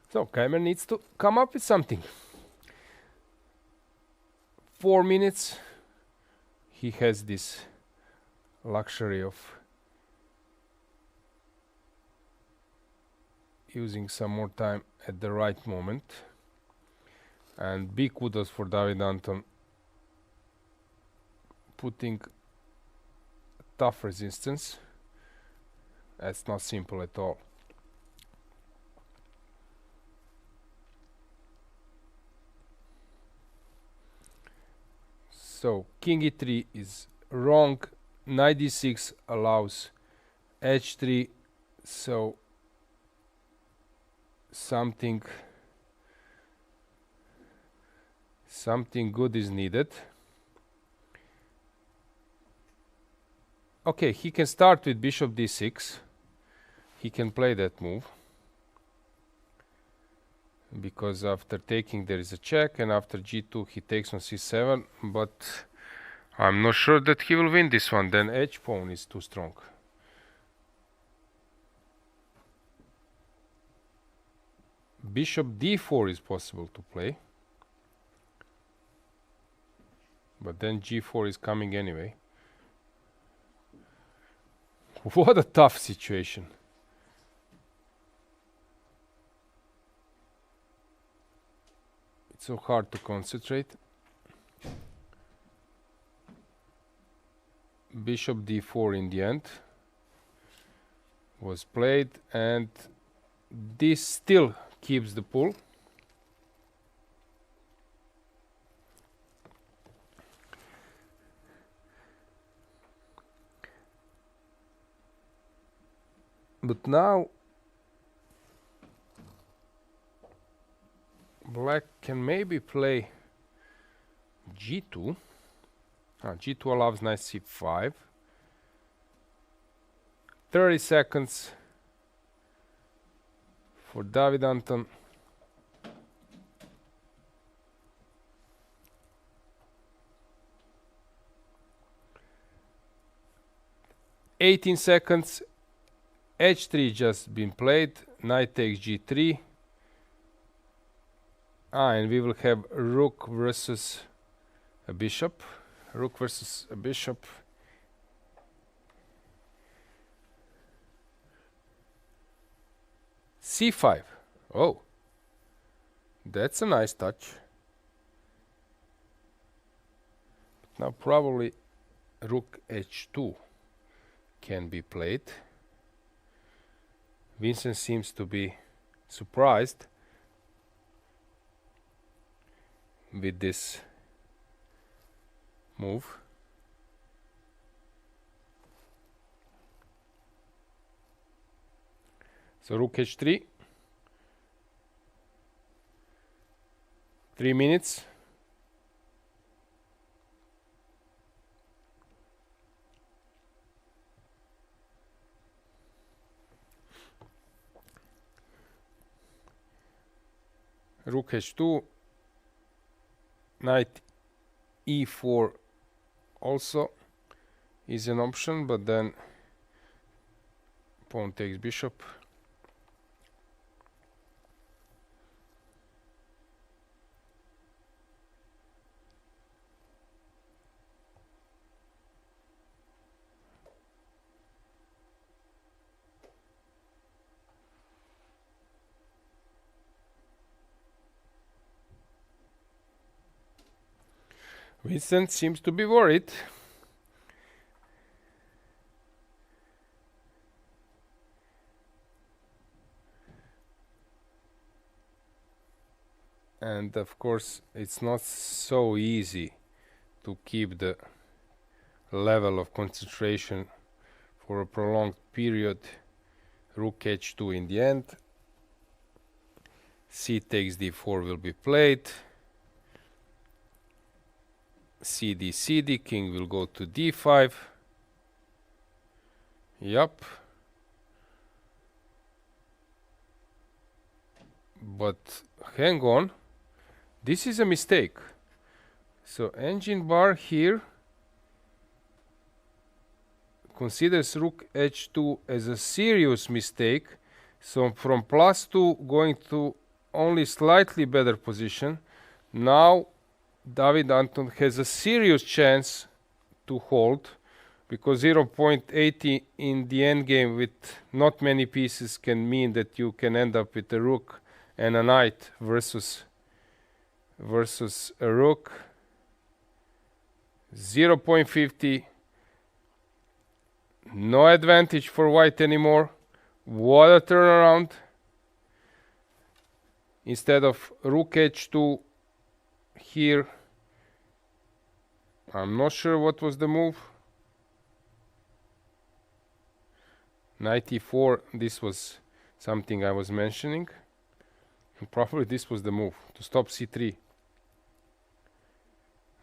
So Keimer needs to come up with something. 4 minutes. He has this luxury of using some more time at the right moment. And big kudos for David Anton putting tough resistance. That's not simple at all. So king e3 is wrong. Knight d6 allows h3, so something good is needed. Okay, he can start with bishop d6. He can play that move, because after taking there is a check, and after g2 he takes on c7, but I'm not sure that he will win this one. Then h pawn is too strong. Bishop d4 is possible to play, but then g4 is coming anyway. What a tough situation. It's so hard to concentrate. Bishop d4 in the end was played, and this still keeps the pull. But now black can maybe play g2. G2 allows knight c5. 30 seconds for David Anton. "18 seconds. h3 just been played. Knight takes g3. And we will have rook versus a bishop. Rook versus a bishop. c5. Oh, that's a nice touch. Now probably rook h2 can be played. Vincent seems to be surprised with this move. So rook h3. 3 minutes. Rook h2. Knight e4 also is an option, but then pawn takes bishop. Vincent seems to be worried. And of course, it's not so easy to keep the level of concentration for a prolonged period. Rook h2 in the end. C takes d4 will be played. CD, CD, king will go to d5. Yup. But hang on, this is a mistake. So engine bar here considers rook h2 as a serious mistake. So from +2 going to only slightly better position. Now David Anton has a serious chance to hold, because 0.80 in the endgame with not many pieces can mean that you can end up with a rook and a knight versus a rook. 0.50, no advantage for white anymore. What a turnaround. Instead of rook h2 here, I'm not sure what was the move. Knight e4, this was something I was mentioning. And probably this was the move to stop c3.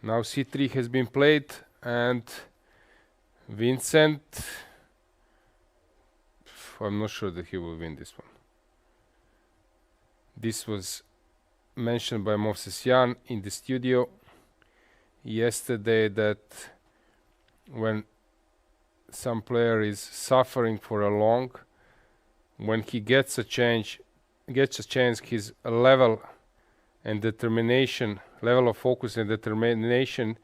Now c3 has been played, and Vincent, I'm not sure that he will win this one. This was mentioned by Moses Jan in the studio yesterday, that when some player is suffering for a long, when he gets a chance, his level and determination, level of focus and determination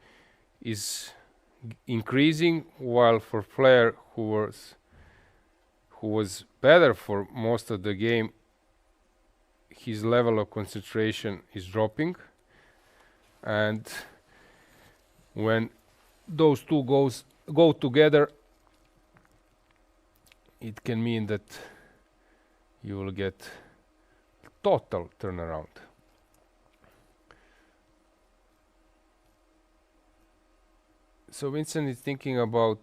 is increasing, while for player who was better for most of the game, his level of concentration is dropping. And when those two go together, it can mean that you will get total turnaround. So Vincent is thinking about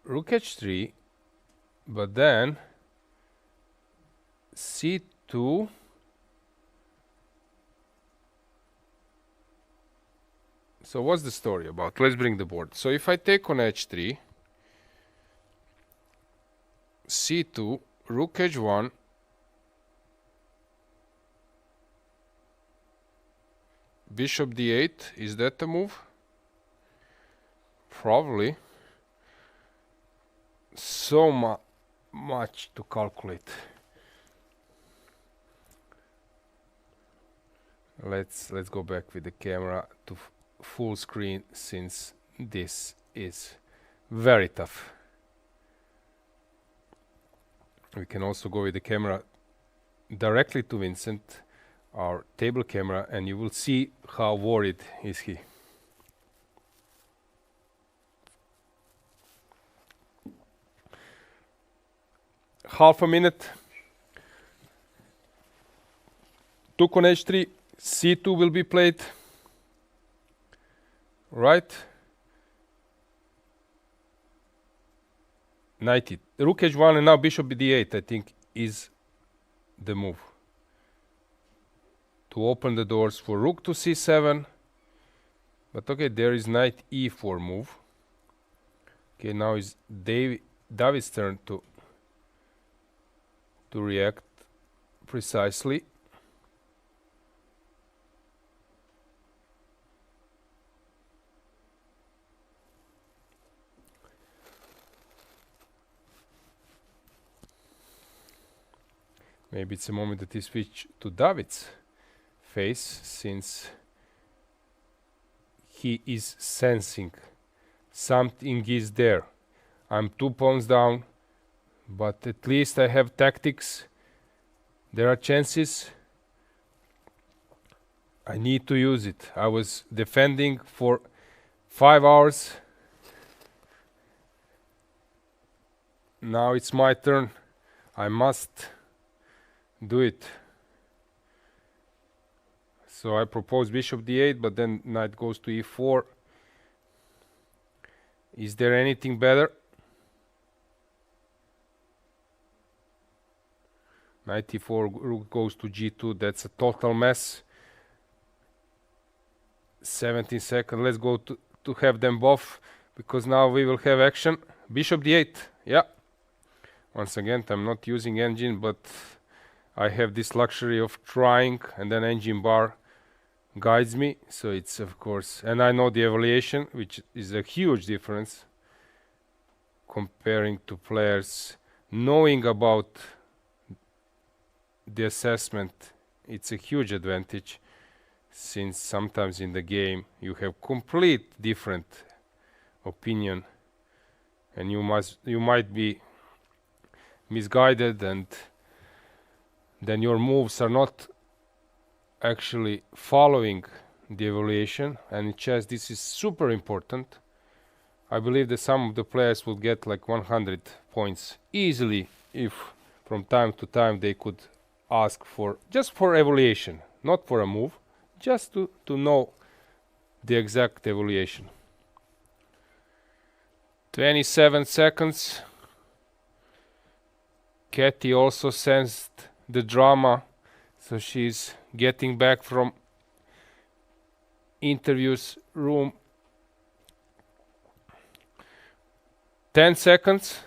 rook h3, but then c2, so what's the story about? Let's bring the board. So if I take on h3, c2, rook h1, bishop d8, is that the move? Probably. So much to calculate. Let's go back with the camera to full screen, since this is very tough. We can also go with the camera directly to Vincent, our table camera, and you will see how worried is he. Half a minute. Took on h3, c2 will be played. Right. knight rook h1 and now bishop d8, I think, is the move to open the doors for rook to c7. But okay, there is knight e4 move. Okay, now is David's turn to react precisely. Maybe it's a moment that he switch to David's face, since he is sensing something is there. I'm 2 pawns down, but at least I have tactics. There are chances. I need to use it. I was defending for 5 hours. Now it's my turn. I must do it. So I propose bishop d8, but then knight goes to e4. Is there anything better? Knight e4, rook goes to g2. That's a total mess. 17 seconds. Let's go to have them both, because now we will have action. Bishop d8. Yeah. Once again, I'm not using engine, but I have this luxury of trying, and then engine bar guides me. So it's, of course, and I know the evaluation, which is a huge difference comparing to players knowing about the assessment. It's a huge advantage, since sometimes in the game you have complete different opinion and you might be misguided, and then your moves are not actually following the evaluation. And in chess this is super important. I believe that some of the players will get like 100 points easily if from time to time they could ask for just for evaluation, not for a move, just to know the exact evaluation. 27 seconds. Keti also sensed the drama, so she's getting back from interviews room. 10 seconds.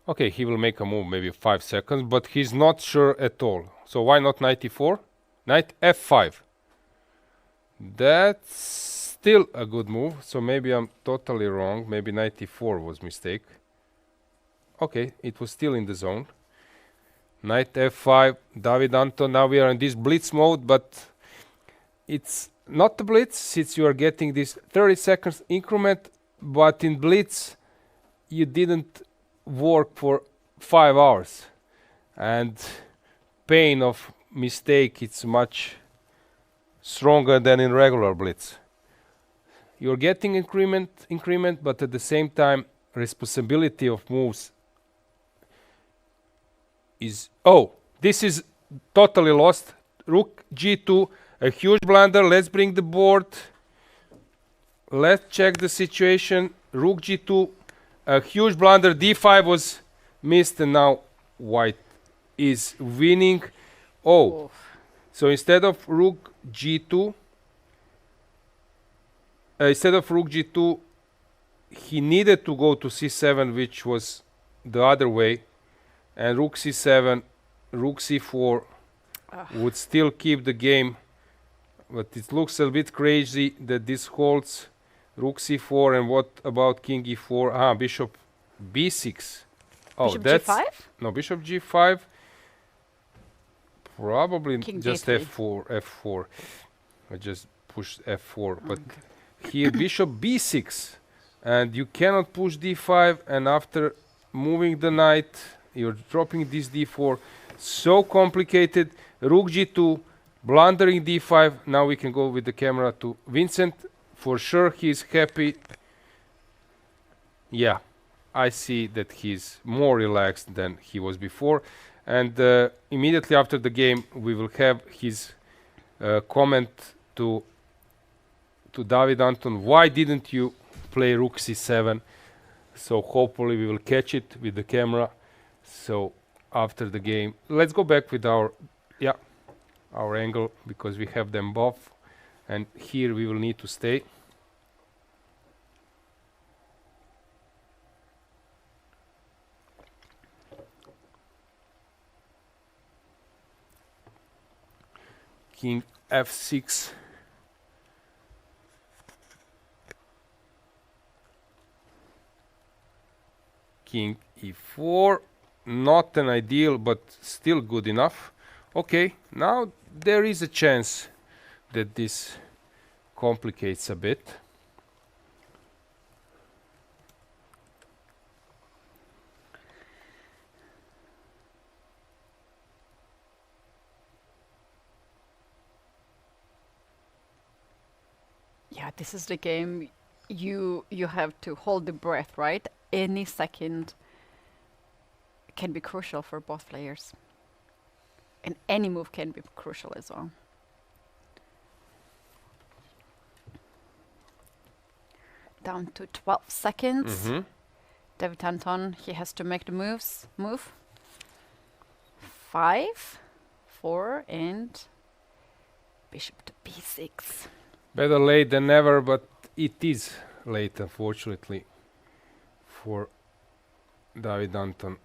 Okay, he will make a move, maybe 5 seconds, but he's not sure at all. So why not knight e4? Knight f5. That's still a good move, so maybe I'm totally wrong. Maybe knight e4 was mistake. Okay, it was still in the zone. Knight f5, David Anton. Now we are in this blitz mode, but it's not the blitz, since you are getting this 30 seconds increment, but in blitz you didn't work for 5 hours, and pain of mistake, it's much stronger than in regular blitz. You're getting increment, but at the same time responsibility of moves is, oh, this is totally lost. Rook g2, a huge blunder. Let's bring the board. Let's check the situation. Rook g2, a huge blunder. d5 was missed, and now white is winning. Oh, so instead of rook g2, he needed to go to c7, which was the other way, and rook c7, rook c4 would still keep the game, but it looks a bit crazy that this holds. Rook c4, and what about king e4? Ah, bishop b6. Oh,
bishop
that's
g5?
No, bishop g5. Probably
King
just
d3.
f4. I just pushed f4, but here bishop b6, and you cannot push d5, and after moving the knight you're dropping this d4. So complicated. Rook g2, blundering d5. Now we can go with the camera to Vincent. For sure he's happy. Yeah, I see that he's more relaxed than he was before, and immediately after the game we will have his comment to David Anton. Why didn't you play rook c7? So hopefully we will catch it with the camera. So after the game, let's go back with our angle, because we have them both, and here we will need to stay. King f6. King e4. Not an ideal, but still good enough. Okay, now there is a chance that this complicates a bit.
Yeah, this is the game you have to hold the breath, right? Any second can be crucial for both players. And any move can be crucial as well. Down to 12 seconds. David Anton, he has to make the move. 5, 4, and bishop to b6.
Better late than never, but it is late, unfortunately, for David Anton.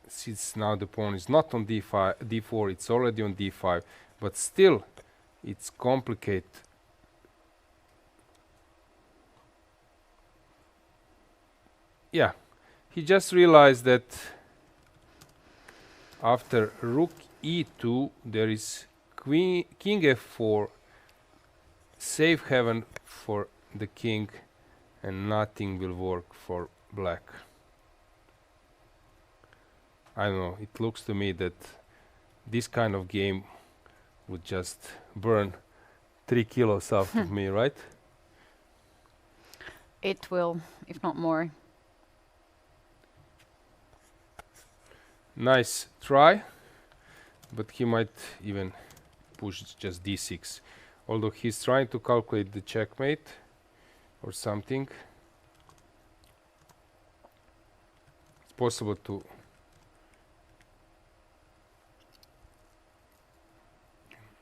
Since now the pawn is not on d4, it's already on d5, but still it's complicated. Yeah, he just realized that after rook e2 there is king f4, safe haven for the king, and nothing will work for black. I don't know, it looks to me that this kind of game would just burn 3 kilos out of me, right?
It will, if not more.
Nice try, but he might even push just d6. Although he's trying to calculate the checkmate or something. It's possible to...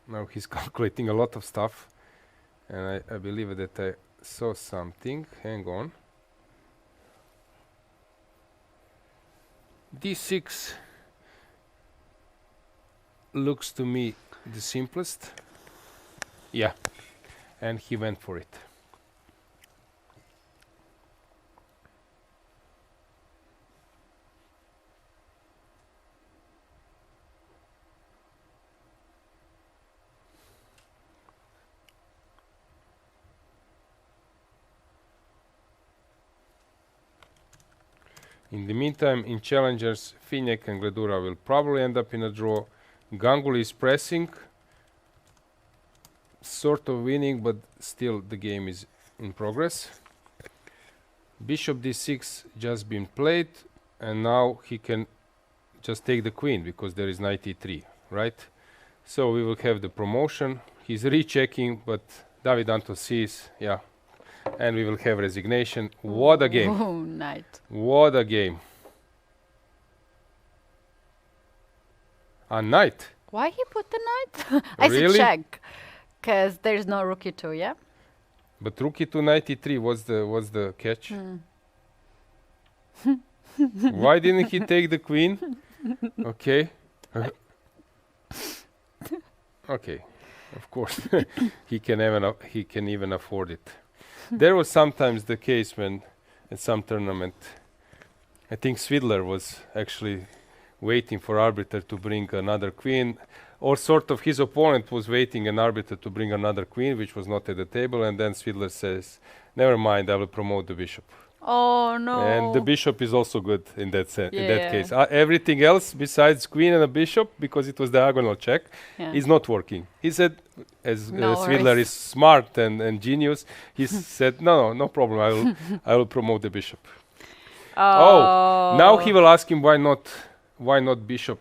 Now he's calculating a lot of stuff, and I believe that I saw something. Hang on. d6 looks to me the simplest. Yeah, and he went for it. In the meantime, in challengers, Finek and Gledura will probably end up in a draw. Ganguly is pressing, sort of winning, but still the game is in progress. Bishop d6 just been played, and now he can just take the queen because there is knight e3, right? So we will have the promotion. He's rechecking, but David Anton sees, yeah. And we will have resignation. What a game.
Oh, knight.
What a game. A knight.
Why he put the knight? I
Really?
should check. Because there's no rook e2, yeah?
But rook e2, knight e3, what's the catch? Why didn't he take the queen? Okay. Okay. Of course. he can even afford it. There was sometimes the case when at some tournament, I think Svidler was actually waiting for arbiter to bring another queen, or sort of his opponent was waiting an arbiter to bring another queen, which was not at the table, and then Svidler says, never mind, I will promote the bishop.
Oh no.
And the bishop is also good in that in that
Yeah.
case. Everything else besides queen and a bishop, because it was diagonal check,
Yeah.
is not working. He said, as
No
Svidler
worries.
is smart and genius, he said, no problem, I will promote the bishop. Oh, now he will ask him why not bishop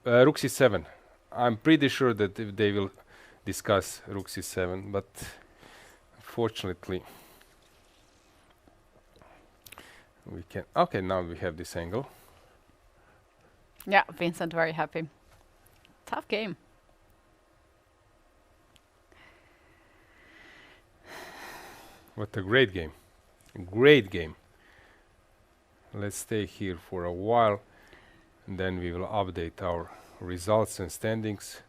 rook c7. I'm pretty sure that they will discuss rook c7, but unfortunately We can. Okay, now we have this angle.
Yeah, Vincent very happy. Tough game.
What a great game. Great game. Let's stay here for a while, and then we will update our results and standings.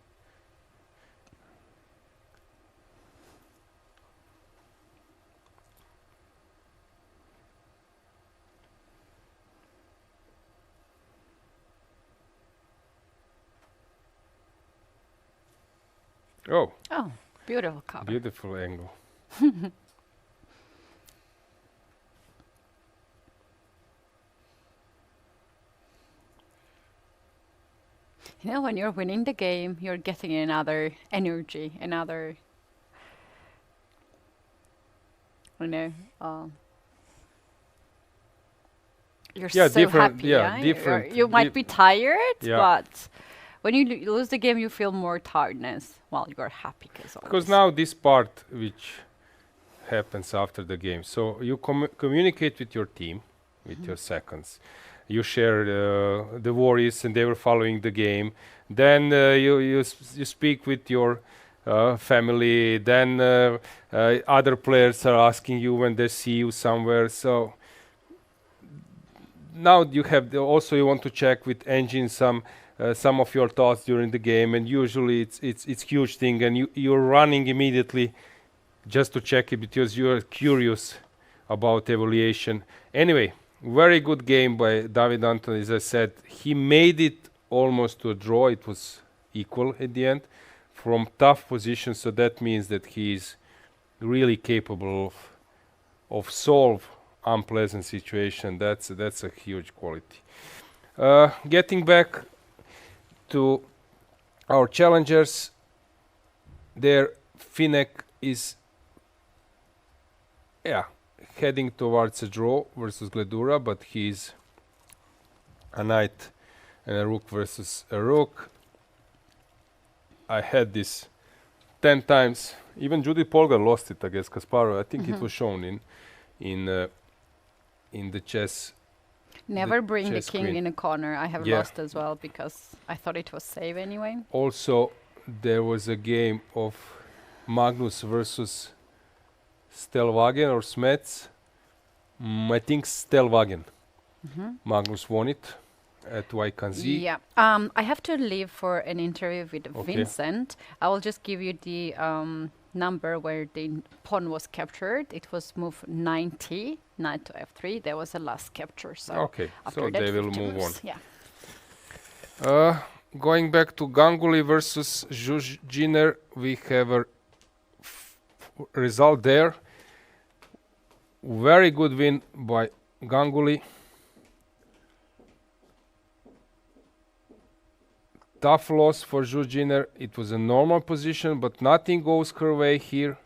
Oh.
Oh, beautiful cover.
Beautiful angle.
You know, when you're winning the game, you're getting another energy, another, you know, you're
Yeah,
so
different-
happy.
yeah,
You're-
different-
You might be tired,
Yeah.
but when you lose the game, you feel more tiredness. Well, you're happy
Because now this part which happens after the game, so you communicate with your team, with your seconds. You share the worries, and they were following the game. Then you speak with your family. Then other players are asking you when they see you somewhere. So now you have also you want to check with engine some of your thoughts during the game, and usually it's huge thing, and you're running immediately just to check it because you're curious about evaluation. Anyway, very good game by David Anton. As I said, he made it almost to a draw. It was equal at the end from tough positions, so that means that he is really capable of solve unpleasant situation. That's a huge quality. Getting back to our challengers, there Finek is heading towards a draw versus Gledura, but he's a knight and a rook versus a rook. I had this 10 times. Even Judy Polgar lost it against Kasparov. I think it was shown in the chess.
Never bring the
chess
king
queen.
in a corner. I have
Yeah.
lost as well because I thought it was safe anyway.
Also, there was a game of Magnus versus Stelvagen or Smets. I think Stelvagen. Magnus won it at Vaikanzi.
Yeah. I have to leave for an interview with
Okay.
Vincent. I will just give you the number where the pawn was captured. It was move 90, knight to f3. There was a last capture. So
Okay,
after
so
that,
they will
50
move
moves.
on.
Yeah.
Going back to Ganguly versus Zhuzhiner, we have a result there. Very good win by Ganguly. Tough loss for Zhuzhiner. It was a normal position, but nothing goes her way here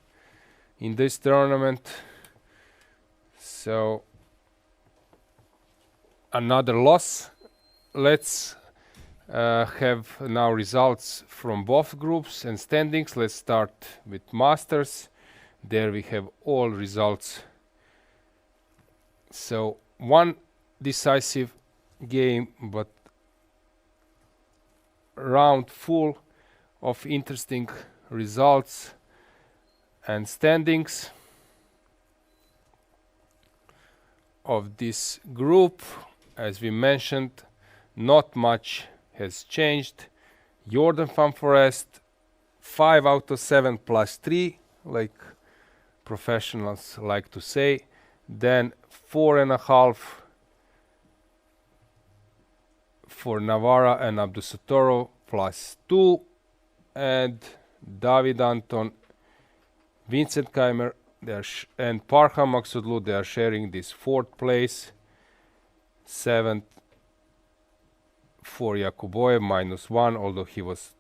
in this tournament. So another loss. Let's have now results from both groups and standings. Let's start with Masters. There we have all results. So one decisive game, but round full of interesting results and standings of this group. As we mentioned, not much has changed. Jordan van Forest 5 out of 7 plus 3, like professionals like to say. Then 4.5 for Navara and Abdusattorov plus 2, and David Anton, Vincent Keimer, and Parham Maksudlu, they are sharing this 4th place. 7th for Yakuboyev, -1, although he was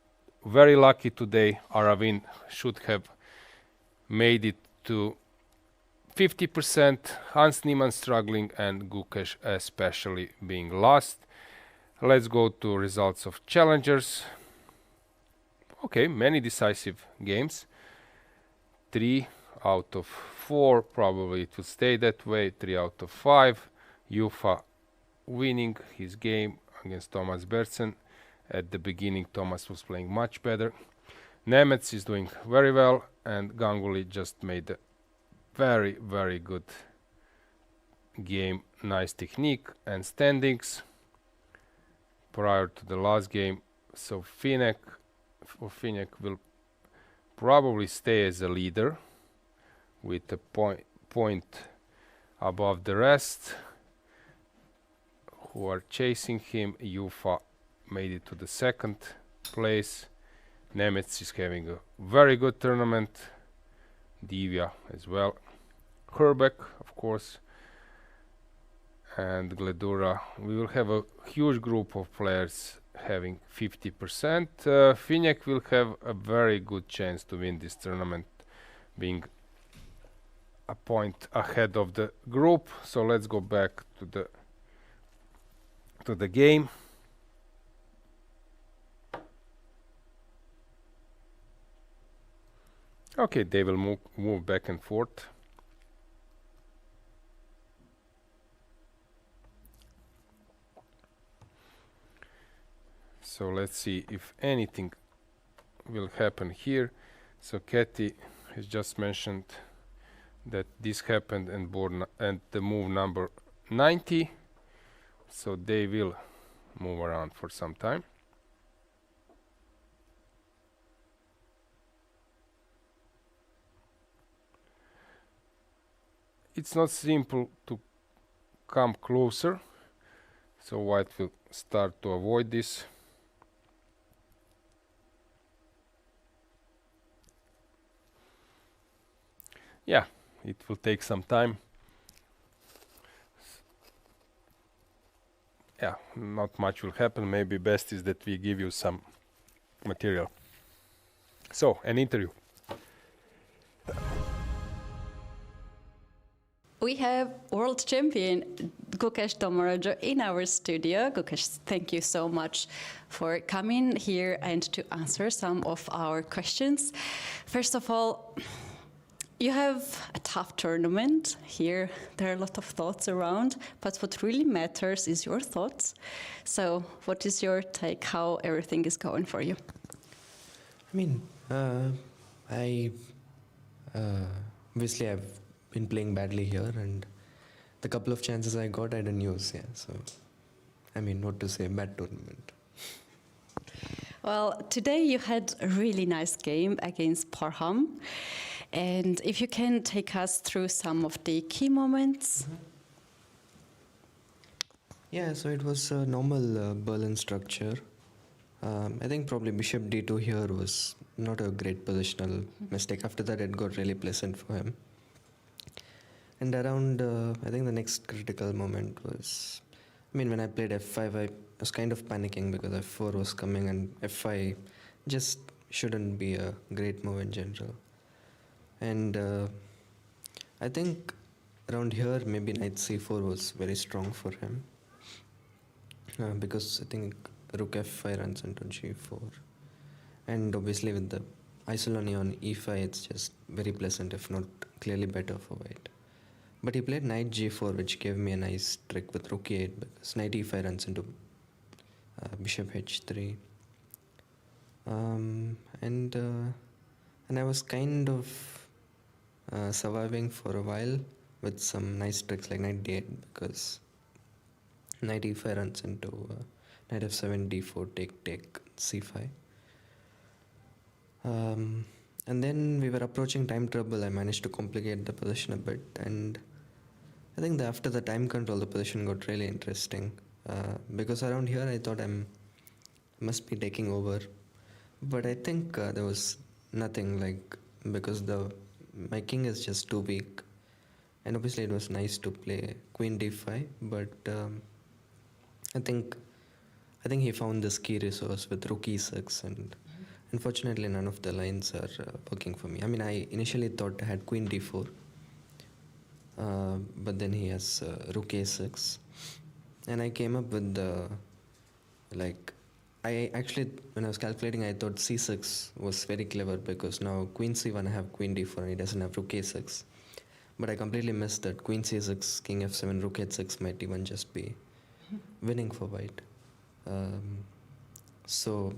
very lucky today. Aravind should have made it to 50%. Hans Niemann struggling, and Gukesh especially being lost. Let's go to results of challengers. Okay, many decisive games. 3 out of 4, probably it will stay that way. 3 out of 5. Jufa winning his game against Thomas Bertsen. At the beginning, Thomas was playing much better. Nemec is doing very well, and Ganguly just made a very, very good game. Nice technique and standings prior to the last game. So Finek will probably stay as a leader with a point above the rest who are chasing him. Jufa made it to the second place. Nemec is having a very good tournament. Divya as well. Herbeck, of course, and Gledura. We will have a huge group of players having 50%. Finek will have a very good chance to win this tournament, being a point ahead of the group. So let's go back to the game. Okay, they will move back and forth. So let's see if anything will happen here. So Keti has just mentioned that this happened and the move number 90. So they will move around for some time. It's not simple to come closer, so white will start to avoid this. Yeah, it will take some time. Yeah, not much will happen. Maybe best is that we give you some material. So, an interview.
We have world champion Gukesh Tomarajo in our studio. Gukesh, thank you so much for coming here and to answer some of our questions. First of all, you have a tough tournament here. There are a lot of thoughts around, but what really matters is your thoughts. So what is your take, how everything is going for you?
I mean, obviously I've been playing badly here, and the couple of chances I got, I didn't use. Yeah, so I mean, what to say, bad tournament.
Well, today you had a really nice game against Parham, and if you can take us through some of the key moments.
Yeah, so it was a normal Berlin structure. I think probably bishop d2 here was not a great positional mistake. After that, it got really pleasant for him. And around, I think the next critical moment was, I mean, when I played f5, I was kind of panicking because f4 was coming and f5 just shouldn't be a great move in general. And I think around here, maybe knight c4 was very strong for him. Because I think rook f5 runs into g4. And obviously with the isolaनी on e5, it's just very pleasant, if not clearly better for white. But he played knight g4, which gave me a nice trick with rook e8, because knight e5 runs into bishop h3. And I was kind of surviving for a while with some nice tricks like knight d8, because knight e5 runs into knight f7, d4, take, c5. And then we were approaching time trouble. I managed to complicate the position a bit, and I think that after the time control, the position got really interesting. Because around here, I thought I must be taking over, but I think there was nothing, like, because my king is just too weak, and obviously it was nice to play queen d5, but I think he found this key resource with rook e6, and unfortunately none of the lines are working for me. I mean, I initially thought I had queen d4, but then he has rook a6, and I came up with I actually, when I was calculating, I thought c6 was very clever, because now queen c1 I have queen d4 and he doesn't have rook a6.
but I completely missed that queen c6, king f7, rook h6 might even just be winning for white. So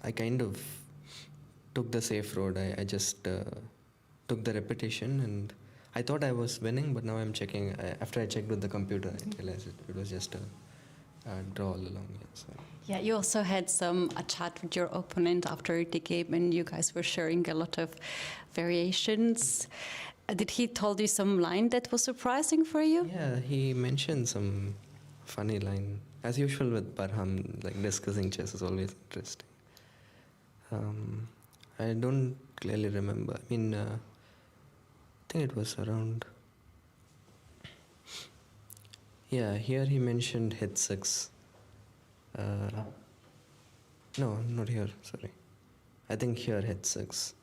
I kind of took the safe road. I just took the repetition, and I thought I was winning, but now I'm checking. After I checked with the computer, I realized it was just a draw all along. Yeah, so.
Yeah, you also had a chat with your opponent after the game, and you guys were sharing a lot of variations. Did he told you some line that was surprising for you?
Yeah, he mentioned some funny line. As usual with Parham, like discussing chess is always interesting. I don't clearly remember. I mean, I think it was around. Yeah, here he mentioned h6. No, not here, sorry. I think here h6.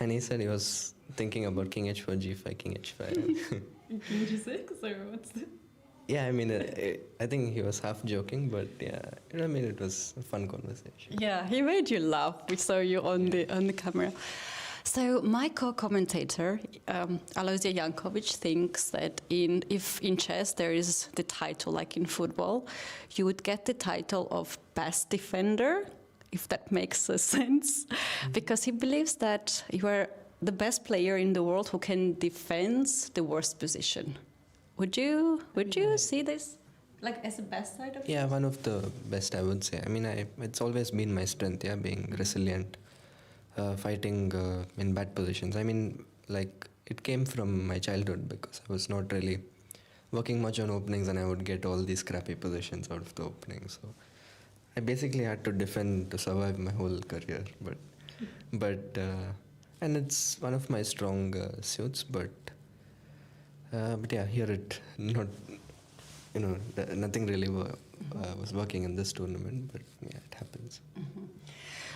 And he said he was thinking about king h4, g5, king h5.
King g6 or what's it?
Yeah, I mean, I think he was half joking, but yeah, I mean, it was a fun conversation.
Yeah, he made you laugh. We saw you on the camera. So my co-commentator, Alojzije Jankovic, thinks that if in chess there is the title like in football, you would get the title of best defender, if that makes sense, because he believes that you are the best player in the world who can defend the worst position. Would you see this like as the best side of it?
Yeah, one of the best, I would say. I mean, it's always been my strength, yeah, being resilient, fighting in bad positions. I mean, like, it came from my childhood because I was not really working much on openings, and I would get all these crappy positions out of the opening. So I basically had to defend to survive my whole career. But and it's one of my strong suits, but yeah, here it not, nothing really was working in this tournament, but yeah, it happens.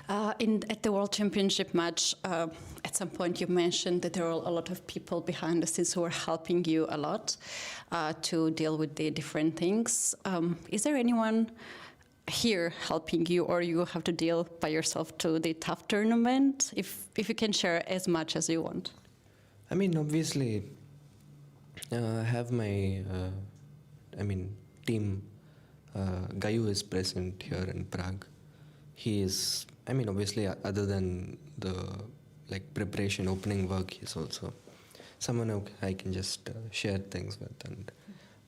At the World Championship match, at some point you mentioned that there were a lot of people behind the scenes who were helping you a lot to deal with the different things. Is there anyone here helping you, or you have to deal by yourself to the tough tournament? If you can share as much as you want.
I mean, obviously, I have my, team. Gayu is present here in Prague. He is, obviously, other than the preparation, opening work, he's also someone who I can just share things with, and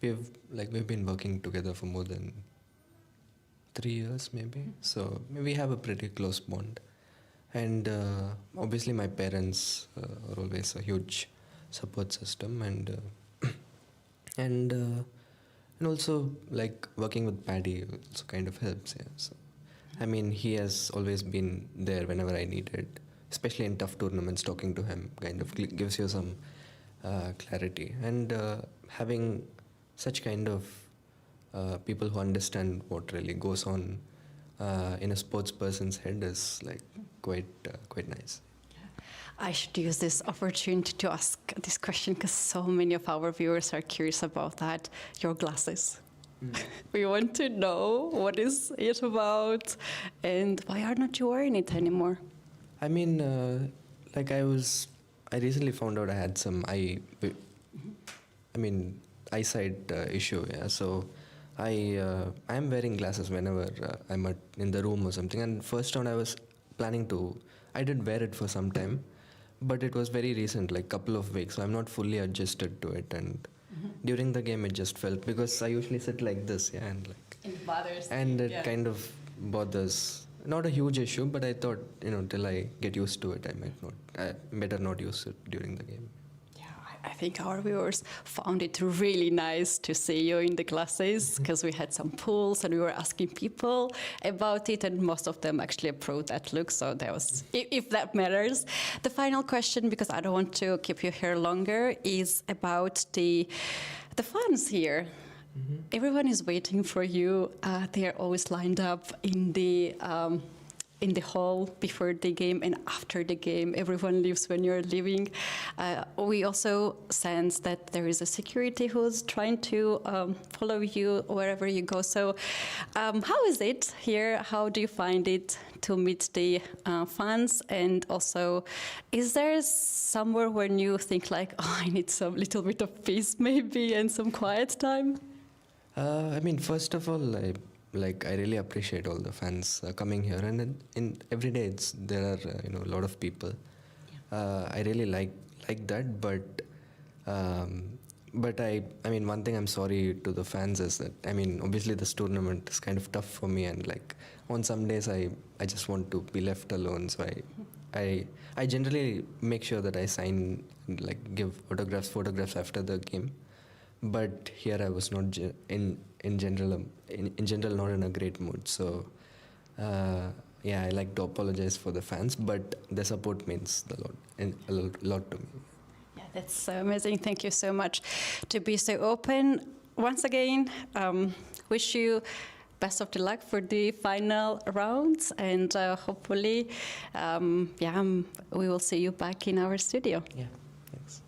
we've been working together for more than 3 years, maybe. So we have a pretty close bond, and obviously my parents are always a huge support system, and also working with Paddy also kind of helps. Yeah, so I mean, he has always been there whenever I needed, especially in tough tournaments. Talking to him kind of gives you some clarity, and having such kind of people who understand what really goes on in a sports person's head is quite nice.
I should use this opportunity to ask this question because so many of our viewers are curious about that. Your glasses. We want to know what is it about and why are not you wearing it anymore?
I mean, I recently found out I had some eyesight issue. Yeah, so I am wearing glasses whenever I'm in the room or something. And first round I did wear it for some time, but it was very recent, couple of weeks. So I'm not fully adjusted to it, and during the game it just felt, because I usually sit like this, yeah, and
it bothers.
And it kind of bothers. Not a huge issue, but I thought, till I get used to it, I better not use it during the game.
I think our viewers found it really nice to see you in the glasses because we had some polls and we were asking people about it, and most of them actually approved that look. So that was, if that matters. The final question, because I don't want to keep you here longer, is about the fans here. Everyone is waiting for you. They are always lined up in the in the hall before the game and after the game. Everyone leaves when you're leaving. We also sense that there is a security who's trying to follow you wherever you go. So how is it here? How do you find it to meet the fans? And also, is there somewhere when you think like, oh, I need some little bit of peace maybe and some quiet time?
I mean, first of all, I really appreciate all the fans coming here, and in every day there are a lot of people. I really like that, but I mean, one thing I'm sorry to the fans is that, I mean, obviously this tournament is kind of tough for me, and like on some days I just want to be left alone. So I generally make sure that I sign, like give photographs after the game. But here I was not in general not in a great mood. So yeah, I like to apologize for the fans, but the support means a lot to me.
Yeah, that's amazing. Thank you so much to be so open. Once again, wish you best of the luck for the final rounds, and hopefully, we will see you back in our studio.
Yeah, thanks.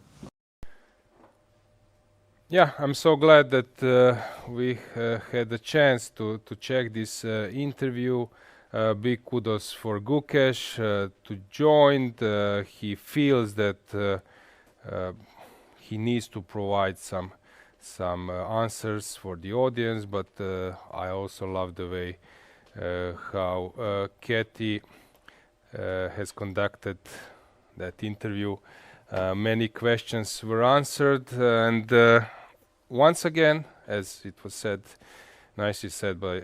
Yeah, I'm so glad that we had the chance to check this interview. Big kudos for Gukesh to join. He feels that he needs to provide some answers for the audience, but I also love the way how Keti has conducted that interview. Many questions were answered, and once again, as it was said, nicely said by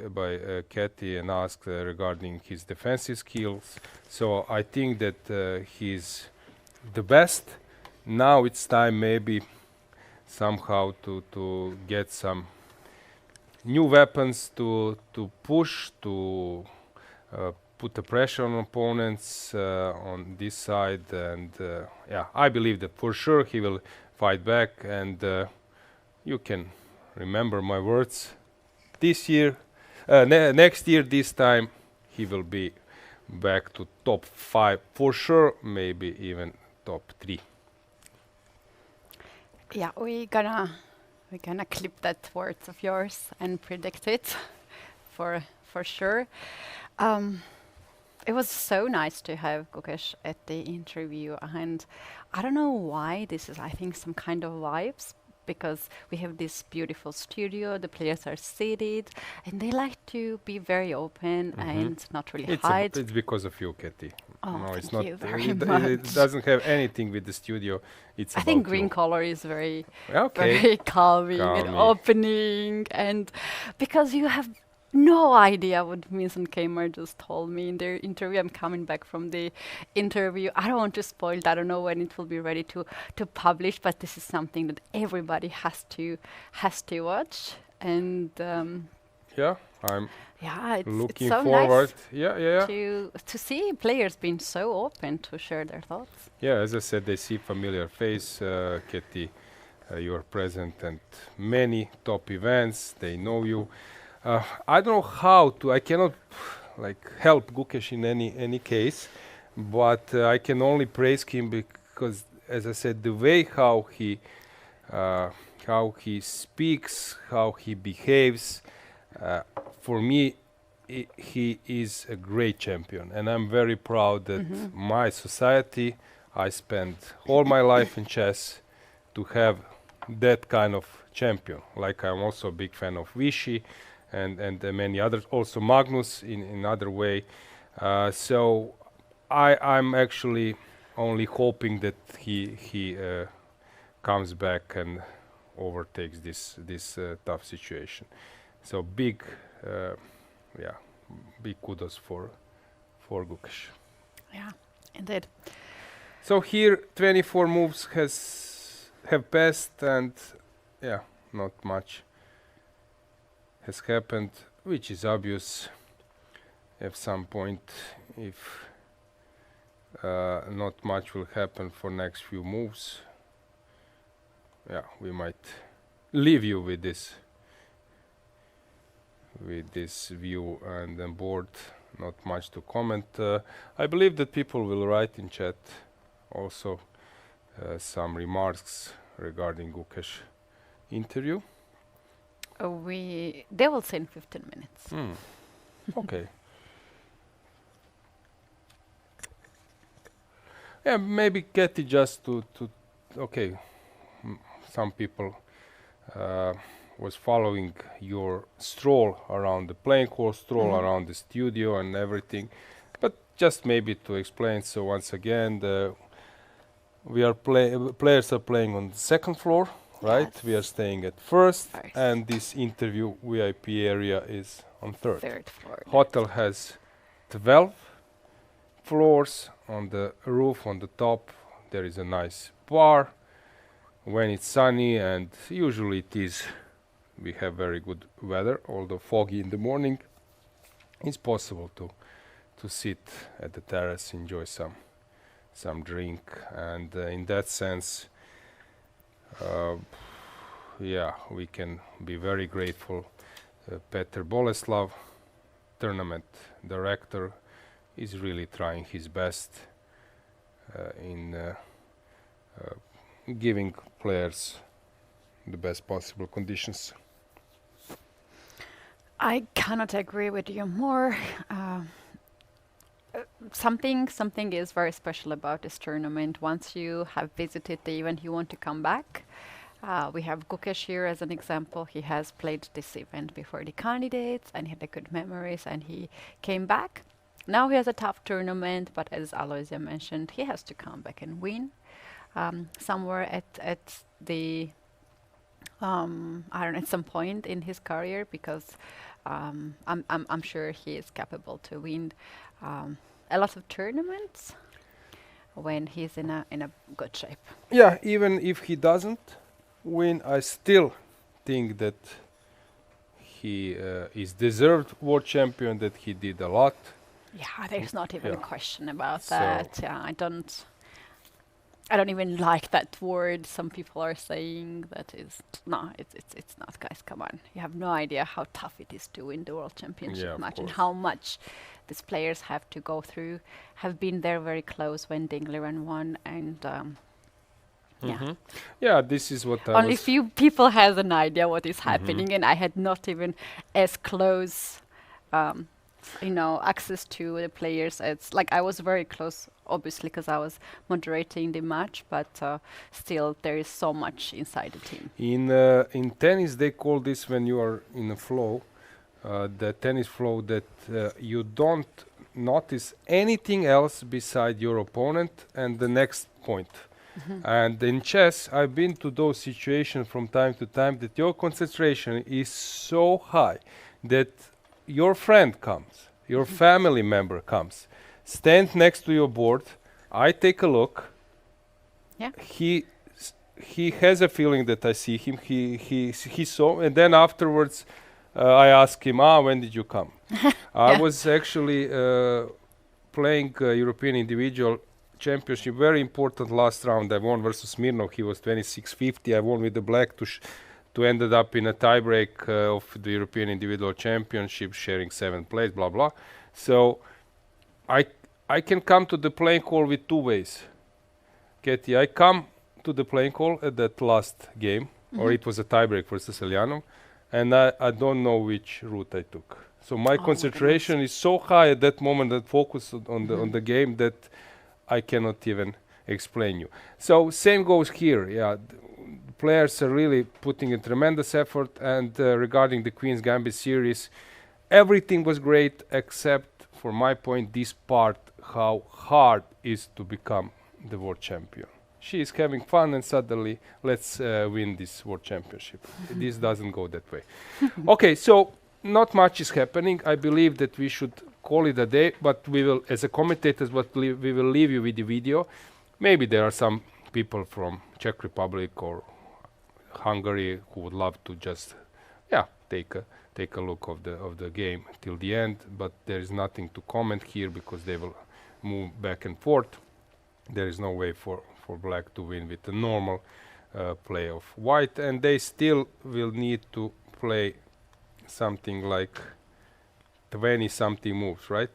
Keti, and asked regarding his defensive skills. So I think that he's the best. Now it's time maybe somehow to get some new weapons to push, to put the pressure on opponents on this side, and yeah, I believe that for sure he will fight back, and you can remember my words. This year, next year, this time, he will be back to top 5 for sure, maybe even top 3.
Yeah, we're gonna clip that words of yours and predict it for sure. It was so nice to have Gukesh at the interview, and I don't know why this is, I think, some kind of vibes, because we have this beautiful studio, the players are seated, and they like to be very open and not really hide.
It's because of you, Keti.
Oh,
no, it's
thank
not.
you very much.
It doesn't have anything with the studio. It's
I
about
think green
you.
color is very,
Okay.
very calming and opening, and because you have no idea what Vincent Kamer just told me in their interview. I'm coming back from the interview. I don't want to spoil it. I don't know when it will be ready to publish, but this is something that everybody has to watch. And
yeah, I'm looking
it's so
forward.
Nice to see players being so open to share their thoughts.
Yeah, as I said, they see familiar face. Keti, you are present at many top events. They know you. I don't know how to. I cannot help Gukesh in any case, but I can only praise him because, as I said, the way how he speaks, how he behaves, for me, he is a great champion, and I'm very proud that my society, I spent all my life in chess to have that kind of champion. Like, I'm also a big fan of Vichy and many others, also Magnus in other way. So I'm actually only hoping that he comes back and overtakes this tough situation. So big kudos for Gukesh.
Yeah, indeed.
So here 24 moves have passed, and yeah, not much has happened, which is obvious. At some point, if not much will happen for next few moves, yeah, we might leave you with this view and then board. not much to comment. I believe that people will write in chat also some remarks regarding Gukesh interview.
They will say in 15 minutes.
Okay. Yeah, maybe Keti just to okay. Some people was following your stroll around the playing hall, stroll around the studio and everything, but just maybe to explain. So once again, players are playing on the second floor, right?
Yes.
We are staying at first, and this interview VIP area is on third.
Third floor.
Hotel has 12 floors. On the roof, on the top, there is a nice bar. When it's sunny, and usually it is, we have very good weather, although foggy in the morning, it's possible to sit at the terrace, enjoy some drink, and in that sense, yeah, we can be very grateful. Peter Boleslav, tournament director, is really trying his best in giving players the best possible conditions.
I cannot agree with you more. Something is very special about this tournament. Once you have visited the event, you want to come back. We have Gukesh here as an example. He has played this event before the candidates and he had good memories and he came back. Now he has a tough tournament, but as Alojzije mentioned, he has to come back and win. Somewhere at the I don't know, at some point in his career, because I'm sure he is capable to win a lot of tournaments when he's in a good shape.
Yeah, even if he doesn't win, I still think that he is deserved world champion, that he did a lot.
Yeah, there's not even a question about that. Yeah, I don't even like that word. Some people are saying that is no, it's not, guys. Come on, you have no idea how tough it is to win the world championship match and how much these players have to go through. Have been there very close when Dingliran won, and
yeah, this is what
only few people has an idea what is happening, and I had not even as close. Access to the players. It's like I was very close, obviously, because I was moderating the match, but still there is so much inside the team.
In tennis, they call this, when you are in a flow, the tennis flow, that you don't notice anything else beside your opponent and the next point. And in chess, I've been to those situations from time to time that your concentration is so high that your friend comes, your family member comes, stand next to your board. I take a look.
Yeah.
He has a feeling that I see him. He saw, and then afterwards, I ask him, when did you come? I was actually playing European Individual Championship, very important last round. I won versus Smirnov. He was 26-50. I won with the black to ended up in a tiebreak of the European Individual Championship, sharing 7th place, blah blah. So I can come to the playing hall with two ways. Keti, I come to the playing hall at that last game, or it was a tiebreak versus Elyanov, and I don't know which route I took. So my concentration is so high at that moment, that focus on the game, that I cannot even explain you. So same goes here. Yeah. Players are really putting a tremendous effort, and regarding the Queen's Gambit series, everything was great except, for my point, this part, how hard is to become the world champion. She is having fun and suddenly let's win this world championship. This doesn't go that way. Okay, so not much is happening. I believe that we should call it a day, but we will, as a commentators, we will leave you with the video. Maybe there are some people from Czech Republic or Hungary who would love to just take a look of the game till the end, but there is nothing to comment here because they will move back and forth. There is no way for black to win with the normal play of white, and they still will need to play something like 20 something moves, right?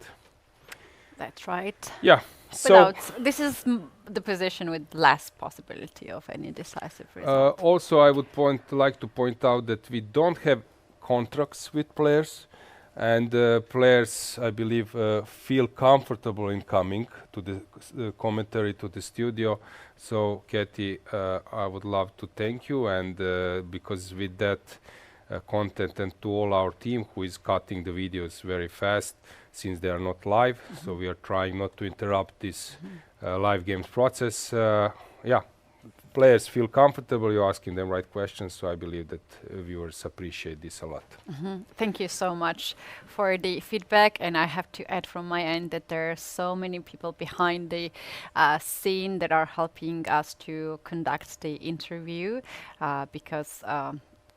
That's right.
Yeah. So
this is the position with less possibility of any decisive result.
also, I would like to point out that we don't have contracts with players, and players, I believe, feel comfortable in coming to the commentary to the studio. So, Keti, I would love to thank you, and because with that content, and to all our team who is cutting the videos very fast since they are not live, so we are trying not to interrupt this live games process. Yeah, players feel comfortable, you're asking them right questions, so I believe that viewers appreciate this a lot.
Thank you so much for the feedback, and I have to add from my end that there are so many people behind the scene that are helping us to conduct the interview, because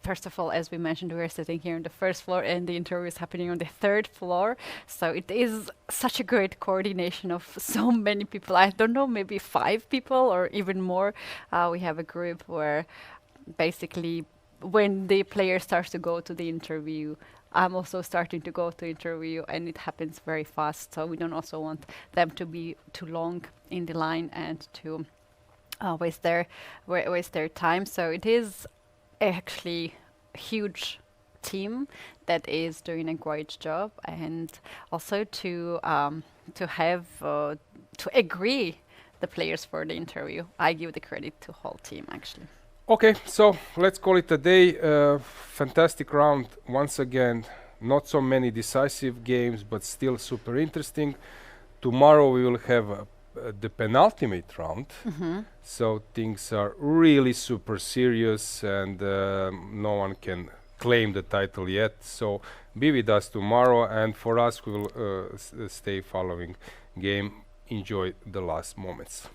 first of all, as we mentioned, we are sitting here on the first floor and the interview is happening on the third floor. So it is such a great coordination of so many people. I don't know, maybe 5 people or even more. We have a group where basically when the player starts to go to the interview, I'm also starting to go to interview, and it happens very fast. So we don't also want them to be too long in the line and to waste their time. So it is actually a huge team that is doing a great job, and also to have to agree the players for the interview. I give the credit to whole team actually.
Okay, so let's call it a day. Fantastic round once again. Not so many decisive games, but still super interesting. Tomorrow we will have the penultimate round. So things are really super serious, and no one can claim the title yet. So be with us tomorrow, and for us, we will stay following game. Enjoy the last moments.